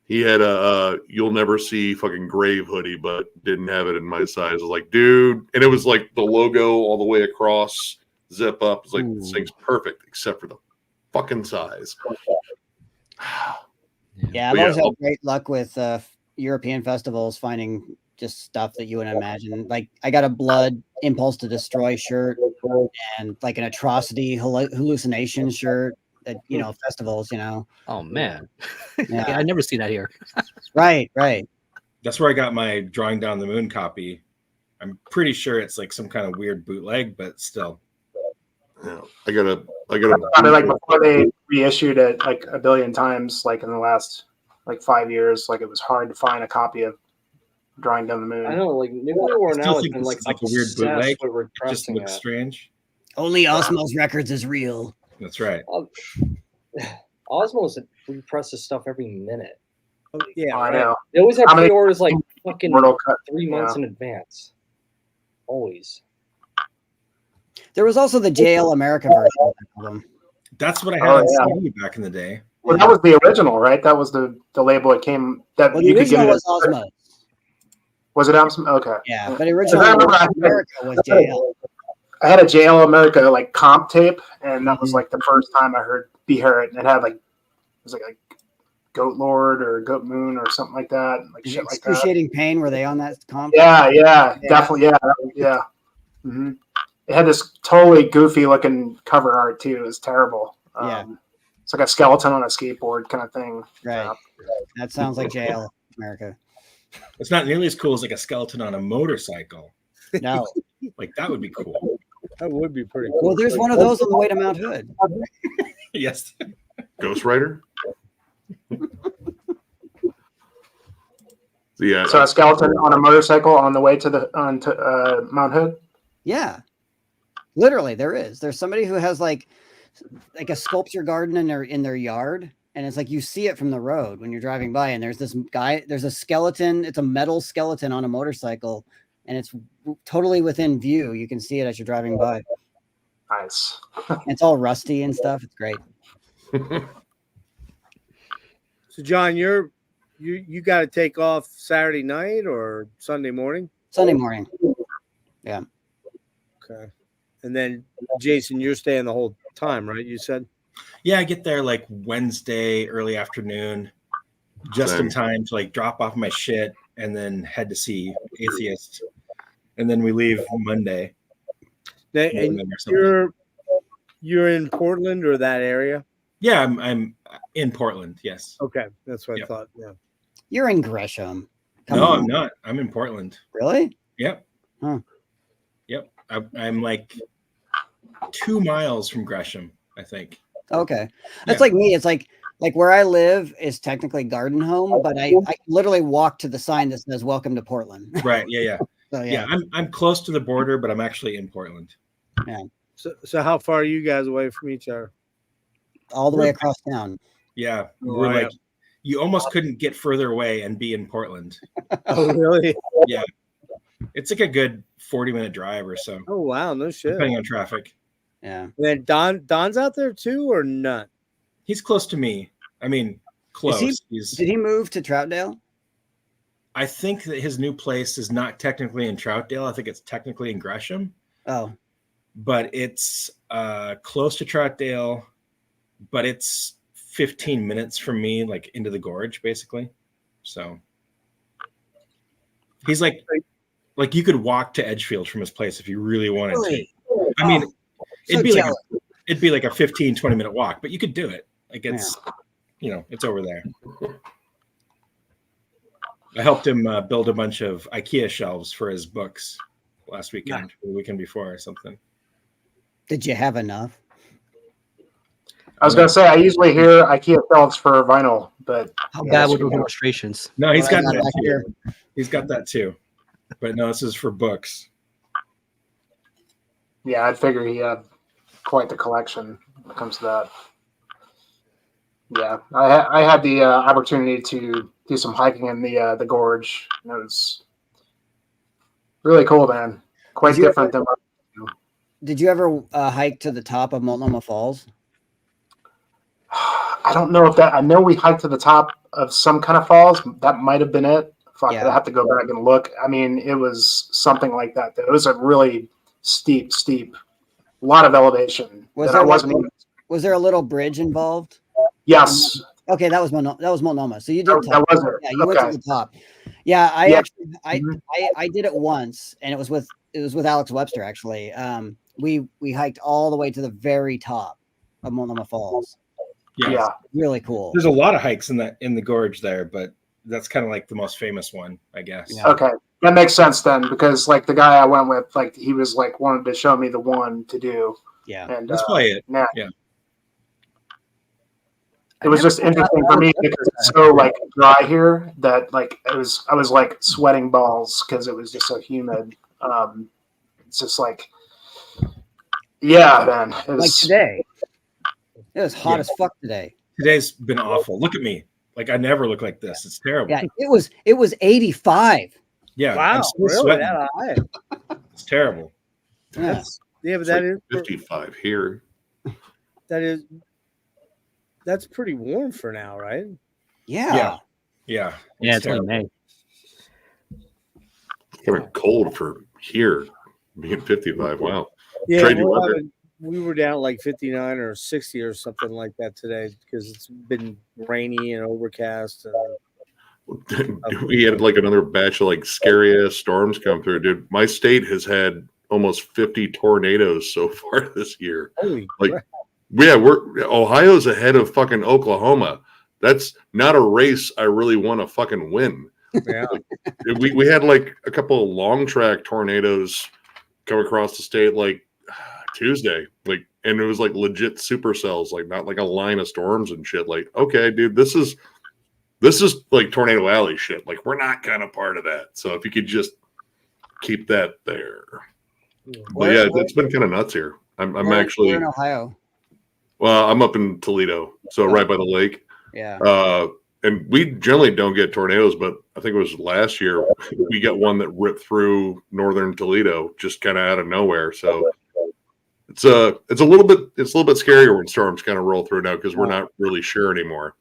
he had a you'll never see fucking grave hoodie, but didn't have it in my size. I was like, dude, and it was like the logo all the way across, zip up. It's like this thing's perfect except for the fucking size. Yeah, I've always had great luck with European festivals, finding just stuff that you wouldn't imagine. Like I got a Blood Impulse to Destroy shirt and like an Atrocity hallucination shirt at festivals. Oh man, Yeah. I never see that here. Right. That's where I got my Drawing Down the Moon copy. I'm pretty sure it's like some kind of weird bootleg, but still. Yeah, I gotta. Probably like before they reissued it like a billion times, like in the last like 5 years, like it was hard to find a copy of Drawing Down the Moon. I know, like Nuclear War now has been like a weird bootleg. It Just looks strange. Only Osmos Records is real. That's right. Osmos represses stuff every minute. Yeah, I know. They always have pre-orders like fucking Mortal Cut, 3 months in advance. Always. There was also the JL America version of the album. That's what I had on CD back in the day. Well, that was the original, right? That was the label it came that Well, you the could get original it. was Osmos. Was it Osmos? Okay. Yeah, but the original America was JL. I had a JL America like comp tape, and that was like the first time I heard Be Heard, and it had like Goat Lord or Goat Moon or something like that, like shit like that. Excruciating Pain, were they on that comp? Yeah, definitely, yeah. Mm-hmm. It had this totally goofy looking cover art too. It was terrible. It's like a skeleton on a skateboard kind of thing. Right. That sounds like JL America. It's not nearly as cool as like a skeleton on a motorcycle. No. Like that would be cool. That would be pretty cool. Well, there's one of those on the way to Mount Hood. Yes. Ghost Rider. Yeah. So a skeleton on a motorcycle on the way to Mount Hood. Yeah. Literally, there is. There's somebody who has like a sculpture garden in their yard, and it's like you see it from the road when you're driving by, and there's this guy. There's a skeleton. It's a metal skeleton on a motorcycle, and it's totally within view. You can see it as you're driving by. Nice. It's all rusty and stuff. It's great. So, John, you got to take off Saturday night or Sunday morning? Sunday morning. Yeah. Okay. And then, Jason, you're staying the whole time, right? You said? Yeah, I get there like Wednesday early afternoon, just in time to like drop off my shit and then head to see Atheist. And then we leave Monday. And you're in Portland or that area? Yeah, I'm in Portland. Yes. Okay, that's what I thought. Yeah. You're in Gresham. I'm not. I'm in Portland. Really? Yep. Huh. Yep. I'm like 2 miles from Gresham, I think. Okay. That's like me. It's like where I live is technically Garden Home, but I literally walk to the sign that says "Welcome to Portland." Right. Yeah. So, yeah. I'm close to the border, but I'm actually in Portland. Yeah. So how far are you guys away from each other? All the way across town. Yeah. We're like, you almost couldn't get further away and be in Portland. Oh, really? Yeah. It's like a good 40-minute drive or so. Oh, wow. No shit. Depending on traffic. Yeah. And then Don's out there too or not? He's close to me. I mean, close. Did he move to Troutdale? I think that his new place is not technically in Troutdale. I think it's technically in Gresham. Oh. But it's close to Troutdale, but it's 15 minutes from me, like into the gorge, basically. So he's like you could walk to Edgefield from his place if you really wanted to. I mean, it'd be like a 15, 20-minute walk, but you could do it. Like it's, it's over there. I helped him build a bunch of IKEA shelves for his books last weekend, or the weekend before or something. Did you have enough? I was going to say, I usually hear IKEA shelves for vinyl, but... How bad were those illustrations? No, he's got that too. He's got that too. But no, this is for books. Yeah, I'd figure he had quite the collection when it comes to that. Yeah, I had the opportunity to do some hiking in the gorge. And it was really cool, man. Quite different than... Did you ever hike to the top of Multnomah Falls? I don't know if that. I know we hiked to the top of some kind of falls. That might have been it. I'd have to go back and look. I mean, it was something like that. It was a really steep, a lot of elevation. Was there a little bridge involved? Yes, Okay, that was Multnomah. So you did That top. was it. Yeah, you went to Okay. the top. Yeah, I Yeah. actually I did it once, and it was with Alex Webster actually. We hiked all the way to the very top of Multnomah Falls. Yeah. Really cool. There's a lot of hikes in the gorge there, but that's kind of like the most famous one, I guess. Yeah. Okay. That makes sense then, because like the guy I went with, like he was like wanted to show me the one to do. Yeah. And That's probably it. yeah. Yeah. It was just interesting for me because it's so like dry here that like I was like sweating balls because it was just so humid. It's just like, yeah, man. It Like was, today. It was hot as fuck today. Today's been awful. Look at me. Like I never look like this. It's terrible. Yeah, it was 85. Yeah. Wow, I'm still really? sweating. That high? It's terrible. Yeah. Yeah, but It's that like is 55 here. that's pretty warm for now, right? Yeah. Yeah. Yeah, it's terrible. only May. Kind of cold for here, being 55. Wow. Yeah, Trade you well, weather. we were down like 59 or 60 or something like that today because it's been rainy and overcast. We had like another batch of like scary ass storms come through, dude. My state has had almost 50 tornadoes so far this year. Holy Like, crap. yeah, Ohio's ahead of fucking Oklahoma. That's not a race I really want to fucking win. Yeah. We had like a couple of long track tornadoes come across the state like Tuesday, like, and it was like legit supercells, like not like a line of storms and shit. Like, okay, dude, this is like Tornado Alley shit. Like, we're not kind of part of that. So if you could just keep that there. But yeah, it's been kind of nuts here. I'm actually we're in Ohio. Well, I'm up in Toledo, so right by the lake. Yeah. And we generally don't get tornadoes, but I think it was last year we got one that ripped through northern Toledo, just kind of out of nowhere. So it's a little bit scarier when storms kind of roll through now because we're not really sure anymore.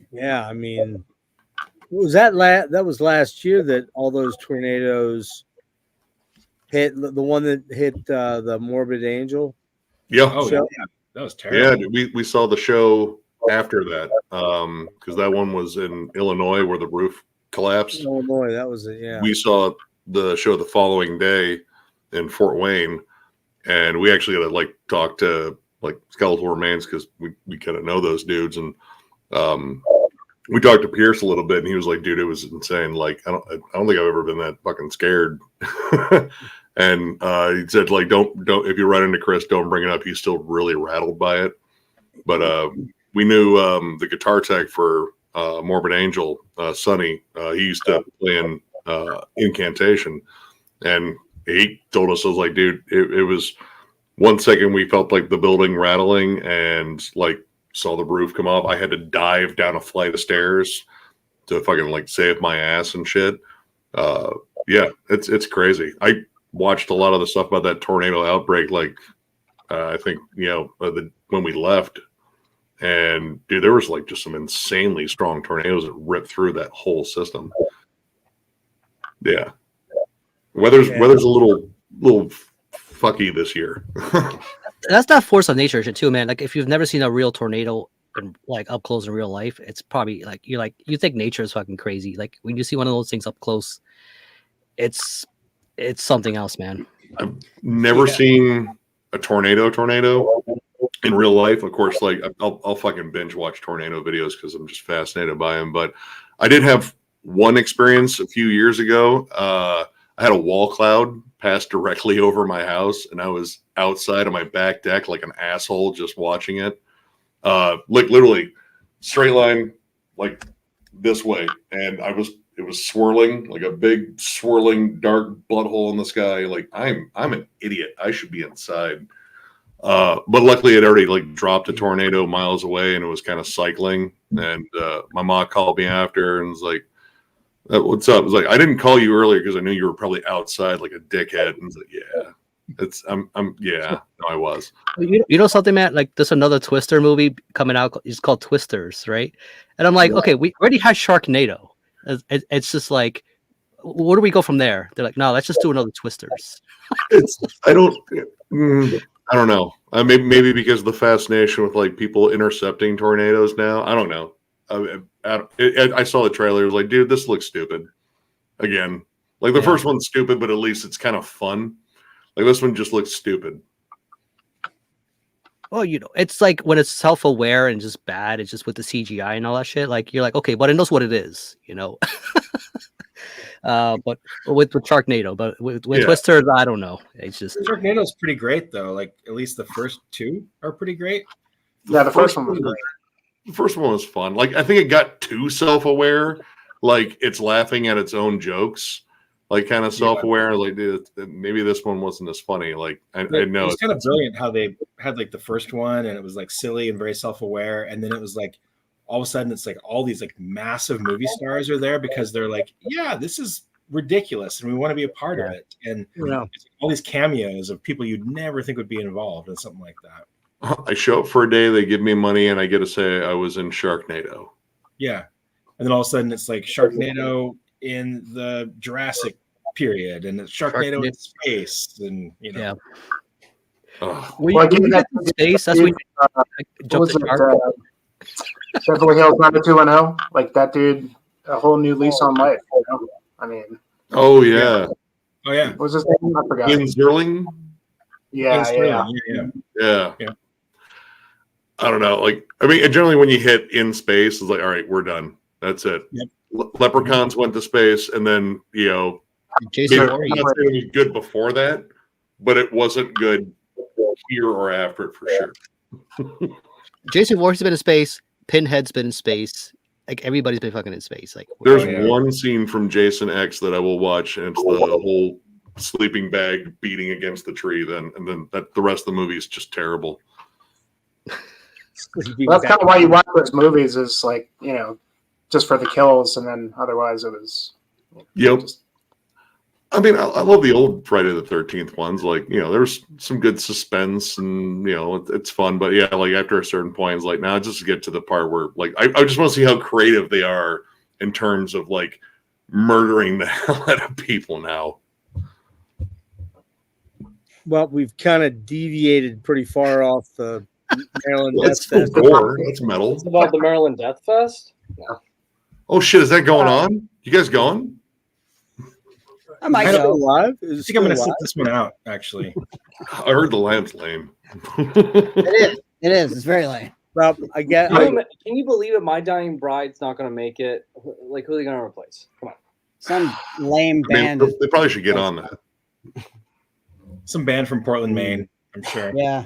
Yeah, I mean, was that was last year that all those tornadoes hit the one that hit the Morbid Angel? Yeah. Oh, show? yeah. That was terrible. Yeah, we saw the show after that because that one was in Illinois where the roof collapsed. Illinois, that was it. Yeah. We saw the show the following day in Fort Wayne, and we actually got to like talk to like skeletal remains because we kind of know those dudes, and we talked to Pierce a little bit, and he was like, "Dude, it was insane. Like, I don't think I've ever been that fucking scared." And he said, "Like, don't if you run into Chris, don't bring it up. He's still really rattled by it." But we knew the guitar tech for Morbid Angel, Sonny. He used to play in Incantation, and he told us, "I was like, dude, it was 1 second we felt like the building rattling and like saw the roof come off. I had to dive down a flight of stairs to fucking like save my ass and shit." Yeah, it's crazy. I watched a lot of the stuff about that tornado outbreak, like I think when we left, and dude, there was like just some insanely strong tornadoes that ripped through that whole system. Yeah, weather's a little fucky this year. That's that force of nature shit too, man. Like if you've never seen a real tornado in, like up close in real life, it's probably like you think nature is fucking crazy. Like when you see one of those things up close, it's something else, man. I've never seen a tornado in real life. Of course, like I'll fucking binge watch tornado videos because I'm just fascinated by them. But I did have one experience a few years ago. I had a wall cloud pass directly over my house, and I was outside on my back deck like an asshole just watching it. Like literally straight line like this way, and it was swirling like a big swirling dark butthole in the sky. Like I'm an idiot. I should be inside. But luckily it already like dropped a tornado miles away, and it was kind of cycling. And my mom called me after and was like, "What's up?" I was like, "I didn't call you earlier because I knew you were probably outside like a dickhead." And I was like, "Yeah, no, I was." You know something, man? Like there's another Twister movie coming out. It's called Twisters, right? And I'm like, okay, we already had Sharknado. It's just like, where do we go from there? They're like, no, let's just do another Twisters. I don't know. Maybe because of the fascination with like people intercepting tornadoes now. I don't know. I saw the trailer. I was like, dude, this looks stupid. Again, like the first one's stupid, but at least it's kind of fun. Like this one just looks stupid. Well, it's like when it's self-aware and just bad, it's just with the CGI and all that shit. Like you're like, okay, but it knows what it is, But with Sharknado, but with Twisters, I don't know. It's just Sharknado's pretty great though. Like at least the first two are pretty great. Yeah, the first one was great. The first one was fun. Like I think it got too self-aware. Like it's laughing at its own jokes. Like kind of self-aware, like dude, maybe this one wasn't as funny. Like I know it's kind of brilliant how they had like the first one and it was like silly and very self-aware, and then it was like all of a sudden it's like all these like massive movie stars are there because they're like, yeah, this is ridiculous and we want to be a part of it, and it's like all these cameos of people you'd never think would be involved in something like that. I show up for a day, they give me money, and I get to say I was in Sharknado. Yeah, and then all of a sudden it's like Sharknado in the Jurassic period, and it's Sharknado in space, and Well, you get in space. That's when jumped the shark. Beverly Hills 90210. Like that dude, a whole new lease on life. I mean. Oh yeah. What was his name? I forgot. Ian Zerling. Yeah. I don't know. Like, I mean, generally when you hit in space, it's like, all right, we're done. That's it. Yep. Leprechauns went to space, and then Jason it was good before that, but it wasn't good here or after it for sure. Jason Voorhees has been in space. Pinhead's been in space. Like everybody's been fucking in space. Like there's one scene from Jason X that I will watch, and it's the whole sleeping bag beating against the tree. Then the rest of the movie is just terrible. That's kind of why you watch those movies, is like just for the kills, and then otherwise it was. Yep. I mean, I love the old Friday the 13th ones. Like, there's some good suspense, and it's fun. But yeah, like after a certain point, it's like now just get to the part where like I just want to see how creative they are in terms of like murdering the hell out of people now. Well, we've kind of deviated pretty far off the Maryland Deathfest. That's metal. It's about the Maryland Deathfest? No. Oh shit, is that going on? You guys going? I might go live. I think I'm going to sit this one out, actually. I heard the lamp's lame. It is. It's very lame. Well, I get. Can you believe it? My Dying Bride's not going to make it. Like, who are they going to replace? Come on. Some lame band. They probably should get on that. Some band from Portland, Maine, I'm sure. Yeah.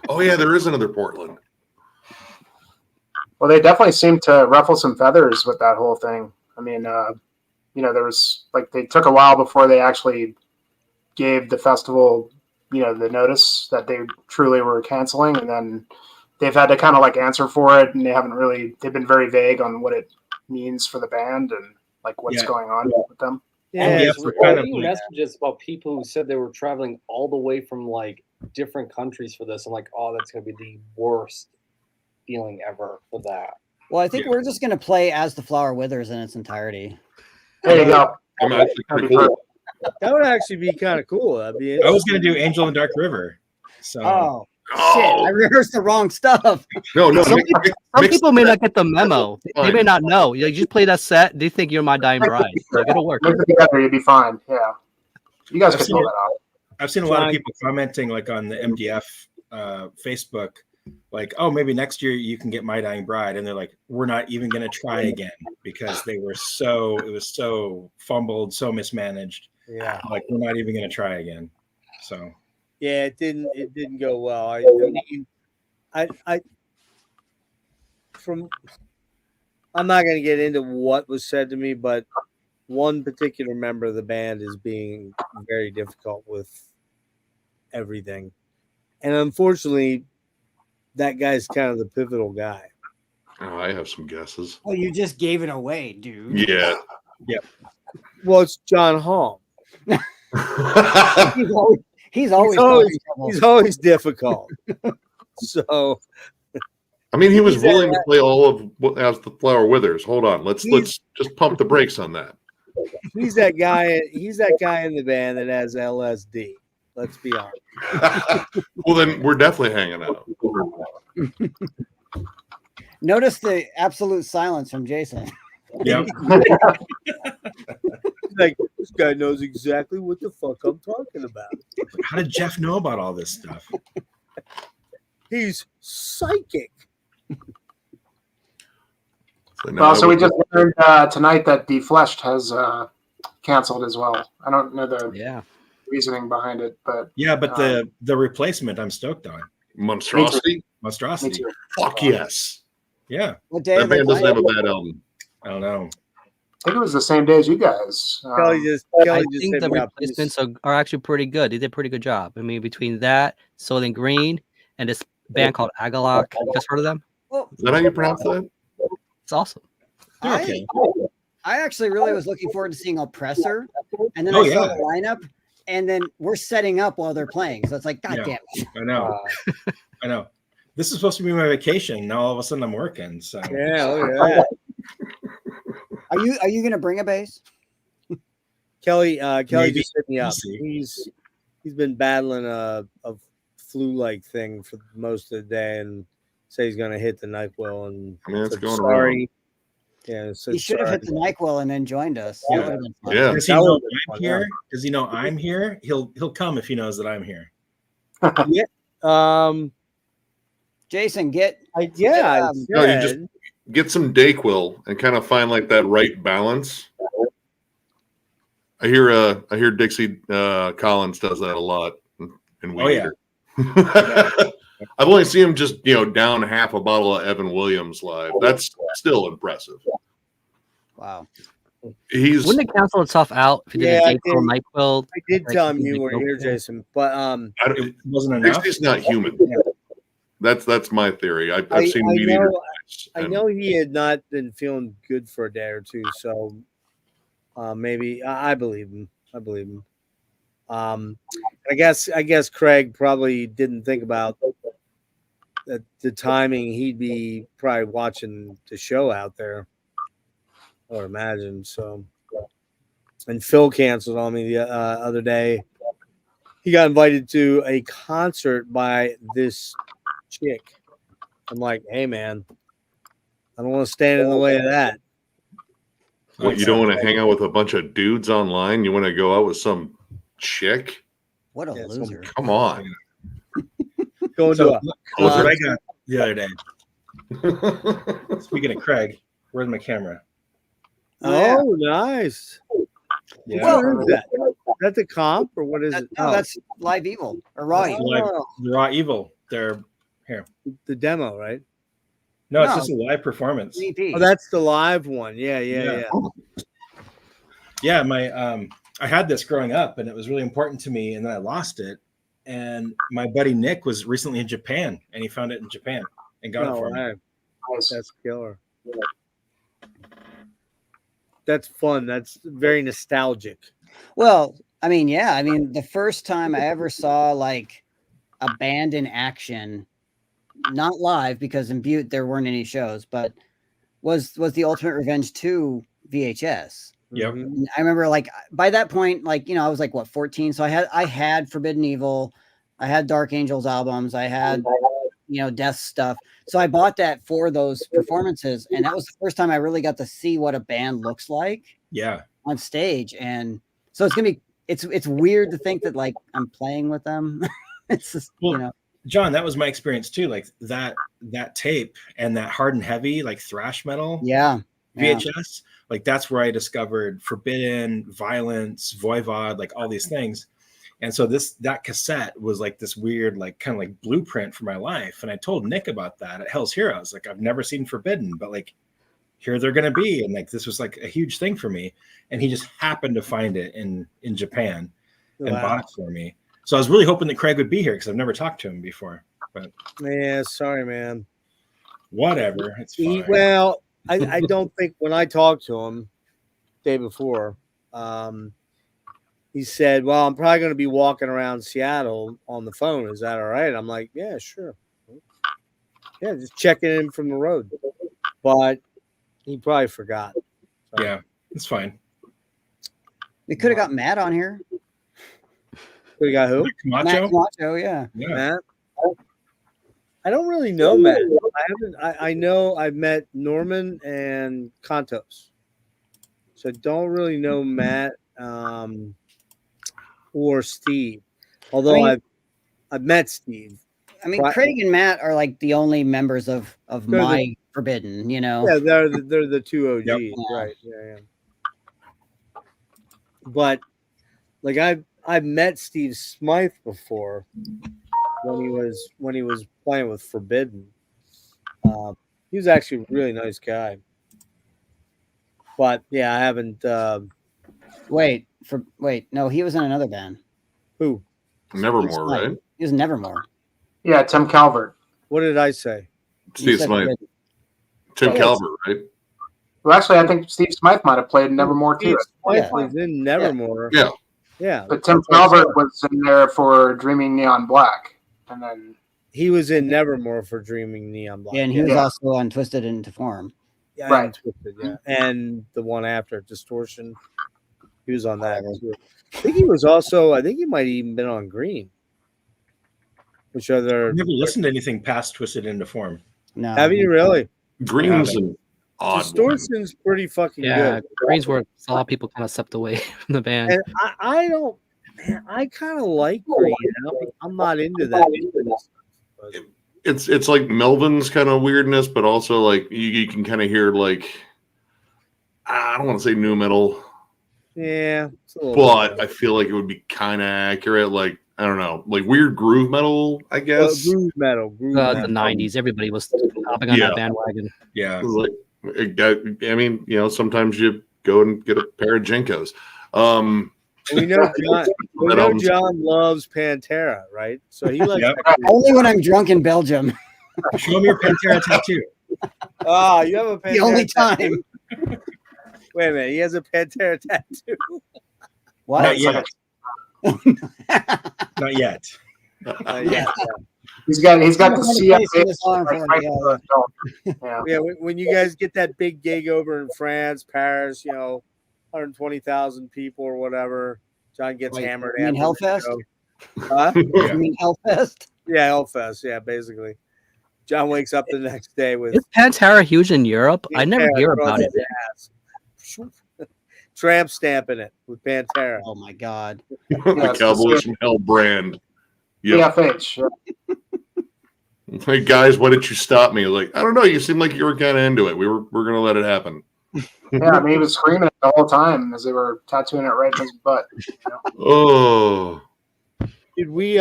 Oh yeah, there is another Portland. Well, they definitely seem to ruffle some feathers with that whole thing. I mean, there was like they took a while before they actually gave the festival, the notice that they truly were canceling, and then they've had to kind of like answer for it, and they've been very vague on what it means for the band and like what's going on with them. Yeah, there's messages about people who said they were traveling all the way from like different countries for this. I'm like, oh, that's going to be the worst feeling ever for that. Well, I think we're just going to play As the Flower Withers in its entirety. There you go. Pretty cool. That would actually be kind of cool. I was going to do Angel in Dark River. So. Shit, I rehearsed the wrong stuff. No. Some people may not get the memo. They may not know. You just play that set. They think you're My Dying Bride. Like, it'll work. Mix it together, you'll be fine. Yeah, you guys can pull that off. I've seen a lot of people commenting, like on the MDF Facebook, like, "Oh, maybe next year you can get My Dying Bride," and they're like, "We're not even going to try again because it was so fumbled, so mismanaged. Yeah, like we're not even going to try again." So. Yeah, it didn't go well. I'm not going to get into what was said to me, but one particular member of the band is being very difficult with everything. And unfortunately, that guy's kind of the pivotal guy. Oh, I have some guesses. Well, you just gave it away, dude. Yeah. Yep. Well, it's John Hall. He's always difficult. So, I mean, he was willing to play all of As the Flower Withers. Hold on, let's just pump the brakes on that. He's that guy. He's that guy in the band that has LSD. Let's be honest. Well, then we're definitely hanging out. Notice the absolute silence from Jason. Yep. Like, this guy knows exactly what the fuck I'm talking about. How did Jeff know about all this stuff? He's psychic. So we just learned tonight that Deathfest has canceled as well. I don't know the reasoning behind it, but the replacement I'm stoked on. Monstrosity. Monstrosity. Fuck yes. Yeah. What day? That band doesn't have a bad album. I don't know. I think it was the same day as you guys. I think the replacements are actually pretty good. They did a pretty good job. I mean, between that, Soylent Green, and this band called Agalok. You guys heard of them? Is that how you pronounce that? It's awesome. I actually really was looking forward to seeing Oppressor, and then I saw the lineup, and then we're setting up while they're playing. So it's like, God damn it. I know. I know. This is supposed to be my vacation. Now all of a sudden I'm working. So Are you gonna bring a bass? Kelly Maybe. just hit me up. See. He's been battling a flu-like thing for most of the day, and say he's gonna hit the NyQuil. And it's going sorry. around. Yeah, so He should have hit the NyQuil and then joined us. Yeah. Does he know I'm here? Does he know I'm here? He'll come if he knows that I'm here. Jason, you just get some Dayquil and kind of find like that right balance. I hear Dixie Collins does that a lot in Weed Eater. I've only seen him just down half a bottle of Evan Williams live. That's still impressive. Wow. Wouldn't it cancel itself out if you did a Dayquil, NyQuil? I did tell him you weren't here, Jason, but it wasn't enough. Dixie's not human. That's my theory. I've seen Weed Eater. I know he had not been feeling good for a day or two, so maybe I believe him. I guess Craig probably didn't think about the timing. He'd be probably watching the show out there, I would imagine. So, and Phil canceled on me the other day. He got invited to a concert by this chick. I'm like, hey man, I don't want to stand in the way of that. What, you don't want to hang out with a bunch of dudes online? You want to go out with some chick? What a loser. Come on. Going to what I got the other day. Speaking of Craig, where's my camera? Oh, nice. Yeah. What is that? Is that the comp or what is it? No, that's Live Evil or Raw Evil. Raw Evil. They're here. The demo, right? No, it's just a live performance. Oh, that's the live one. Yeah. Yeah, my I had this growing up and it was really important to me, and then I lost it. And my buddy Nick was recently in Japan and he found it in Japan and got it for me. That's killer. That's fun. That's very nostalgic. Well, I mean, the first time I ever saw like a band in action, not live because in Butte there weren't any shows, but was the Ultimate Revenge 2 VHS. Yep. I remember like by that point, like, I was like 14. So I had Forbidden Evil, I had Dark Angels albums, I had, Death stuff. So I bought that for those performances. And that was the first time I really got to see what a band looks like on stage. And so it's going to be, it's weird to think that like I'm playing with them. It's just, John, that was my experience too. Like that tape and that Hard and Heavy, like thrash metal. VHS. Like that's where I discovered Forbidden, Violence, Voivod, like all these things. And so that cassette was like this weird, like kind of like blueprint for my life. And I told Nick about that at Hell's Heroes. Like I've never seen Forbidden, but like here they're going to be. And like, this was like a huge thing for me. And he just happened to find it in Japan and bought it for me. So I was really hoping that Craig would be here because I've never talked to him before. But yeah, sorry, man. Whatever. It's fine. Well, I don't think when I talked to him the day before, he said, well, I'm probably going to be walking around Seattle on the phone. Is that all right? I'm like, yeah, sure. Yeah, just checking in from the road. But he probably forgot. So. Yeah, it's fine. We could have got Matt on here. We got who? Matt Camacho. Camacho, yeah. Yeah. Matt. I don't really know Matt. I know I've met Norman and Contos, so I don't really know Matt or Steve. Although I mean- I've met Steve. I mean, Craig and Matt are like the only members of They're my Forbidden, you know. Yeah, they're the two OGs, Yep. right? Yeah. But like I've met Steve Smythe before when he was playing with Forbidden. He was actually a really nice guy. But yeah, I haven't. Wait, no, he was in another band. Who? Nevermore, right? He was Nevermore. Yeah, Tim Calvert. What did I say? Steve said Smythe. Forbidden. Tim Yeah, Calvert, right? Well, actually, I think Steve Smythe might have played Nevermore too. Steve Smythe Yeah. was in Nevermore. Yeah. Yeah. But Tim Calvert was in there for Dreaming Neon Black, and then He was in Nevermore for Dreaming Neon Black. Yeah, and he was Yeah. also on Twisted into Form. Yeah, Right. and Twisted, yeah. And the one after, Distortion. He was on that too. I think he was also, I think he might have even been on Green. Which other I've never listened to anything past Twisted into Form. No, haven't you really? Green's an odd one. Distortion's pretty fucking Yeah, good. Green's where a lot of people kind of stepped away from the band. And I don't, man, I kind of like Green. I'm not into that. It's like Melvin's kind of weirdness, but also like you can kind of hear like I don't want to say new metal, Yeah. it's a little but I feel like it would be kind of accurate. Like I don't know, like weird groove metal, I guess. groove metal. The 90s, everybody was hopping on Yeah. that bandwagon. Yeah. Like I mean, you know, sometimes you go and get a pair of Jinkos. We know John. We That know album's- John loves Pantera, right? So he likes. Yep. only when I'm drunk in Belgium. Show me your Pantera tattoo. Oh, you have a Pantera The only tattoo? time. Wait a minute, he has a Pantera tattoo. What? Not yet. Not yet. Yeah, he's got the CF Face in this arm for it, right yeah. for the belt. Yeah. yeah. When you guys get that big gig over in France, Paris, 120,000 people or whatever, John gets Wait, hammered. you mean after the Hellfest? show. Huh? You mean Hellfest? Yeah, Hellfest. Yeah, basically. John wakes up the next day with Is Pantera huge in Europe? I never hear about it. Tramp stamping it with Pantera. Oh my god. The Cowboys from Hell brand. Yeah. CFH. Hey guys, why didn't you stop me? Like, I don't know. You seemed like you were kind of into it. We're gonna let it happen. Yeah, I mean, he was screaming it the whole time as they were tattooing it right in his butt. Oh, Did we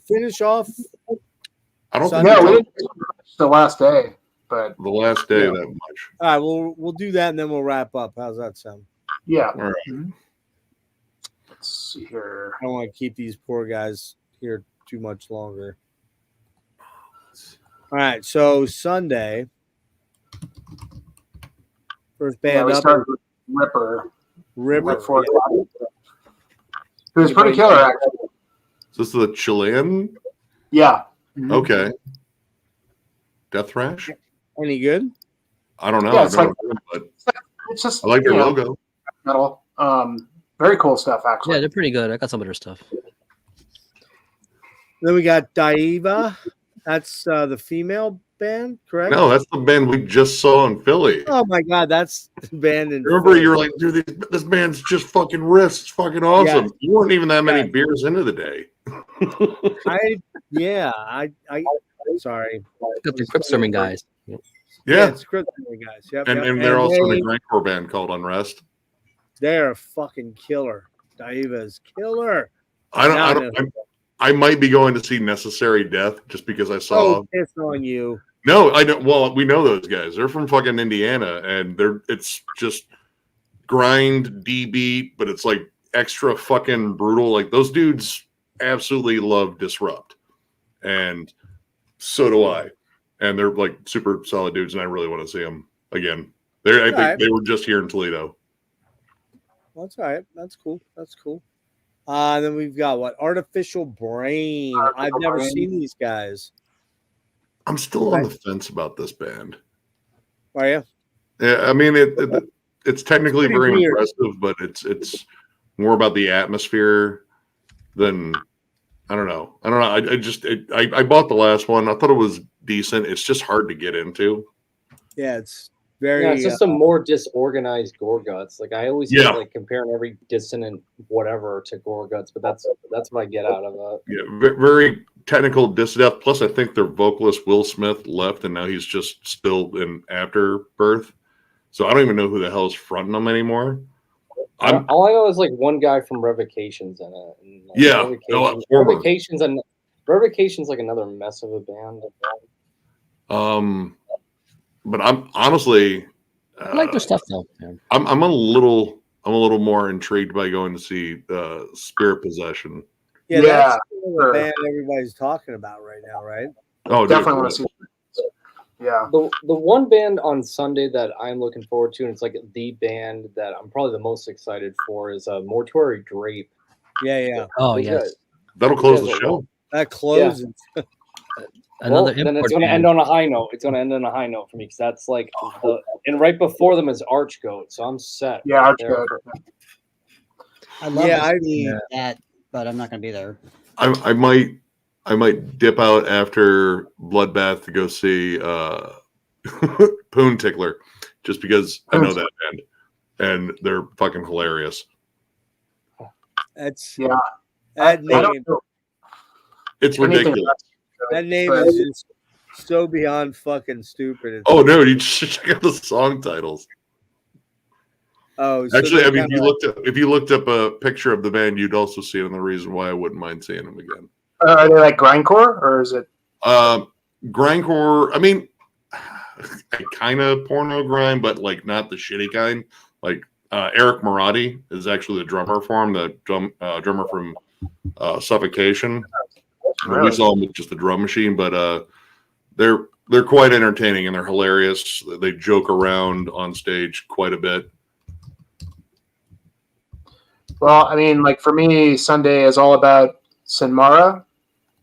finish off? I don't think Sunday? Yeah, we we talked didn't finish the last day, but the last day Yeah. that much. All right, we'll do that and then we'll wrap up. How's that sound? yeah. All right. Let's see here. I don't want to keep these poor guys here too much longer. All right, so Sunday, first Yeah, band we up, started with Ripper River. at 4 Yeah. o'clock. It was pretty killer, actually. Is this the Chilean? Yeah. Okay. Death Thrash? Any good? I don't know. Yeah, I've it's never like- heard, but It's just I like their you know, logo. metal. Very cool stuff, Yeah, actually. they're pretty good. I got some of their stuff. Then we got Daiva. That's the female band, correct? No, that's the band we just saw in Philly. Oh my God, that's the band in. Remember, you're like, dude, this band's just fucking riffs. It's fucking awesome. You weren't even that many Yeah. beers into the day. I sorry. Got the Crip Storming guys. Yeah. It's Chris guys. Yep, And, yep. and they're also in they, a grindcore band called Unrest. they're a fucking killer. Daiva's killer. I might be going to see Necessary Death just because I saw. Oh, piss on you. No, I don't. Well, we know those guys. They're from fucking Indiana, and it's just grind D beat, but it's like extra fucking brutal. Like those dudes absolutely love Disrupt, and so do I. And they're like super solid dudes, and I really want to see them again. I think they were just here in Toledo. Well, that's all right. That's cool. That's cool. Then we've got what? Artificial Brain. I've never seen these guys. I'm still on the fence about this band. Are you? Yeah, I mean it's technically Pretty very weird. impressive, but it's more about the atmosphere than I don't know. I bought the last one. I thought it was decent. It's just hard to get into. Yeah, it's very. Yeah, it's just a more disorganized Gorguts. Like I always Yeah. hate, like comparing every dissonant whatever to Gorguts, but that's what I get out of it. Yeah, very technical diss-death. Plus, I think their vocalist Will Smith left, and now he's just still in Afterbirth. So I don't even know who the hell is fronting them anymore. All I know is like one guy from Revocations in it. And, like, Yeah, Revocations like another mess of a band. But I'm honestly, I like their stuff though. Yeah. I'm a little more intrigued by going to see Spirit Possession. Yeah, that's the band everybody's talking about right now, right? Oh, definitely want to see. Yeah. The one band on Sunday that I'm looking forward to, and it's like the band that I'm probably the most excited for, is Mortuary Drape. Yeah. Oh yes. That'll close the show. That closes. Yeah. Another then it's going to end on a high note. It's going to end on a high note for me because that's like, and right before them is Archgoat, so I'm set. Yeah, Archgoat. I love that, but I'm not going to be there. I might dip out after Bloodbath to go see Poon Tickler, just because I know that band and they're fucking hilarious. That's that name. It's ridiculous. That name is just so beyond fucking stupid. Oh no, you should check out the song titles. Oh, so actually, I mean, if you looked up a picture of the band, you'd also see it, and the reason why I wouldn't mind seeing them again. Are they like grindcore, or is it grindcore? I mean, kind of porno grind, but like not the shitty kind. Like Eric Marotti is actually the drummer for him, the drummer from Suffocation. Really? We saw him with just the drum machine, but they're quite entertaining and they're hilarious. They joke around on stage quite a bit. Well, I mean, like for me, Sunday is all about Sinmara,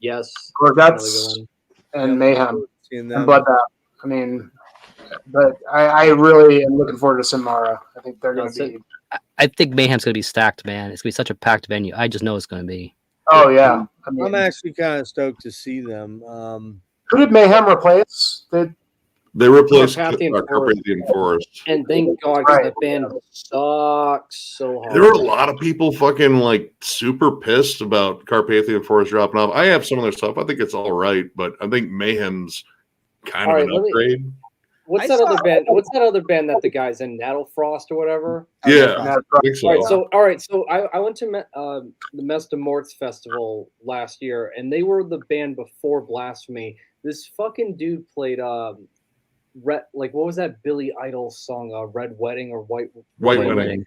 Yes, Gorguts, and Mayhem and Bloodbath. I mean, but I really am looking forward to Sinmara. I think they're going to be. I think Mayhem's going to be stacked, man. It's going to be such a packed venue. I just know it's going to be. Oh yeah, I mean, I'm actually kind of stoked to see them. Who did Mayhem replace? They replaced Carpathian Forest. And thank God, because that band sucks so hard. There were a lot of people fucking like super pissed about Carpathian Forest dropping off. I have some of their stuff. I think it's all right, but I think Mayhem's kind of an upgrade. What's that other band? What's that other band that the guy's in, Natalfrost or whatever? Yeah, I think so. All right. So I went to the Mess de Morts festival last year, and they were the band before Blasphemy. This fucking dude played like what was that Billy Idol song? Red Wedding or White Wedding.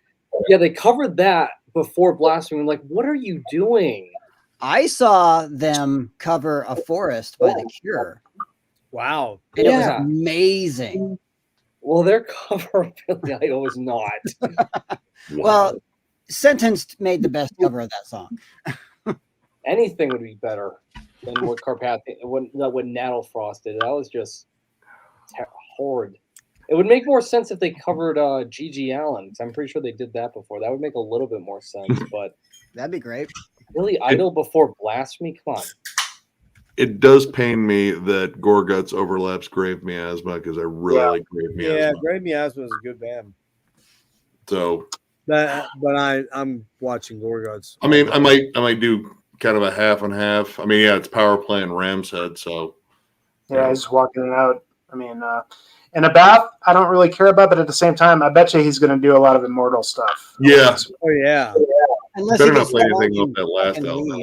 Yeah, they covered that before Blasphemy. I'm like, what are you doing? I saw them cover A Forest by The Cure. Wow. And it was amazing. Well, their cover of Billy Idol was not. Well, Sentenced made the best cover of that song. Anything would be better than what Carpathian, what Natalfrost did. That was just horrid. It would make more sense if they covered G.G. Allen, because I'm pretty sure they did that before. That would make a little bit more sense, but that'd be great. Billy Idol before Blasphemy? Come on. It does pain me that Gorguts overlaps Grave Miasma because I really like Grave Miasma. Yeah, Grave Miasma is a good band. So, but I'm watching Gorguts. I mean, I might do kind of a half and half. I mean, yeah, it's Power Play and Ram's Head, so yeah, he's walking it out. I mean, in a bath, I don't really care about, but at the same time, I bet you he's going to do a lot of Immortal stuff. Yeah. Oh yeah. Unless better not play anything off that last album.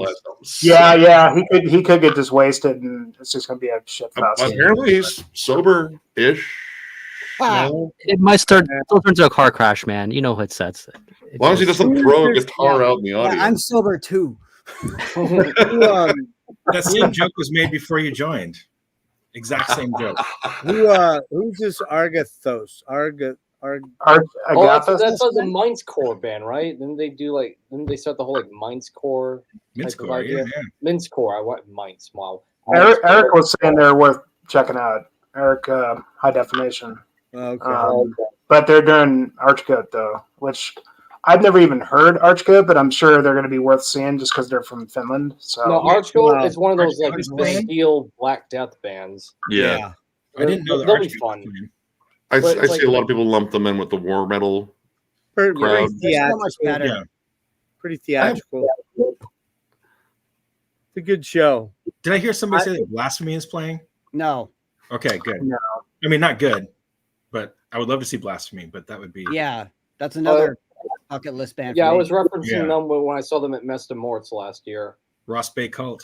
Yeah. He could get just wasted, and it's just going to be a shit fest. Apparently, he's sober-ish. Wow. It might still turn into a car crash, man. You know what sets it. As long as he doesn't throw a guitar out in the audience. Yeah, I'm sober too. That same joke was made before you joined. Exact same joke. Who's this Argathos? That's the Mindscore band, right? Then they do then they start the whole like Mindscore. Mindscore, yeah. Mindscore. I want Minds. Wow. Eric was saying they're worth checking out. Eric, High Definition. Okay. But they're doing Archgoat though, which I've never even heard Archka, but I'm sure they're going to be worth seeing just because they're from Finland. So No, Archko is one of those Archko like is playing? steel Black Death bands. Yeah. I didn't know that. They'll be Archie was fun. playing. I But it's see like- a lot of people lump them in with the war metal. Pretty Crowd. They're so much theatrical. better. Yeah. Pretty theatrical. It's a good show. Did I hear somebody say that Blasphemy is playing? No. Okay, good. No. I mean, not good, but I would love to see Blasphemy. But that would be Yeah, that's another bucket list band. Yeah, for I me. was referencing Yeah. them when I saw them at Mesta Morts last year. Ross Bay Cult.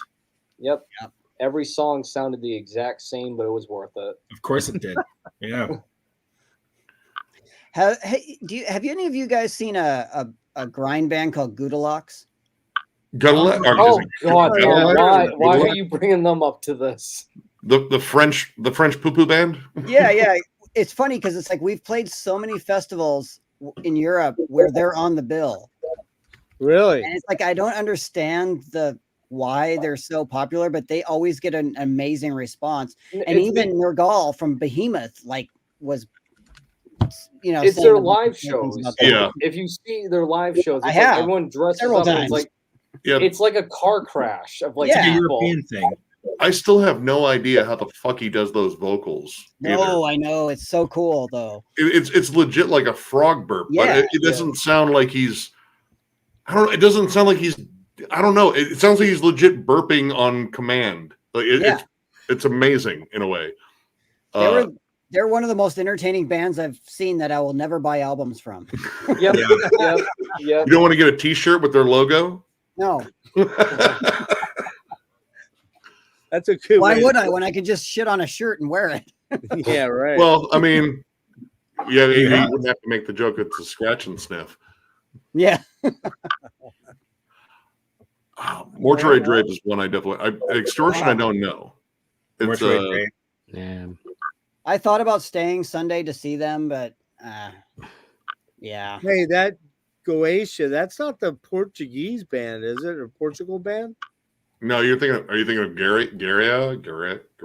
Yep. Yep. Every song sounded the exact same, but it was worth it. Of course it did. Yeah. Have any of you guys seen a grind band called Goodalox? Oh God! Yeah. Why are you bringing them up to this? The French poo poo band? Yeah. It's funny because it's like we've played so many festivals in Europe where they're on the bill, Really? and it's like I don't understand why they're so popular, but they always get an amazing response. And even Nergal from Behemoth was, it's saying their amazing live things shows. about them. Yeah. If you see their live shows, it's I like have everyone dresses several up. And times. it's like Yeah. it's like a car crash of like Yeah. It's a people. European thing. I still have no idea how the fuck he does those vocals. either. No, I know it's so cool though. It's legit like a frog burp, Yeah. but it doesn't sound like he's. I don't. It doesn't sound like he's. I don't know. It sounds like he's legit burping on command. Like it's amazing in a way. They're one of the most entertaining bands I've seen that I will never buy albums from. Yep. Yeah. Yep. You don't want to get a T-shirt with their logo. No, That's a good why way would to- I when I could just shit on a shirt and wear it? Yeah, right. Well, I mean, yeah, you wouldn't have to make the joke. It's a scratch and sniff. Yeah. Mortuary Drape is one I definitely. Extortion, I don't know. It's Mortuary Drape. Yeah. I thought about staying Sunday to see them, but yeah. Hey, that Goetia, that's not the Portuguese band, is it? Or Portugal band? no. You're thinking. Are you thinking of Gary?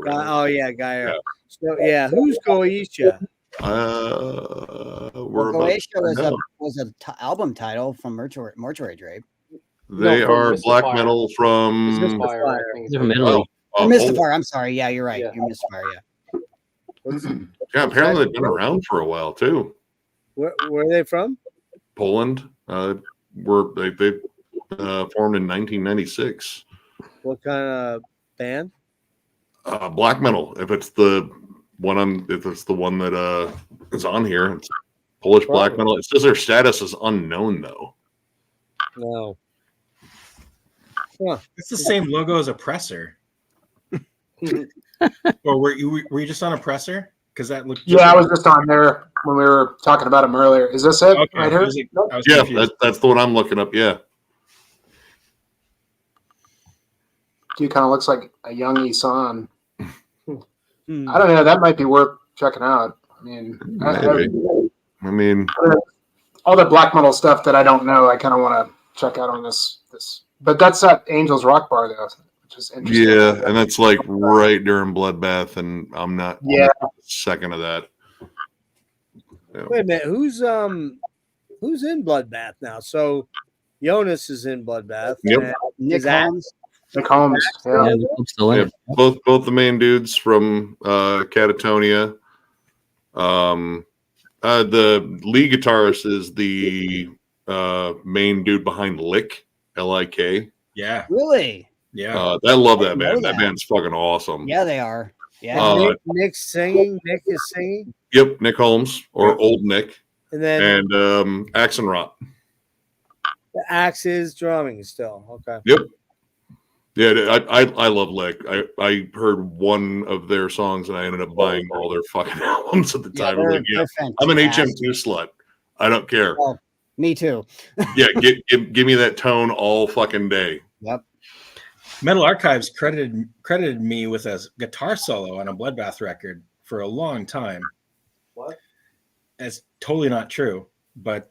Oh yeah, Gaia. So yeah, who's Goetia? We're about Goetia was an album title from Mortuary Drape. They No, from are black Mystifier. metal from. Mystifier, I think it's They're from called. Italy. Or Mystifier. I'm sorry. Yeah, you're right. Yeah. You're Mystifier. Yeah. Yeah, apparently they've been around for a while too. Where are they from? Poland. They formed in 1996. What kind of band? Black metal. If it's the one that is on here, it's Polish black metal. It says their status is unknown though. No. It's the same logo as Oppressor. Or were you just on Oppressor? Because that looked. Yeah, I was just on there when we were talking about them earlier. Is this it? Okay. Right I here? was Yeah, confused. that's the one I'm looking up. Yeah. Dude kind of looks like a young Isan. Hmm. I don't know. That might be worth checking out. I mean, I mean, all the black metal stuff that I don't know, I kind of want to check out on this. But that's at Angels Rock Bar, though, which is interesting. yeah, and that's like right during Bloodbath, and I'm not a second of that. Yeah. Wait a minute, who's in Bloodbath now? So Jonas is in Bloodbath. Yep. and Nick is that- Holmes. Nick Holmes. Yeah. Yeah, I'm still in Yeah, it. both the main dudes from Catatonia. The lead guitarist is the main dude behind Lick, Lik. Yeah. Really? Yeah. I love that I know band. That that. band's fucking awesome. Yeah, they are. Yeah. Nick's singing. Nick is singing, Yep, Nick Holmes or Old Nick and then and Axenrot. the axe is drumming still. Okay. Yep. Yeah, I love Lick. I heard one of their songs and I ended up buying all their fucking albums at the time. I was like, yeah, I'm an HM2 slut. I don't care. Oh, me too. Yeah, give me that tone all fucking day. Yep. Metal Archives credited me with a guitar solo on a Bloodbath record for a long time. What? It's totally not true. But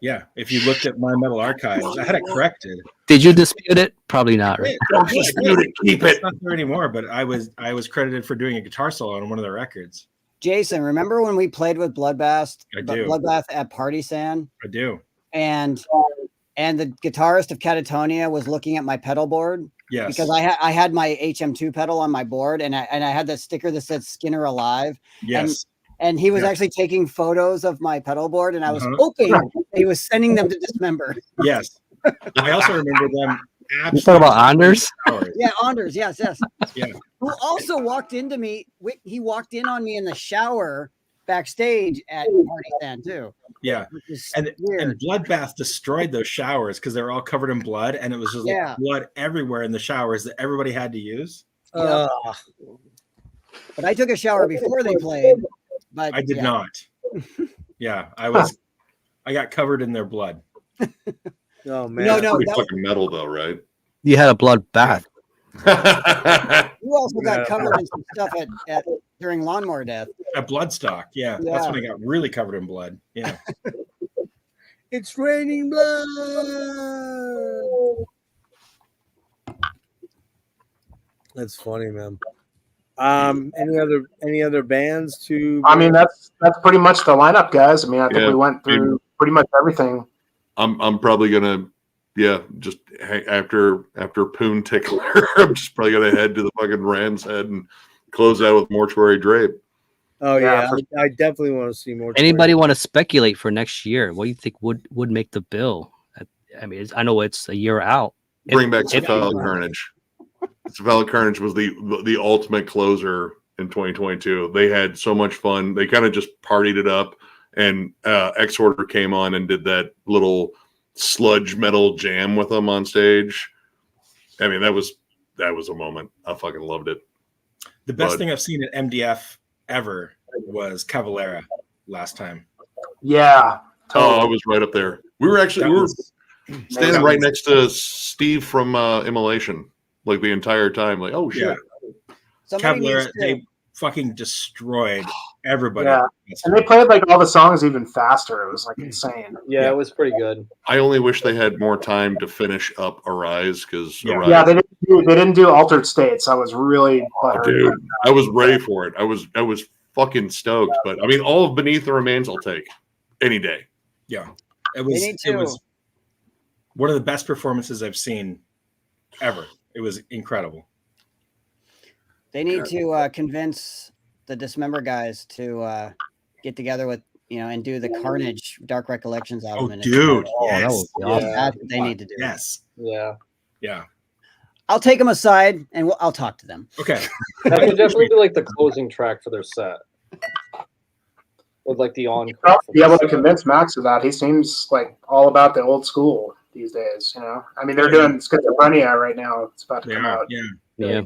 yeah, if you looked at my Metal Archives, I had it corrected. Did you dispute it? Probably not, right? Don't dispute it. Keep it. It's not there anymore, but I was credited for doing a guitar solo on one of their records. Jason, remember when we played with Bloodbath? I do. Bloodbath at Party Sand, I do. and the guitarist of Catatonia was looking at my pedal board. Yes. Because I had my HM2 pedal on my board, and I had that sticker that said Skinner Alive. Yes. And he was actually taking photos of my pedal board, and I was hoping he was sending them to Dismember. Yes. I also remember them. You talking about Anders? Yeah, Anders. Yes. Yeah. Who also walked into me. He walked in on me in the shower backstage at Party Stand too. Yeah. And Bloodbath destroyed those showers because they were all covered in blood, and it was just like blood everywhere in the showers that everybody had to use. But I took a shower before they played. But I did not. Yeah, I got covered in their blood. Oh man, no, pretty fucking metal though, right? You had a blood bath. You also got covered in some stuff at during Lawnmower Death. At Bloodstock, yeah. That's when I got really covered in blood. Yeah. It's raining blood. That's funny, man. Any other bands to? I mean, that's pretty much the lineup, guys. I mean, I think we went through pretty much everything. I'm probably gonna, just after Poon Tickler, I'm just probably gonna head to the fucking Rand's Head and close out with Mortuary Drape. Oh yeah, I definitely want to see more. Anybody want to speculate for next year? What do you think would make the bill? I mean, I know it's a year out. Bring back Cephalic Carnage. Cephalic Carnage was the ultimate closer in 2022. They had so much fun. They kind of just partied it up, and X Order came on and did that little sludge metal jam with them on stage. I mean, that was a moment. I fucking loved it. The best thing I've seen at MDF ever was Cavalera last time. Yeah. Totally. Oh, I was right up there. We were standing right next to Steve from Immolation, like the entire time. Like, oh shit. Yeah. Cavalera, they fucking destroyed everybody. Yeah. And they played like all the songs even faster. It was like insane. Yeah, it was pretty good. I only wish they had more time to finish up Arise because they didn't do Altered States. I was really butthurt. Dude, I was ready for it. I was fucking stoked. But I mean, all of Beneath the Remains I'll take any day. Yeah, it was one of the best performances I've seen ever. It was incredible. They need to convince the Dismember guys to get together with and do the Carnage Dark Recollections album. Oh, dude! That was awesome. That's what they need to do. Yes. Yeah. I'll take them aside and I'll talk to them. Okay. That would definitely be like the closing track for their set. With like the encore. I'll be able to convince Max of that. He seems like all about the old school these days. I mean, they're doing Schizophrenia right now. It's about to come out. Yeah.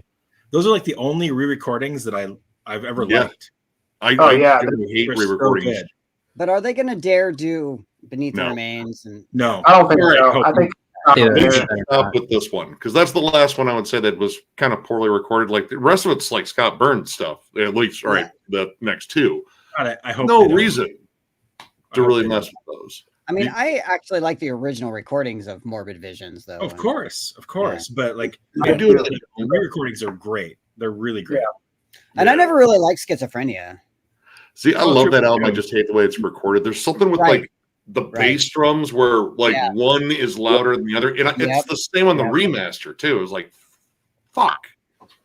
Those are like the only re-recordings that I've ever liked. I hate re-recordings. So but are they going to dare do Beneath the Remains? No, I don't think so. I think they should stop with this one because that's the last one I would say that was kind of poorly recorded. Like the rest of it's like Scott Burns stuff. At least, the next two. I hope no reason to really mess with those. I mean, I actually like the original recordings of Morbid Visions, though. Of course. But like, re-recordings are great. They're really great. Yeah. And I never really liked Schizophrenia. See, I love that album. I just hate the way it's recorded. There's something with like the bass drums where like one is louder than the other, and it's the same on the remaster too. It's like, fuck.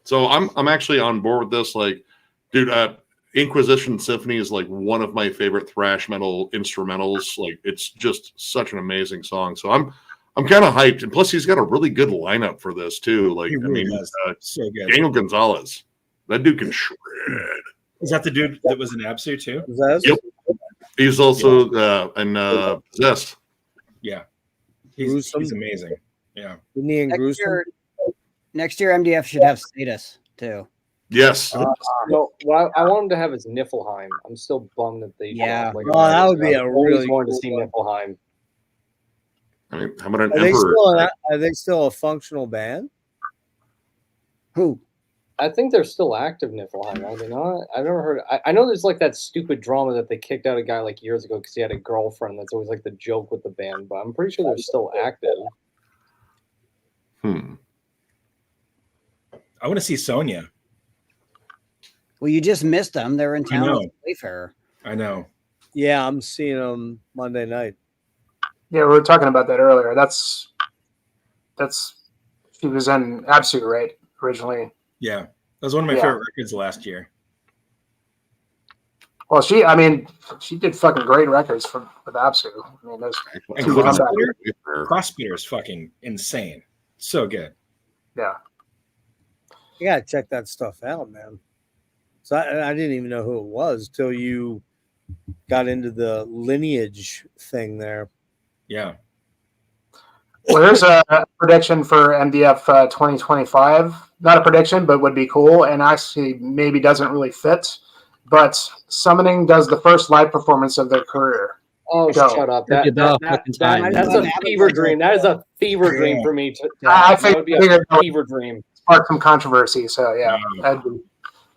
So I'm actually on board with this. Like, dude, Inquisition Symphony is like one of my favorite thrash metal instrumentals. Like, it's just such an amazing song. So I'm kind of hyped, and plus he's got a really good lineup for this too. Like, so good. Daniel Gonzalez, that dude can shred. Is that the dude that was in Absu too? Yep. He's also in Possessed. Yeah. He's amazing. Yeah. Next year, MDF should have Status too. Yes. I want him to have his Niflheim. I'm still bummed that they. Yeah. That would be a really wanted to see Niflheim. I mean, how about an Emperor? Are they still a functional band? Who? I think they're still active, Niflheim, are they not? I've never heard. I know there's like that stupid drama that they kicked out a guy like years ago because he had a girlfriend. That's always like the joke with the band, but I'm pretty sure they're still active. I want to see Sonia. Well, you just missed them. They were in town with Wayfarer. I know. Yeah, I'm seeing them Monday night. Yeah, we were talking about that earlier. That's she was in Absu, right? Originally. Yeah, that was one of my favorite records last year. Well, she did fucking great records with Absu. I mean, those And two Crossspitter is fucking insane. So good. Yeah. You gotta check that stuff out, man. So I didn't even know who it was till you got into the lineage thing there. Yeah. Well, there's a prediction for MDF 2025. Not a prediction, but would be cool, and actually maybe doesn't really fit. But Summoning does the first live performance of their career. Oh, shut up! That's a fever dream. That is a fever dream for me. I that would be a fever dream. Spark some controversy. So yeah,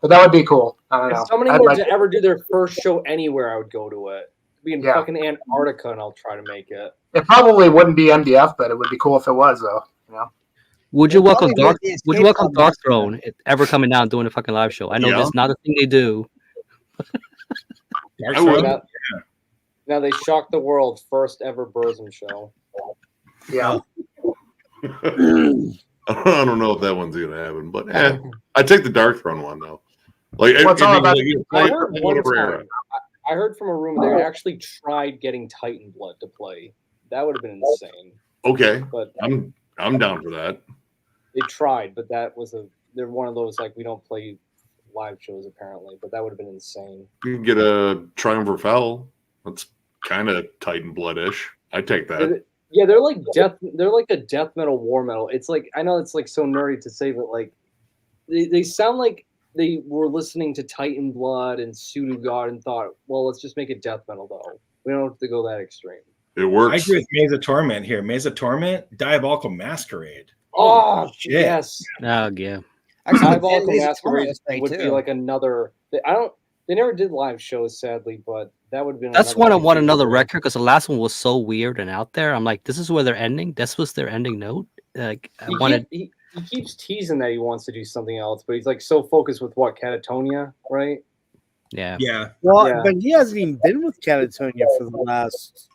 but that would be cool. I don't know. If Summoning were to ever do their first show anywhere, I would go to it. Be in fucking Antarctica, and I'll try to make it. It probably wouldn't be MDF, but it would be cool if it was, though. You know. Would you welcome Dark Throne ever coming down doing a fucking live show? I know that's not a thing they do. Now they shocked the world. First ever Burzum show. Yeah. I don't know if that one's gonna happen, but I take the Dark Throne one though. Like, I heard from a rumor they actually tried getting Titan Blood to play. That would have been insane. Okay, but I'm down for that. They tried, but they're one of those like we don't play live shows apparently, but that would have been insane. You can get a Triumvir Fel. That's kind of Titan Blood-ish. I take that. Yeah, they're like a death metal, war metal. It's like I know it's like so nerdy to say, but like they sound like they were listening to Titan Blood and Pseudo God and thought, well, let's just make it death metal though. We don't have to go that extreme. It works. I agree with Maze of Torment here. Maze of Torment, Diabolical Masquerade. Oh shit. Yes. Oh yeah. Diabolical Masquerade would be like another. They never did live shows, sadly, but that would have been. That's one I want another record because the last one was so weird and out there. I'm like, this is where they're ending. This was their ending note. Like I wanted. He keeps teasing that he wants to do something else, but he's like so focused with Catatonia, right? Yeah. Yeah. Well, but he hasn't even been with Catatonia for the last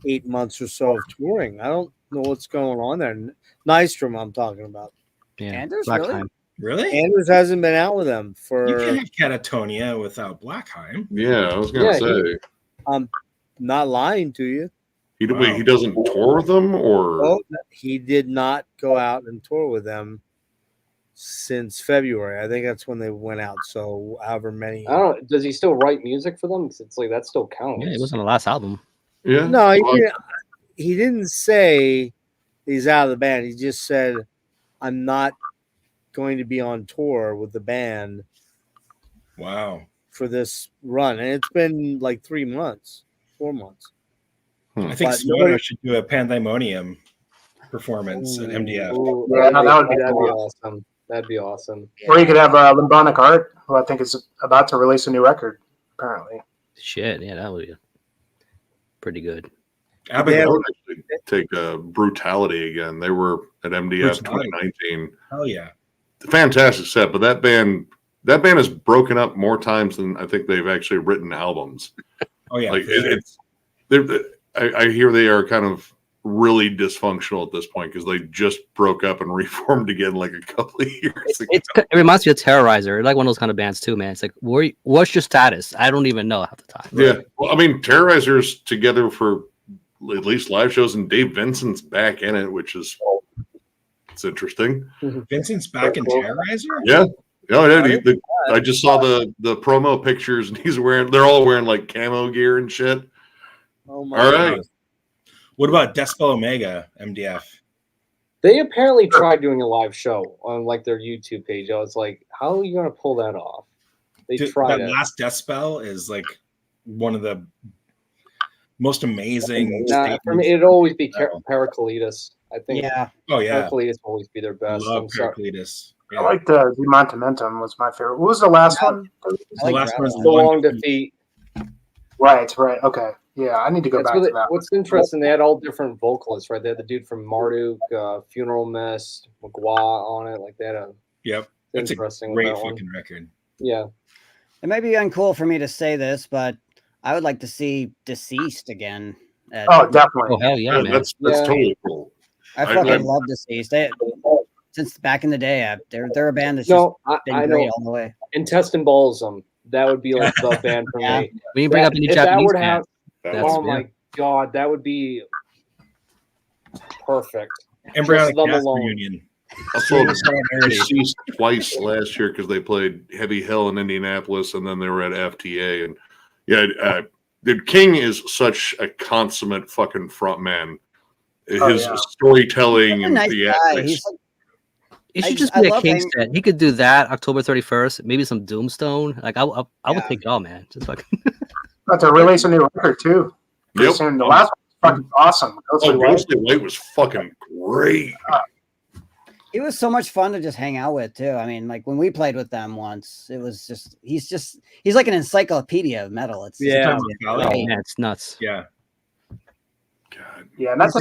8 months or so of touring. I don't know what's going on there. Nystrom, I'm talking about. Yeah. Andrews, really? Andrews hasn't been out with them for. You can't have Catatonia without Blackheim. Yeah, I was gonna say. I'm not lying to you. He doesn't tour with them, or he did not go out and tour with them since February. I think that's when they went out. So however many. I don't know. Does he still write music for them? It's like that still counts. Yeah, it was on the last album. Yeah. No, he didn't say he's out of the band. He just said, "I'm not going to be on tour with the band." Wow. For this run, and it's been like 4 months. I think Snow should do a Pandemonium performance at MDF. That'd be awesome. That'd be awesome. Or you could have Limbonic Art, who I think is about to release a new record, apparently. Shit, yeah, that would be pretty good. Abigail would actually take Brutality again. They were at MDF 2019. Oh yeah. Fantastic set, but that band has broken up more times than I think they've actually written albums. Oh yeah. Like I hear they are kind of really diffunctional at this point because they just broke up and reformed again like a couple of years ago. It reminds me of Terrorizer, like one of those kind of bands too, man. It's like, what's your status? I don't even know half the time. Yeah, well, I mean, Terrorizer's together for at least live shows, and Dave Vincent's back in it, which is it's interesting. Vincent's back in Terrorizer. Yeah. I just saw the promo pictures, and they're all wearing like camo gear and shit. Oh my all God. Right. What about Despel Omega MDF? They apparently tried doing a live show on like their YouTube page. I was like, how are you going to pull that off? They tried that it. last Despel is like one of the most amazing. For me, it'd always be Paracletus. I think. Yeah. Oh yeah. Paracletus will always be their best. I love Paracletus. Yeah. I like the Demontementum was my favorite. What was the last one? The last one's The Long Defeat. Right. Okay. Yeah, I need to go back to that. What's interesting, they had all different vocalists, right? They had the dude from Marduk, Funeral Mist, Magua on it. Like they had That's interesting. a great fucking record. Yeah. It might be uncool for me to say this, but I would like to see Deceased again Oh, definitely. Oh hell yeah, man. That's totally cool. I fucking love Deceased. Since back in the day, they're a band that's just been great all the way. Intestine Balsam. That would be like the band for me. We didn't bring up any Japanese band. My god, that would be perfect. Embryonic Gas Reunion. I saw Deceased twice last year because they played Heavy Hell in Indianapolis, and then they were at FTA. And yeah, dude, King is such a consummate fucking front His storytelling and theatrics. It should just be a King set. He could do that October 31st, maybe some Doomstone. Like I would take it all, man. Just fucking. About to release a new record too. Yep. And the last one was fucking awesome. Ghostly White was fucking great. He was so much fun to just hang out with too. I mean, like when we played with them once, it was just he's like an encyclopedia of metal. It's it's nuts. Yeah. God. Yeah, and that's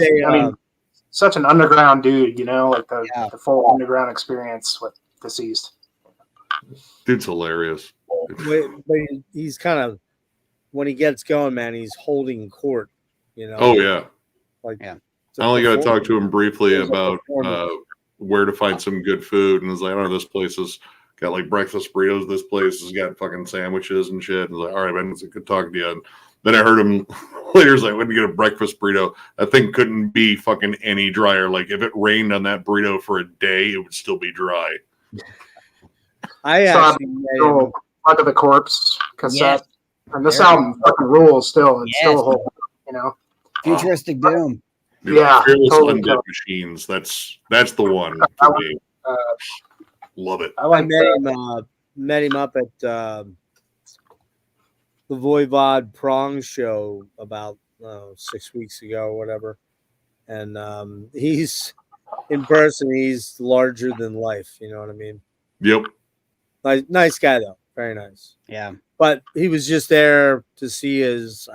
such an underground dude, like the full underground experience with Deceased. Dude's hilarious. But he's kind of, when he gets going, man, he's holding court, Oh yeah. I only got to talk to him briefly about where to find some good food, and it's like, oh, this place has got like breakfast burritos. This place has got fucking sandwiches and shit. And I was like, all right, man, it's good talking to you. And then I heard him later. He's like, when you get a breakfast burrito, that thing couldn't be fucking any drier. Like if it rained on that burrito for a day, it would still be dry. I actually Blood of the Corpse cassette, and this album fucking rules. Still, it's still a whole, futuristic doom. Dude, Fearless Undead Machines. That's the one for me. Love it. I met him up at the Voivod Prong show about 6 weeks ago or whatever, and he's in person. He's larger than life. You know what I mean? Yep. Nice guy though. Very nice. Yeah. But he was just there to see his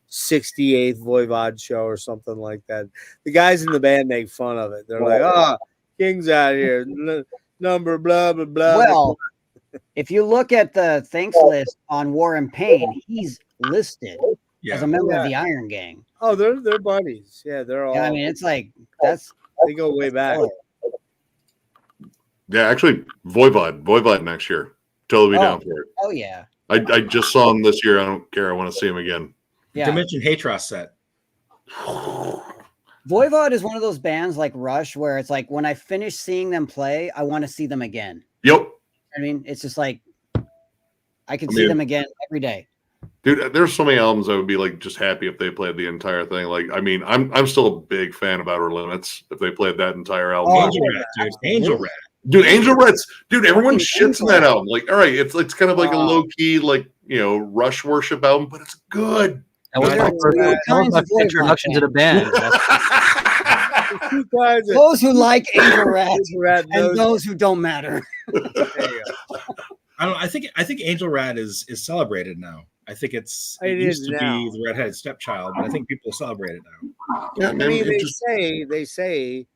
68th Voivod show or something like that. The guys in the band make fun of it. They're like, King's out here. Number blah, blah, blah. Well, if you look at the thanks list on War and Pain, he's listed as a member of the Iron Gang. Oh, they're buddies. Yeah, they're all. Yeah, I mean, it's like they go way back. Yeah, actually, Voivod next year. Totally down for it. Oh yeah. I just saw him this year. I don't care. I want to see him again. Yeah. Dimension Hatros set. Voivod is one of those bands like Rush where it's like when I finish seeing them play, I want to see them again. Yep. I mean, it's just like I can see them again every day. Dude, there's so many albums I would be like just happy if they played the entire thing. Like, I mean, I'm still a big fan of Outer Limits if they played that entire album. Angel Rat, dude. Angel Rat. Dude, Angel Rat's, dude, everyone shits in that album. Like, all right, it's kind of like a low key, like, Rush worship album, but it's good. That was my introduction to the band. Those who like Angel Rat and those who don't matter. I think Angel Rat is celebrated now. I think it used to be the redheaded stepchild, but I think people celebrate it now. I mean, they say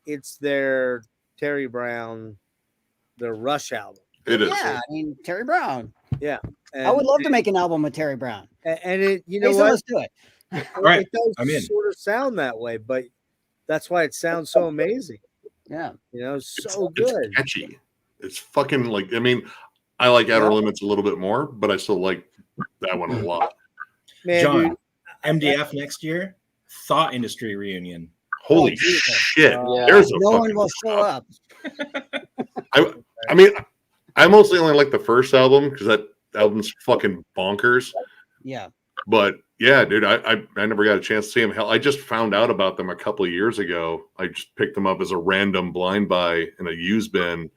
it's their Terry Brown, the Rush album. It is. Yeah, I mean Terry Brown. Yeah, I would love to make an album with Terry Brown. And it, what? Let's do it. Right, it does sort of sound that way, but that's why it sounds so amazing. Yeah, so good. It's catchy. It's fucking like. I mean, I like Outer Limits a little bit more, but I still like that one a lot. Man, John, dude. MDF next year, Thought Industry reunion. Holy shit! There's no one will show up. I mean, I mostly only like the first album because that album's fucking bonkers. Yeah. But yeah, dude, I never got a chance to see them. Hell, I just found out about them a couple of years ago. I just picked them up as a random blind buy in a used bin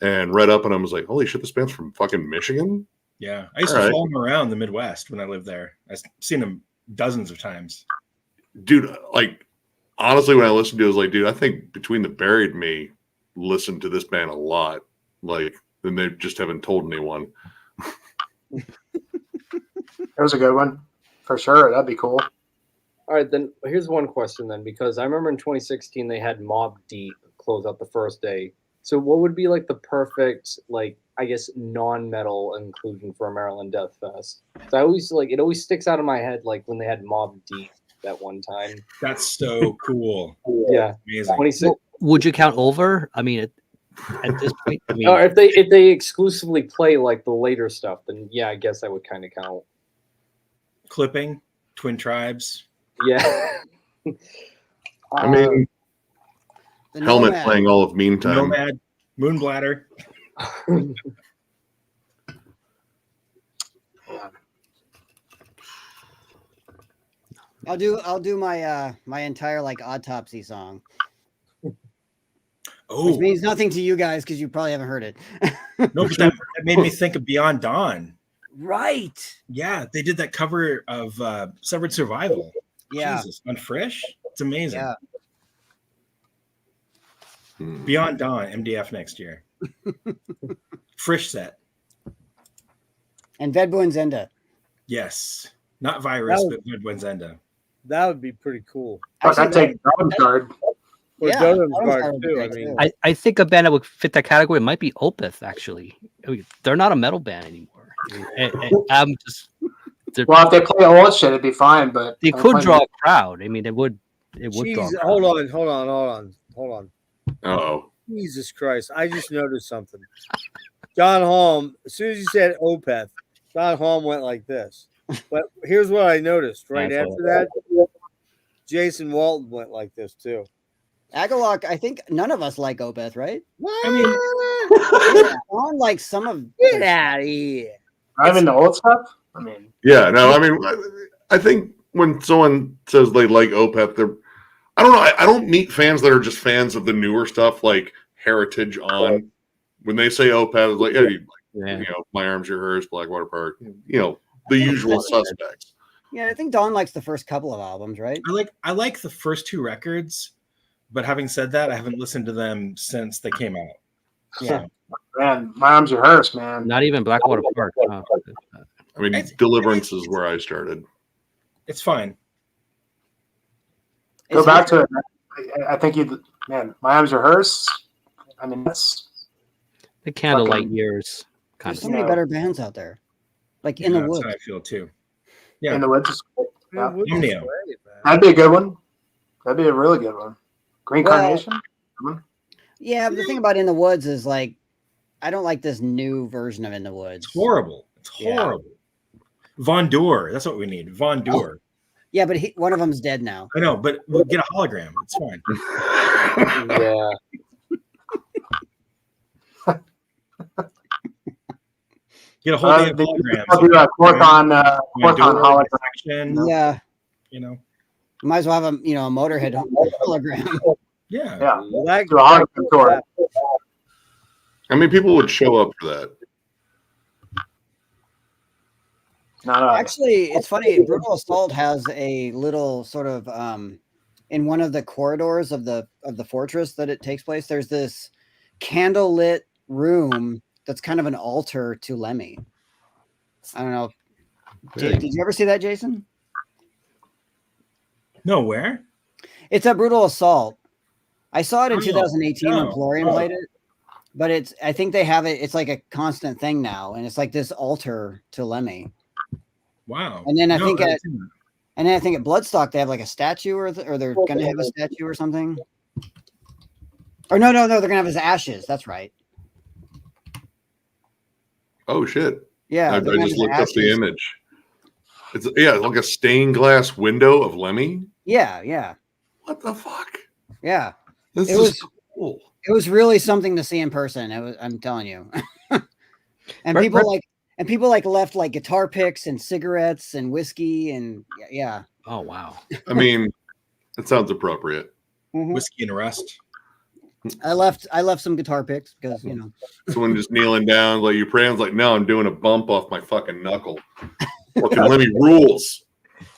and read up on them. I was like, holy shit, this band's from fucking Michigan? Yeah. I used to follow them around the Midwest when I lived there. I've seen them dozens of times. Dude, like, honestly, when I listened to it, I was like, dude, I think Between the Buried and Me listened to this band a lot. Like, then they just haven't told anyone. That was a good one. For sure. That'd be cool. All right, then here's one question then, because I remember in 2016 they had Mobb Deep close out the first day. So what would be like the perfect, like, I guess, non-metal inclusion for a Maryland Deathfest? So I always it always sticks out of my head, like when they had Mobb Deep. that one time. That's so cool. Yeah, Amazing. 26. Would you count over? I mean, at this point, I mean, Or if they exclusively play like the later stuff, then yeah, I guess that would kind of count. Clipping, Twin Tribes. Yeah. I mean, The Helmet Nomad. playing all of Meantime. Nomad, Moonbladder. I'll do my my entire like autopsy song. Oh, Which means nothing to you guys because you probably haven't heard it. no, but that made me think of Beyond Dawn. Right. Yeah, they did that cover of Severed Survival. Yeah. Jesus, on Frisch. It's amazing. Yeah. Beyond Dawn, MDF next year. Frisch set. And Vedbuenzenda. Yes. Not Virus, That but Vedbuenzenda. That would be pretty cool. But I'd take Drum Card. Or Yeah, Dodom's Dodom's Guard, Guard would be too. great, I mean, too. I think a band that would fit that category might be Opeth. Actually, I mean, they're not a metal band anymore. I'm just. Well, if they play old shit, it'd be fine. But They could draw a crowd. I mean, it would. It would draw. A jeez, crowd. hold on. Oh, Jesus Christ! I just noticed something. John Holm. As soon as you said Opeth, John Holm went like this. But here's what I noticed right Asshole. after that. Jason Walton went like this too. Agalok, I think none of us like Opeth, right? I mean, On like some of Get out of here. I'm into old stuff. I mean, yeah. No, I mean, I think when someone says they like Opeth, they're, I don't know. I don't meet fans that are just fans of the newer stuff like Heritage on. When they say Opeth, it's like, yeah, you know, My Arms, Your Hers, Blackwater Park, you know, the usual suspects. Yeah, I think Don likes the first couple of albums, right? I like the first two records, but having said that, I haven't listened to them since they came out. Yeah. man, My Arms Are Hers, man. Not even Blackwater Park. Oh. I mean, It's- Deliverance is where I started. It's fine. Go Is back it- to it. I think you, man. My Arms Are Hers. I mean, that's The Candlelight Fucking- Years. Kind There's of. so many No. better bands out there. Like In the That's Woods. how I feel too. Yeah. in the woods. Yeah. Dude, what's Omnio. great, man? That'd be a good one. That'd be a really good one. Green Well- Carnation. Yeah, but the thing about In the Woods is like I don't like this new version of In the Woods. It's horrible. It's Yeah. horrible. Von Doer. That's what we need. Von Doer. Yeah, but one of them's dead now. I know, but we'll get a hologram. It's fine. Yeah. Get a whole day of I'll holograms. do a Corthon Von Doer, hologram. Dissection, Yeah. you know. Might as well have a a Motorhead hologram. Yeah. Yeah, Well, that- do a hologram tour. How many people would show up for that? Not us. Actually, it's funny. Brutal Assault has a little sort of in one of the corridors of the fortress that it takes place. There's this candlelit room that's kind of an altar to Lemmy. I don't know. Did you ever see that, Jason? No, where? It's a Brutal Assault. I saw it in Oh, 2018 when no. Florian Oh. played it. But I think they have it. It's like a constant thing now, and it's like this altar to Lemmy. Wow. And then I No, think that's- And then I think at Bloodstock they have like a statue, or they're gonna have a statue or something. Or no, they're gonna have his ashes. That's right. Oh shit! Yeah, I they're gonna just have his looked up the ashes. image. It's like a stained glass window of Lemmy. Yeah. What the fuck? This This It is was- cool. It was really something to see in person. I'm telling you. And Right, people right. left like guitar picks and cigarettes and whiskey and yeah. Oh wow. I mean, that sounds appropriate. Mhm. Whiskey and Rust. I left some guitar picks because Someone just kneeling down, like you praying, like, no, I'm doing a bump off my fucking knuckle. Fucking Lemmy rules.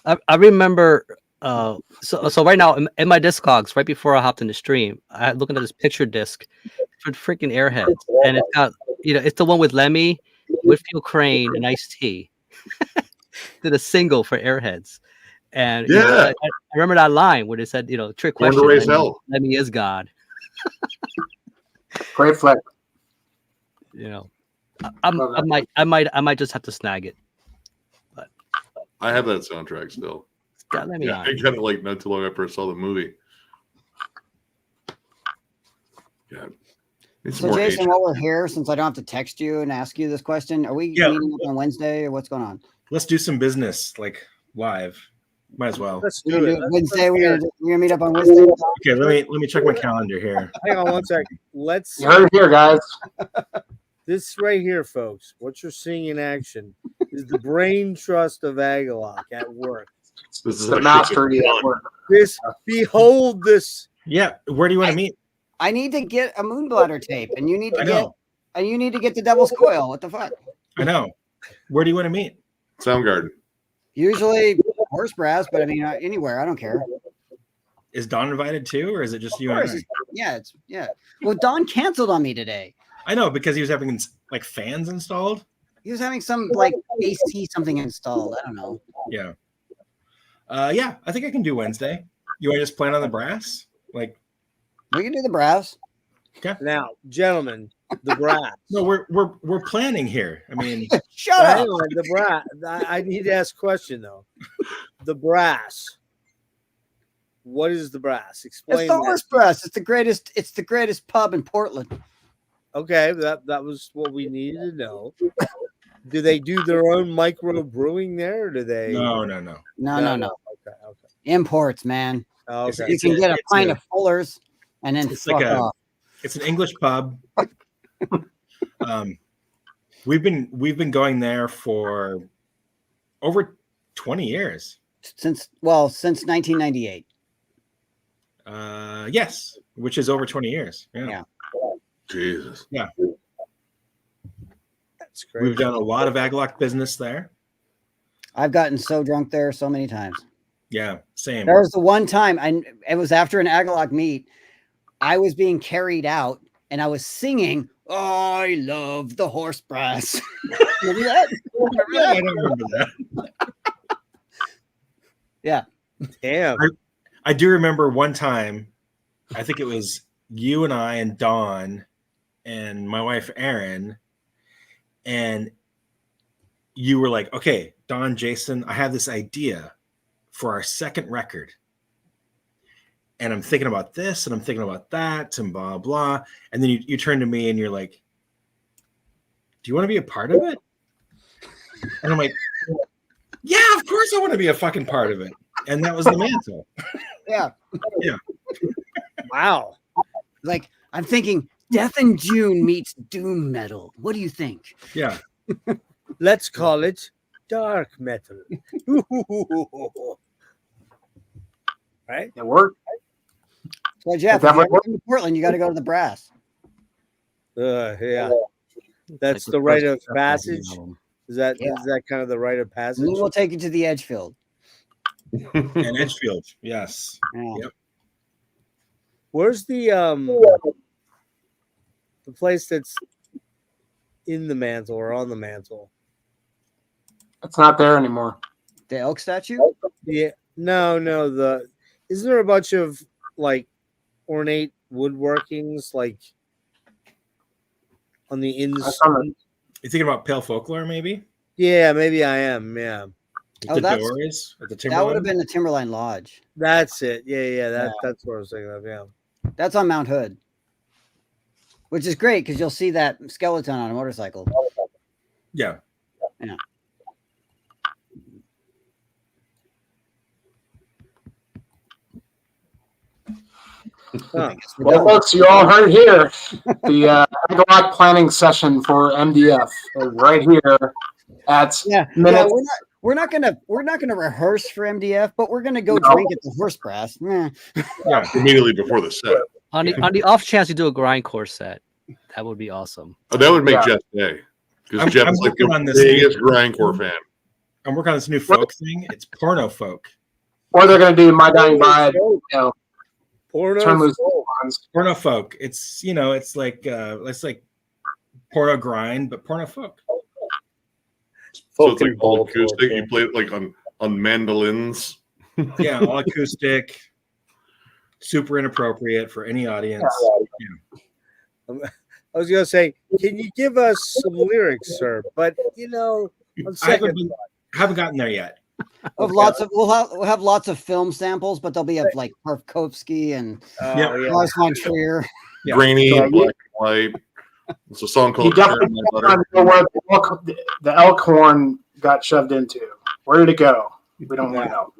I remember. So right now in my Discogs, right before I hopped in the stream, I had looking at this picture disc for freaking Airheads, and it's got it's the one with Lemmy, Whitfield Crane, and Ice-T. Did a single for Airheads, and Yeah. I remember that line where they said, trick Born to question, Raise Lemmy, Hell. Lemmy is God. Great flick. I might just have to snag it. I have that soundtrack still. God, let me Yeah, on. I got it like not too long after I saw the movie. Yeah. So, Jason, while we're here, since I don't have to text you and ask you this question, are we meeting up on Wednesday or what's going on? Let's do some business like live. Might as well. Let's do it. Wednesday. We're gonna meet up on Wednesday. Okay, let me check my calendar here. Hang on one second. Let's You heard it here, guys. this right here, folks. What you're seeing in action is the brain trust of Agalok at work. This is The how shit mastery gets at done. work. Behold this. Yeah, where do you want to meet? I need to get a moonbladder tape, and you need I to get know. the devil's coil. What the fuck? I know. Where do you want to meet? Soundgarden. Usually horse brass, but I mean anywhere. I don't care. Is Don invited too, or is it just you Of and course, I? yeah. Well, Don canceled on me today. I know, because he was having like fans installed. He was having some like AC something installed. I don't know. Yeah. Yeah, I think I can do Wednesday. You want to just plan on the brass? Like, We can do the brass. Now, gentlemen, the brass. no, we're planning here. I mean, Shut Hang up. on, the brass. I need to ask a question though. The brass. What is the brass? Explain It's the that. horse brass. It's the greatest. It's the greatest pub in Portland. Okay, that was what we needed to know. Do they do their own micro brewing there? Or do they? no. No. Okay. Imports, man. Okay. You can get a it's pint of Fuller's and then it's fuck like off. it's an English pub. We've been going there for over 20 years. Since 1998. Yes, which is over 20 years. Yeah. Jesus. That's great. We've done a lot of Agalok business there. I've gotten so drunk there so many times. Yeah, same. There was the one time, and it was after an Agalok meet. I was being carried out, and I was singing, "I love the horse brass." Remember that? Yeah, I don't remember that. Yeah. Damn. I do remember one time, I think it was you and I and Dawn and my wife Erin, and you were like, okay, Dawn, Jason, I have this idea for our second record. And I'm thinking about this and I'm thinking about that and blah, blah. And then you turn to me and you're like, do you want to be a part of it? And I'm like, yeah, of course I want to be a fucking part of it. And that was the mantle. Yeah. Yeah. Wow. Like, I'm thinking Death in June meets doom metal. What do you think? Yeah. Let's call it dark metal. Right? It worked. So, Jeff, if That you would ever come to Portland, you got to go to the brass. Yeah. That's Like the the rite first of passage. album. Is that Yeah. kind of the rite of And passage? then we'll take you to the Edgefield. And Edgefield. Yes. Yeah. Yep. Where's the place that's in the mantle or on the mantle? It's not there anymore. The elk statue? Yeah. No. Isn't there a bunch of like ornate woodworkings like on the inside? You thinking about Pale Folklore, maybe? Yeah, maybe I am. Yeah. Oh, The that's- doors at the That would Timberline. have been the Timberline Lodge. That's it. Yeah. That's what I was thinking of. Yeah. That's on Mount Hood, which is great because you'll see that skeleton on a motorcycle. Yeah. Huh. Well, folks, you all heard here the Agalok planning session for MDF is right here at minute. We're not gonna rehearse for MDF, but we're gonna go No. drink at the horse brass. Meh. Yeah. Immediately before the set. On the off chance you do a grindcore set, that would be awesome. Oh, that would make Yeah. Jeff day. Because I'm Jeff is like working on the this. biggest grindcore fan. I'm working on this new folk thing. It's porno folk. Or they're going to do My Dying Bride, you know, Porno. turn loose ones. Porno folk. It's it's like porno grind, but porno folk. So it's like all acoustic. You play it like on mandolins. Yeah, all acoustic, super inappropriate for any audience. I was gonna say, can you give us some lyrics, sir? But on I second, haven't gotten there yet. Of lots of we'll have lots of film samples, but they'll be of like Tarkovsky and Lars von Trier. Grainy, Yeah, black and white. It's a song You called definitely Sharing My Butter. know where the elk horn got shoved into. Where did it go? We don't know.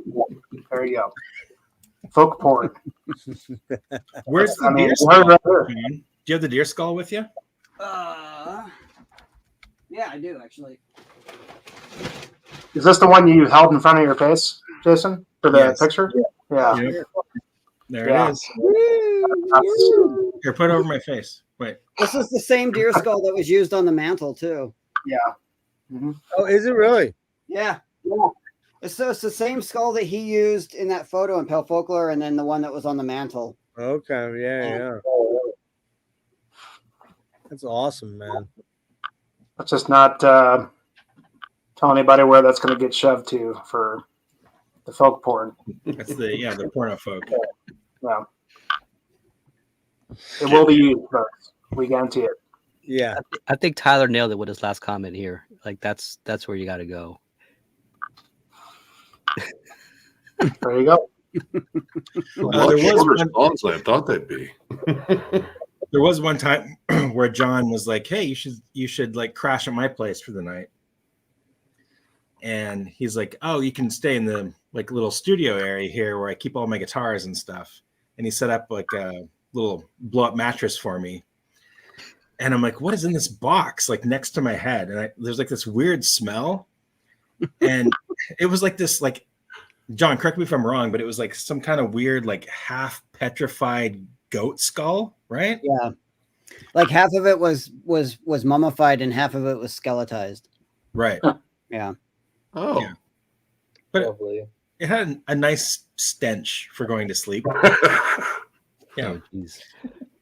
There you go. Folk porn. Where's the deer Where skull? right there. Do you have the deer skull with you? Yeah, I do actually. Is this the one you held in front of your face, Jason, for the picture? Yeah. Yep. There Yeah. it is. Here, put it over my face. Wait. This is the same deer skull that was used on the mantle too. Yeah. Mm-hmm. Oh, is it really? Yeah. It's the same skull that he used in that photo in Pale Folklore, and then the one that was on the mantle. Okay. Yeah. That's awesome, man. Let's just not tell anybody where that's going to get shoved to for the folk porn. That's the porno folk. Yeah. It will be used, folks. We guarantee it. Yeah. I think Tyler nailed it with his last comment here. Like that's where you got to go. There you go. There was songs than I thought they'd be. There was one time where John was like, "Hey, you should like crash at my place for the night." And he's like, "Oh, you can stay in the like little studio area here where I keep all my guitars and stuff." And he set up like a little blow up mattress for me. And I'm like, "What is in this box like next to my head?" And there's like this weird smell. And it was like this, like, John, correct me if I'm wrong, but it was like some kind of weird, like half petrified goat skull, right? Yeah. Like half of it was mummified and half of it was skeletized. Right. Yeah. Oh. Yeah. But Lovely. it had a nice stench for going to sleep. Yeah. Oh,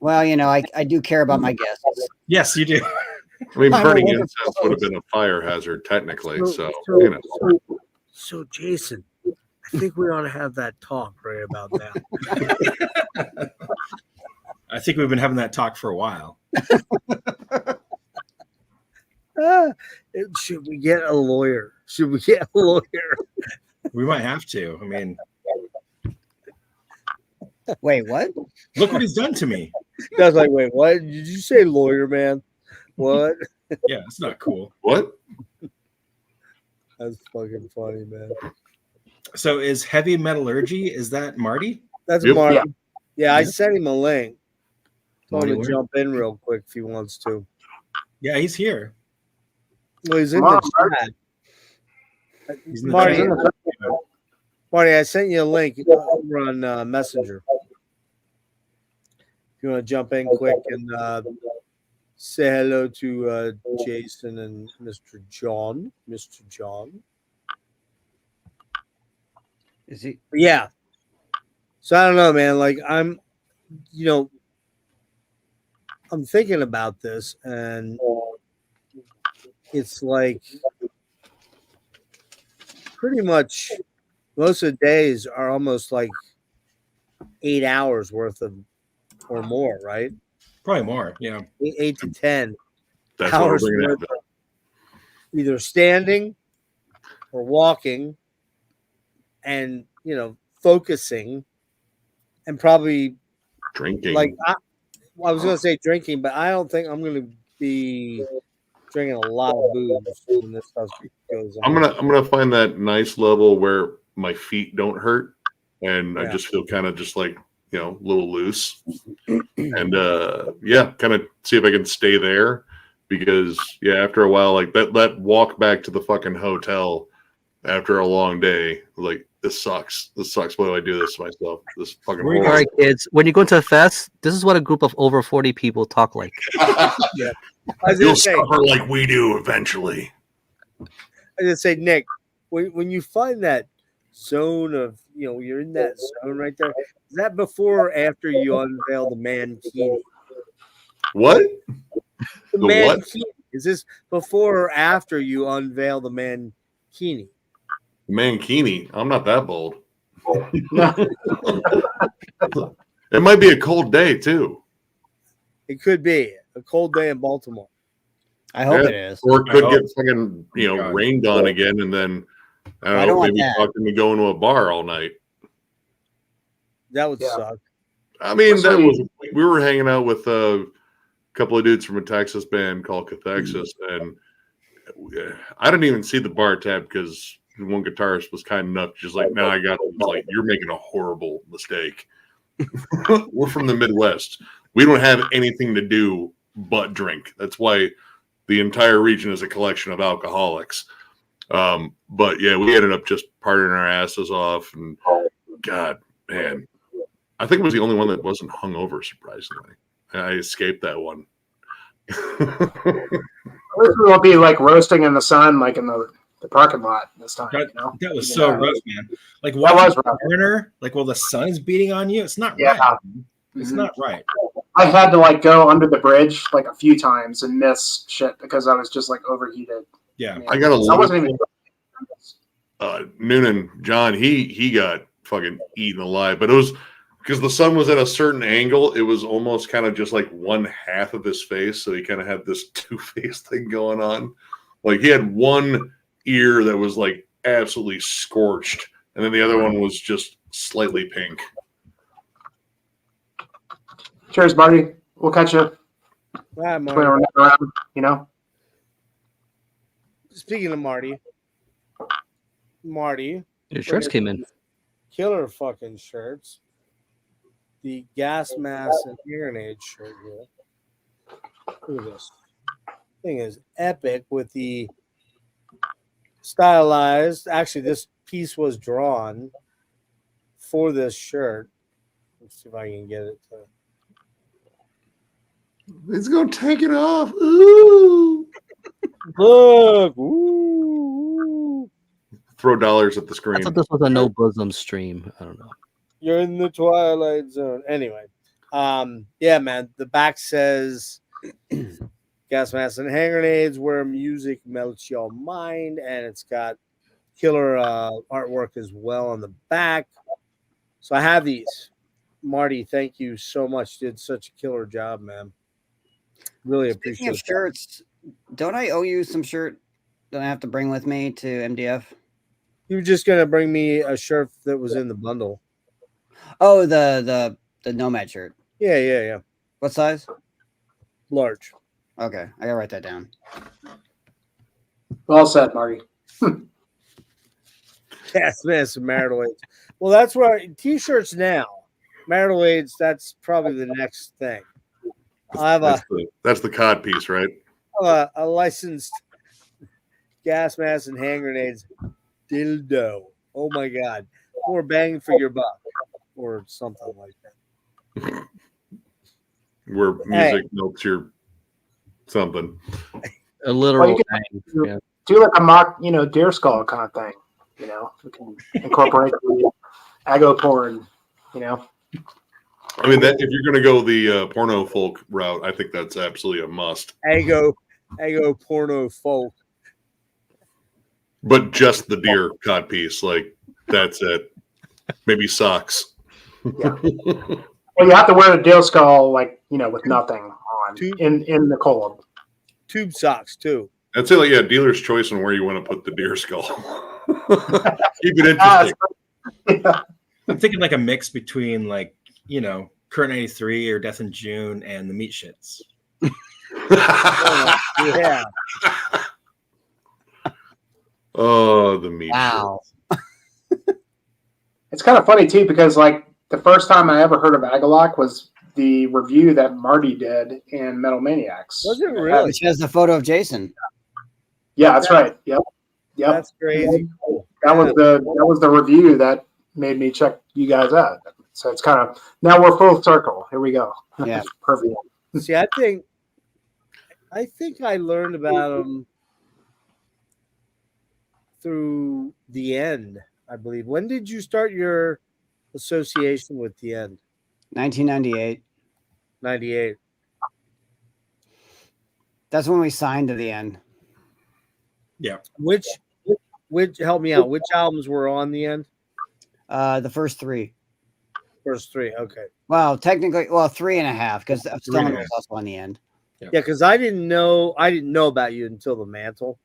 Well, you know, I do care about my guests. Yes, you do. I mean, I'm burning a incense would have been a fire hazard technically. So so- you know. So, Jason, I think we ought to have that talk right about now. I think we've been having that talk for a while. Should we get a lawyer? Should we get a lawyer? We might have to. I mean, Wait, what? look what he's done to me. I was like, wait, what? Did you say lawyer, man? What? Yeah, it's not cool. What? That's fucking funny, man. So is heavy metallurgy, is that Marty? That's Yep. Mark. Yeah. Yeah, I sent him a link. Told him Marty to where? jump in real quick if he wants to. Yeah, he's here. Well, he's in Come on, the chat. He's in the Marty, chat. Marty, I sent you a link over on Messenger. If you want to jump in quick and say hello to Jason and Mr. John. Mr. John. Is he? But yeah. So I don't know, man. Like I'm thinking about this, and it's like pretty much most of the days are almost like 8 hours worth of or more, right? Probably more. Yeah. 8 to 10 That's what we're hours bringing worth up. of either standing or walking and focusing and probably Drinking. like I was gonna say drinking, but I don't think I'm gonna be drinking a lot of booze when this stuff goes on. I'm gonna find that nice level where my feet don't hurt and I Yeah. just feel kind of just like a little loose, and kind of see if I can stay there, because after a while, like that walk back to the fucking hotel after a long day, like this sucks. Why do I do this to myself? This fucking Where you All horrible. right, kids. When you go into a fest, this is what a group of over 40 people talk like. I was You'll gonna say, suffer like we do eventually. Nick, when you find that zone of you're in that zone right there, is that before or after you unveil the mankini? What? The The what? mankini. Is this before or after you unveil the mankini? Mankini. I'm not that bold. It might be a cold day too, It could be a cold day in Baltimore. I hope Yeah. it is. or it could I get hope. fucking God. rained on again, and then I don't know, maybe talking to going to a bar all night. That would suck. I mean, we were hanging out with a couple of dudes from a Texas band called Cathexis, and I didn't even see the bar tab because one guitarist was kind enough, just like, "No, I got it." Like, you're making a horrible mistake. We're from the Midwest. We don't have anything to do but drink. That's why the entire region is a collection of alcoholics. But yeah, we ended up just partying our asses off, and God, man, I think it was the only one that wasn't hungover. Surprisingly, I escaped that one. At least we won't be like roasting in the sun, like in the parking lot this time. That was so rough, man. Like, why was corner? Like, while the sun is beating on you, it's not right. It's not right. I had to like go under the bridge like a few times and miss shit because I was just like overheated. Yeah, I got I wasn't even. Noonan John, he got fucking eaten alive, but it was because the sun was at a certain angle. It was almost kind of just like one half of his face, so he kind of had this two-faced thing going on. Like, he had one ear that was like absolutely scorched, and then the other one was just slightly pink. Cheers, Marty. We'll catch you. Bye, Marty. Around, Speaking of Marty, your shirts came in. Killer fucking shirts. The gas mask and hearing aid shirt here. Look at this. Thing is epic with the stylized. Actually, this piece was drawn for this shirt. Let's see if I can get it to. It's gonna take it off. Ooh. Look. Ooh. Throw dollars at the screen. I thought this was a no bosom stream. I don't know. You're in the twilight zone. Anyway, yeah, man. The back says gas masks and hand grenades where music melts your mind, and it's got killer artwork as well on the back. So I have these. Marty, thank you so much. You did such a killer job, man. Really appreciate it. Speaking of shirts, don't I owe you some shirt that I have to bring with me to MDF? You were just gonna bring me a shirt that was in the bundle. Oh, the Nomad shirt. Yeah. What size? Large. Okay, I gotta write that down. Well said, Marty. Yes, man, some marital aids. Well, that's right. T-shirts now. Marital aids, that's probably the next thing. I have that's the cod piece, right? A licensed gas mask and hand grenades dildo. Oh my god. More bang for your buck. Or something like that. Where music melts your something. A literal do like a mock, deer skull kind of thing. We can incorporate the ago porn, I mean, that if you're going to go the porno folk route, I think that's absolutely a must. Ago porno folk. But just the deer cod piece, like, that's it. Maybe socks. Yeah. Well, you have to wear the deer skull, with nothing on in the cold. Tube socks too. I'd say, dealer's choice on where you want to put the deer skull. Keep it interesting. I'm thinking like a mix between Current 93 or Death in June and the Meat Shits. Yeah. Oh, the meat. Wow. It's kind of funny too because the first time I ever heard of Agalok was the review that Marty did in Metal Maniacs. Was it really? Which has the photo of Jason. Yeah, that's right. Yep. That's crazy. That was the review that made me check you guys out. So it's kind of now we're full circle. Here we go. Yeah. Perfect. See, I think I learned about them through The End, I believe. When did you start your association with The End? 1998. 98. That's when we signed to The End. Yeah. Which help me out. Which albums were on The End? The first three. First three, okay. Well, technically, 3.5 because Stone was also on The End. Yeah, because I didn't know about you until The Mantle,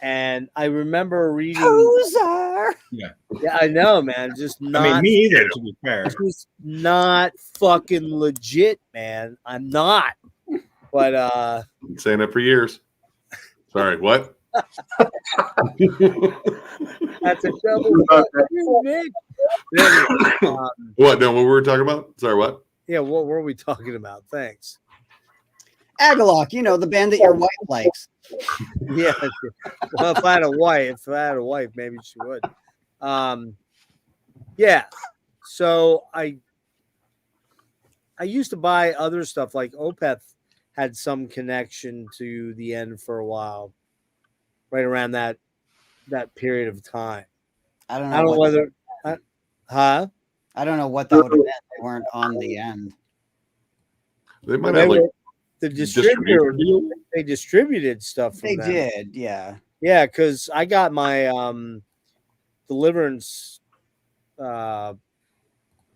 And I remember reading. Poser. Yeah. Yeah, I know, man. Just not. I mean, me either. To be fair, just not fucking legit, man. I'm not. But Been saying it for years. Sorry, what? that's a double fuck you, Nick. What? No, what were we talking about? Sorry, what? Yeah, what were we talking about? Thanks. Agalok, you know, the band that your wife likes. Yeah. Well, if I had a wife, maybe she would. Yeah. So I used to buy other stuff, like Opeth had some connection to the end for a while, right around that period of time. I don't I don't know whether, huh? I don't know what that would have meant. They weren't on the end. They might have like the distributor. They distributed stuff from They them. did, yeah. Yeah, because I got my Deliverance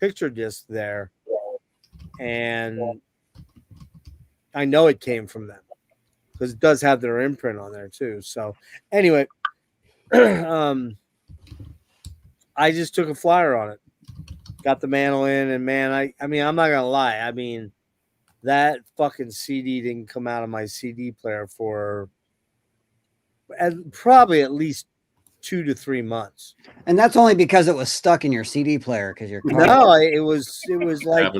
picture disc there, and I know it came from them because it does have their imprint on there too. So anyway, I just took a flyer on it, got the mandolin, and man, I mean, I'm not gonna lie. I mean, that fucking CD didn't come out of my CD player for probably at least 2 to 3 months. And that's only because it was stuck in your CD player because you're it was like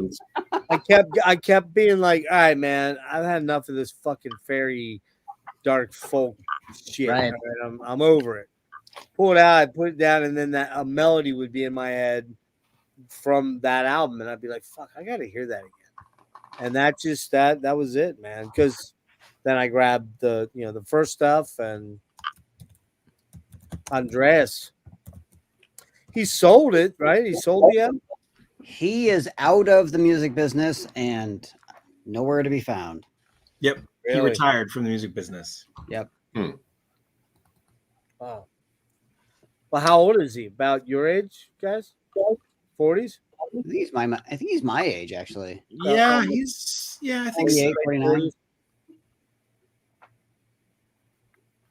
I kept being like, all right, man, I've had enough of this fucking fairy dark folk shit. Right. I'm over it. Pull it out, I put it down, and then a melody would be in my head from that album, and I'd be like, fuck, I gotta hear that again. And that was it, man. Because then I grabbed the first stuff, and Andreas, he sold it, right? He sold the album. He is out of the music business and nowhere to be found. Yep. Really? He retired from the music business. Yep. Wow. Well, how old is he? About your age, guys? 40s? I think he's my age, actually. Yeah, I think so. 49.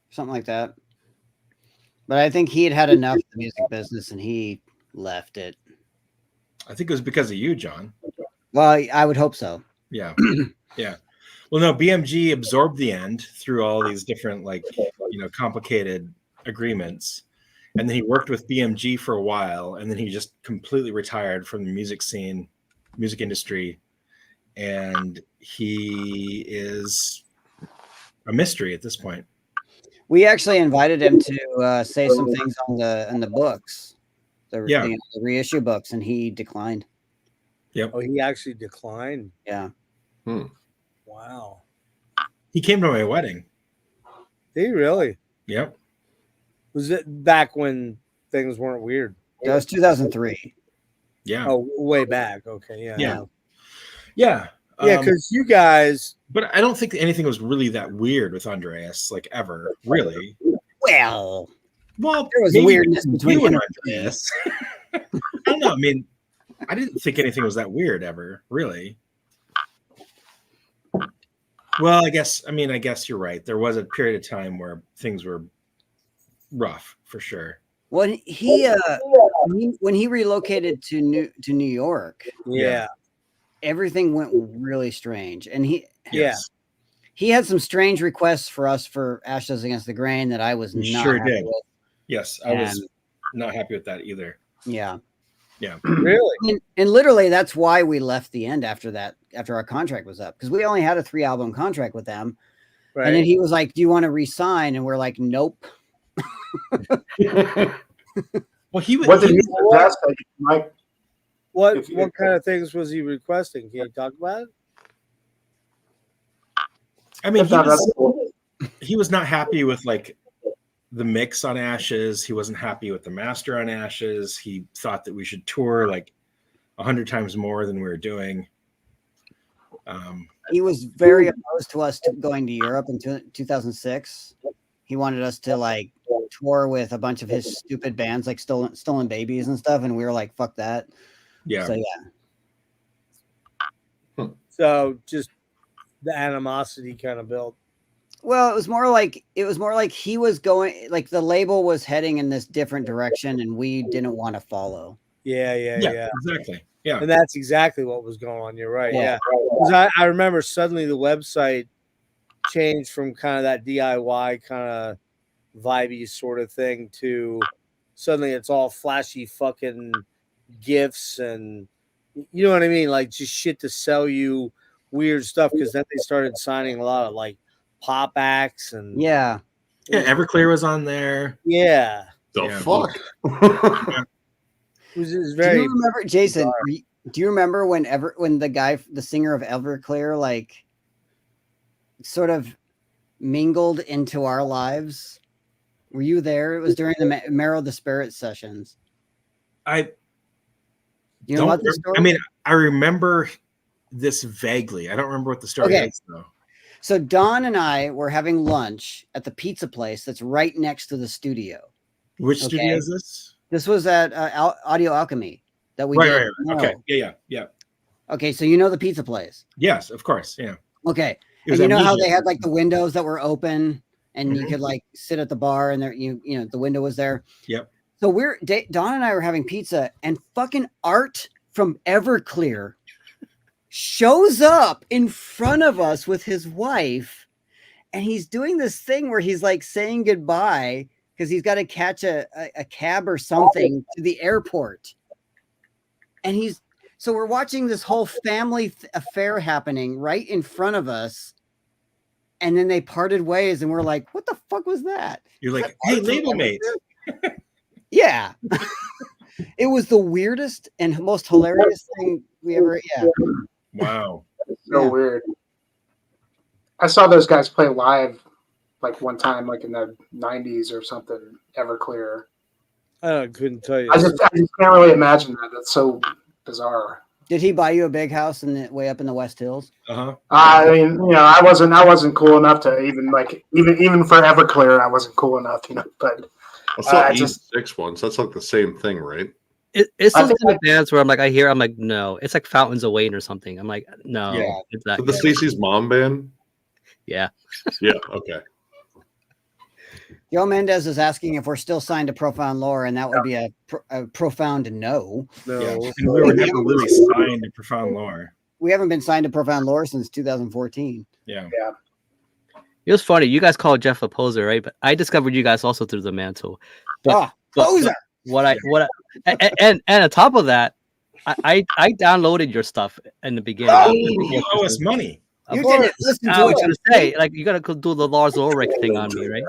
Something like that. But I think he had enough of the music business and he left it. I think it was because of you, John. Well, I would hope so. Yeah. Yeah. Well, no, BMG absorbed the end through all these different, complicated agreements. And then he worked with BMG for a while, and then he just completely retired from the music industry. And he is a mystery at this point. We actually invited him to say some things on the books, the reissue books, and he declined. Yep. Oh, he actually declined. Yeah. Wow. He came to my wedding. Did he really? Yep. Was it back when things weren't weird? That was 2003. Yeah. Oh, way back. Okay. Yeah. Yeah. Yeah. Yeah, because you guys. But I don't think anything was really that weird with Andreas, ever, really. Well, there was weirdness between you and Andreas. I don't know. I mean, I didn't think anything was that weird ever, really. Well, I guess you're right. There was a period of time where things were rough, for sure. When he relocated to New York, everything went really strange, and he had some strange requests for us for Ashes Against the Grain that I was not sure happy did. with. Yes, I was not happy with that either. Yeah. Yeah. Really? And literally that's why we left the end after our contract was up, because we only had a 3-album contract with them. Right. And then he was like, do you want to resign? And we're like, nope. Well, he was. What did he suggest, Mike? What kind of things was he requesting? Can you talk about it? I mean, he was not happy with the mix on Ashes. He wasn't happy with the master on Ashes. He thought that we should tour 100 times more than we were doing. He was very opposed to us going to Europe in 2006. He wanted us to tour with a bunch of his stupid bands like Stolen Babies and stuff, and we were like, fuck that. Yeah. So So just the animosity kind of built. Well, it was more like he was going, like the label was heading in this different direction, and we didn't want to follow. Yeah. Exactly. Yeah. And that's exactly what was going on. You're right. Yeah. Yeah. Because I remember suddenly the website changed from kind of that DIY kind of vibey sort of thing to suddenly it's all flashy fucking gifts and you know what I mean? Like just shit to sell you weird stuff. Because then they started signing a lot of like pop acts and Yeah. Yeah, Everclear was on there. yeah. The Yeah. fuck? It was Do very you remember, Jason? Do you remember when the singer of Everclear, like, sort of mingled into our lives? Were you there? It was during the Marrow the Spirit sessions. I You know don't about this remember- story? I mean, I remember this vaguely. I don't remember what the story Okay. is though. So Don and I were having lunch at the pizza place that's right next to the studio. Which studio Okay. is this? This was at Audio Alchemy that we Right, did. right, right. Okay. No. Yeah. Okay, so you know the pizza place. Yes, of course. Yeah. Okay. It was And you know how Amnesia. they had like the windows that were open and you Mhm. could like sit at the bar and there you know the window was there. Yep. So Don and I were having pizza and fucking Art from Everclear shows up in front of us with his wife and he's doing this thing where he's like saying goodbye because he's got to catch a cab or something to the airport. And so we're watching this whole family affair happening right in front of us. And then they parted ways and we're like, what the fuck was that? You're like, hey, label mate. Yeah. It was the weirdest and most hilarious thing we ever, Wow. So Yeah. weird. I saw those guys play live like one time, like in the 90s or something, Everclear. I couldn't tell you. I just can't really imagine that. That's so bizarre. Did he buy you a big house way up in the West Hills? Uh-huh. I mean, I wasn't cool enough to even for Everclear, I wasn't cool enough, but I saw I E6 once. That's like the same thing, right? It's I those think kind of bands where I'm like, no. It's like Fountains of Wayne or something. I'm like, no. Yeah. It's that. Is it the Stacey's mom band? Yeah. Yeah. Okay. Joe Mendez is asking if we're still signed to Profound Lore, and that would be a profound no. No. Yeah. And we were never really signed to Profound Lore. We haven't been signed to Profound Lore since 2014. Yeah. It was funny. You guys called Jeff a poser, right? But I discovered you guys also through the mantle. But Poser! And on top of that, I downloaded your stuff in the beginning. Oh, you owe us money. You didn't listen I to was it. gonna say, like, you gotta do the Lars Ulrich thing on me, right?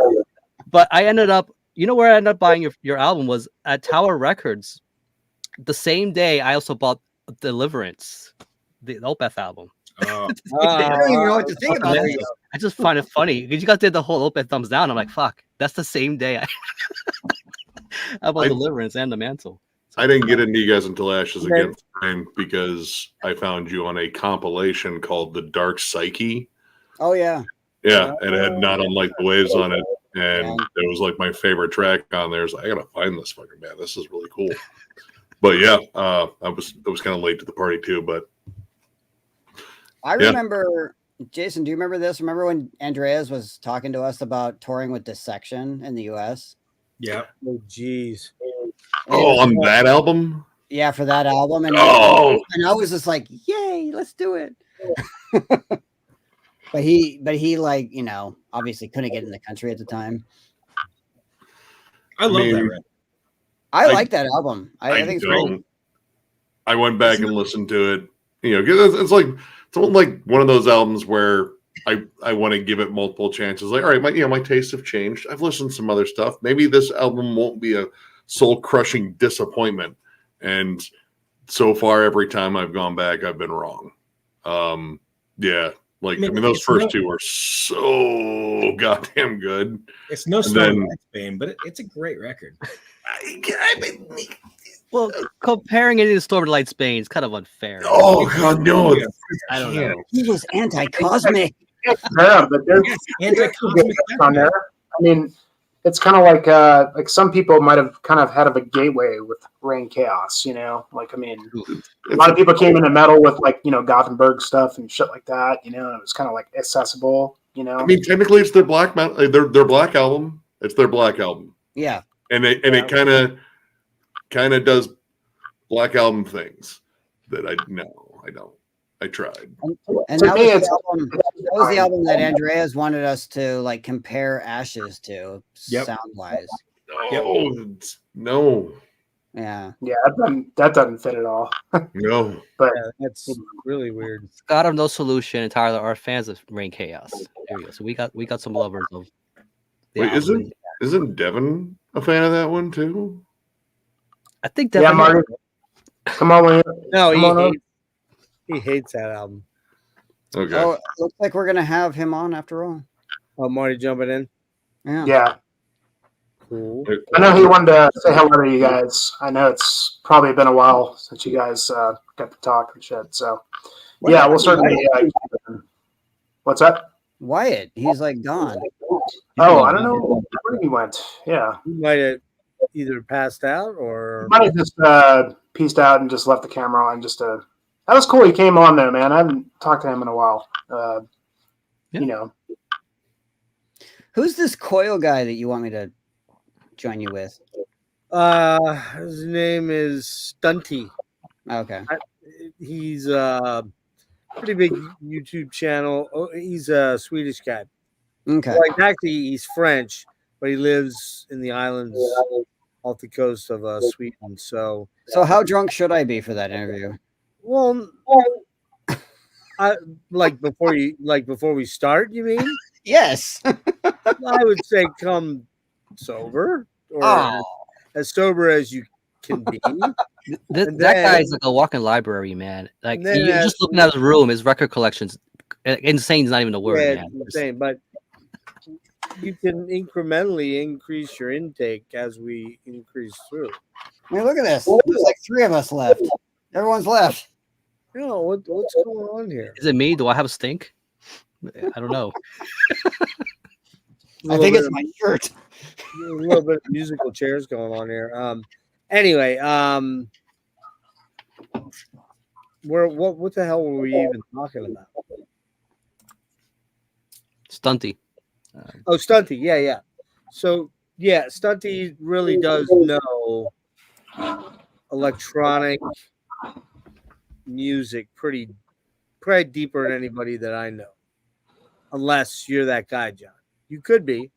But I ended up, where I ended up buying your album was at Tower Records. The same day, I also bought Deliverance, the Opeth album. Oh, I don't even know what to think about it. I just find it funny because you guys did the whole Opeth thumbs down. I'm like, fuck, that's the same day I bought Deliverance and the Mantle. I didn't get into you guys until Ashes Against Time because I found you on a compilation called The Dark Psyche. Oh, yeah. Yeah, and it had Not Unlike the Waves on it. And it was like my favorite track on there. So I gotta find this fucking band. This is really cool. But yeah, I was kind of late to the party too. But I remember, Jason, do you remember this? Remember when Andreas was talking to us about touring with Dissection in the US? yeah. Oh, jeez. on that album? Yeah, for that album. And and I was just like, yay, let's do it. But he like, obviously couldn't get in the country at the time. I love that record. I like that album. I think it's great. I went back and listened to it. 'Cause it's like one of those albums where I want to give it multiple chances. Like, all right, my tastes have changed. I've listened to some other stuff. Maybe this album won't be a soul-crushing disappointment. And so far, every time I've gone back, I've been wrong. Yeah. Those first two are so goddamn good. It's no Storm Lights Bane, but it's a great record. Well, comparing it to Storm Lights Bane is kind of unfair. Oh god, no! I don't know. He was anti-cosmic. Yeah, but there's Anti-cosmic on there. I mean, it's kind of like some people might have kind of had a gateway with Rain Chaos. A lot of people came into metal with Gothenburg stuff and shit like that. And it was kind of like accessible. You know, I mean, technically, it's their black their black album. It's their black album. Yeah, and it kind of does black album things that I don't. I tried. and To that me, was it's- the album that Andrea's wanted us to like compare Ashes to Yep. sound wise. No, Yeah. yeah, that doesn't fit at all. no. But Yeah, that's really weird. God of No Solution and Tyler are fans of Rain Chaos. There we go. So we got some lovers of. the Wait, album. isn't Devin a fan of that one too? I think yeah, Devin. Marty, come on, William. No, Come on he hates that album. Okay. Oh, it looks like we're gonna have him on after all. Oh, Marty jumping in. Yeah. Yeah, Cool. I know he wanted to say hello to you guys. I know it's probably been a while since you guys got to talk and shit. So, What yeah, happened we'll to certainly. What's up? Wyatt, he's like gone. Oh, I don't know where he went. Yeah, He might have either passed out or might have just pieced out and just left the camera on. That was cool. He came on though, man. I haven't talked to him in a while. Yeah. You know, Who's this coil guy that you want me to join you with? his name is Stunty. Okay. He's a pretty big YouTube channel. Oh, he's a Swedish guy. Okay. Like actually, he's French, but he lives in the islands off the coast of Sweden. So, So how drunk should I be for that interview? well, I before we start. You mean? Yes. I would say come sober or as sober as you can be. That guy is like a walking library, man. Like then you're just looking at his room, his record collection's insane. Is not even a word, Yeah, man. it's insane, but you can incrementally increase your intake as we increase through. I mean, look at this. There's like 3 of us left. Everyone's left. You know what's going on here? Is it me? Do I have a stink? I don't know. I think it's my shirt. A little bit of musical chairs going on here. Anyway, what the hell were we even talking about? Stunty. Oh, Stunty, yeah. So yeah, Stunty really does know electronic music probably deeper than anybody that I know. Unless you're that guy, John. You could be,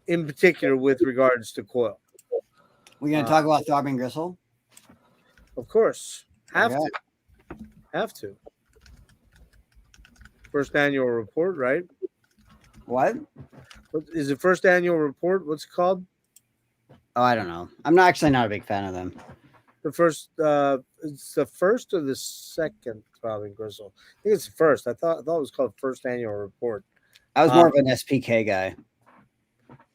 in particular with regards to coil. We're gonna talk about Throbbing Gristle. Of course. Okay. Have to. First annual report, right? What? What is it? First annual report? What's it called? Oh, I don't know. I'm actually not a big fan of them. The first. It's the first or the second Throbbing Gristle. I think it's the first. I thought it was called First Annual Report. I was more of an SPK guy.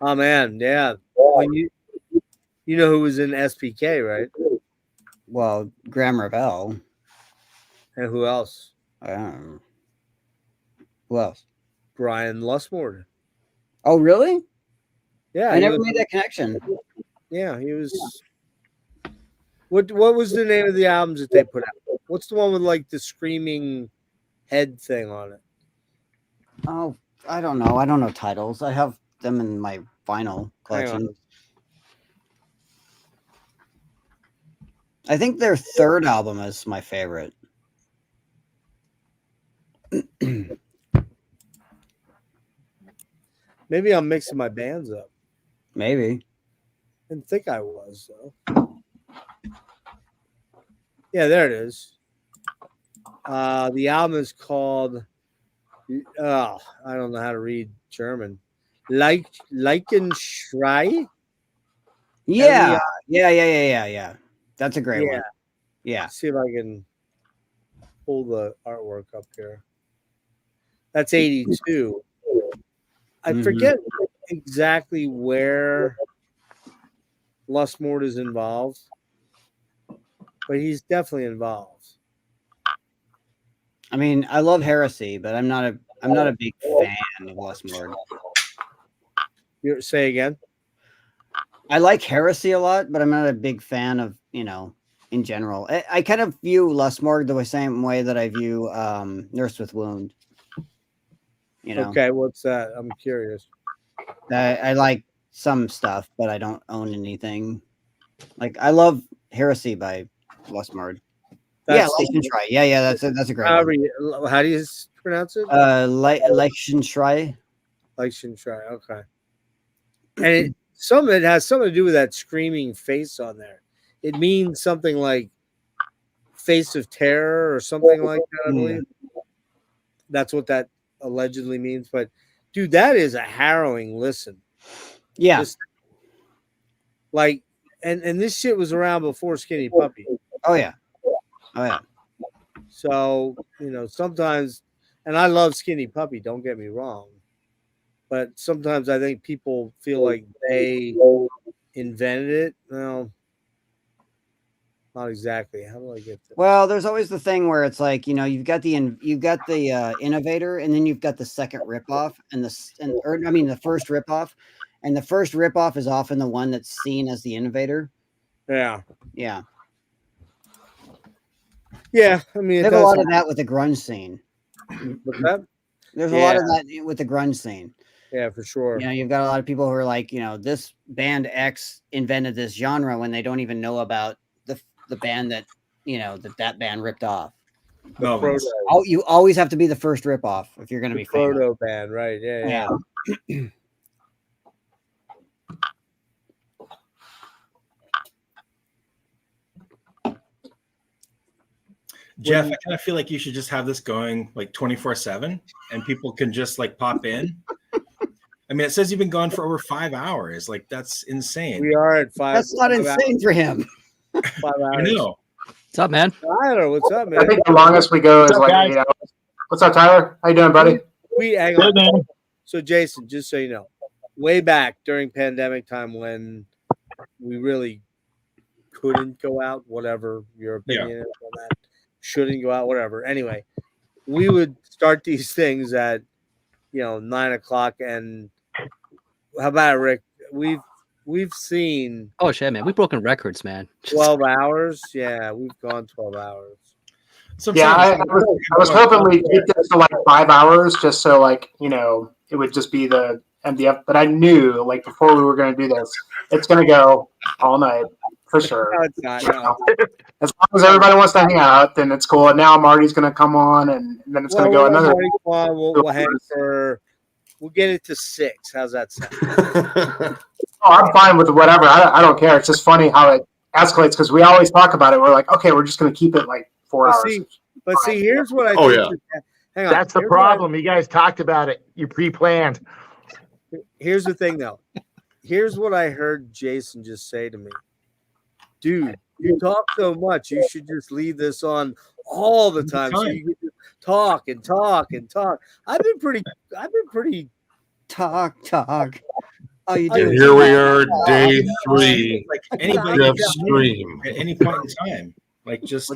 Oh man, yeah. When you know who was in SPK, right? Well, Graham Ravel. And who else? Who else? Brian Lustmore. Oh, really? Yeah, I never made that connection. Yeah, he was. What was the name of the albums that they put out? What's the one with like the screaming head thing on it? Oh, I don't know. I don't know titles. I have them in my vinyl collection. I think their third album is my favorite. Maybe I'm mixing my bands up. Maybe. Didn't think I was though. Yeah, there it is. The album is called. Oh, I don't know how to read German. Leichenschrei. Yeah. Yeah. That's a great one. Yeah. Let's see if I can pull the artwork up here. That's 82. I forget exactly where Lustmore is involved, but he's definitely involved. I mean, I love Heresy, but I'm not a big fan of Lustmore. You say again? I like Heresy a lot, but I'm not a big fan of, in general. I kind of view Lustmore the same way that I view Nurse with Wound. You know. Okay, what's that? I'm curious. I like some stuff, but I don't own anything. Like I love Heresy by Lustmard. Yeah, Leichenschrei. Yeah, that's a great one. How do you pronounce it? Leichenschrei. Leichenschrei. Okay. And it has something to do with that screaming face on there. It means something like face of terror or something like that, I believe. That's what that allegedly means. But dude, that is a harrowing listen. Yeah. And this shit was around before Skinny Puppy. Oh yeah. So, sometimes, and I love Skinny Puppy, don't get me wrong, but sometimes I think people feel like they invented it. Well, not exactly. How do I get this? Well, there's always the thing where it's like, you've got the innovator, and then you've got the second ripoff, the first ripoff, and the first ripoff is often the one that's seen as the innovator. Yeah. Yeah. Yeah, I mean, there's a lot of that with the grunge scene. What's that? There's a lot of that with the grunge scene. Yeah, for sure. You've got a lot of people who are like, this band X invented this genre when they don't even know about the band that that band ripped off. You always have to be the first rip off if you're going to be proto band, right? Yeah. Jeff, I kind of feel like you should just have this going like 24/7 and people can just like pop in. I mean, it says you've been gone for over 5 hours. Like, that's insane. We are at 5. That's not insane for him. 5 hours. I know. What's up, man? Tyler, what's up, man? I think the longest we go is like 8 hours. What's up, Tyler? How you doing, buddy? So, Jason, just so you know, way back during pandemic time when we really couldn't go out, whatever your opinion is on that, shouldn't go out, whatever. Anyway, we would start these things at 9 o'clock, and how about it, Rick? We've seen. Oh shit, man! We've broken records, man. 12 hours. Yeah, we've gone 12 hours. I was hoping we'd keep this to like 5 hours, just so it would just be the MDF. But I knew before we were going to do this, it's going to go all night for sure. No, it's not. No. As long as everybody wants to hang out, then it's cool. And now Marty's going to come on, and then it's going to go another. We'll hang for. We'll get it to 6. How's that sound? I'm fine with whatever. I don't care. It's just funny how it escalates because we always talk about it. We're like, okay, we're just going to keep it 4 hours. See, here's what I think. Oh, yeah. Hang on. That's the problem. You guys talked about it. You pre-planned. Here's the thing, though. Here's what I heard Jason just say to me. Dude, you talk so much. You should just leave this on all the time. So you can just talk and talk and talk. I've been pretty talk. Oh, you do. And here we are, day 3. Like anybody Jeff stream at any point in time. Like just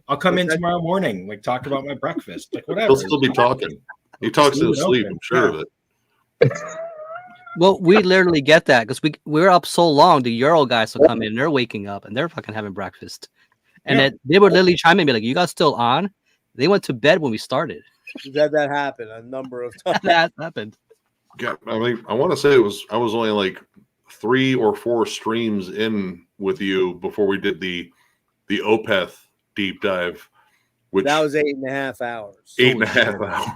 I'll come in tomorrow morning. Talk about my breakfast. Whatever. He'll still be talking. He talks in his sleep. I'm sure of it. Well, we literally get that because we're up so long. The Euro guys will come in. They're waking up and they're fucking having breakfast, and they would literally chime in and be like, "You guys still on?" They went to bed when we started. That happened a number of times. That happened. Yeah, I mean, I want to say I was only 3 or 4 streams in with you before we did the Opeth deep dive, which that was 8.5 hours. 8.5 hours.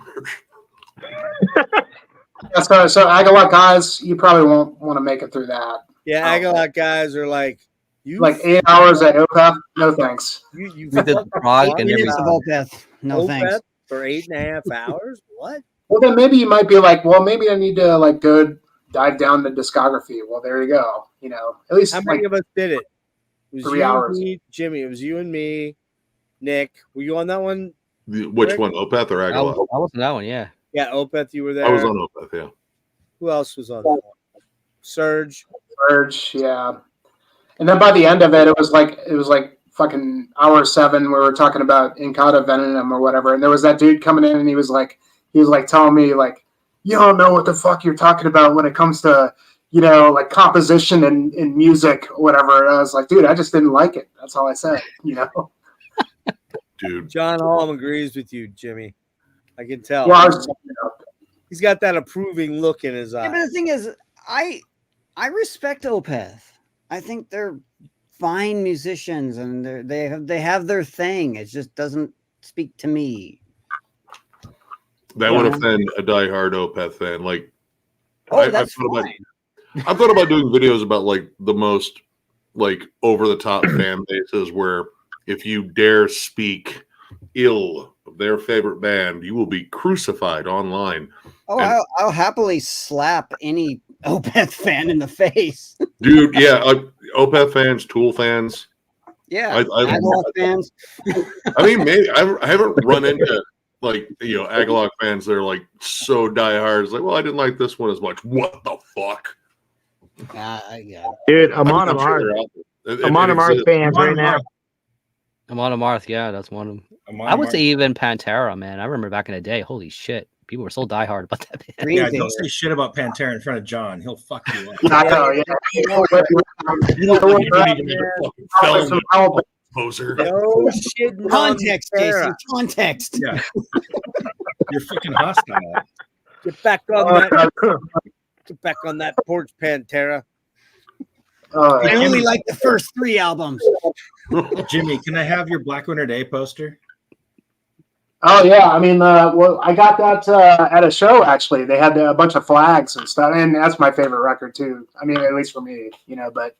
So Agalot guys, you probably won't want to make it through that. Yeah, Agalot guys are you 8 hours at OPEP. No thanks. You we did the prog and everything. OPEP. No thanks. For 8.5 hours. What? Well, then maybe you might be maybe I need to go dive down the discography. Well, there you go. At least how many of us did it? It was 3 hours. Me, Jimmy. It was you and me, Nick. Were you on that one? Which Rick? one, Opeth or Agalot? I was on that one. Yeah. Yeah, Opeth. You were there. I was on Opeth. Yeah. Who else was on that one? Surge. Yeah. And then by the end of it, it was like fucking hour 7. We were talking about Incata Venom or whatever, and there was that dude coming in, and he was telling me you don't know what the fuck you're talking about when it comes to composition and music or whatever. And I was like, dude, I just didn't like it. That's all I said. Dude, John Holm agrees with you, Jimmy. I can tell. Well, he's got that approving look in his Yeah, eye. but the thing is, I respect Opeth. I think they're fine musicians, and they have their thing. It just doesn't speak to me. That would offend a diehard Opeth fan. Like, That's fine. I've thought about doing videos about like the most like over the top fan bases where if you dare speak ill of their favorite band, you will be crucified online. Oh, I'll happily slap any Opeth fan in the face. Dude, yeah, Opeth fans, Tool fans. Yeah, Agalloch fans. I mean, maybe I haven't run into like Agalloch fans that are like so diehard. It's like, well, I didn't like this one as much. What the fuck? Yeah. Dude, Amon Amarth fans right now. Amon Amarth, yeah, that's one of them. I would say even Pantera, man. I remember back in the day. Holy shit, people were so diehard about that band. Yeah, don't say shit about Pantera in front of John. He'll fuck you up. Poser. No shit. Context, Jason. Context. Yeah. You're fucking hostile. Get back on that. Get back on that porch, Pantera. I only like the first 3 albums. Jimmy, can I have your Black Winter Day poster? Oh yeah, I mean, well, I got that at a show actually. They had a bunch of flags and stuff, and that's my favorite record too. I mean, at least for me, But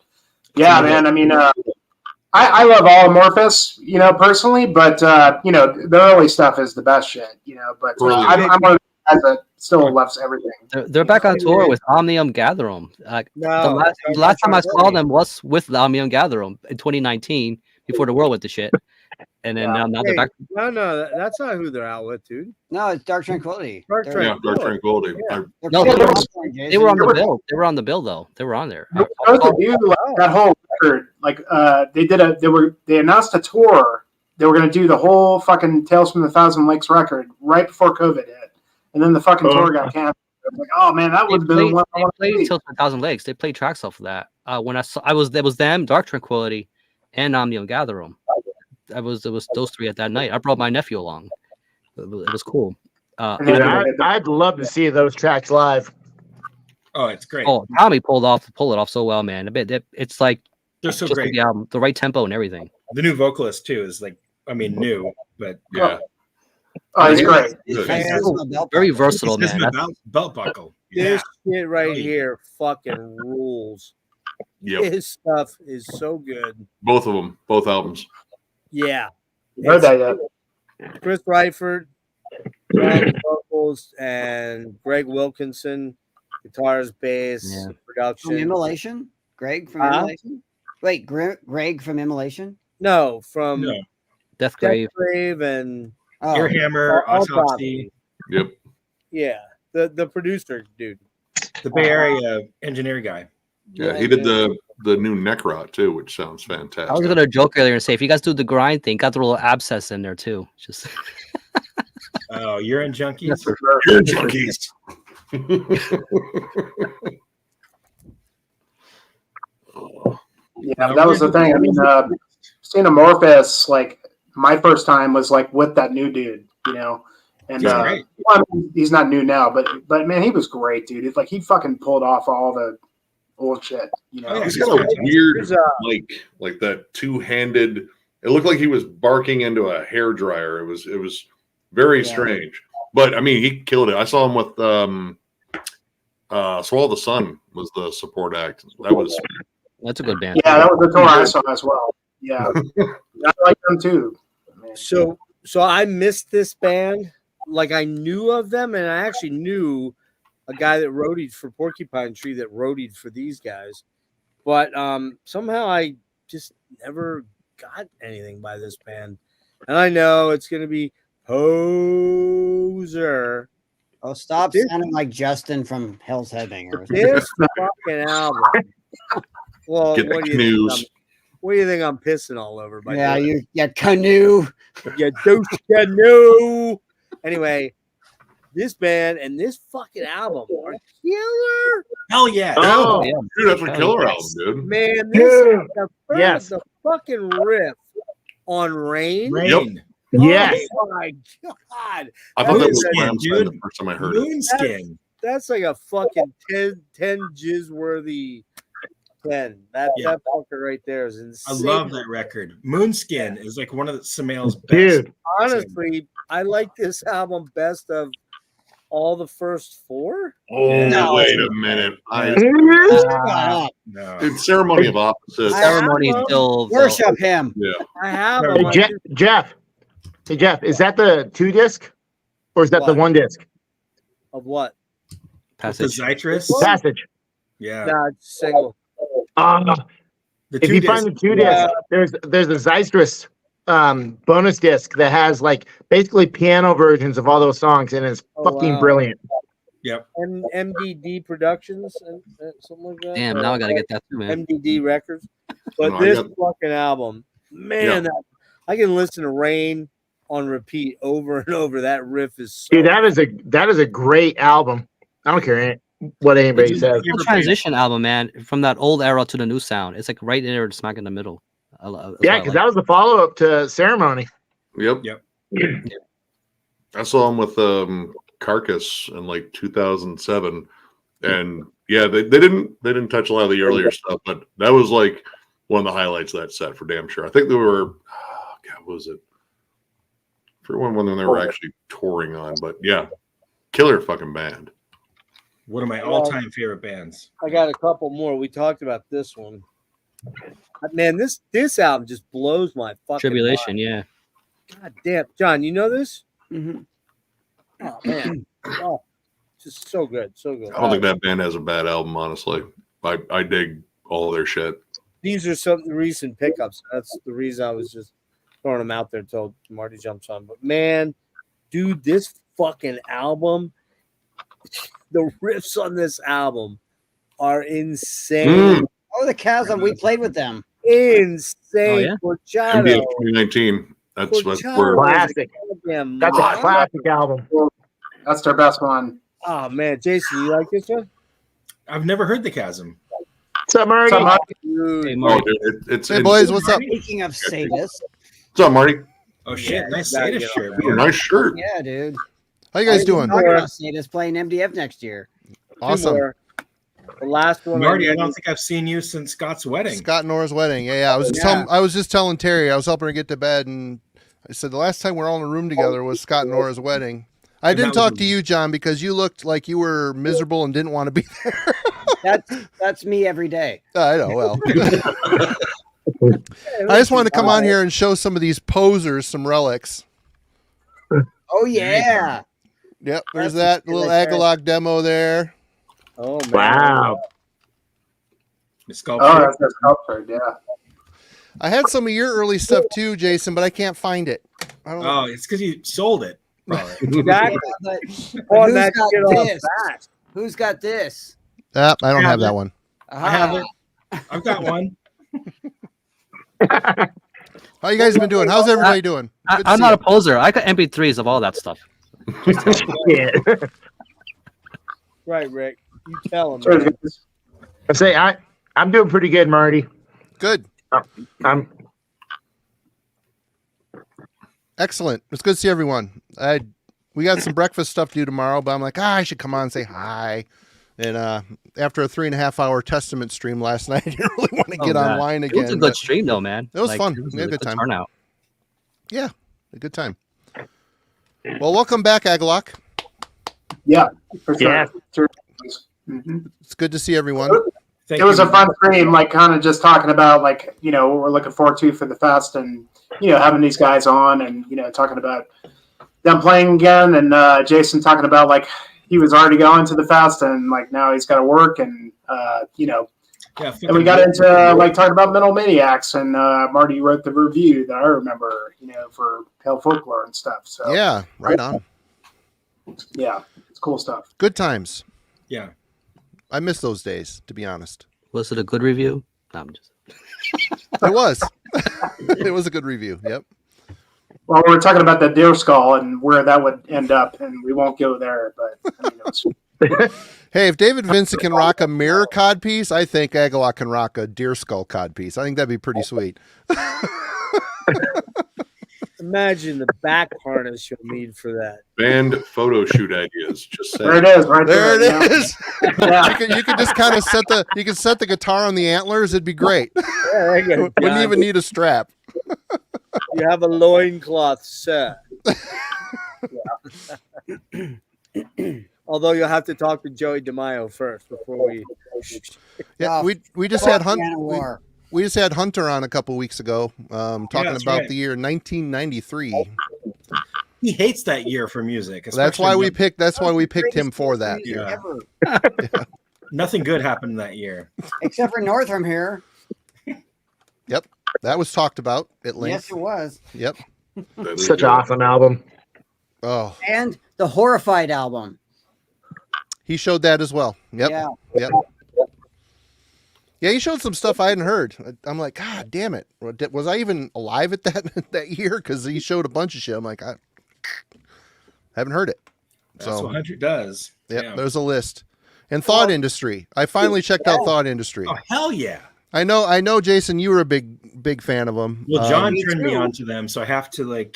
yeah, man, I mean, I love all Amorphous, personally, but the early stuff is the best shit, But I'm one of the guys that still loves everything. They're back on tour with Omnium Gatherum. The last time I saw them was with the Omnium Gatherum in 2019, before the world went to shit. And then now they're back. No, that's not who they're out with, dude. No, it's Dark Tranquility. Dark Tranquility. Yeah. No, they were on the bill. They were on the bill though. They were on there. They that whole record, like they announced a tour. They were going to do the whole fucking Tales from the Thousand Lakes record right before COVID hit, and then the fucking tour got canceled. Like, oh man, that would have been one. They played Tales from the Thousand Lakes. They played tracks off of that. When there was them, Dark Tranquility, and Omnium Gatherum. It was those 3 at that night. I brought my nephew along. It was cool. I'd love to see those tracks live. Oh, it's great. Oh, Tommy pull it off so well, man. It's like they're so just great. The album, the right tempo and everything. The new vocalist too is like, new, but yeah. Oh, he's great. Very versatile, man. Belt buckle. This shit right here fucking rules. Yep. His stuff is so good. Both of them, both albums. Yeah. Heard that yet? Chris Reifert, vocals, and Greg Wilkinson, guitars, bass, production. From Immolation? Greg from Immolation? Wait, Greg from Immolation? No, from Death Grave and Earhammer, Autopsy. Yep. Yeah, the producer dude, the Bay Area engineer guy. Yeah, he did the new Necrot too, which sounds fantastic. I was gonna joke earlier and say if you guys do the grind thing, got the little abscess in there too. Just oh, urine junkies. That's for sure. Urine junkies. Yeah, that was the thing. I mean, seeing Amorphous, like my first time was like with that new dude, And well, I mean, he's not new now, but man, he was great, dude. It's like he fucking pulled off all the old shit. He's got a weird like that two-handed. It looked like he was barking into a hairdryer. It was very strange. But I mean, he killed it. I saw him with Swallow the Sun was the support act. That's a good band. Yeah, that was the tour I saw as well. Yeah, I like them too. Man. So I missed this band. Like I knew of them, and I actually knew a guy that roadied for Porcupine Tree that roadied for these guys. But somehow I just never got anything by this band. And I know it's going to be Poser. Oh, stop sounding like Justin from Hell's Headbangers. This fucking album. Well, what do you think I'm pissing all over? You canoe. You douche canoe. Anyway, this band and this fucking album are killer. Hell yeah. Oh, yeah. Dude, that's a killer album, dude. Man, this is the fucking riff on Rain. Yep. Yes. Oh my god. I thought that was Moonskin, Ramstein the dude. first time I heard it. Moonskin. That's like a fucking 10 jizz worthy 10. That fucker right there is insane. I love that record. Moonskin is like one of Samael's best. Dude. Honestly, I like this album best of all the first four. Oh, No. wait a minute. No. It's Ceremony of Opposites. Ceremony still Worship him. Yeah. I have Hey, them. Hey, Jeff. Hey, Jeff, is that the 2-disc? Or is that the What? 1-disc? Of what? The passage. Zitrus. Passage. Yeah. Nah, it's single. The If you find the 2-disc, there's a Zeistress bonus disc that has like basically piano versions of all those songs, and it's fucking wow. brilliant. Yep. MDD Productions and something like that. Damn, now I gotta get that too, man. MDD Records. But No, I this got- fucking album, man, I can listen to Rain on repeat over and over. That riff is so Dude, that is a great album. I don't care what anybody says. It's a transition album, man, from that old era to the new sound. It's like right there, smack in the middle. Yeah, because that was the follow up to Ceremony. Yep. Yep. I saw him with Carcass in like 2007, and yeah, they didn't touch a lot of the earlier stuff, but that was like one of the highlights of that set for damn sure. I think they were, God, what was it? For when they were actually touring on, but yeah, killer fucking band. One of my all-time favorite bands. I got a couple more. We talked about this one. Man, this album just blows my fucking Tribulation, mind. yeah. God damn, John, you know this? Mm-hmm. Oh man, just so good, so good. I don't think that band has a bad album, honestly. I dig all their shit. These are some recent pickups. That's the reason I was just throwing them out there until Marty jumps on. But man, dude, this fucking album, the riffs on this album are insane. Oh, the Chasm. We played with them. Insane. Oh, yeah? Corchado. MDF 2019. That's where Classic. Goddamn That's a monster. classic album. That's their best one. Oh man, Jason, you like this one? I've never heard the Chasm. What's up, Marty? What's up, Dude, Hey, Oh, Mark. dude, it's Hey boys, what's up? Speaking of sadists, What's up, Marty? Oh shit, Yeah, nice gotta Sadist get on shirt, that. Ooh, man. nice shirt. yeah, dude. How you guys doing? Talking about sadists playing MDF next year. Awesome. The last one. Marty, I don't think I've seen you since Scott's wedding. Scott and Nora's wedding. Yeah. I was just telling Terry, I was helping her get to bed, and I said the last time we were all in a room together was Scott and Nora's wedding. I didn't talk to you, John, because you looked like you were miserable and didn't want to be there. That's me every day. I know. Well, I just wanted to come on here and show some of these posers some relics. Oh yeah. Yep. There's That's that little right there. Agalog demo there. Oh man. Wow. The sculpture. Oh, that's their sculpture. Yeah. I had some of your early stuff too, Jason, but I can't find it. I don't know. Oh, it's because you sold it. Probably. Exactly. But On who's that got shit off this? back. Who's got this? I don't have that one. I have it. I've got one. How you guys been doing? How's everybody doing? Good to I'm see not you. a poser. I got MP3s of all that stuff. Yeah. Right, Rick. You tell him. Sure, man. guys. I say I'm doing pretty good, Marty. Good. I'm Excellent. It's good to see everyone. We got some breakfast stuff to do tomorrow, but I'm like, I should come on and say hi. And after a 3.5 hour Testament stream last night, I didn't really want to get God. online It was again. a but good stream, though, man. It was fun. It was We had a good time. turnout. Yeah, a good time. Well, welcome back, Agalok. Yeah. For sure. Yeah. Sure. Mhm. It's good to see everyone. Thank It was you. a fun stream, like kind of just talking about like, what we're looking forward to for the fest and, having these guys on and, talking about them playing again and Jason talking about like he was already going to the fest and like now he's got to work and, Yeah, and we got into like talking about Mental Maniacs and Marty wrote the review that I remember, for Pale Folklore and stuff. So Yeah, right on. yeah, it's cool stuff. Good times. Yeah. I miss those days, to be honest. Was it a good review? No, I'm just. It was. It was a good review. Yep. Well, we were talking about the deer skull and where that would end up, and we won't go there. But I mean, Hey, if David Vincent can rock a mirror codpiece, I think Agalok can rock a deer skull codpiece. I think that'd be pretty sweet. Imagine the back harness you'll need for that. Band photo shoot ideas. Just There saying. it is, right There there. it is. You could just kind of set the guitar on the antlers. It'd be great. Wouldn't even need a strap. You have a loincloth set. Although you'll have to talk to Joey DeMaio first before we. Yeah, we just had Hunter. We just had Hunter on a couple weeks ago, talking about the year 1993. He hates that year for music. That's why we picked. That's why we picked him for that. Yeah. Nothing good happened that year, except for Northam here. Yep, that was talked about at length. Yes, it was. Yep, such an awesome album. Oh, and the Horrified album. He showed that as well. Yep. Yeah. Yep. Yeah, he showed some stuff I hadn't heard. I'm like, God damn it. Was I even alive at that year? Because he showed a bunch of shit. I'm like, I haven't heard it. That's what Hunter does. Yep, there's a list. And Thought Industry. I finally checked out Thought Industry. Oh, hell yeah. I know, Jason, you were a big fan of them. Well, John turned me on to them, so I have to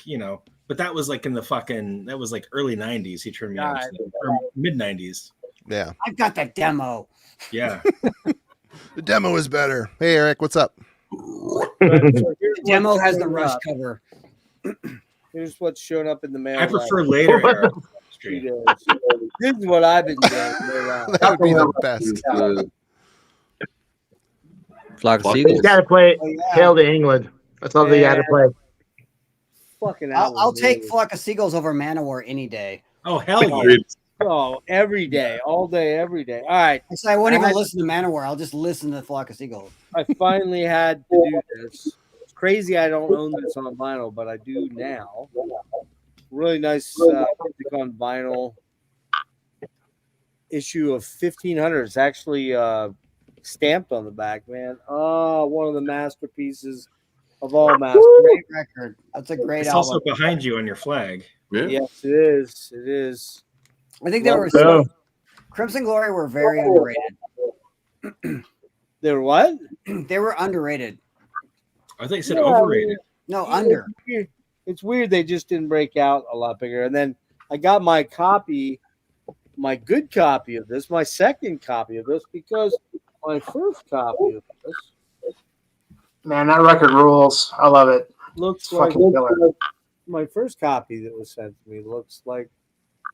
but that was like in that was like early 90s. He turned me on to them, or mid 90s. Yeah. I've got that demo. Yeah. The demo is better. Hey, Eric, what's up? The demo has the Rush cover. Here's what's shown up in the mail. I prefer later era. This is what I've been doing. That would be the best. Flock of You Seagulls. got to play Hail to England. That's all they got to play. Fucking I'll take Flock of Seagulls over Manowar any day. Oh, hell yeah. Oh, every day, all day, every day. All right. So I won't even listen to Manowar. I'll just listen to Flock of Seagulls. I finally had to do this. It's crazy I don't own this on vinyl, but I do now. Really nice music on vinyl issue of 1500. It's actually stamped on the back, man. Oh, one of the masterpieces of all masterpieces. Great record. That's a great It's album. also behind you on your flag. Yeah. Yes, it is. It is. I think they were Crimson Glory were very underrated. They were what? They were underrated. I think you said overrated. No, under. It's weird they just didn't break out a lot bigger. And then I got my copy, my good copy of this, my second copy of this, because my first copy of this, Man, that record rules. I love it. looks It's like fucking killer. my first copy that was sent to me looks like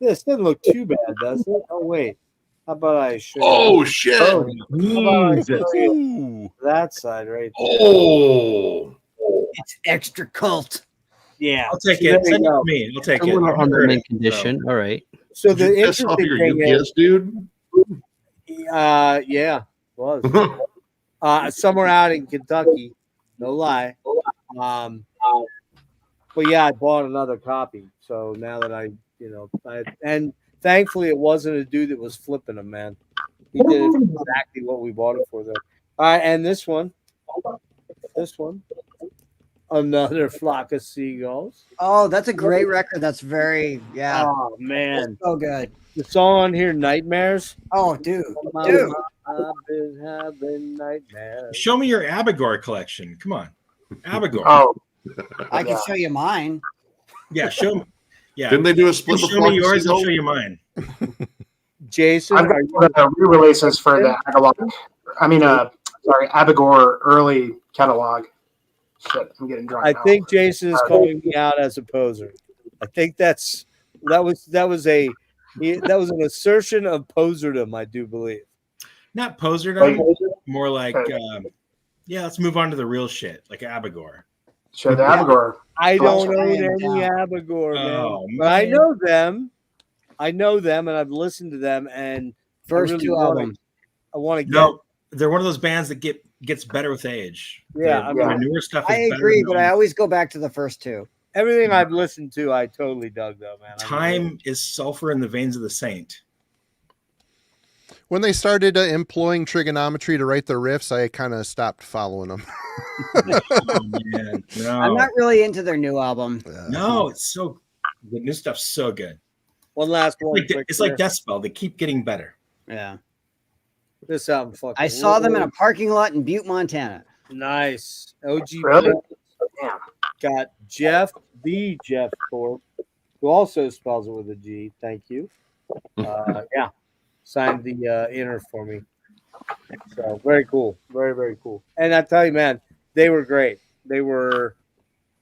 this. Doesn't look too bad, does it? Oh wait, how about I show you? Oh shit! How about I show you Ooh. that side right there? Oh, It's extra cult. Yeah, I'll take so it. there you Send it go. to me. I'll take A it. little I've under heard mint it, condition. All right. So did the you piss off interesting your thing UPS dude? yeah, was somewhere out in Kentucky, no lie. But yeah, I bought another copy. So now that and thankfully it wasn't a dude that was flipping them, man. He did exactly what we bought it for, though. All right, and this one, another Flock of Seagulls. Oh, that's a great record. That's very Oh man, so good. the song on here, Nightmares. Oh, dude. I've been having nightmares. Show me your Abigor collection. Come on. Abigor. Oh, I can show you mine. Yeah, show me. Yeah. Didn't they do a split? Show me yours, I'll show you mine. Jason, I've got the re-releases for the Abigor early catalog. Shit, I'm getting drunk. I now. think Jason is calling me out as a poser. I think that was an assertion of poserdom. I do believe. Not poserdom, more like let's move on to the real shit, like Abigor. Sure, the Abigor. I don't own I am any down. Abigor, man. Oh, But I man. know them, and I've listened to them. And First really two wanna- albums. I want to get. No, they're one of those bands that gets better with age. Yeah, The newer stuff. I Is better agree, than but I always go back to the first two. Everything I've listened to, I totally dug, though, man. Time is sulfur in the veins of the saint. When they started employing trigonometry to write their riffs, I kind of stopped following them. Oh, man. No, I'm not really into their new album. no, it's so the new stuff's so good. One last one. It's like Deathspell. They keep getting better. Yeah. This album. Fucking I saw them in a parking lot in Butte, Montana. nice. OG Really? got Jeff the Jeff Thorpe, who also spells it with a G. Thank you. Yeah, signed the inner for me. So very cool, very very cool. And I tell you, man, they were great. They were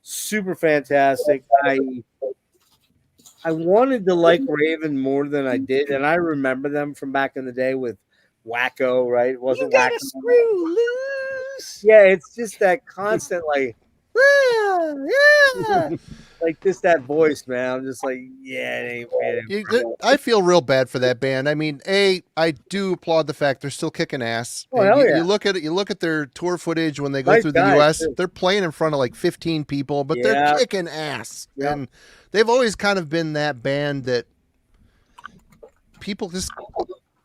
super fantastic. I wanted to like Raven more than I did, and I remember them from back in the day with Wacko, right? It wasn't Wacko. Screw loose. Yeah, it's just that constant like, like just that voice, man. I'm just like, yeah, it ain't. I feel real bad for that band. I mean, I do applaud the fact they're still kicking ass. Oh, hell yeah. You look at it. You look at their tour footage when they go Nice through the guys, U.S. too. They're playing in front of like 15 people, but they're kicking ass. Yeah. And they've always kind of been that band that people just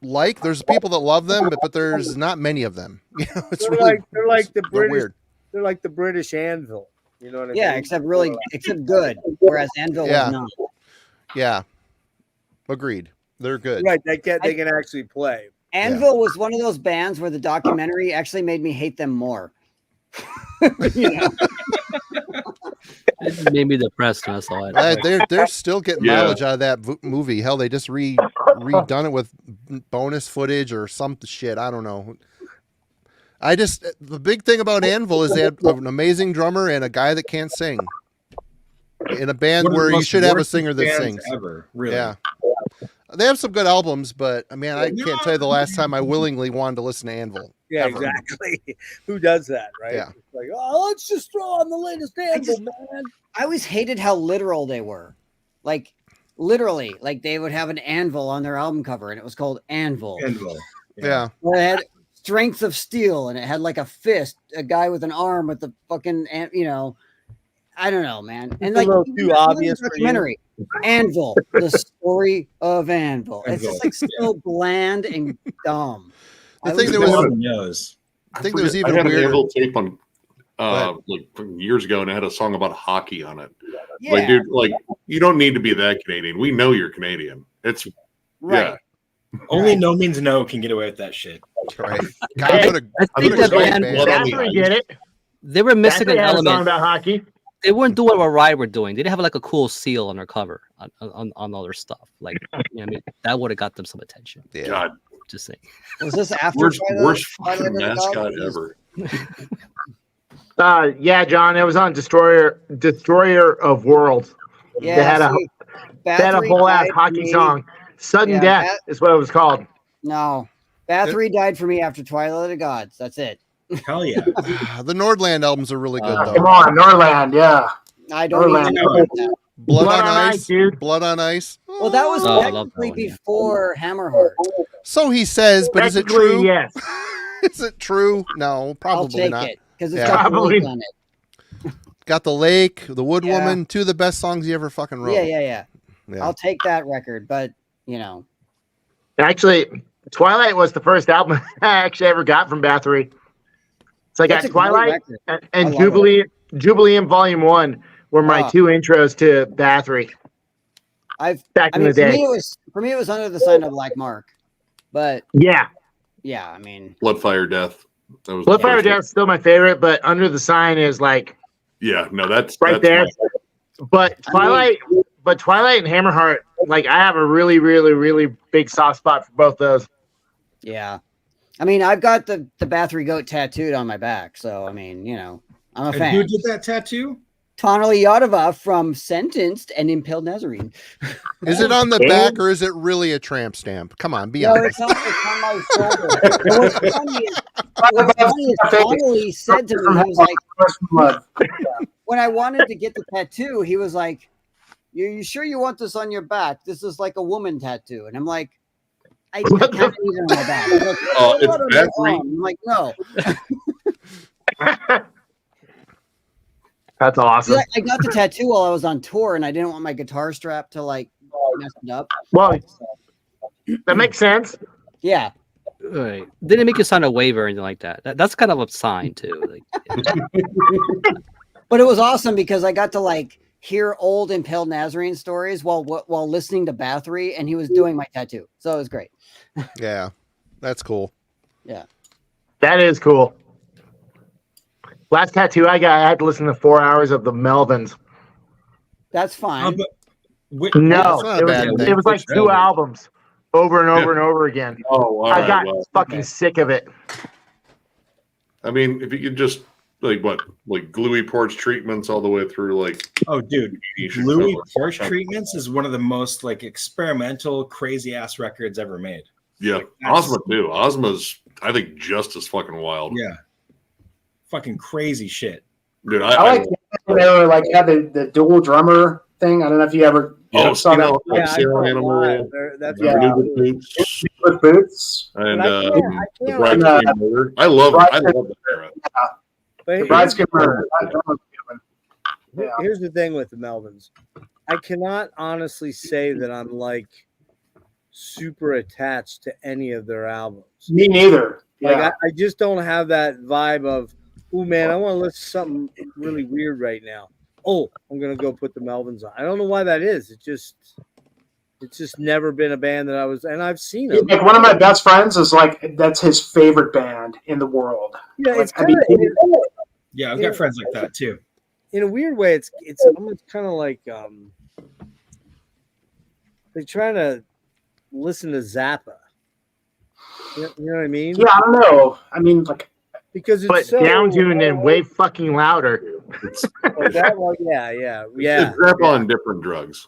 like. There's people that love them, but there's not many of them. You know, it's They're like the British. weird. They're like the British Anvil. You know what I mean? Yeah, except good. Whereas Anvil was not. Yeah. Agreed. They're good. Right. They can actually play. Anvil was one of those bands where the documentary actually made me hate them more. You know? It made me depressed when I saw it. They're still getting mileage out of that movie. Hell, they just redone it with bonus footage or some shit. I don't know. The big thing about Anvil is they had an amazing drummer and a guy that can't sing in a band where you should have a singer that sings. Ever, really. Yeah. They have some good albums, but I mean, I can't tell you the last time I willingly wanted to listen to Anvil. Yeah, ever. Exactly. Who does that, right? Yeah. It's like, let's just throw on the latest Anvil, man. I always hated how literal they were. Like, literally, like they would have an anvil on their album cover, and it was called Anvil. Anvil. Yeah. Or it had strength of steel, and it had like a fist, a guy with an arm with the fucking, I don't know, man. And like, a little too obvious for you. documentary, Anvil, the story of Anvil. It's just like so bland and dumb. I think there was even I had weirder. an Anvil tape on like from years ago, and it had a song about hockey on it. Yeah. Like, dude, like you don't need to be that Canadian. We know you're Canadian. It's Right. Only no means no can get away with that shit. Right. I think that band, Bathory did it. they were missing an Bathory had a song element. about hockey. They weren't doing what Riot were doing. They didn't have like a cool seal on their cover on all their stuff. Like, I mean, that would have got them some attention. Yeah. God, Just saying. Was this after worst Twilight fucking of the mascot Gods? ever. Yeah, John, it was on Destroyer of Worlds. Yeah, they had see, they had a Bathory whole ass died for hockey me. song. Sudden Yeah, Death is what it was called. No, Bathory died for me after Twilight of the Gods. That's it. Hell yeah. The Nordland albums are really good, though. Come on, Norland, yeah. I don't even know about that. Blood on Ice, dude. Blood on Ice. Well, that was Oh, I love that technically one, yeah. before Hammerheart. So he says, but is it Technically, true? Yes. Is it true? No, I'll probably take not. it because it's Yeah. got the Probably. lake on it. Got the Lake, the Wood Yeah. Woman, two of the best songs you ever fucking wrote. Yeah. Yeah. I'll take that record, but Actually, Twilight was the first album I actually ever got from Bathory. So I got that's a great Twilight record. I and love Jubilee and Volume 1 were my Oh. two intros to Bathory back in the for me day. it was Under the Sign of Black Mark, but Yeah. yeah, I mean, Bloodfire Death. That was Bloodfire the first Death is still my favorite, but Under the Sign is like one. Yeah, no, that's right that's there. my- But Twilight and Hammerheart, like I have a really, really, really big soft spot for both those. yeah. I mean, I've got the Bathory goat tattooed on my back, so I mean, I'm a And fan. who did that tattoo? Tonali Yadava from Sentenced and Impaled Nazarene. Is it on the back or is it really a tramp stamp? Come on, be No, honest. it's on my shoulder. And what's funny is Tonali said to me, he was like, when I wanted to get the tattoo, he was like, you sure you want this on your back? This is like a woman tattoo. And I'm like, I can't need it on my back. He's like, Oh, "What it's on Bathory. your arm?" I'm like, no. That's awesome. I got the tattoo while I was on tour, and I didn't want my guitar strap to like mess it up. Well, that makes sense. Yeah. Right. Didn't make you sign a waiver or anything like that. That's kind of a sign too. Like, But it was awesome because I got to like hear old Impaled Nazarene stories while listening to Bathory, and he was doing my tattoo. So it was great. Yeah, that's cool. Yeah. That is cool. Last tattoo I got, I had to listen to 4 hours of the Melvins. That's fine. No, That's not a bad thing. it was like 2 albums over and over and over again. Oh, all I right, got well, fucking sick of it. I mean, if you could just like gluey porch treatments all the way through, like, oh, dude, you should Louis cover it. Porch Treatments is one of the most like experimental, crazy ass records ever made. Yeah, Like, that's- Ozma too. Ozma's, I think, just as fucking wild. Yeah, fucking crazy shit. Dude, I like when they were like had the dual drummer thing. I don't know if you ever saw that. That's yeah. Boots With Boots and I the can't Bride's like- Green Murder. I love that era. But the Bride's Green Murder. That drummer was good. Yeah. Here's the thing with the Melvins. I cannot honestly say that I'm like super attached to any of their albums. Me neither. Like Yeah. I just don't have that vibe of, oh man, I want to listen to something really weird right now. Oh, I'm gonna go put the Melvins on. I don't know why that is. It's just never been a band that I was, and I've seen them. Like one of my best friends is like that's his favorite band in the world. Yeah, Like, it's I mean, kind of Yeah, I've got friends like that too. in a weird way. It's almost kind of like they're trying to listen to Zappa. You know what I mean? yeah, I don't know. I mean, like, Because it's But so down-tuned and way fucking louder. Oh, that one, yeah. It's Zappa on different drugs.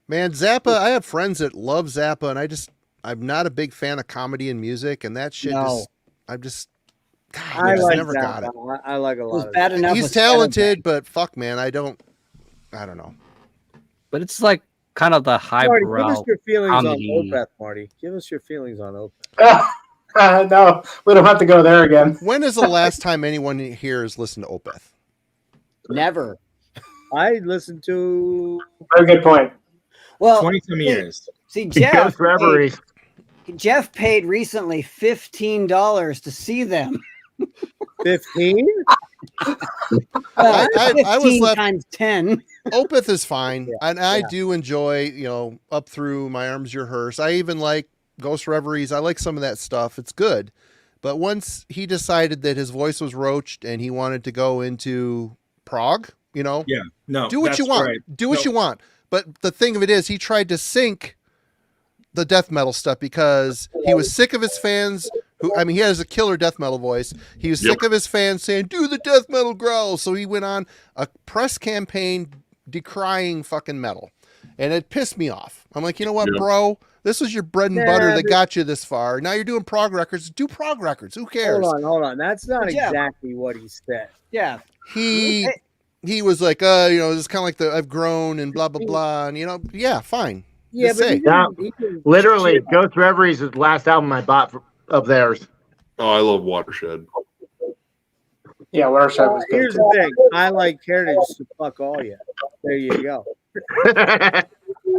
Man, Zappa, I have friends that love Zappa, and I'm not a big fan of comedy and music, and that shit No. I just I like never got it. Zappa. I like a It was lot of bad it. enough. He's with talented, but fuck, man, I don't know. But it's like kind of the Marty, give highbrow. us your feelings comedy. on Opeth, Marty. Give us your feelings on Opeth. no, we don't have to go there again. When is the last time anyone here has listened to Opeth? Never. I listened to Very good point. Well, 20-some years. see, Ghost Reveries. Jeff paid recently $15 to see them. 15. Well, I was 15 left. times 10. Opeth is fine, and I yeah. do enjoy, Up Through My Arms Your Hearse. I even like Ghost Reveries. I like some of that stuff. It's good. But once he decided that his voice was roached and he wanted to go into prog, Yeah, no, do what that's you want. right. Do what you want. But the thing of it is, he tried to sync the death metal stuff because he was sick of his fans. He has a killer death metal voice. He was sick of his fans saying, do the death metal growl. So he went on a press campaign decrying fucking metal. And it pissed me off. I'm like, you know what, bro? This was your bread and butter that got you this far. Now you're doing prog records. Do prog records. Who cares? Hold on. That's not Yeah. exactly what he said. Yeah. He was like, it's kind of like I've grown and blah, blah, blah. And, yeah, fine. Yeah, Just but say. he can Literally, shit. Ghost Reveries is the last album I bought of theirs. Oh, I love Watershed. Yeah, Watershed was good. Here's the thing. I like Heritage, so fuck all you. There you go.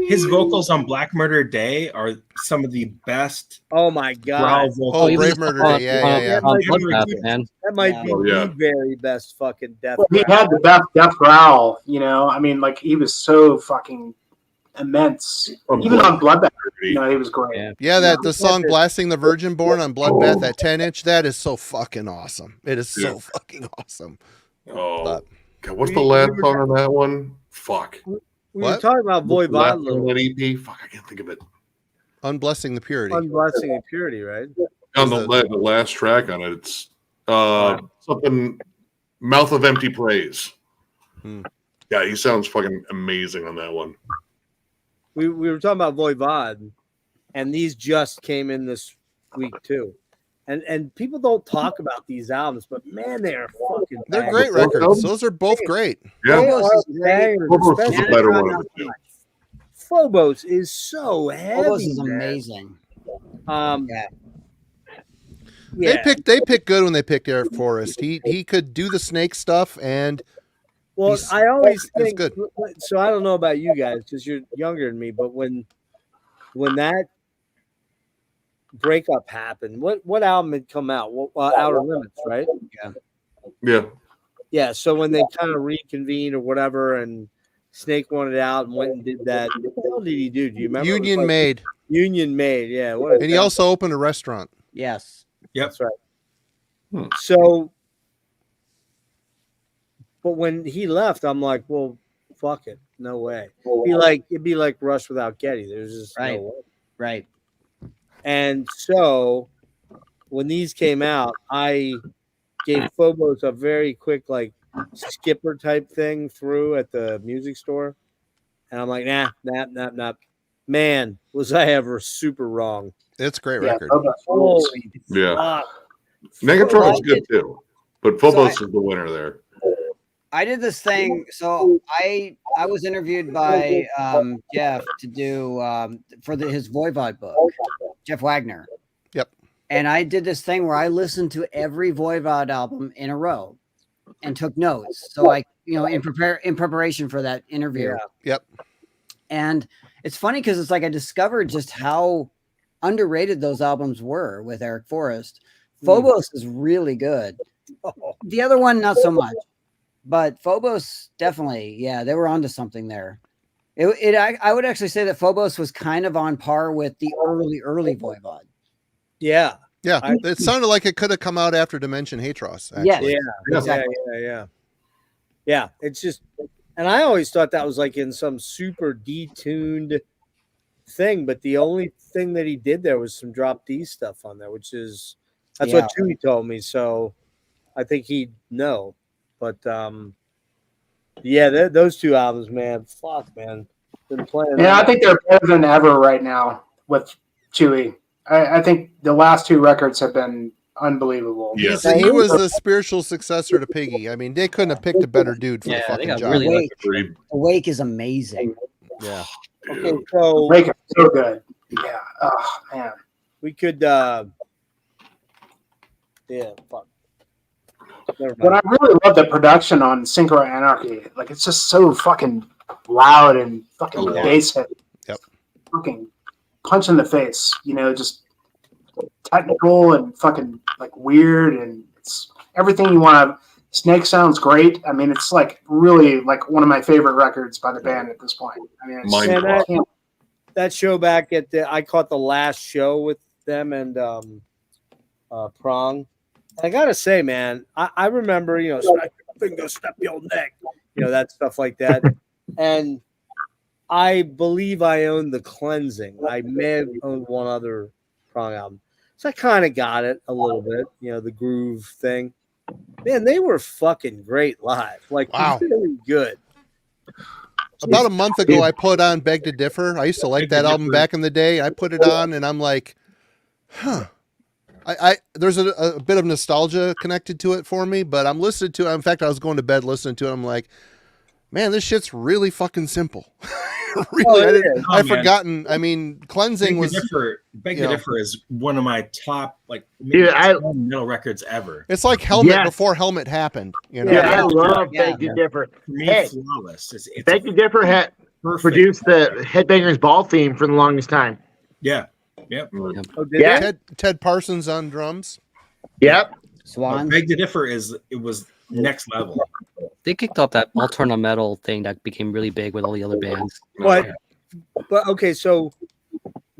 His vocals on Black Murder Day are some of the best Oh my growl god. vocals. Oh, he Brave was Murder on- Day. Yeah. on Yeah. Bloodbath, man. That might Yeah. be Oh, yeah. the very best fucking death. Well, he growl. had the best death growl, I mean, like he was so fucking immense. Even on Bloodbath, he was great. Yeah. Yeah, the song Blasting the Virgin Born on Bloodbath, that 10-inch, that is so fucking awesome. It is so fucking awesome. Oh, But- God, what's the last song on that one? Fuck. We What? were talking about Voivod a Last little. on that EP? Fuck, I can't think of it. Unblessing the Purity. Unblessing and purity, right? On the last track on it, it's something Mouth of Empty Praise. Yeah, he sounds fucking amazing on that one. We were talking about Voivod, and these just came in this week too. And people don't talk about these albums, but man, they are fucking. They're bangers. great records. Those are both great. Yeah, They are bangers, Phobos is especially a better one of the two. Phobos is so heavy. Phobos is man. amazing. Yeah. They picked good when they picked Eric Forrest. He could do the snake stuff, and Well, I always he's think. good. So I don't know about you guys because you're younger than me, but when that breakup happened, what album had come out? Outer Limits, right? Yeah. So when they kind of reconvened or whatever, and Snake wanted out and went and did that. What the hell did he do? Do you remember? Union Made. Union Made, yeah. What a And he also opened a restaurant. Yes. Yep. That's right. So, but when he left, I'm like, well, fuck it. no way. It'd be like Rush without Getty. There's just no way. Right. And so when these came out, I gave Phobos a very quick like skipper type thing through at the music store. And I'm like, nah. Man, was I ever super wrong. It's a great record. Holy fuck. Negatron is good too. But Phobos is the winner there. I did this thing. So I was interviewed by Jeff to do for his Voivod book, Jeff Wagner. Yep. And I did this thing where I listened to every Voivod album in a row and took notes. So in preparation for that interview. Yeah. Yep. And it's funny because it's like I discovered just how underrated those albums were with Eric Forrest. Phobos is really good. The other one, not so much. But Phobos definitely, they were onto something there. I would actually say that Phobos was kind of on par with the early Voivod. Yeah. Yeah. It sounded like it could have come out after Dimension Hatros. Yes. Yeah. Exactly. Yeah. It's just, and I always thought that was like in some super detuned thing, but the only thing that he did there was some drop D stuff on there, which is, that's what Chewy told me. So I think he'd know. But those two albums, man, fuck, man. Been playing. Yeah, I think they're better than ever right now with Chewy. I think the last two records have been unbelievable. Yeah, he was the spiritual successor to Piggy. I mean, they couldn't have picked a better dude for the fucking job. Awake is amazing. Yeah. Okay, so Awake is so good. Yeah. Oh man. We could. Fuck. But I really love the production on Synchro Anarchy. Like, it's just so fucking loud and fucking bass heavy. Yep. Fucking punch in the face, just technical and fucking like weird, and it's everything you want to. Snake sounds great. I mean, it's like really like one of my favorite records by the band at this point. I mean, it's that show back at I caught the last show with them and Prong. I gotta say, man, I remember, smack your finger, step your neck, that stuff like that. And I believe I owned The Cleansing. I may have owned one other Prong album. So I kind of got it a little bit, the groove thing. Man, they were fucking great live. Like, wow. Really good. About a month ago, I put on Beg to Differ. I used to like that album back in the day. I put it on, and I'm like, huh. There's a bit of nostalgia connected to it for me, but I'm listening to it. In fact, I was going to bed listening to it. I'm like, man, this shit's really fucking simple. Really, I've forgotten. I mean, Cleansing was Beg to Differ is one of my top metal records ever. It's like Helmet before Helmet happened. Yeah, I love Beg to Differ. Flawless. Beg to Differ had produced the Headbangers Ball theme for the longest time. Yeah. Yep. Oh, Ted Parsons on drums. Yep. Swan. Beg to Differ was next level. They kicked off that alternative metal thing that became really big with all the other bands. But okay, so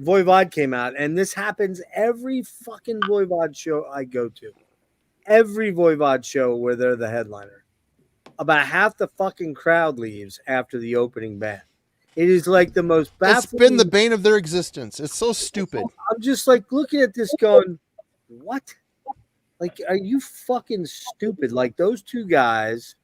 Voivod came out, and this happens every fucking Voivod show I go to. Every Voivod show where they're the headliner. About half the fucking crowd leaves after the opening band. It is like the most baffling. It's been the bane of their existence. It's so stupid. I'm just like looking at this going, what? Like, are you fucking stupid? Like, those two guys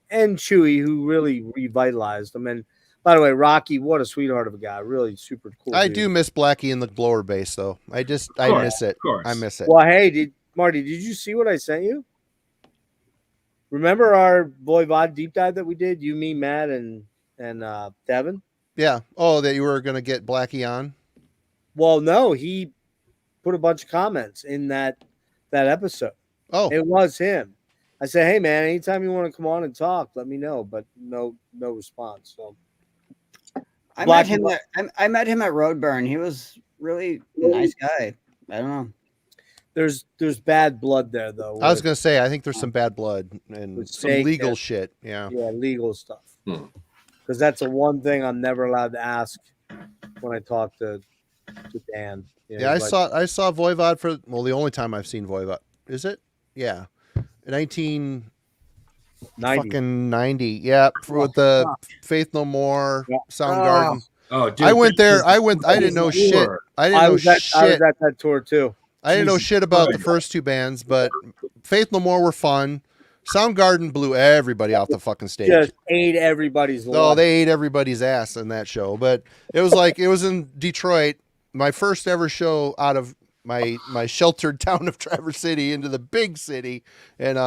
and Chewy, who really revitalized them. And by the way, Rocky, what a sweetheart of a guy. Really super cool. I do miss Blackie in the blower bass, though. I miss it. I miss it. Well, hey, Marty, did you see what I sent you? Remember our Voivod deep dive that we did? You, me, Matt, and Devin? Yeah. Oh, that you were going to get Blackie on? Well, no, he put a bunch of comments in that episode. Oh, it was him. I said, hey man, anytime you want to come on and talk, let me know. But no response. So I met him at Roadburn. He was really a nice guy. I don't know. There's bad blood there though. I was gonna say I think there's some bad blood and some legal shit. Yeah. Yeah, legal stuff. Because that's the one thing I'm never allowed to ask when I talk to Dan. I saw Voivod for the only time I've seen Voivod. Is it? Yeah. 19 Fucking 90. Yeah, with the Faith No More, Soundgarden. Oh, dude, I went there. I didn't know shit. I was at that tour too. I didn't know shit about the first two bands, but Faith No More were fun. Soundgarden blew everybody off the fucking stage. Just ate everybody's lunch. No, they ate everybody's ass in that show. But it was in Detroit, my first ever show out of my sheltered town of Traverse City into the big city. And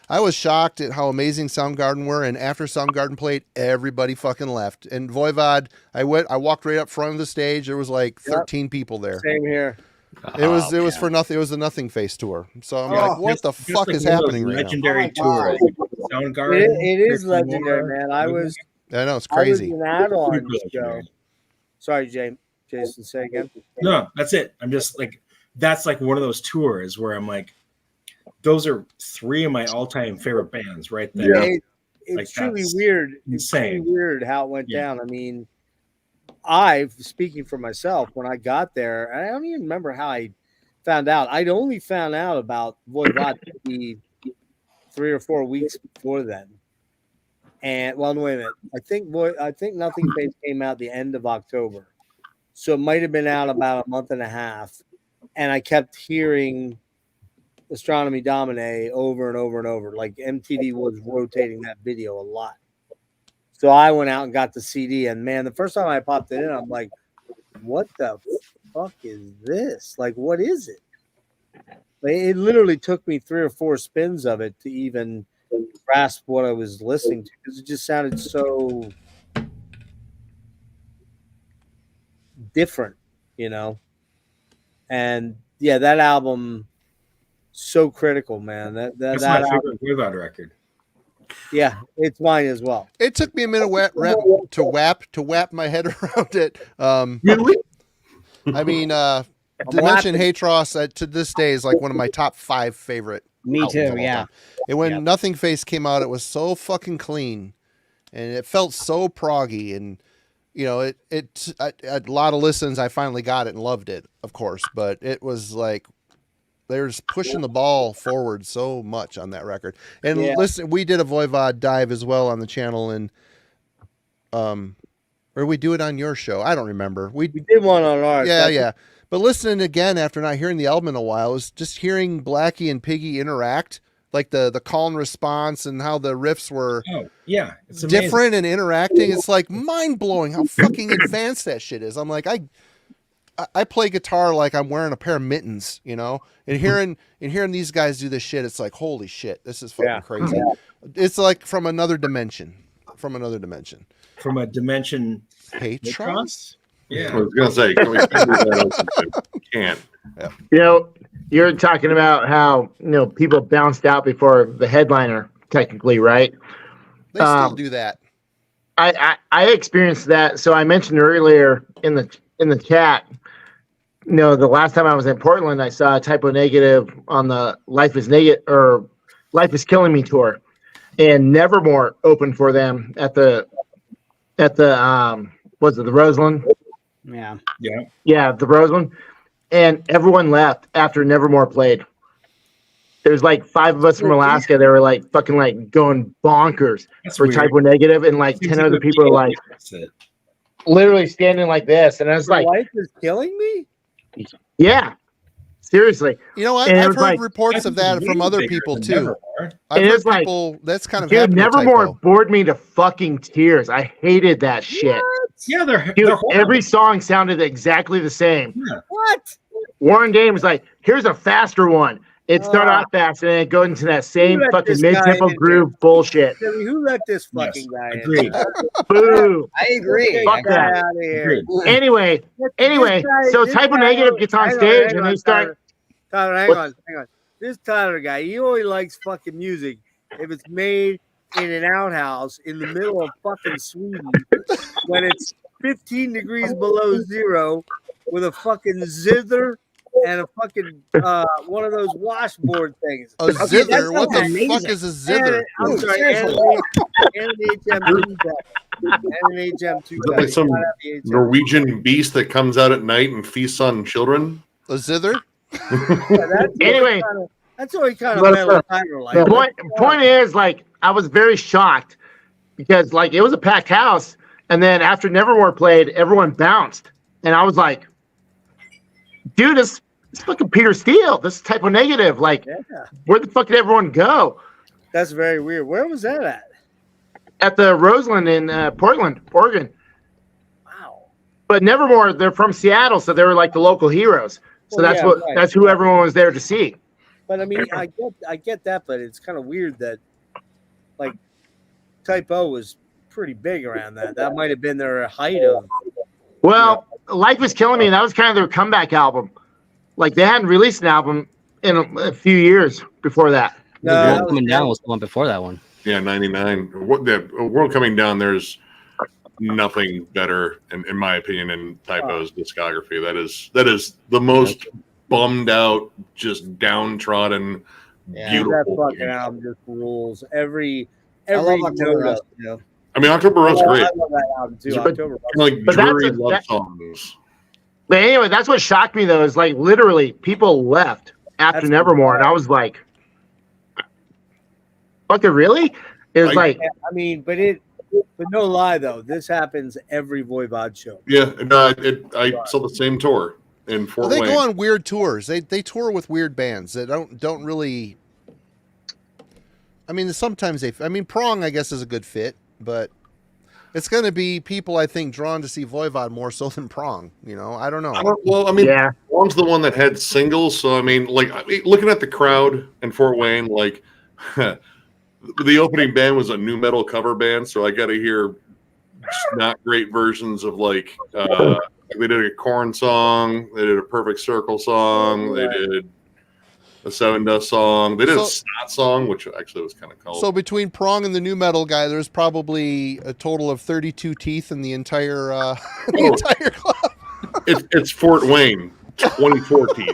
I was shocked at how amazing Soundgarden were. And after Soundgarden played, everybody fucking left. And Voivod, I walked right up front of the stage. There was like 13 people there. Same here. It was for nothing. It was a Nothing Face tour. So I'm like, what the fuck is happening right now? Legendary tour. Soundgarden. It is legendary, man. I know it's crazy. I was an add-on show. Sorry, Jason, say again. No, that's it. I'm just like, that's like one of those tours where I'm like, those are three of my all-time favorite bands right there. Yeah. It's truly weird. Insane. It's truly weird how it went down. I mean, speaking for myself, when I got there, I don't even remember how I found out. I'd only found out about Voivod 3 or 4 weeks before then. And well, wait a minute. I think Nothing Face came out the end of October. So it might have been out about a month and a half. And I kept hearing Astronomy Domine over and over and over. Like MTV was rotating that video a lot. So I went out and got the CD, and man, the first time I popped it in, I'm like, what the fuck is this? Like, what is it? It literally took me 3 or 4 spins of it to even grasp what I was listening to, because it just sounded so different, you know? And yeah, that album, so critical, man. That's my favorite Voivod record. Yeah, it's mine as well. It took me a minute to wrap my head around it. Really? I mean, Dimension Hatros to this day is like one of my top 5 favorite. Me too. Yeah. And when Nothing Face came out, it was so fucking clean, and it felt so proggy, and you know, a lot of listens. I finally got it and loved it, of course, but it was like, they're just pushing the ball forward so much on that record. And listen, we did a Voivod dive as well on the channel, and or we do it on your show. I don't remember. We did one on ours. Yeah. But listening again after not hearing the album in a while, is just hearing Blackie and Piggy interact, like the call and response and how the riffs were it's different and interacting. It's like mind blowing how fucking advanced that shit is. I'm like, I play guitar like I'm wearing a pair of mittens, you know, and hearing these guys do this shit, it's like, holy shit, this is fucking crazy. Yeah. It's like from another dimension. From a dimension. Hatros? Yeah. I was gonna say, can we do that? Can't. Yeah. You know, you're talking about how, you know, people bounced out before the headliner, technically, right? They still do that. I experienced that. So I mentioned earlier in the chat, you know, the last time I was in Portland, I saw Typo Negative on the Life is Killing Me tour, and Nevermore opened for them at the was it the Roseland? Yeah, the Roseland, and everyone left after Nevermore played. There's like 5 of us from Alaska. They were like fucking like going bonkers for weird. Typo Negative, and like 10 other people are like literally standing like this, and I was like, "Life is killing me." Yeah, seriously. You know what? I've heard reports of that from other people too. I've heard people that's kind of dude. Nevermore bored me to fucking tears. I hated that shit. Yeah, they're every song sounded exactly the same. Yeah. What? Warren Game was like, "Here's a faster one." It started off fast and then it goes into that same fucking mid-tempo groove bullshit. Who let this fucking guy in? Agreed. Boo. I agree. Fuck that. Out of here. Anyway, so Typo Negative gets on stage and they start. Tyler, hang on. This Tyler guy, he only likes fucking music if it's made in an outhouse in the middle of fucking Sweden when it's 15 degrees below zero with a fucking zither and a fucking one of those washboard things. A zither? What the fuck is a zither? I'm sorry, and an HM2. Like some Norwegian beast that comes out at night and feasts on children. A zither? Anyway, That's what he kind of Let meant. us know. Point is, like, I was very shocked because, like, it was a packed house, and then after Nevermore played, everyone bounced, and I was like, dude, it's fucking Peter Steele. This is Typo Negative. Like, where the fuck did everyone go? That's very weird. Where was that at? At the Roseland in Portland, Oregon. Wow. But Nevermore, they're from Seattle, so they were like the local heroes. So Well, that's who everyone was there to see. But I mean, I get that, but it's kind of weird that, like, Typo was pretty big around that. That might have been their height of. Well, Life is Killing Me. That was kind of their comeback album. Like, they hadn't released an album in a few years before that. No, World Coming Down was the one before that one. Yeah, 99. World Coming Down, there's nothing better, in my opinion, in Typo's discography. That is the most bummed out, just downtrodden, beautiful. That fucking album just rules. Every love note October of Rust, it. I mean, October Rust's great. I love that album too. October Rust. Like But dreary love songs. But anyway, that's what shocked me, though, is like literally people left after Nevermore, and I was like, fucking really? It was like, I mean, but no lie though, this happens every Voivod show. Yeah, and I saw the same tour in Fort They Wayne. go on weird tours. They tour with weird bands that don't really. I mean, sometimes Prong, I guess, is a good fit, but it's going to be people, I think, drawn to see Voivod more so than Prong. You know, I don't know. Prong's the one that had singles, so I mean, looking at the crowd in Fort Wayne, like. The opening band was a new metal cover band, so I got to hear not great versions of they did a Korn song, they did a Perfect Circle song, they did a Seven Dust song, they did a Snot song, which actually was kind of cool. So between Prong and the new metal guy, there's probably a total of 32 teeth in the entire entire club. It's Fort Wayne, 2014.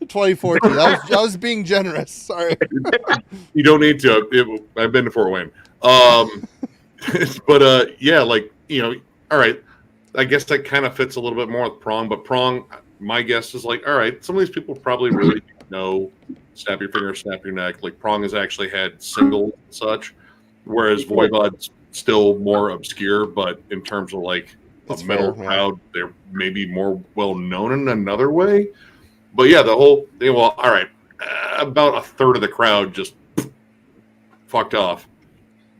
2014. I was being generous. Sorry. You don't need to. I've been to Fort Wayne. But all right. I guess that kind of fits a little bit more with Prong. But Prong, my guess is like, all right, some of these people probably really know Snap Your Finger, Snap Your Neck. Like Prong has actually had singles and such, whereas Voivod's still more obscure. But in terms of like a metal crowd, they're maybe more well known in another way. But yeah, the whole thing. Well, all right, about a third of the crowd just fucked off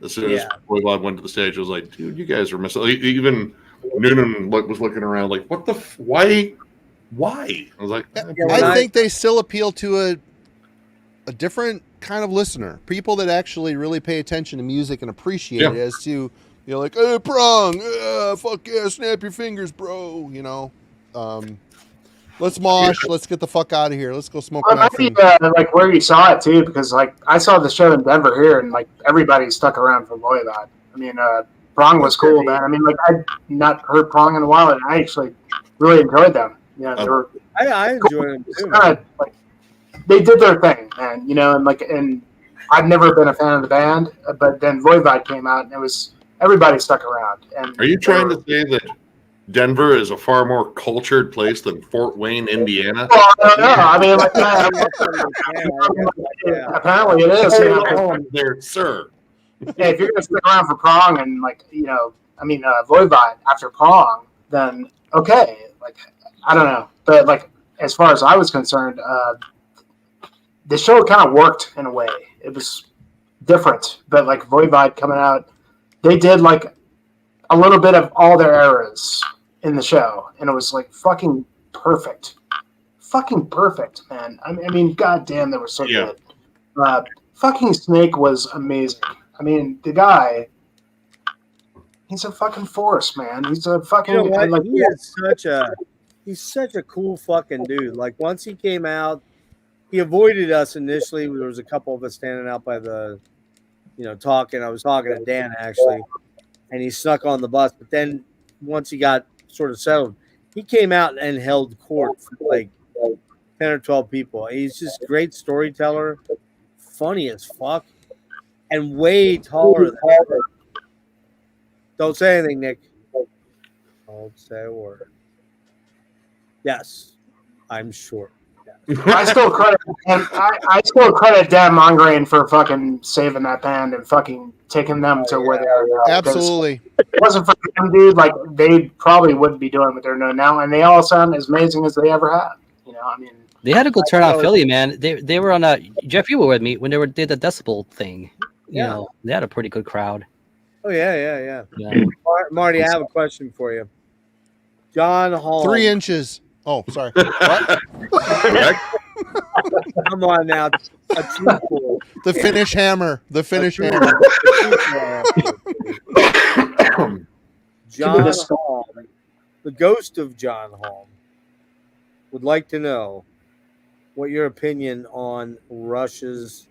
as soon as Voivod went to the stage. I was like, dude, you guys are missing. Even Noonan was looking around like, what the why? I was like, I think they still appeal to a different kind of listener, people that actually really pay attention to music and appreciate it, as to like, hey, Prong, fuck yeah, snap your fingers, bro. You know. Let's mosh. Let's get the fuck out of here. Let's go smoke. Well, it might be like where you saw it too, because like I saw the show in Denver here, and like everybody stuck around for Voivod. I mean, Prong was cool, man. I mean, like I'd not heard Prong in a while, and I actually really enjoyed them. Yeah, they were. I enjoyed them too. Like they did their thing, man. You know, and I've never been a fan of the band, but then Voivod came out, and it was everybody stuck around. And are you trying to say that Denver is a far more cultured place than Fort Wayne, Indiana? Well, no. I mean, like, apparently it is. There, sir. Yeah, if you're gonna stick around for Prong and Voivod after Prong, then okay. Like, I don't know, but like as far as I was concerned, the show kind of worked in a way. It was different, but like Voivod coming out, they did like a little bit of all their eras in the show, and it was like fucking perfect, man. I mean, goddamn, they were so good. Fucking Snake was amazing. I mean, the guy, he's a fucking force, man. He's a fucking. You know what? Like, he's such a cool fucking dude. Like once he came out, he avoided us initially. There was a couple of us standing out by the, talking. I was talking to Dan actually, and he snuck on the bus. But then once he got sort of settled, he came out and held court for like 10 or 12 people. He's just a great storyteller, funny as fuck, and way taller than ever. Don't say anything, Nick. Don't say a word. Yes, I'm short. Yes. I still credit Dan Mongrain for fucking saving that band and fucking taking them to where they are now. Absolutely. If it wasn't for them, dude, like they probably wouldn't be doing what they're doing now, and they all sound as amazing as they ever have. You know, I mean, they had a good turnout, Philly, man. They were on a Jeff. You were with me when did the decibel thing. You know, they had a pretty good crowd. Oh yeah. Marty, I have a question for you. John Hall. 3 inches. Oh, sorry. What? Come on now. The Finnish hammer. The Finnish hammer. John Hall, the ghost of John Hall, would like to know what your opinion on Rush's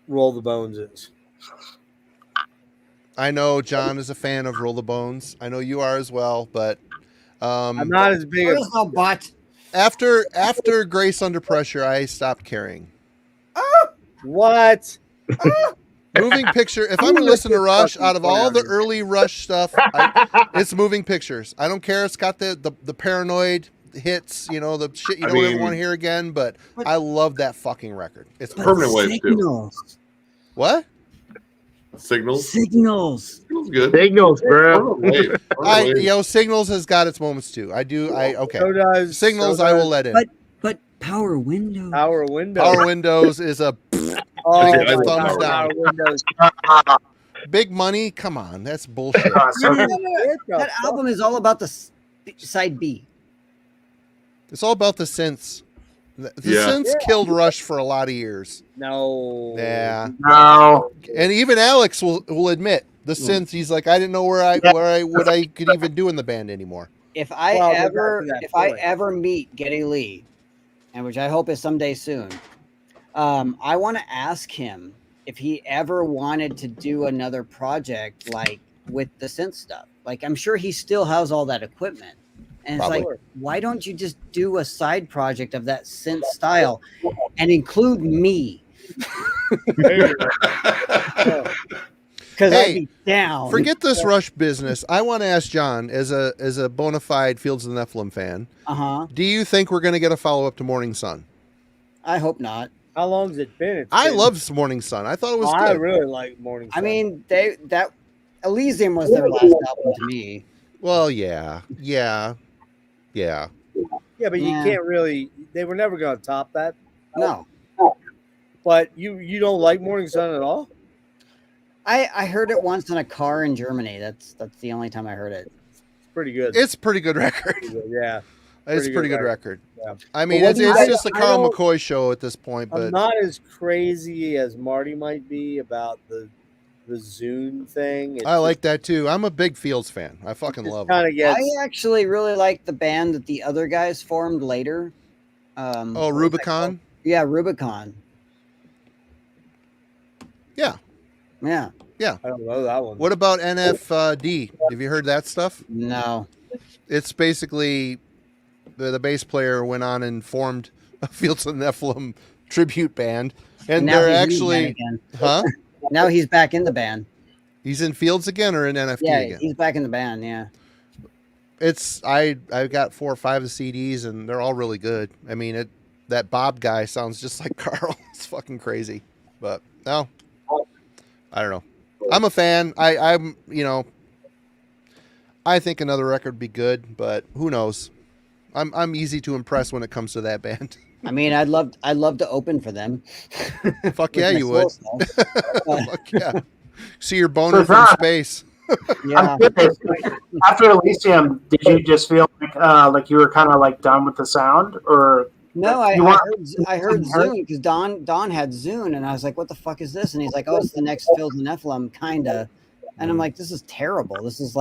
Roll the Bones is. I know John is a fan of Roll the Bones. I know you are as well, but I'm not as big as after Grace Under Pressure, I stopped caring. What? Moving Picture. If I'm gonna listen to Rush, out of all the early Rush stuff, it's Moving Pictures. I don't care. It's got the paranoid hits, you know, the shit you don't ever want to hear again. But I love that fucking record. It's Permanent Wave too. What? Signals. Good. Signals, bro. Signals has got its moments too. Okay. So does Signals. I will let in. But Power Windows. Power Windows. Power Windows is a thumbs down. Big Money. Come on, that's bullshit. That album is all about the side B. It's all about the synths. The synths killed Rush for a lot of years. No. Yeah. No. And even Alex will admit the synths. He's like, I didn't know what I could even do in the band anymore. If I ever meet Geddy Lee, and which I hope is someday soon, I want to ask him if he ever wanted to do another project like with the synth stuff. Like, I'm sure he still has all that equipment. And it's like, why don't you just do a side project of that synth style and include me? Because I'd be down. Forget this Rush business. I want to ask John, as a bona fide Fields of the Nephilim fan, do you think we're going to get a follow up to Morning Sun? I hope not. How long has it been? I loved Morning Sun. I thought it was good. I really like Morning Sun. I mean, that Elysium was their last album to me. Well, yeah. Yeah, but you can't really. They were never going to top that. No. But you don't like Morning Sun at all? I heard it once in a car in Germany. That's the only time I heard it. It's pretty good. It's a pretty good record. Yeah. It's a pretty good record. Yeah. I mean, it's just the Carl McCoy show at this point. But I'm not as crazy as Marty might be about the Zune thing. I like that too. I'm a big Fields fan. I fucking love it. I actually really like the band that the other guys formed later. Rubicon? Yeah, Rubicon. Yeah. I don't know that one. What about NFD? Have you heard that stuff? No. It's basically the bass player went on and formed a Fields of Nephilim tribute band. And they're actually... Huh? Now he's back in the band. He's in Fields again or in NFD again? Yeah, he's back in the band, yeah. I've got 4 or 5 of the CDs and they're all really good. I mean, that Bob guy sounds just like Carl. It's fucking crazy. But no, I don't know. I'm a fan. I'm I think another record would be good, but who knows? I'm easy to impress when it comes to that band. I mean, I'd love to open for them. Fuck yeah, you would. Fuck yeah. See your boner from space. Yeah. After Elysium, did you just feel like you were kind of like done with the sound, or? No, I heard Zune because Don had Zune, and I was like, "What the fuck is this?" And he's like, "Oh, it's the next Fields of Nephilim, kinda." And I'm like, "This is terrible. This is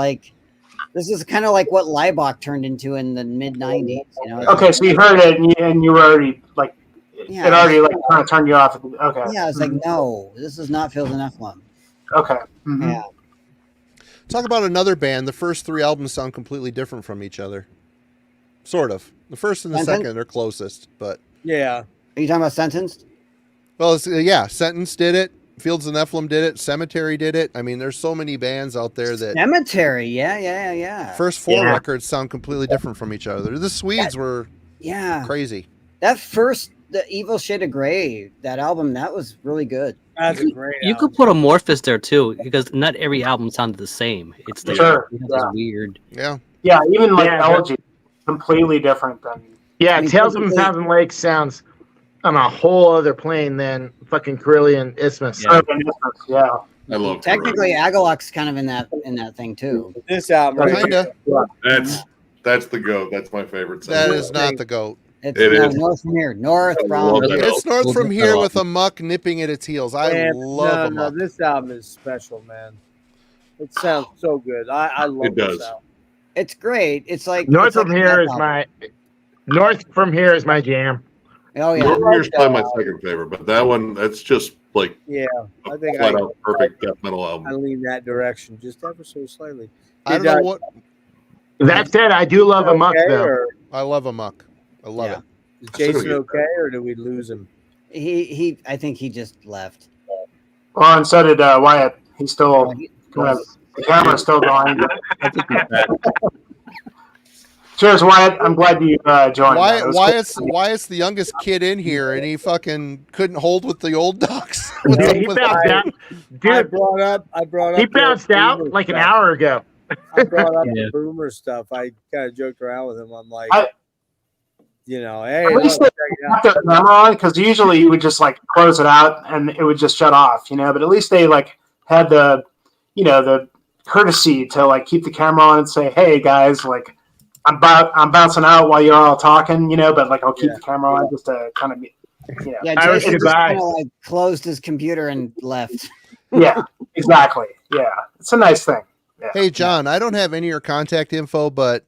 kind of like what Leibach turned into in the mid '90s." You know? Okay, so you heard it, and you were already like, it already like kind of turned you off. Okay. Yeah, I was like, "No, this is not Fields of Nephilim." Okay. Mm-hmm. Yeah. Talk about another band. The first 3 albums sound completely different from each other. Sort of. The first and the second are closest, but yeah. Are you talking about Sentenced? Well, Sentence did it. Fields of Nephilim did it. Cemetery did it. I mean, there's so many bands out there that Cemetery, yeah. First 4 records sound completely different from each other. The Swedes were Yeah. Crazy. That first, the Evil Shade of Grey, that album, that was really good. That's a great You album. could put Amorphous there too, because not every album sounded the same. It's like Sure. it has Yeah. this weird. Yeah. Yeah, even like Yeah, Elegy, completely different than. Yeah, I mean, Tales from a technically- Thousand Lakes sounds on a whole other plane than fucking Carillion Isthmus. Yeah. I love Technically, Agaloc's kind of in that thing too. This album, right Kinda. here. That's the goat. That's my favorite. That song. is not the goat. It's It is. north from here, north I from. love that It's north We'll from get here that with a muck nipping at its heels. I Man, love no, a muck. this album is special, man. It sounds so good. I love It this does. album. It's great. It's like North it's like from a here death is album. my jam. Oh yeah. North Mirror's probably my second favorite, but that one, that's just like Yeah, I a think flat out perfect death metal I album. lean that direction just ever so slightly. I don't Did, know what. That said, I do love a muck okay, though. or I love a muck. I love Yeah. it. is Jason okay, or did we lose him? He I think he just left. Well, and so did Wyatt. He's still the camera's still going. Cheers, Wyatt. I'm glad you joined. Wyatt's the youngest kid in here, and he fucking couldn't hold with the old ducks. Yeah, he bounced out. I Dude, brought up. he the bounced out boomer like an stuff. hour ago. I brought up Yeah. the boomer stuff. I kind of joked around with him. I'm like, I- hey, At least look, they check it out. kept the camera on, because usually you would just like close it out and it would just shut off, But at least they like had the, the courtesy to like keep the camera on and say, "Hey guys, like I'm bouncing out while you're all talking," But like I'll keep the camera on just to kind of, Yeah, I was Jason just goodbye. kind of like closed his computer and left. Yeah, exactly. Yeah, it's a nice thing. Yeah. Hey, John, I don't have any of your contact info, but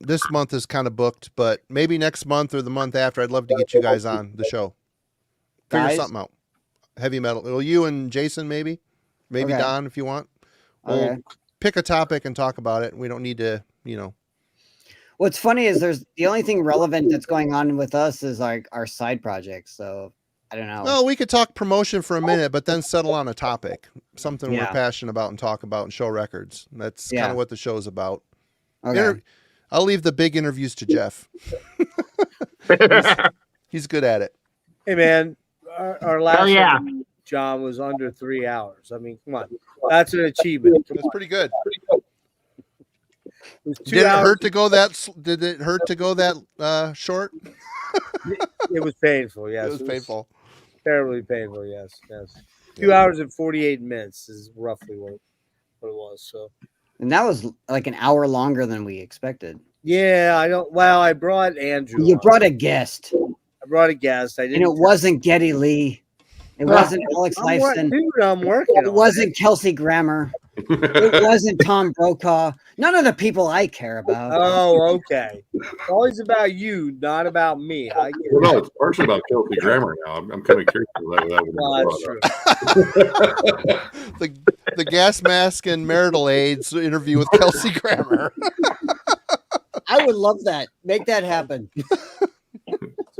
this month is kind of booked. But maybe next month or the month after, I'd love to get you guys on the show. Figure Guys? something out. Heavy metal. Well, you and Jason, maybe Okay. Don, if you want. We'll Okay. pick a topic and talk about it. We don't need to, What's funny is there's the only thing relevant that's going on with us is like our side projects. So I don't know. No, we could talk promotion for a minute, but then settle on a topic, something we're Yeah. passionate about and talk about and show records. That's kind Yeah. of what the show's about. Okay. I'll leave the big interviews to Jeff. He's good at it. Hey, man, our last Hell yeah. one, John, was under 3 hours. I mean, come on, that's an achievement. Come That's on. pretty good. It was 2 Did it hours. hurt to go that? Did it hurt to go that short? It was painful. Yes, It was painful. terribly painful. Yes. 2 hours and 48 minutes is roughly what it was. So And that was like an hour longer than we expected. yeah, I don't. Well, I brought Andrew. You on. brought a guest, I brought a guest. I and didn't. it wasn't Geddy Lee. It wasn't Alex Lifeson. Dude, I'm working. It on wasn't Kelsey Grammer. It wasn't Tom Brokaw. None of the people I care about. Oh, okay. It's always about you, not about me. I get Well, it. no, it's partially about Kelsey Grammer now. I'm kind of curious about that. Well, that's true. The gas mask and marital aids interview with Kelsey Grammer. I would love that. Make that happen. So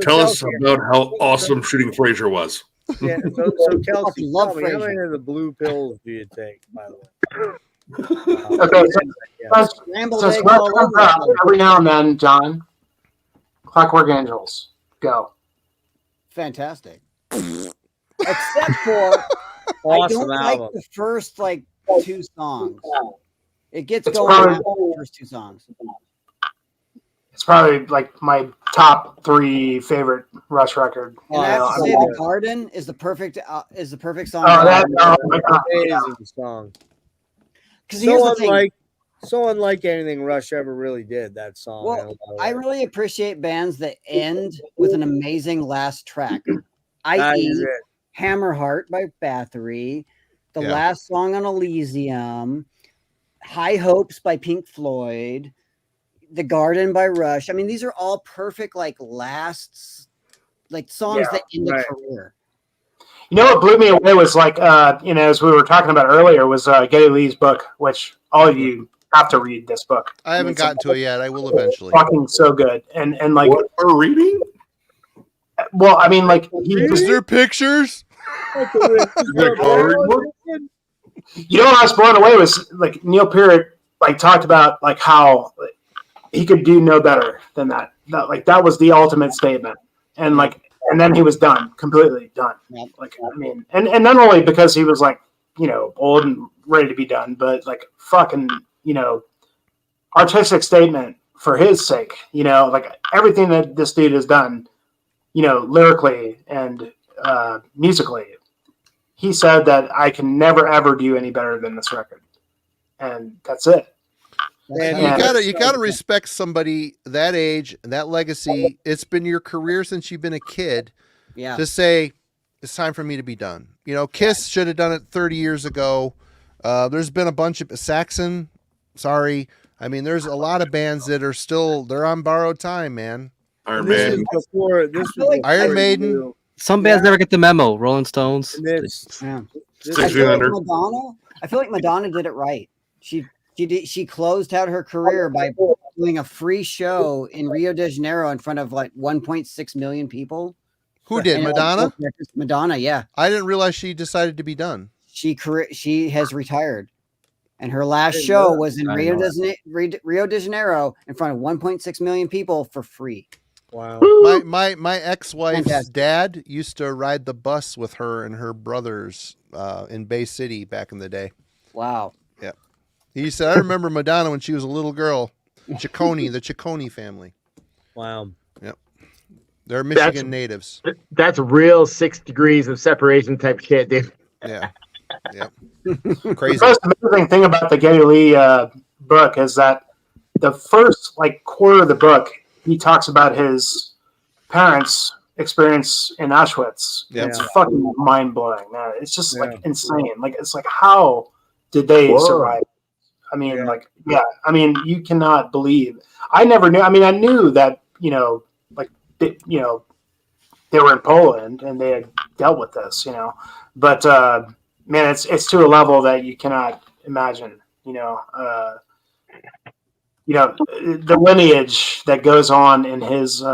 Tell us Kelsey- about how awesome Shooting Fraser was. Yeah, so Kelsey, Fucking love tell me, how Fraser. many of the blue pills do you take, by the way? Okay, so Yeah. Scrambled so eggs Scott all comes over up the place. every now and then, John. Clockwork Angels, go. Fantastic. Except for I Awesome don't like album. the first like 2 songs. It gets It's going probably- after the first 2 songs. It's probably like my top 3 favorite Rush record. And I have to Oh, say, yeah. "The Garden" is the perfect song. Oh, that! Oh my God! Amazing song. Because here's So the thing. unlike, so unlike anything Rush ever really did. That song. Well, I really appreciate bands that end with an amazing last track, That i.e., is it. Hammerheart by Bathory, the Yeah. last song on Elysium, High Hopes by Pink Floyd, The Garden by Rush. I mean, these are all perfect, like, lasts, like, songs Yeah, that end right. a career. You know what blew me away was like, as we were talking about earlier, was Geddy Lee's book, which all of you have to read this book. I haven't It's gotten to it yet. I will eventually. fucking so good, and like, What are reading? well, I mean, like he Is just, there pictures? you know, what I was blown away was like Neil Peart like talked about like how he could do no better than that. that was the ultimate statement. And like, and then he was done, completely done. Yep. Like, I mean, and not only because he was like, old and ready to be done, but like fucking, artistic statement for his sake, like everything that this dude has done, lyrically and musically. He said that I can never ever do any better than this record. And that's it. And you gotta respect somebody that age and that legacy. It's been your career since you've been a kid. Yeah. To say it's time for me to be done. Kiss should have done it 30 years ago. There's been a bunch of Saxon. Sorry, I mean there's a lot of bands that are they're on borrowed time, man. Iron Maiden. Iron Maiden. Some bands never get the memo. Rolling Stones. I feel like Madonna. I feel like Madonna did it right. She closed out her career by doing a free show in Rio de Janeiro in front of like 1.6 million people. Who did? Madonna? Madonna, yeah. I didn't realize she decided to be done. She has retired. And her last show was in Rio de Janeiro in front of 1.6 million people for free. Wow. My ex-wife's dad used to ride the bus with her and her brothers in Bay City back in the day. Wow. Yeah. He said, I remember Madonna when she was a little girl. the Ciccone family. Wow. Yep. They're Michigan natives. That's real 6 degrees of separation type shit, dude. Yeah. Yep. Crazy. The most amazing thing about the Geddy Lee book is that the first quarter of the book, he talks about his parents' experience in Auschwitz. Yep. It's fucking mind blowing, man. It's just insane. It's how did they survive? I mean, I mean, you cannot believe. I never knew. I mean, I knew that they were in Poland and they had dealt with this, but man, it's to a level that you cannot imagine. The lineage that goes on in his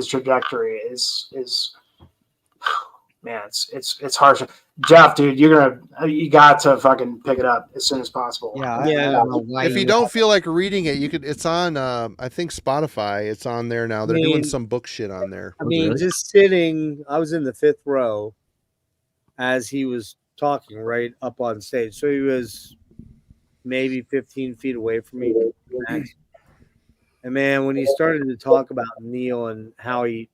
trajectory is man, it's harsh. Jeff, dude, you got to fucking pick it up as soon as possible. Yeah. I don't know why if you don't feel like reading it, you could. It's on. I think Spotify. It's on there now. They're doing some book shit on there. I mean, just sitting. I was in the 5th row as he was talking right up on stage, so he was maybe 15 feet away from me. And man, when he started to talk about Neil and how he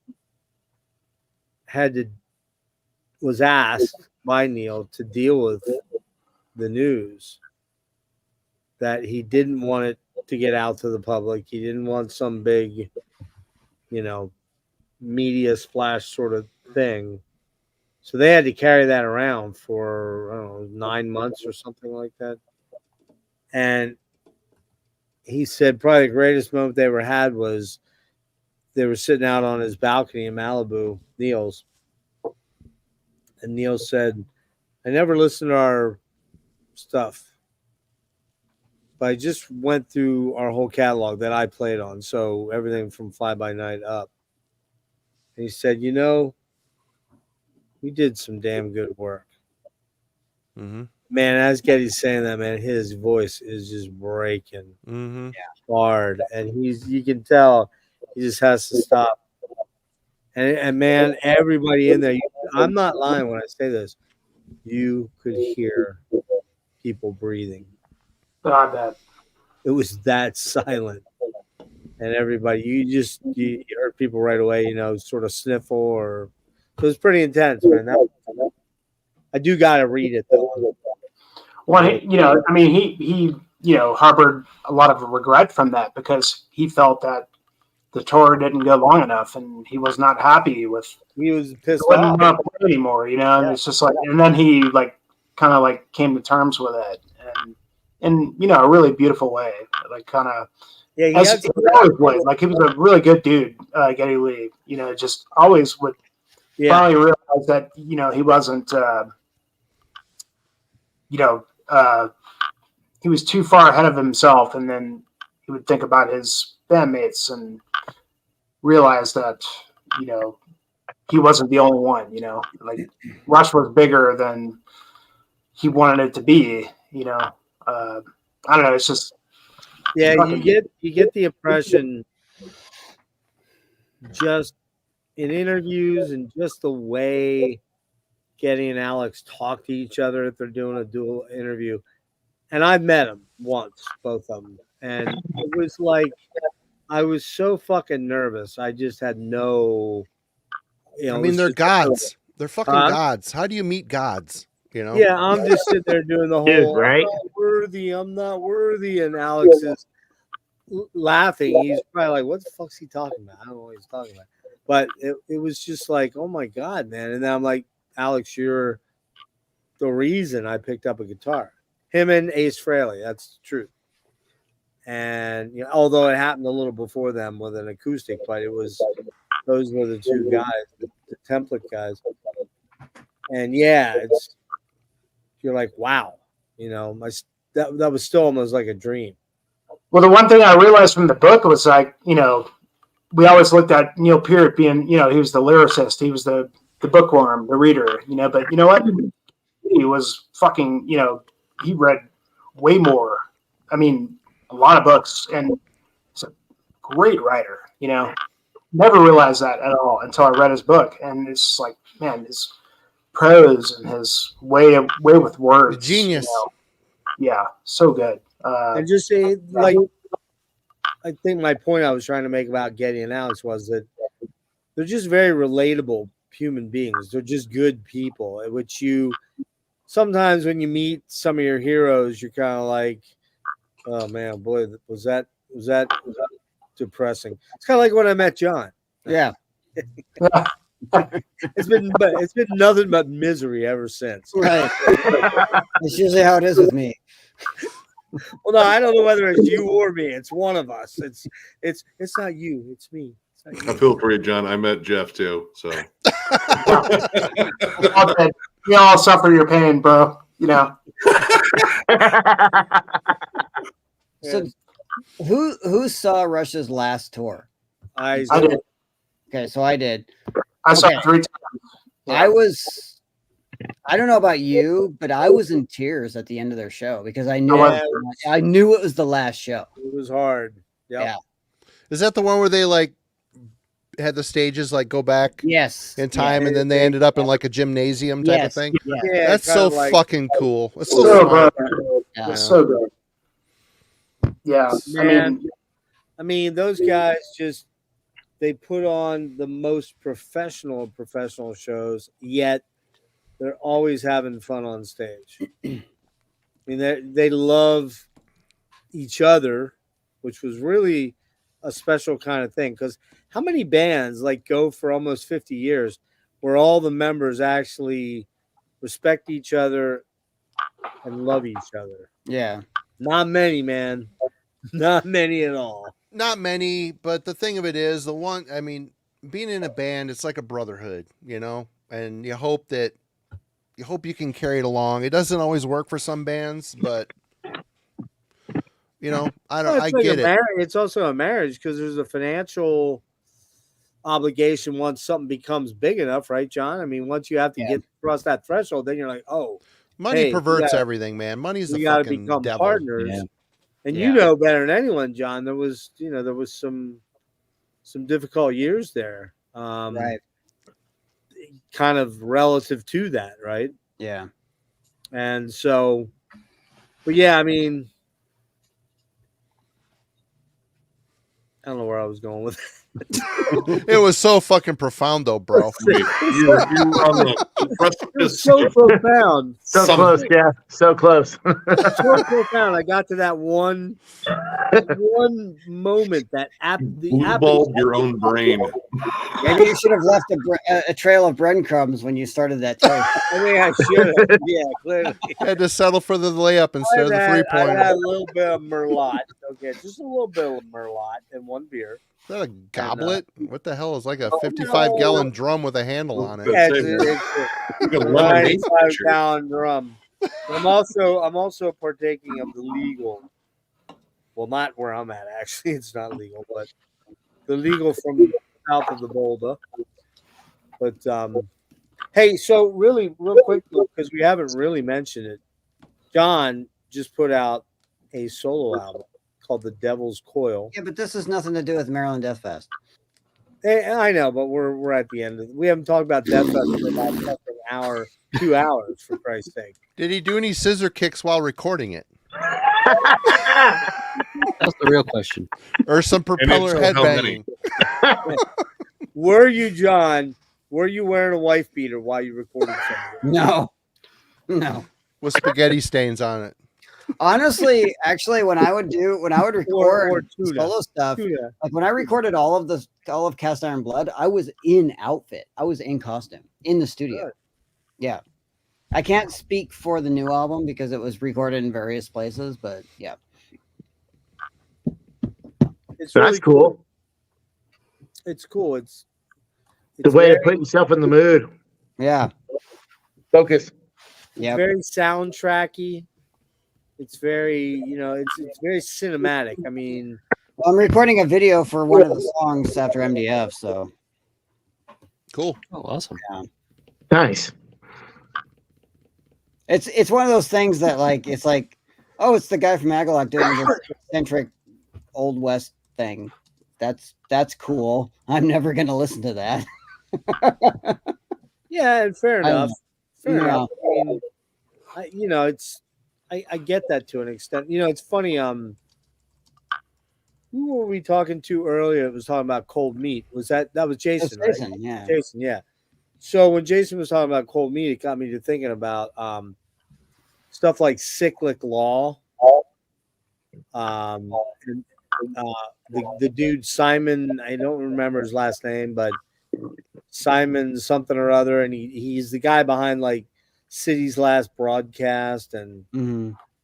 was asked by Neil to deal with the news, that he didn't want it to get out to the public. He didn't want some big, media splash sort of thing. So they had to carry that around for, I don't know, 9 months or something like that. And he said probably the greatest moment they ever had was they were sitting out on his balcony in Malibu, Neil's. And Neil said, I never listened to our stuff, but I just went through our whole catalog that I played on. So everything from Fly By Night up. And he said, we did some damn good work. Mm-hmm. Man, as Geddy's saying that, man, his voice is just breaking hard. And you can tell he just has to stop. And man, everybody in there, I'm not lying when I say this, you could hear people breathing. I bet. It was that silent. And everybody, you heard people right away, sort of sniffle, or it was pretty intense, man. I do got to read it, though. Well, he harbored a lot of regret from that because he felt that the tour didn't go long enough, and he was not happy with. He was pissed off. Not play anymore, And it's just and then he kind of came to terms with it, and in a really beautiful way, kind of. Yeah, he always was. He was a really good dude, Geddy Lee. Just always would finally realize that he wasn't. He was too far ahead of himself, and then he would think about his bandmates and realize that he wasn't the only one. Rush was bigger than he wanted it to be. I don't know. It's just you get the impression just in interviews and just the way Getty and Alex talk to each other if they're doing a dual interview. And I've met them once, both of them. And it was like, I was so fucking nervous. I just had no, I mean, they're gods. They're fucking gods. How do you meet gods? You know? Yeah, I'm just sitting there doing the whole, Dude, right? I'm not worthy. And Alex is laughing. He's probably like, what the fuck's he talking about? I don't know what he's talking about. But it was just like, oh my God, man. And then I'm like, Alex, you're the reason I picked up a guitar. Him and Ace Frehley, that's the truth. And you know, although it happened a little before them with an acoustic, but those were the two guys, the template guys. And yeah, you're like, wow, you know, that was still almost like a dream. Well, the one thing I realized from the book was like, you know, we always looked at Neil Peart being, you know, he was the lyricist, he was the bookworm, the reader, you know, but you know what? He was fucking, you know, he read way more. I mean, a lot of books, and he's a great writer, you know. Never realized that at all until I read his book, and it's like, man, his prose and his way with words, genius. You know? Yeah, so good. And just say, like, I think my point I was trying to make about Getty and Alex was that they're just very relatable human beings. They're just good people, which you sometimes when you meet some of your heroes, you're kind of like, oh man, boy, was that depressing. It's kind of like when I met John. Yeah. It's been nothing but misery ever since. Right. It's usually how it is with me. Well, no, I don't know whether it's you or me. It's one of us. It's not you. It's me. It's not you. I feel for you, John. I met Jeff too. So we all suffer your pain, bro. You know. So, who saw Rush's last tour? I did. Okay, so I did. I saw it 3 times. Yeah. I don't know about you, but I was in tears at the end of their show because I knew it was the last show. It was hard. Yep. Yeah. Is that the one where they like had the stages like go back in time and then they ended up in like a gymnasium type of thing? Yeah. That's so fucking cool. It's so good. Yeah. It's so good. Yeah. Man, I mean, those guys they put on the most professional shows, yet they're always having fun on stage. I mean, they love each other, which was really a special kind of thing. Because how many bands like go for almost 50 years where all the members actually respect each other and love each other? Yeah. Not many, man. Not many at all. Not many, but the thing of it is, being in a band, it's like a brotherhood, you know, and you hope you can carry it along. It doesn't always work for some bands, but you know, I get it. It's also a marriage because there's a financial obligation once something becomes big enough, right, John? I mean, once you have to get across that threshold, then you're like, oh, money perverts everything, man. Money's the fucking become devil. Partners. Yeah. And you know better than anyone, John. There was some difficult years there, right? Kind of relative to that, right? Yeah. And so, but yeah, I mean, I don't know where I was going with it. It was so fucking profound, though, bro. you were on the precipice. So profound. So close, yeah. So close. So profound. I got to that one moment that bulb your own brain. Maybe you should have left a trail of breadcrumbs when you started that tape. I mean, I should have. Yeah, clearly. Had to settle for the layup instead of the 3-pointer. I had a little bit of Merlot. Okay, just a little bit of Merlot and one beer. Is that a goblet? What the hell is like a 55-gallon drum with a handle on it? Yeah, it's a 95-gallon drum. I'm also partaking of the legal. Well, not where I'm at. Actually, it's not legal, but the legal from south of the Volga. But hey, so real quick, because we haven't really mentioned it, John just put out a solo album called The Devil's Coil. Yeah, but this has nothing to do with Maryland Deathfest. Hey, I know, but we're at the end. We haven't talked about Deathfest for about an hour, 2 hours, for Christ's sake. Did he do any scissor kicks while recording it? That's the real question. Or some propeller headbanging? Were you, John? Were you wearing a wife beater while you recorded something? No. With spaghetti stains on it. Honestly, actually, when I would record solo stuff, like when I recorded all of Cast Iron Blood, I was in outfit. I was in costume in the studio. Good. Yeah. I can't speak for the new album because it was recorded in various places, but yeah. That's really cool. It's cool. It's the way to put yourself in the mood. Yeah. Focus. Yeah. Very soundtracky. It's very, it's very cinematic. I mean, well, I'm recording a video for one of the songs after MDF, so cool. Oh, awesome. Yeah. Nice. It's one of those things that it's like, oh, it's the guy from Agalloch doing this eccentric Old West thing. That's cool. I'm never gonna listen to that. Yeah, and fair enough. Fair enough. I mean, I get that to an extent. It's funny. Who were we talking to earlier? It was talking about cold meat. Was that was Jason? Jason, right? yeah. Jason, yeah. So when Jason was talking about cold meat, it got me to thinking about stuff like cyclic law. And, the dude Simon, I don't remember his last name, but Simon something or other, and he's the guy behind like City's Last Broadcast and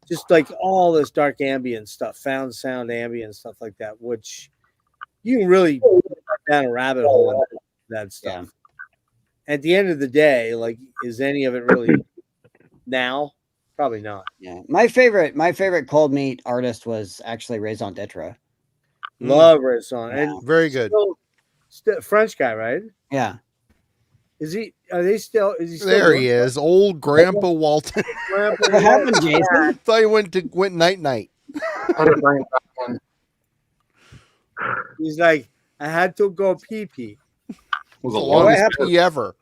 just like all this dark ambient stuff, found sound ambient stuff like that, which you can really go down a rabbit hole in that stuff. Yeah. At the end of the day, like, is any of it really now? Probably not. Yeah, my favorite cold meat artist was actually Raison d'Etre. Love Raison, and very good. Still French guy, right? Yeah. Is he? Are they still? Is he still? There he is, old Grandpa Walton. What happened, Jason? I thought he went night. He's like, I had to go pee pee. Was the longest pee ever.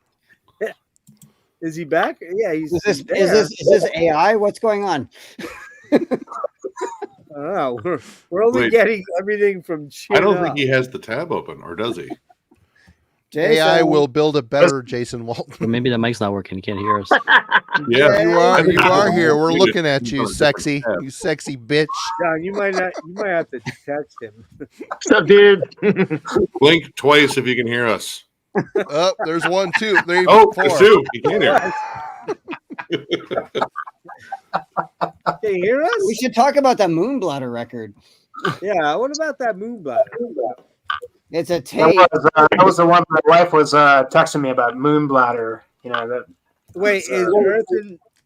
Is he back? Yeah, he's. Is this AI? What's going on? I don't know. We're only getting everything from. I don't think he has the tab open, or does he? Jason. AI will build a better Jason Walton. Well, maybe the mic's not working. You can't hear us. Yeah, you are here. We're looking at you, sexy bitch. John, you might have to text him. What's up, dude? Blink twice if you can hear us. Oh, there's 1, 2, 3, 4. There's 2. You can hear us. Can you hear us? We should talk about that Moonbladder record. Yeah, what about that Moonbladder? It's a tape. That was the one my wife was texting me about, Moonbladder. That. Wait, is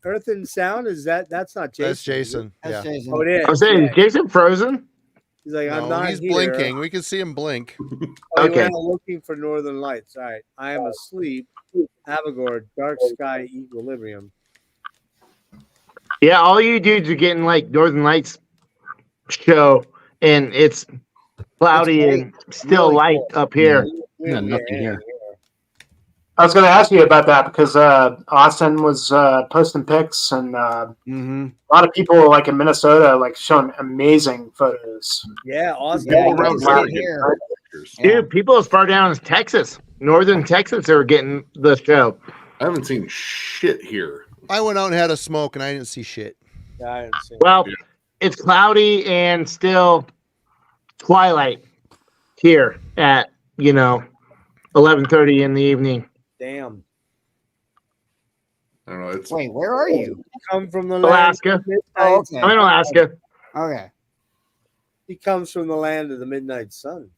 Earth and Sound? That's not Jason? That's Jason. That's Jason. Oh, it is. I was saying, is Jason frozen? He's like, I'm not. He's here. blinking. We can see him blink. Okay. I'm looking for Northern Lights. All right. I am asleep. Avagor, Dark Sky Equilibrium. Yeah, all you dudes are getting like Northern Lights show, and it's cloudy and still light up here. We got nothing here. I was going to ask you about that because Austin was posting pics, and a lot of people like in Minnesota showing amazing photos. Yeah, Austin. Here. Dude, people as far down as Texas, northern Texas, are getting the show. I haven't seen shit here. I went out and had a smoke, and I didn't see shit. Yeah, I didn't see It's cloudy and still twilight here at 11:30 in the evening. Damn. I don't know. Wait, where are you? Come from the Alaska. Oh, okay. I'm in Alaska. Okay. He comes from the land of the midnight sun.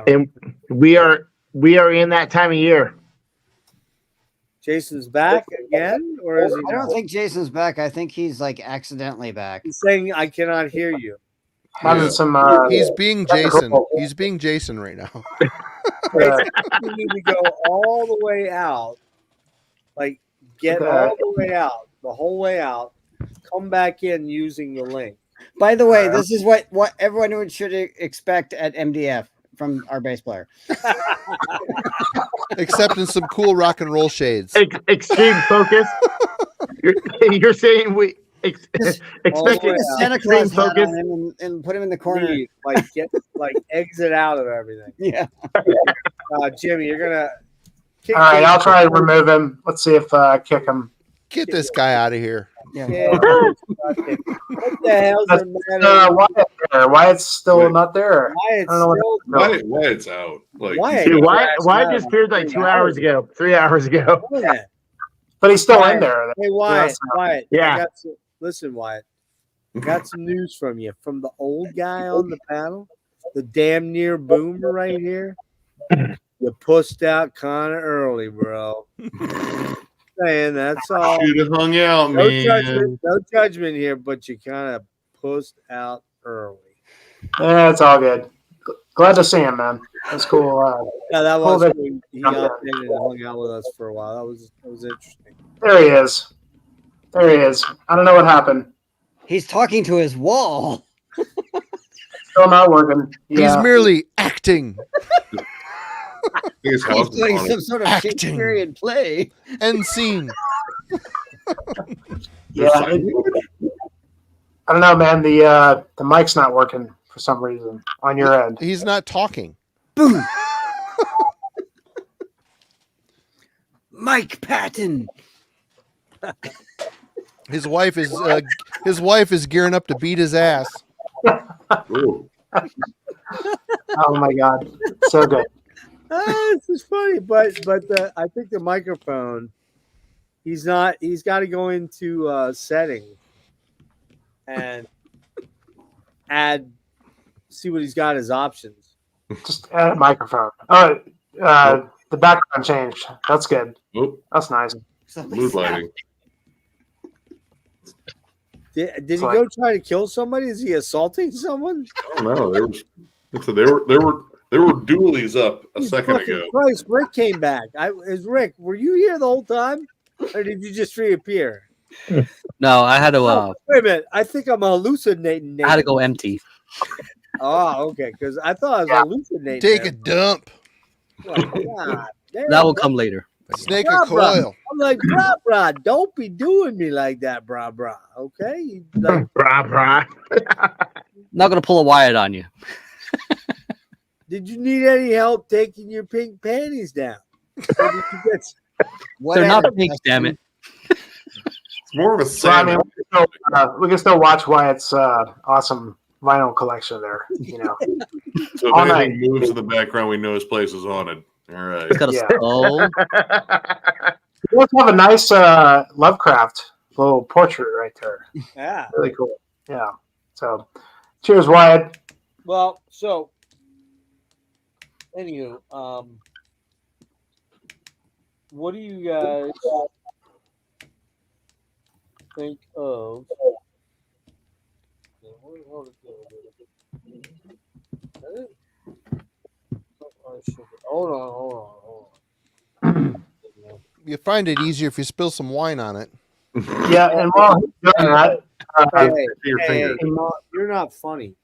And we are in that time of year. Jason's back again, or is he? I don't think Jason's back. I think he's accidentally back. He's saying, "I cannot hear you." He's being Jason. He's being Jason right now. You need to go all the way out, get all the way out, the whole way out, come back in using the link. By the way, this is what everyone should expect at MDF from our bass player. Except in some cool rock and roll shades. Extreme focus. You're saying we expect Santa extreme Claus hat focus on him and put him in the corner. Like exit out of everything. Yeah. Jimmy, you're gonna. All right, I'll try to remove him. Let's see if I kick him. Get this guy out of here. Yeah. What the hell's the matter? Wyatt there. Wyatt's still not there. Wyatt's I don't know what Wyatt's out. Like Wyatt disappeared like 2 hours ago, 3 hours ago. But he's still in there. Hey, Wyatt. Wyatt. Yeah. Listen, Wyatt. I got some news from you. From the old guy on the panel, the damn near boomer right here. You pussed out kind of early, bro. Saying that's all. Should have hung out, man. No judgment here, but you kind of pussed out early. Yeah, it's all good. Glad to see him, man. That's cool. Yeah, that cool was that- cool. He got in and hung out with us for a while. That was interesting. There he is. There he is. I don't know what happened. He's talking to his wall. Still not working. He's merely acting. He's doing some sort of Acting. Shakespearean play. End scene. Yeah. I don't know, man. The mic's not working for some reason on your end. He's not talking. Boom. Mike Patton. His wife is gearing up to beat his ass. Ooh. Oh my god, so good. This is funny, but I think the microphone. He's got to go into settings and see what he's got as options. Just add a microphone. Oh, the background changed. That's good. Oop. That's nice. Mood lighting. Did he go try to kill somebody? Is he assaulting someone? I don't know. There were dualies up a second ago. Christ, Rick came back. Rick, were you here the whole time? Or did you just reappear? No, I had to. Wait a minute. I think I'm hallucinating. I had to go empty. Oh, okay. Because I thought I was hallucinating. Take a dump. Oh, God, That will come later. Snake a coil. I'm like, brah, don't be doing me like that, brah. Okay? Like, Brah. Not gonna pull a Wyatt on you. did you need any help taking your pink panties down? Or did you get... They're not pink, damn it. It's more of a So, I mean, salmon. we can still watch Wyatt's awesome vinyl collection there. You know, So if all anything night. moves in the background, we know his place is haunted. All right. It's got a Yeah. skull. You also have a nice Lovecraft little portrait right there. Yeah. Really cool. Yeah. So, cheers, Wyatt. Well, so, anywho, what do you guys think of? Hold on. You find it easier if you spill some wine on it. Yeah, and while he's doing that, Hey, you're not funny.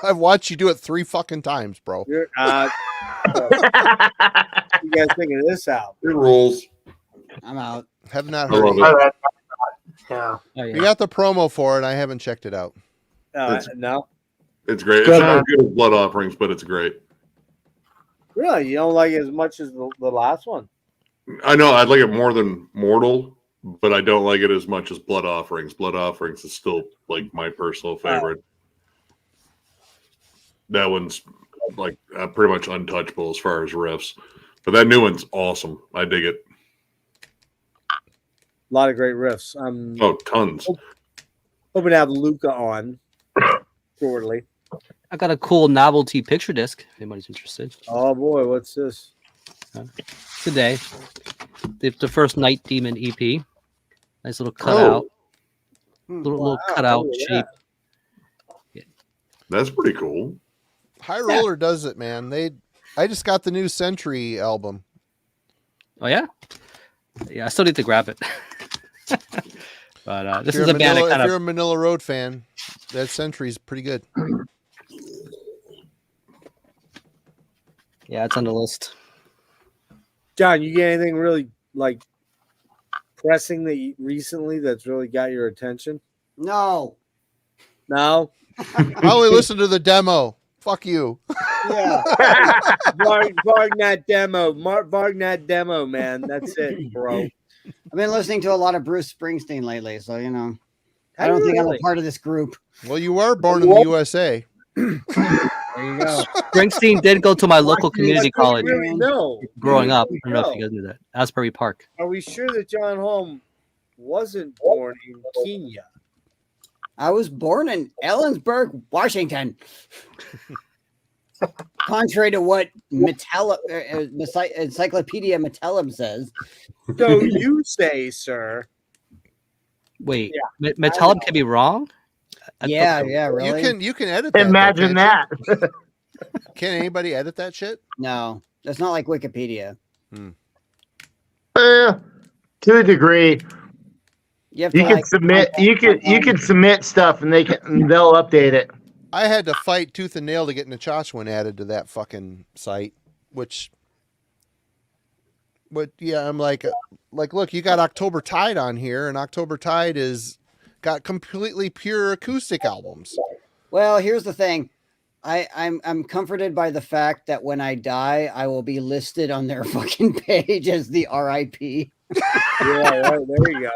I've watched you do it 3 fucking times, bro. You're, you guys figure this out. It rolls. I'm out. Have not I heard love it. it. yeah. Oh, yeah. We got the promo for it. I haven't checked it out. No, It's great. Good, It's not man. as good as Blood Offerings, but it's great. really, you don't like it as much as the last one. I know I'd like it more than Mortal, but I don't like it as much as Blood Offerings. Blood Offerings is still like my personal favorite. That one's like pretty much untouchable as far as riffs, but that new one's awesome. I dig it. A lot of great riffs. Oh, tons. Hoping to have Luca on shortly. I got a cool novelty picture disc. If anybody's interested. Oh boy, what's this? Today, the first Night Demon EP. Nice little cutout. Little cutout shape. That's pretty cool. High Roller does it, man. I just got the new Century album. Oh yeah, yeah. I still need to grab it. But this If is you're a band that Manila- kind if you're of. a Manila Road fan, that Century's pretty good. Yeah, it's on the list. John, you get anything really like pressing recently that's really got your attention? No. No. I only listened to the demo. Fuck you. Yeah. Barg that demo. Barg that demo, man. That's it, bro. I've been listening to a lot of Bruce Springsteen lately, so you know. I don't think I'm a part of this group. Well, you were born in the USA. There you go. Springsteen did go to my local community college No. growing up. I don't know if you guys knew that. Asbury Park. Are we sure that John Holm wasn't born in Kenya? I was born in Ellensburg, Washington. Contrary to what Encyclopedia Metellum says. So you say, sir. Wait, Metellum can be wrong? Yeah, really. You can edit that. Imagine that. Can anybody edit that shit? No, that's not like Wikipedia. To a degree. You can submit. You can submit stuff, and they'll update it. I had to fight tooth and nail to get Nachachwin added to that fucking site, but yeah, I'm like, look, you got October Tide on here, and October Tide got completely pure acoustic albums. Well, here's the thing. I'm comforted by the fact that when I die, I will be listed on their fucking page as the RIP. Yeah, right, there you go.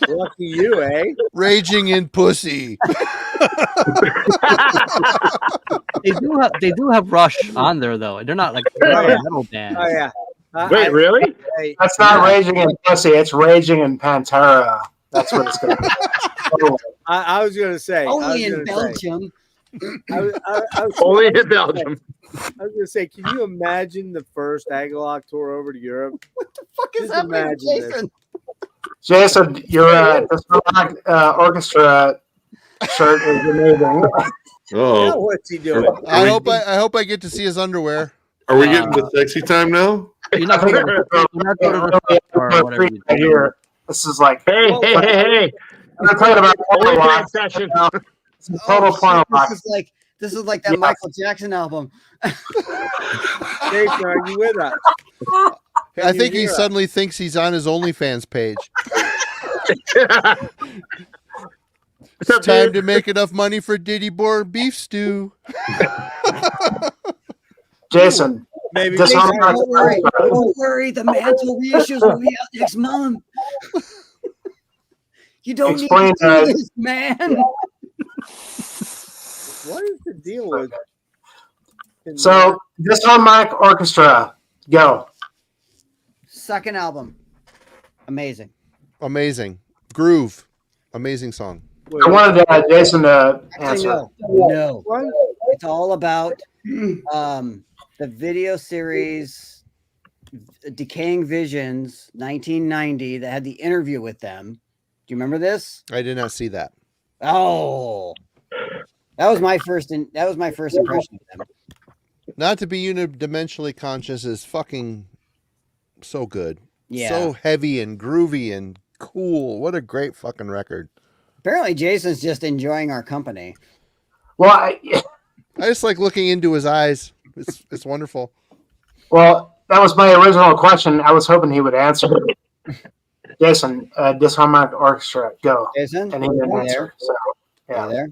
Lucky you, eh? Raging in pussy. They do have Rush on there though. They're not like a metal band. Oh yeah. Wait, really? That's not Raging in Pussy. It's Raging in Pantera. That's what it's going to be. I was going to say. Only in Belgium. Only in Belgium. I was going to say, can you imagine the first Agalloch tour over to Europe? What the fuck is happening, Jason? Jason, your orchestra shirt is amazing. Oh, what's he doing? I hope I get to see his underwear. Are we getting to sexy time now? You're not going to here. This is like, hey. We're talking about OnlyFans session. Total porno. This is like that Michael Jackson album. Jason, are you with us? I think he suddenly thinks he's on his OnlyFans page. It's time to make enough money for Diddy Boar beef stew. Jason, Maybe don't worry. The Mantle reissues will be out next month. You don't need to do this, man. What is the deal with? So, Disharmonic Orchestra, go. Second album, amazing. Groove, amazing song. I wanted Jason to answer. No. It's all about the video series Decaying Visions 1990 that had the interview with them. Do you remember this? I did not see that. Oh, that was my first impression of them. Not to be unidimensionally conscious is fucking so good. Yeah. So heavy and groovy and cool. What a great fucking record. Apparently Jason's just enjoying our company. Well, I just like looking into his eyes. It's wonderful. Well, that was my original question. I was hoping he would answer it. Jason, Disharmonic Orchestra, go. Jason, and he didn't answer. So, yeah. There?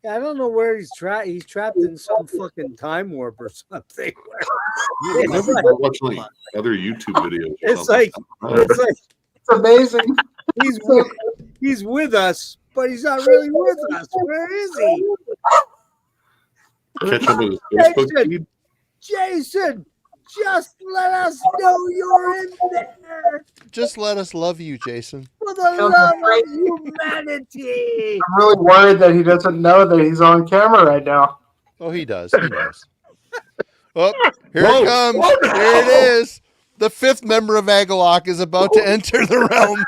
Yeah, I don't know where he's trapped. He's trapped in some fucking time warp or something. Watching like other YouTube videos. It's amazing. He's with us, but he's not really with us. Where is he? Catch up with his Facebook feed. Jason, just let us know you're in there. Just let us love you, Jason. For the love of humanity. I'm really worried that he doesn't know that he's on camera right now. Oh, he does. He does. Oh, here it comes. Here it is. The fifth member of Agalloch is about to enter the realm.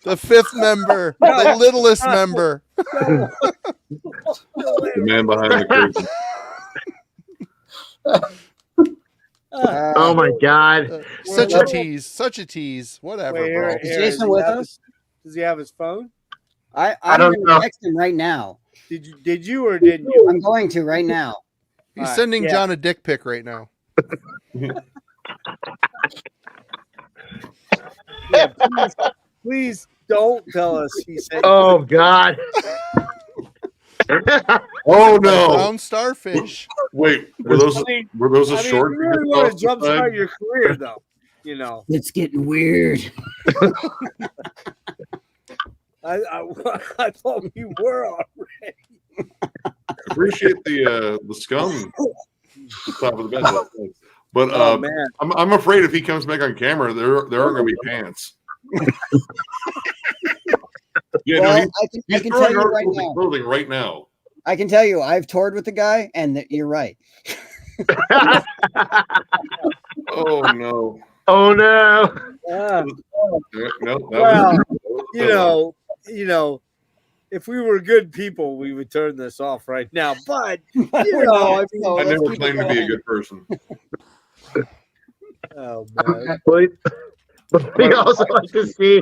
The fifth member, the littlest member. The man behind the curtain. Oh my God! Such a tease. Whatever. Wait, bro. Is Jason with us? Does he have his phone? I'm don't going know. to text him right now. Did you or didn't you? I'm going to right now. He's All right, sending yeah. John a dick pic right now. Yeah, please don't tell us he said. Oh God. Oh no! Brown starfish. Wait, were those I mean, a short? you really want to jumpstart your career, though. You know, It's getting weird. I thought you were already. Appreciate the scum. The top of the bed. That's nice. But Oh man, I'm afraid if he comes back on camera, there aren't going to be pants. Yeah, Well, no, I he's can tell throwing you right articles of now. clothing right now. I can tell you, I've toured with the guy, and you're right. Oh no! Oh no. No. well, you know, if we were good people, we would turn this off right now. But you know, I mean, I never claimed to be a good person. oh man. But we also like to see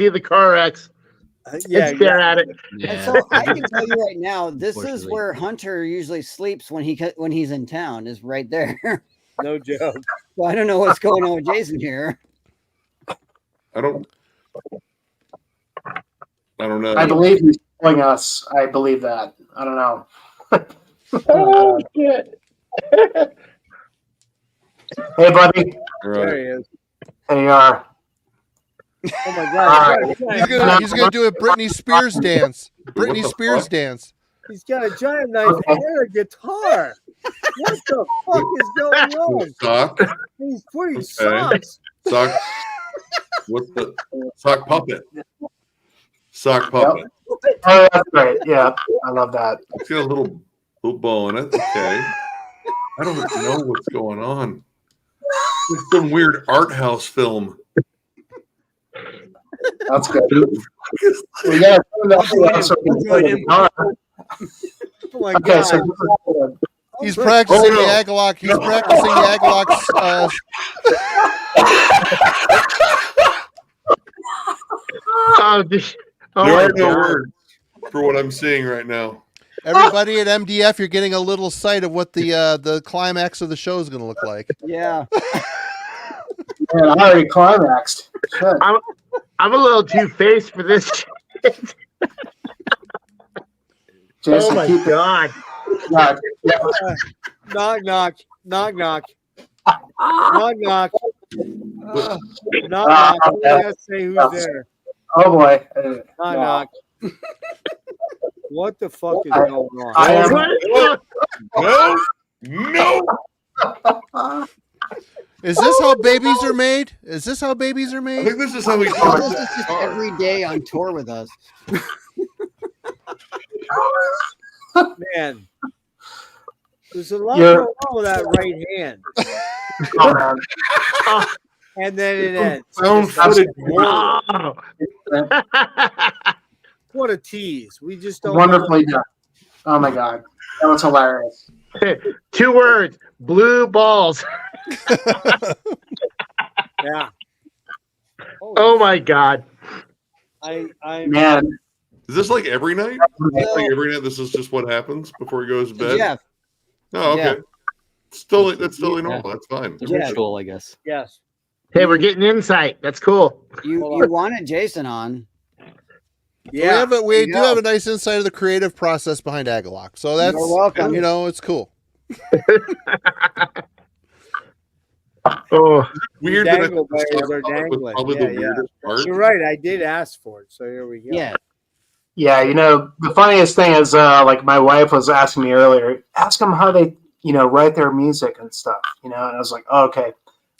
the car wrecks. Yeah, And stare at it. And so I can tell you right now, this is where Hunter usually sleeps when he's in town. Is right there. No joke. So I don't know what's going on with Jason here. I don't know. I believe he's telling us. I believe that. I don't know. Oh shit. Hey, buddy. There he is. There you are. Oh my god! He's gonna do a Britney Spears dance. Britney Spears dance. He's got a giant knife and a guitar. What the fuck is going on? Sock. He's putting socks. Sock. What's the sock puppet? Sock puppet. Yep. Oh, that's great. Yeah, I love that. It's got a little bow in it. Okay. I don't know what's going on. It's some weird art house film. That's good. We gotta turn that so we can play it. Oh my Okay, god! so He's practicing the Agalock. He's practicing the Agalock's. There are no words for what I'm seeing right now. Everybody at MDF, you're getting a little sight of what the climax of the show is going to look like. Yeah. Man, I already climaxed. Shit. I'm a little too faced for this shit. Jason, Oh my keep it. god. God. Knock knock knock knock knock knock knock knock. Let's say who's there. Oh boy. Knock knock. What the fuck is going on? No. Is this how babies are made? Is this how babies are I made? think this is how we This is just every day on tour with us. Man, there's a lot going on with that right hand. Oh, man. And then it ends. Found footage. Oh. What a tease. We just don't Wonderfully done. Oh my god. That was hilarious. 2 words. Blue balls. Yeah. Oh my god. I'm Man. Is this like every night? Like every night, this is just what happens before he goes to bed. Jeff. Oh, okay. Yeah. That's totally normal. That's fine. The ritual, I guess. yes. Hey, we're getting insight. That's cool. You wanted Jason on. Yeah. We do have a nice insight of the creative process behind Agalock. So that's You're welcome. it's cool. Oh, Weird that Dangle the bears are sock puppet was dangling. probably Yeah, the yeah. weirdest part. You're right. I did ask for it. So here we go. Yeah. Yeah, the funniest thing is like my wife was asking me earlier, ask them how they, write their music and stuff, and I was like, oh, okay.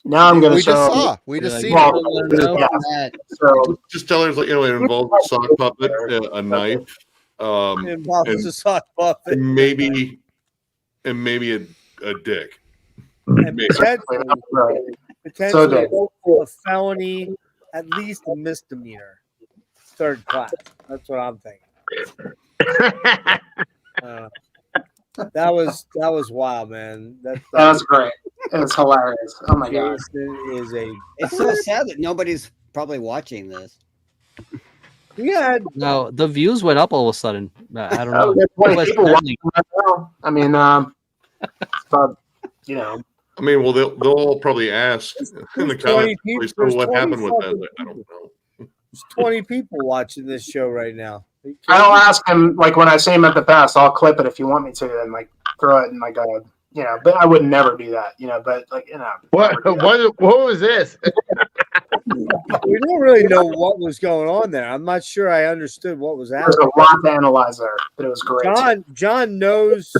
Now I'm gonna show We just seen well, it. so Just tell her it's like it involves a sock puppet, a knife, Involves a sock puppet. and maybe a dick. And Maybe. potentially a felony, at least a misdemeanor, 3rd class. That's what I'm thinking. That was wild, man. That was great. It was hilarious. Oh my god. Jason is It's so sad that nobody's probably watching this. Yeah. No, the views went up all of a sudden. I don't know. There's 20 people watching right now. I mean, but I mean, well, they'll all probably ask in the comments. So what happened with that? I don't know. There's 20 people watching this show right now. I'll ask him, like, when I see him at the fest, I'll clip it if you want me to, and like throw it in like a, but I would never do that, but like, what was this? We don't really know what was going on there. I'm not sure I understood what was happening. There's a lot to analyze there, but it was great. John knows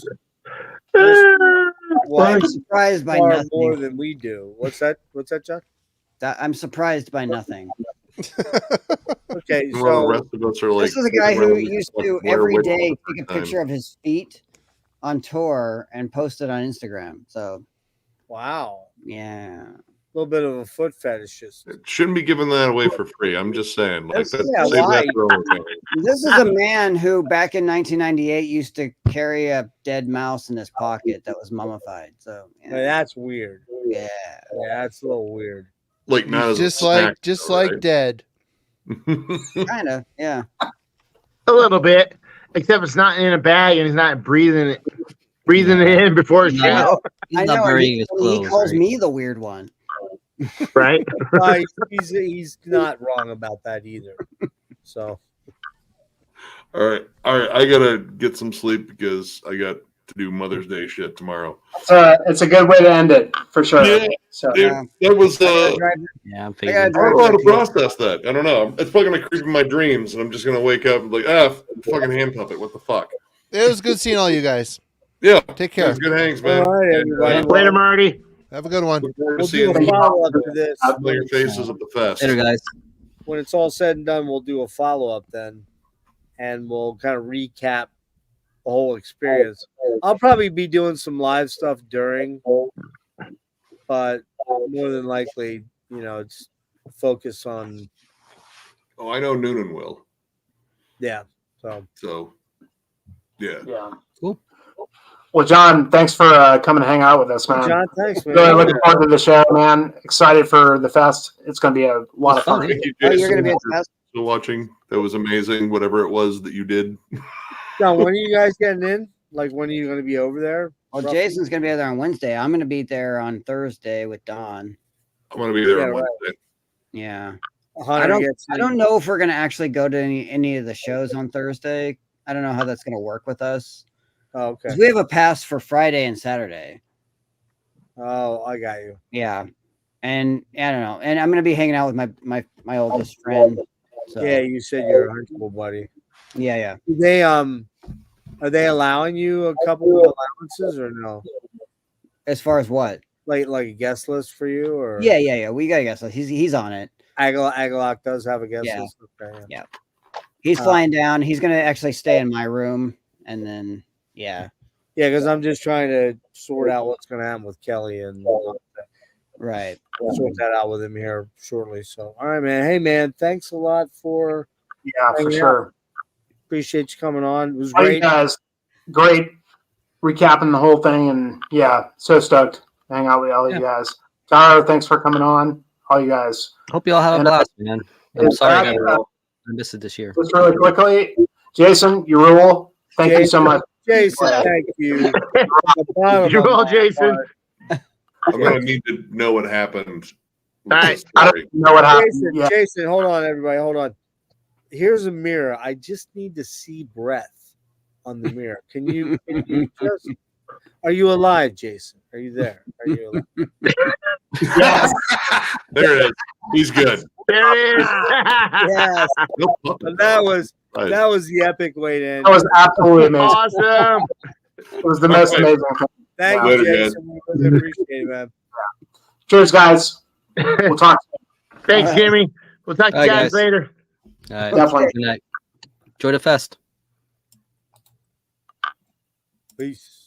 I'm surprised by far nothing. more than we do. What's that, John? I'm surprised by nothing. Okay, Well, so the rest of us are like, This is a guy who around used like to Blair every Witch day all the take a time. picture of his feet on tour and post it on Instagram. So, wow, yeah, a little bit of a foot fetishist. It shouldn't be giving that away for free. I'm just saying, like, save Yeah, why? that for other time. this is a man who back in 1998 used to carry a dead mouse in his pocket that was mummified. So, Now, that's weird. yeah. Yeah, that's a little weird. Like not as a Just snack, like right? dead. Kind of, yeah. A little bit, except it's not in a bag and he's not breathing it in before a No. show, He's I not know. burying his He clothes, calls right? me the weird one. right? He's not wrong about that either. So All right. I gotta get some sleep because I got to do Mother's Day shit tomorrow. It's a good way to end it for sure. Yeah, So Dude, that was Yeah, I'm I don't fading. know how to process that. I don't know. It's probably gonna creep in my dreams, and I'm just gonna wake up and be like, fucking hand puppet. What the fuck? It was good seeing all you guys. Yeah. Take care. Good hangs, man. all right, everybody. Later, Marty. Have a good one. Look forward to We'll do seeing a you. follow up to this. Familiar faces at the fest. Later, guys. When it's all said and done, we'll do a follow up then, and we'll kind of recap the whole experience. I'll probably be doing some live stuff during, but more than likely, it's focus on. Oh, I know Noonan will. Yeah. So, yeah. Yeah. Cool. Well, John, thanks for coming to hang out with us, man. John, thanks, man. Really looking forward to the show, man. Excited for the fest. It's going to be a lot of fun. Thank you, Oh, Jason, you're going to be at for the fest? still watching. That was amazing. Whatever it was that you did. John, when are you guys getting in? Like, when are you going to be over there? Well, roughly? Jason's going to be there on Wednesday. I'm going to be there on Thursday with Don. I'm gonna be there Yeah, on right. Wednesday. Yeah. Hunter I gets in. don't know if we're going to actually go to any of the shows on Thursday. I don't know how that's going to work with us. Oh, okay. 'Cause we have a pass for Friday and Saturday. Oh, I got you. Yeah. And I don't know. And I'm going to be hanging out with my oldest friend. So, Yeah, you said you're a hunchable buddy. yeah. Do they are they allowing you a couple of allowances or no? As far as what? Like a guest list for you or Yeah. We got to guess. He's on it. Agalok does have a guest Yeah. list. Okay, Yeah. He's flying down. He's going to actually stay in my room. And then, yeah. Yeah, because I'm just trying to sort out what's going to happen with Kelly and Right. sort that out with him here shortly. So, all right, man. Hey, man, thanks a lot for Yeah, for hanging sure. out. Appreciate you coming on. It was All you great. guys, great recapping the whole thing. And yeah, so stoked to hang out with all you guys. Tyler, thanks for coming on. All you guys. Hope you all have a And, blast, man. I'm and sorry that, I missed it this year. Just really quickly, Jason, you rule. Thank you so much. Jason, thank you. You will, Jason. I'm gonna need to know what happened. All right. I don't know what happened. Yeah. Jason, hold on, everybody. Hold on. Here's a mirror. I just need to see breath on the mirror. Can you just are you alive, Jason? Are you there? Are you alive? Yes. There it is. He's good. There it is. Yes. And that was the epic way to end. That was absolutely amazing. Awesome. It was the most amazing thing. Thank Wow. you, Later, Jason. We really appreciate it, man. Cheers, guys. We'll talk. Thanks, Jimmy. We'll talk to All you right, guys guys. later. All right. Definitely. Good night. Enjoy the fest. Peace.